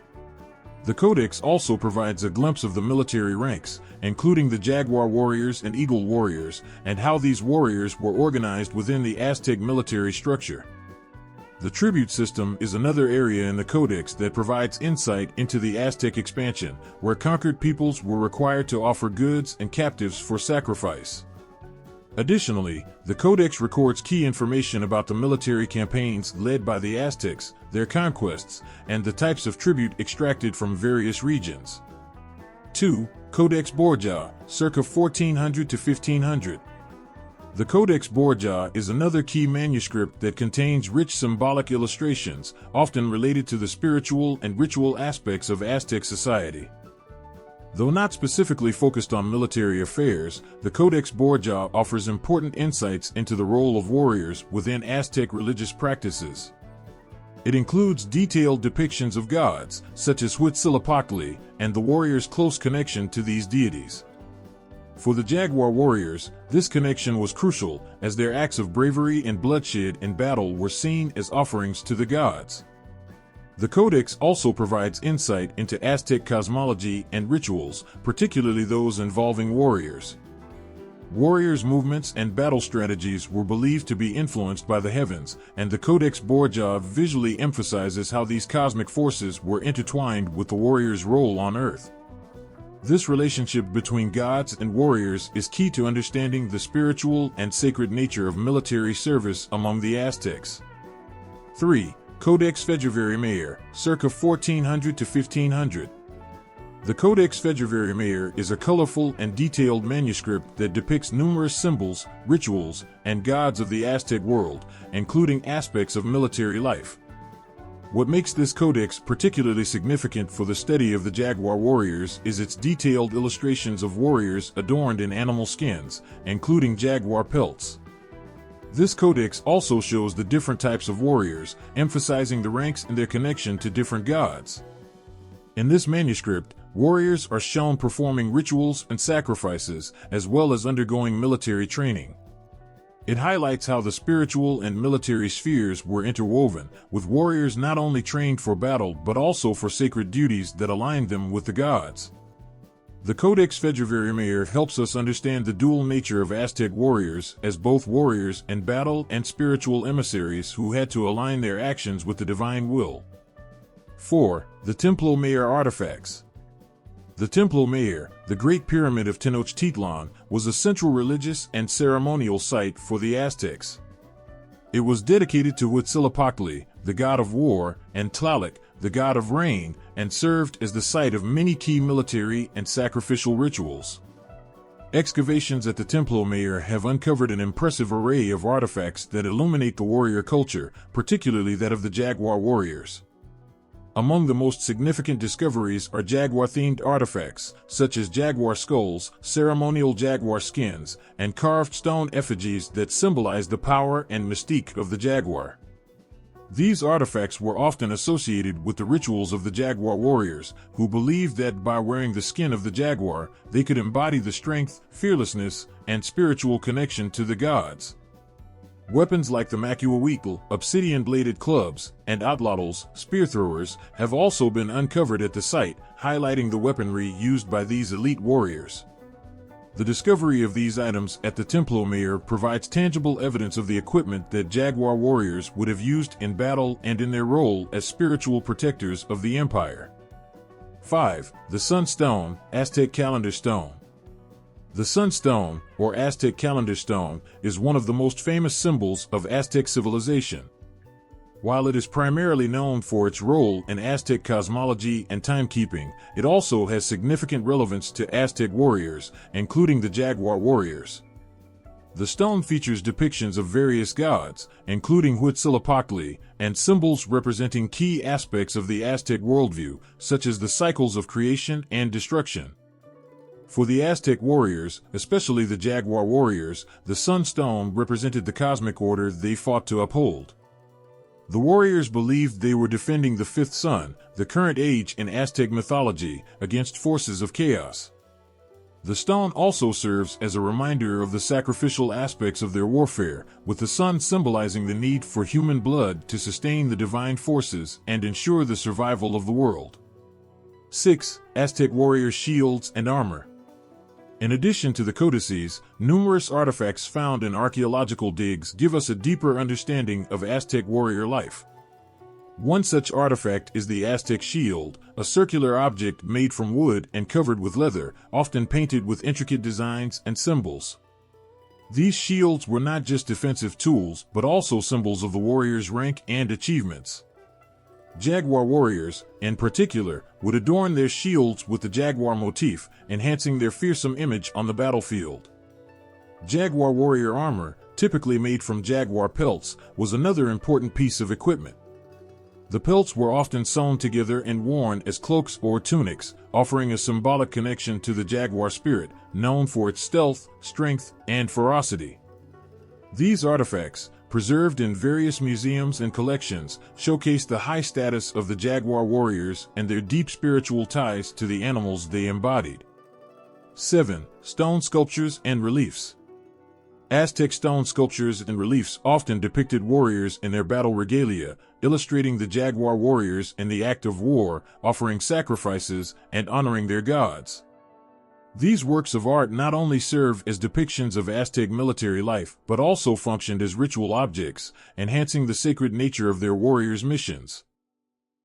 The Codex also provides a glimpse of the military ranks, including the jaguar warriors and eagle warriors, and how these warriors were organized within the Aztec military structure. The tribute system is another area in the Codex that provides insight into the Aztec expansion, where conquered peoples were required to offer goods and captives for sacrifice. Additionally, the Codex records key information about the military campaigns led by the Aztecs, their conquests, and the types of tribute extracted from various regions. 2. Codex Borgia, circa 1400 to 1500. The Codex Borgia is another key manuscript that contains rich symbolic illustrations, often related to the spiritual and ritual aspects of Aztec society. Though not specifically focused on military affairs, the Codex Borgia offers important insights into the role of warriors within Aztec religious practices. It includes detailed depictions of gods, such as Huitzilopochtli, and the warriors' close connection to these deities. For the jaguar warriors, this connection was crucial, as their acts of bravery and bloodshed in battle were seen as offerings to the gods. The Codex also provides insight into Aztec cosmology and rituals, particularly those involving warriors. Warriors' movements and battle strategies were believed to be influenced by the heavens, and the Codex Borgia visually emphasizes how these cosmic forces were intertwined with the warrior's role on Earth. This relationship between gods and warriors is key to understanding the spiritual and sacred nature of military service among the Aztecs. 3. Codex Federvere, circa 1400 to 1500. The Codex Federvere is a colorful and detailed manuscript that depicts numerous symbols, rituals, and gods of the Aztec world, including aspects of military life. What makes this codex particularly significant for the study of the jaguar warriors is its detailed illustrations of warriors adorned in animal skins, including jaguar pelts. This codex also shows the different types of warriors, emphasizing the ranks and their connection to different gods. In this manuscript, warriors are shown performing rituals and sacrifices, as well as undergoing military training. It highlights how the spiritual and military spheres were interwoven, with warriors not only trained for battle but also for sacred duties that aligned them with the gods. The Codex Federvere helps us understand the dual nature of Aztec warriors as both warriors in battle and spiritual emissaries who had to align their actions with the divine will. 4. The Templo Mayor artifacts. The Templo Mayor, the Great Pyramid of Tenochtitlan, was a central religious and ceremonial site for the Aztecs. It was dedicated to Huitzilopochtli, the god of war, and Tlaloc, the god of rain, and served as the site of many key military and sacrificial rituals. Excavations at the Templo Mayor have uncovered an impressive array of artifacts that illuminate the warrior culture, particularly that of the jaguar warriors. Among the most significant discoveries are jaguar-themed artifacts, such as jaguar skulls, ceremonial jaguar skins, and carved stone effigies that symbolize the power and mystique of the jaguar. These artifacts were often associated with the rituals of the jaguar warriors, who believed that by wearing the skin of the jaguar, they could embody the strength, fearlessness, and spiritual connection to the gods. Weapons like the macuahuitl, obsidian-bladed clubs, and atlotls, spear throwers, have also been uncovered at the site, highlighting the weaponry used by these elite warriors. The discovery of these items at the Templo Mayor provides tangible evidence of the equipment that jaguar warriors would have used in battle and in their role as spiritual protectors of the empire. 5. The Sunstone, Aztec Calendar Stone. The Sunstone, or Aztec Calendar Stone, is one of the most famous symbols of Aztec civilization. While it is primarily known for its role in Aztec cosmology and timekeeping, it also has significant relevance to Aztec warriors, including the jaguar warriors. The stone features depictions of various gods, including Huitzilopochtli, and symbols representing key aspects of the Aztec worldview, such as the cycles of creation and destruction. For the Aztec warriors, especially the jaguar warriors, the sunstone represented the cosmic order they fought to uphold. The warriors believed they were defending the fifth sun, the current age in Aztec mythology, against forces of chaos. The stone also serves as a reminder of the sacrificial aspects of their warfare, with the sun symbolizing the need for human blood to sustain the divine forces and ensure the survival of the world. 6. Aztec warrior shields and armor. In addition to the codices, numerous artifacts found in archaeological digs give us a deeper understanding of Aztec warrior life. One such artifact is the Aztec shield, a circular object made from wood and covered with leather, often painted with intricate designs and symbols. These shields were not just defensive tools, but also symbols of the warrior's rank and achievements. Jaguar warriors, in particular, would adorn their shields with the jaguar motif, enhancing their fearsome image on the battlefield. Jaguar warrior armor, typically made from jaguar pelts, was another important piece of equipment. The pelts were often sewn together and worn as cloaks or tunics, offering a symbolic connection to the jaguar spirit, known for its stealth, strength, and ferocity. These artifacts, preserved in various museums and collections, showcase the high status of the jaguar warriors and their deep spiritual ties to the animals they embodied. 7. Stone sculptures and reliefs. Aztec stone sculptures and reliefs often depicted warriors in their battle regalia, illustrating the jaguar warriors in the act of war, offering sacrifices, and honoring their gods. These works of art not only serve as depictions of Aztec military life, but also functioned as ritual objects, enhancing the sacred nature of their warriors' missions.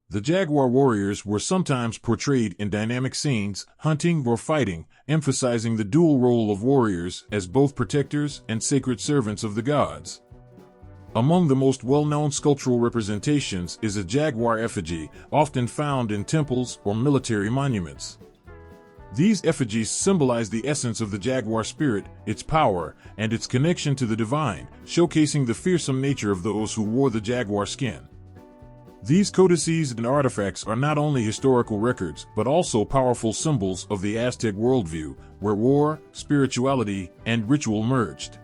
The jaguar warriors were sometimes portrayed in dynamic scenes, hunting or fighting, emphasizing the dual role of warriors as both protectors and sacred servants of the gods. Among the most well-known sculptural representations is a jaguar effigy, often found in temples or military monuments. These effigies symbolize the essence of the jaguar spirit, its power, and its connection to the divine, showcasing the fearsome nature of those who wore the jaguar skin. These codices and artifacts are not only historical records, but also powerful symbols of the Aztec worldview, where war, spirituality, and ritual merged.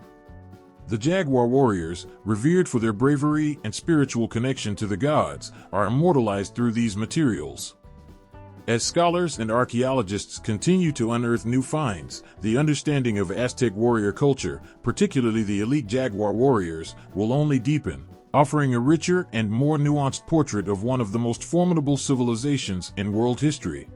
The jaguar warriors, revered for their bravery and spiritual connection to the gods, are immortalized through these materials. As scholars and archaeologists continue to unearth new finds, the understanding of Aztec warrior culture, particularly the elite jaguar warriors, will only deepen, offering a richer and more nuanced portrait of one of the most formidable civilizations in world history.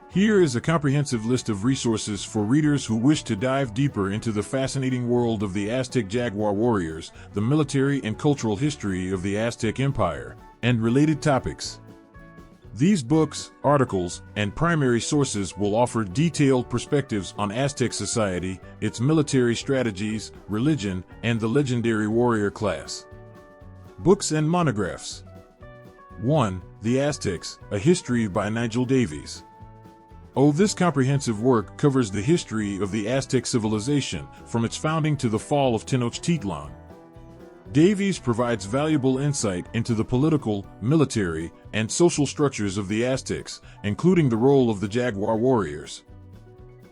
Here is a comprehensive list of resources for readers who wish to dive deeper into the fascinating world of the Aztec jaguar warriors, the military and cultural history of the Aztec Empire, and related topics. These books, articles, and primary sources will offer detailed perspectives on Aztec society, its military strategies, religion, and the legendary warrior class. Books and monographs. 1. The Aztecs, A History by Nigel Davies. This comprehensive work covers the history of the Aztec civilization, from its founding to the fall of Tenochtitlan. Davies provides valuable insight into the political, military, and social structures of the Aztecs, including the role of the jaguar warriors.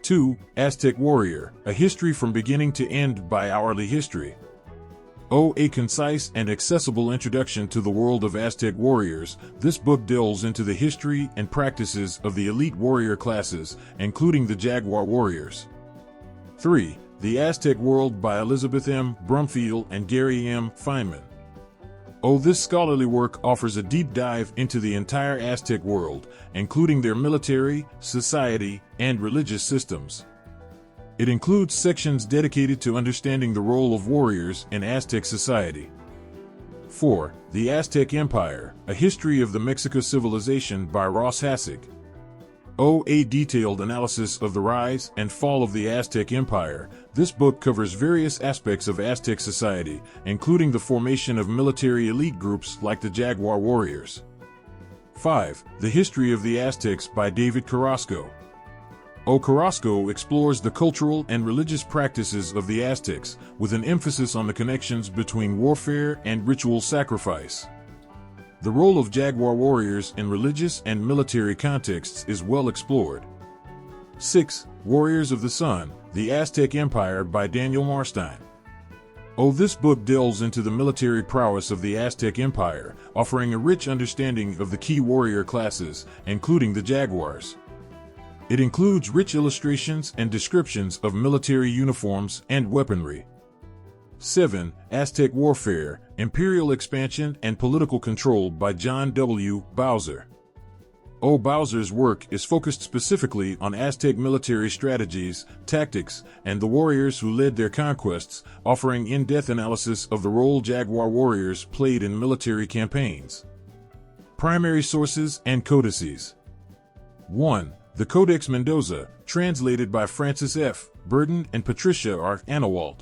2. Aztec Warrior, A History from Beginning to End by Hourly History. A concise and accessible introduction to the world of Aztec warriors, this book delves into the history and practices of the elite warrior classes, including the jaguar warriors. 3. The Aztec World by Elizabeth M. Brumfield and Gary M. Feynman. This scholarly work offers a deep dive into the entire Aztec world, including their military, society, and religious systems. It includes sections dedicated to understanding the role of warriors in Aztec society. 4. The Aztec Empire, A History of the Mexica Civilization by Ross Hassig. A detailed analysis of the rise and fall of the Aztec Empire, this book covers various aspects of Aztec society, including the formation of military elite groups like the Jaguar Warriors. 5. The History of the Aztecs by David Carrasco. Carrasco explores the cultural and religious practices of the Aztecs, with an emphasis on the connections between warfare and ritual sacrifice. The role of jaguar warriors in religious and military contexts is well explored. 6. Warriors of the Sun, The Aztec Empire by Daniel Marstein. This book delves into the military prowess of the Aztec Empire, offering a rich understanding of the key warrior classes, including the jaguars. It includes rich illustrations and descriptions of military uniforms and weaponry. 7. Aztec Warfare, Imperial Expansion and Political Control by John W. Bowser. Bowser's work is focused specifically on Aztec military strategies, tactics, and the warriors who led their conquests, offering in-depth analysis of the role jaguar warriors played in military campaigns. Primary sources and codices. 1. The Codex Mendoza, translated by Francis F. Burden and Patricia R. Anawalt.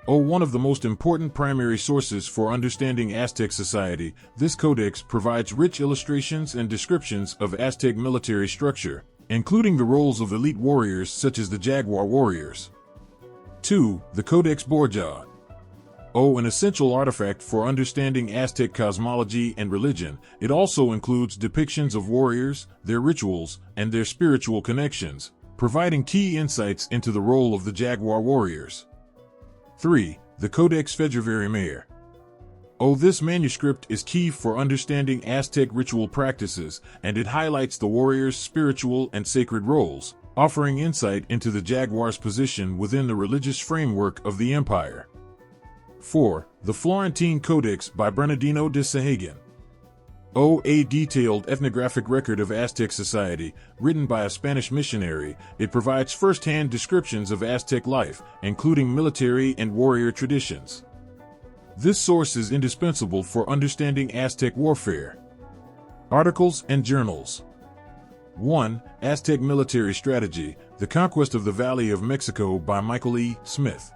One of the most important primary sources for understanding Aztec society, this codex provides rich illustrations and descriptions of Aztec military structure, including the roles of elite warriors such as the jaguar warriors. 2. The Codex Borgia. An essential artifact for understanding Aztec cosmology and religion, it also includes depictions of warriors, their rituals, and their spiritual connections, providing key insights into the role of the jaguar warriors. 3. The Codex Federvere. This manuscript is key for understanding Aztec ritual practices, and it highlights the warriors' spiritual and sacred roles, offering insight into the jaguar's position within the religious framework of the empire. 4. The Florentine Codex by Bernardino de Sahagun. A detailed ethnographic record of Aztec society, written by a Spanish missionary, it provides first-hand descriptions of Aztec life, including military and warrior traditions. This source is indispensable for understanding Aztec warfare. Articles and journals. 1. Aztec Military Strategy, The Conquest of the Valley of Mexico by Michael E. Smith.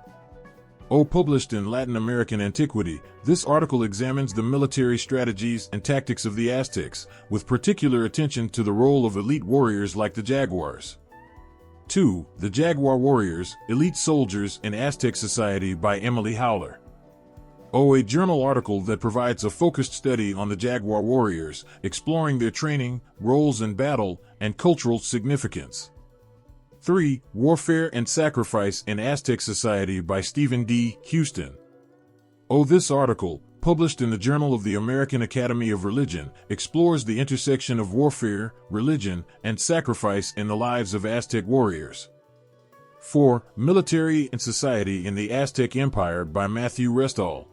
Published in Latin American Antiquity, this article examines the military strategies and tactics of the Aztecs, with particular attention to the role of elite warriors like the jaguars. 2. The Jaguar Warriors, Elite Soldiers in Aztec Society by Emily Howler. A journal article that provides a focused study on the jaguar warriors, exploring their training, roles in battle, and cultural significance. 3. Warfare and Sacrifice in Aztec Society by Stephen D. Houston. This article, published in the Journal of the American Academy of Religion, explores the intersection of warfare, religion, and sacrifice in the lives of Aztec warriors. 4. Military and Society in the Aztec Empire by Matthew Restall.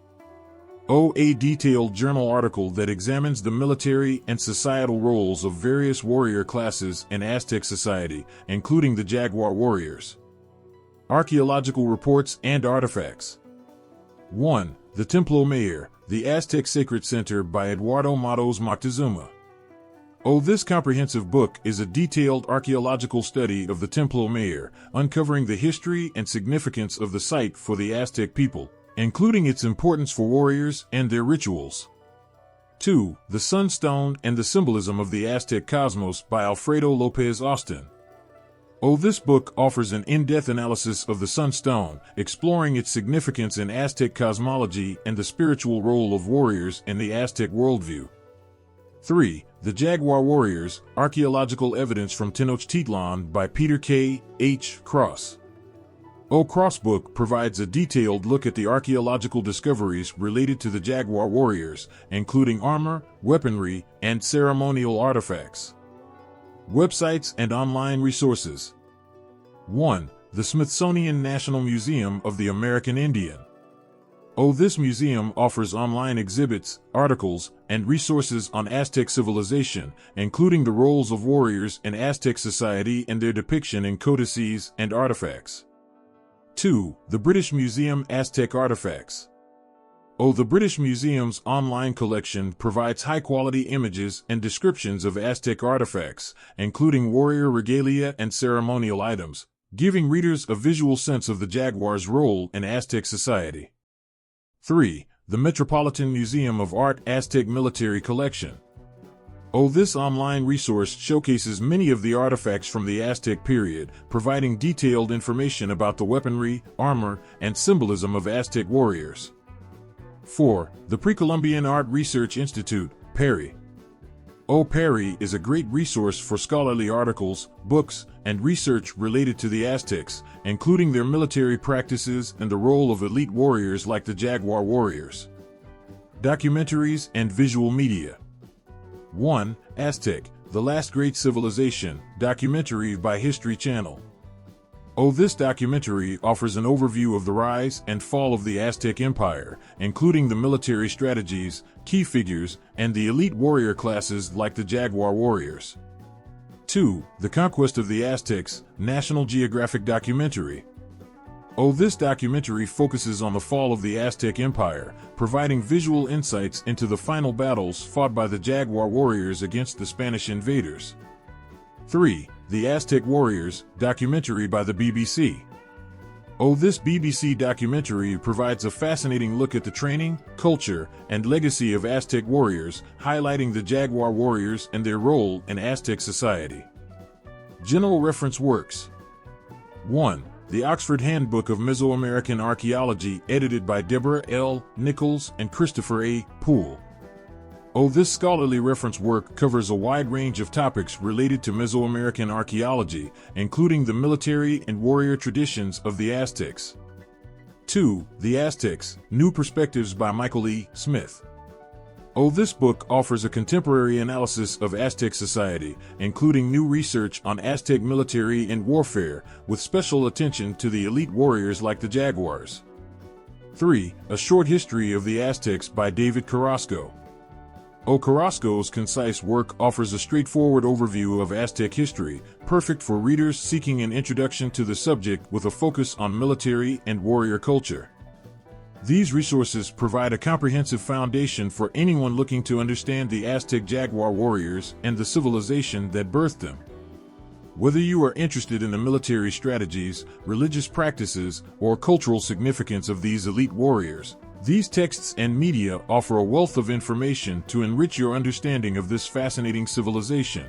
A detailed journal article that examines the military and societal roles of various warrior classes in Aztec society, including the jaguar warriors. Archaeological reports and artifacts. 1. The Templo Mayor, the Aztec Sacred Center by Eduardo Matos Moctezuma. This comprehensive book is a detailed archaeological study of the Templo Mayor, uncovering the history and significance of the site for the Aztec people, including its importance for warriors and their rituals. 2. The Sunstone and the Symbolism of the Aztec Cosmos by Alfredo Lopez Austin. This book offers an in-depth analysis of the Sunstone, exploring its significance in Aztec cosmology and the spiritual role of warriors in the Aztec worldview. 3. The Jaguar Warriors, Archaeological Evidence from Tenochtitlan by Peter K. H. Cross. Crossbook provides a detailed look at the archaeological discoveries related to the jaguar warriors, including armor, weaponry, and ceremonial artifacts. Websites and online resources. 1. The Smithsonian National Museum of the American Indian. This museum offers online exhibits, articles, and resources on Aztec civilization, including the roles of warriors in Aztec society and their depiction in codices and artifacts. 2. The British Museum Aztec Artifacts. The British Museum's online collection provides high-quality images and descriptions of Aztec artifacts, including warrior regalia and ceremonial items, giving readers a visual sense of the jaguar's role in Aztec society. 3. The Metropolitan Museum of Art Aztec Military Collection. This online resource showcases many of the artifacts from the Aztec period, providing detailed information about the weaponry, armor, and symbolism of Aztec warriors. 4. The Pre-Columbian Art Research Institute, Perry. O. Perry is a great resource for scholarly articles, books, and research related to the Aztecs, including their military practices and the role of elite warriors like the jaguar warriors. Documentaries and visual media. 1. Aztec, The Last Great Civilization, documentary by History Channel. This documentary offers an overview of the rise and fall of the Aztec Empire, including the military strategies, key figures, and the elite warrior classes like the jaguar warriors. 2. The Conquest of the Aztecs, National Geographic documentary. This documentary focuses on the fall of the Aztec Empire, providing visual insights into the final battles fought by the jaguar warriors against the Spanish invaders. 3. The Aztec Warriors, documentary by the BBC. This BBC documentary provides a fascinating look at the training, culture, and legacy of Aztec warriors, highlighting the jaguar warriors and their role in Aztec society. General reference works. 1. The Oxford Handbook of Mesoamerican Archaeology, edited by Deborah L. Nichols and Christopher A. Poole. This scholarly reference work covers a wide range of topics related to Mesoamerican archaeology, including the military and warrior traditions of the Aztecs. 2. The Aztecs, New Perspectives by Michael E. Smith. This book offers a contemporary analysis of Aztec society, including new research on Aztec military and warfare, with special attention to the elite warriors like the jaguars. 3. A Short History of the Aztecs by David Carrasco. Carrasco's concise work offers a straightforward overview of Aztec history, perfect for readers seeking an introduction to the subject with a focus on military and warrior culture. These resources provide a comprehensive foundation for anyone looking to understand the Aztec jaguar warriors and the civilization that birthed them. Whether you are interested in the military strategies, religious practices, or cultural significance of these elite warriors, these texts and media offer a wealth of information to enrich your understanding of this fascinating civilization.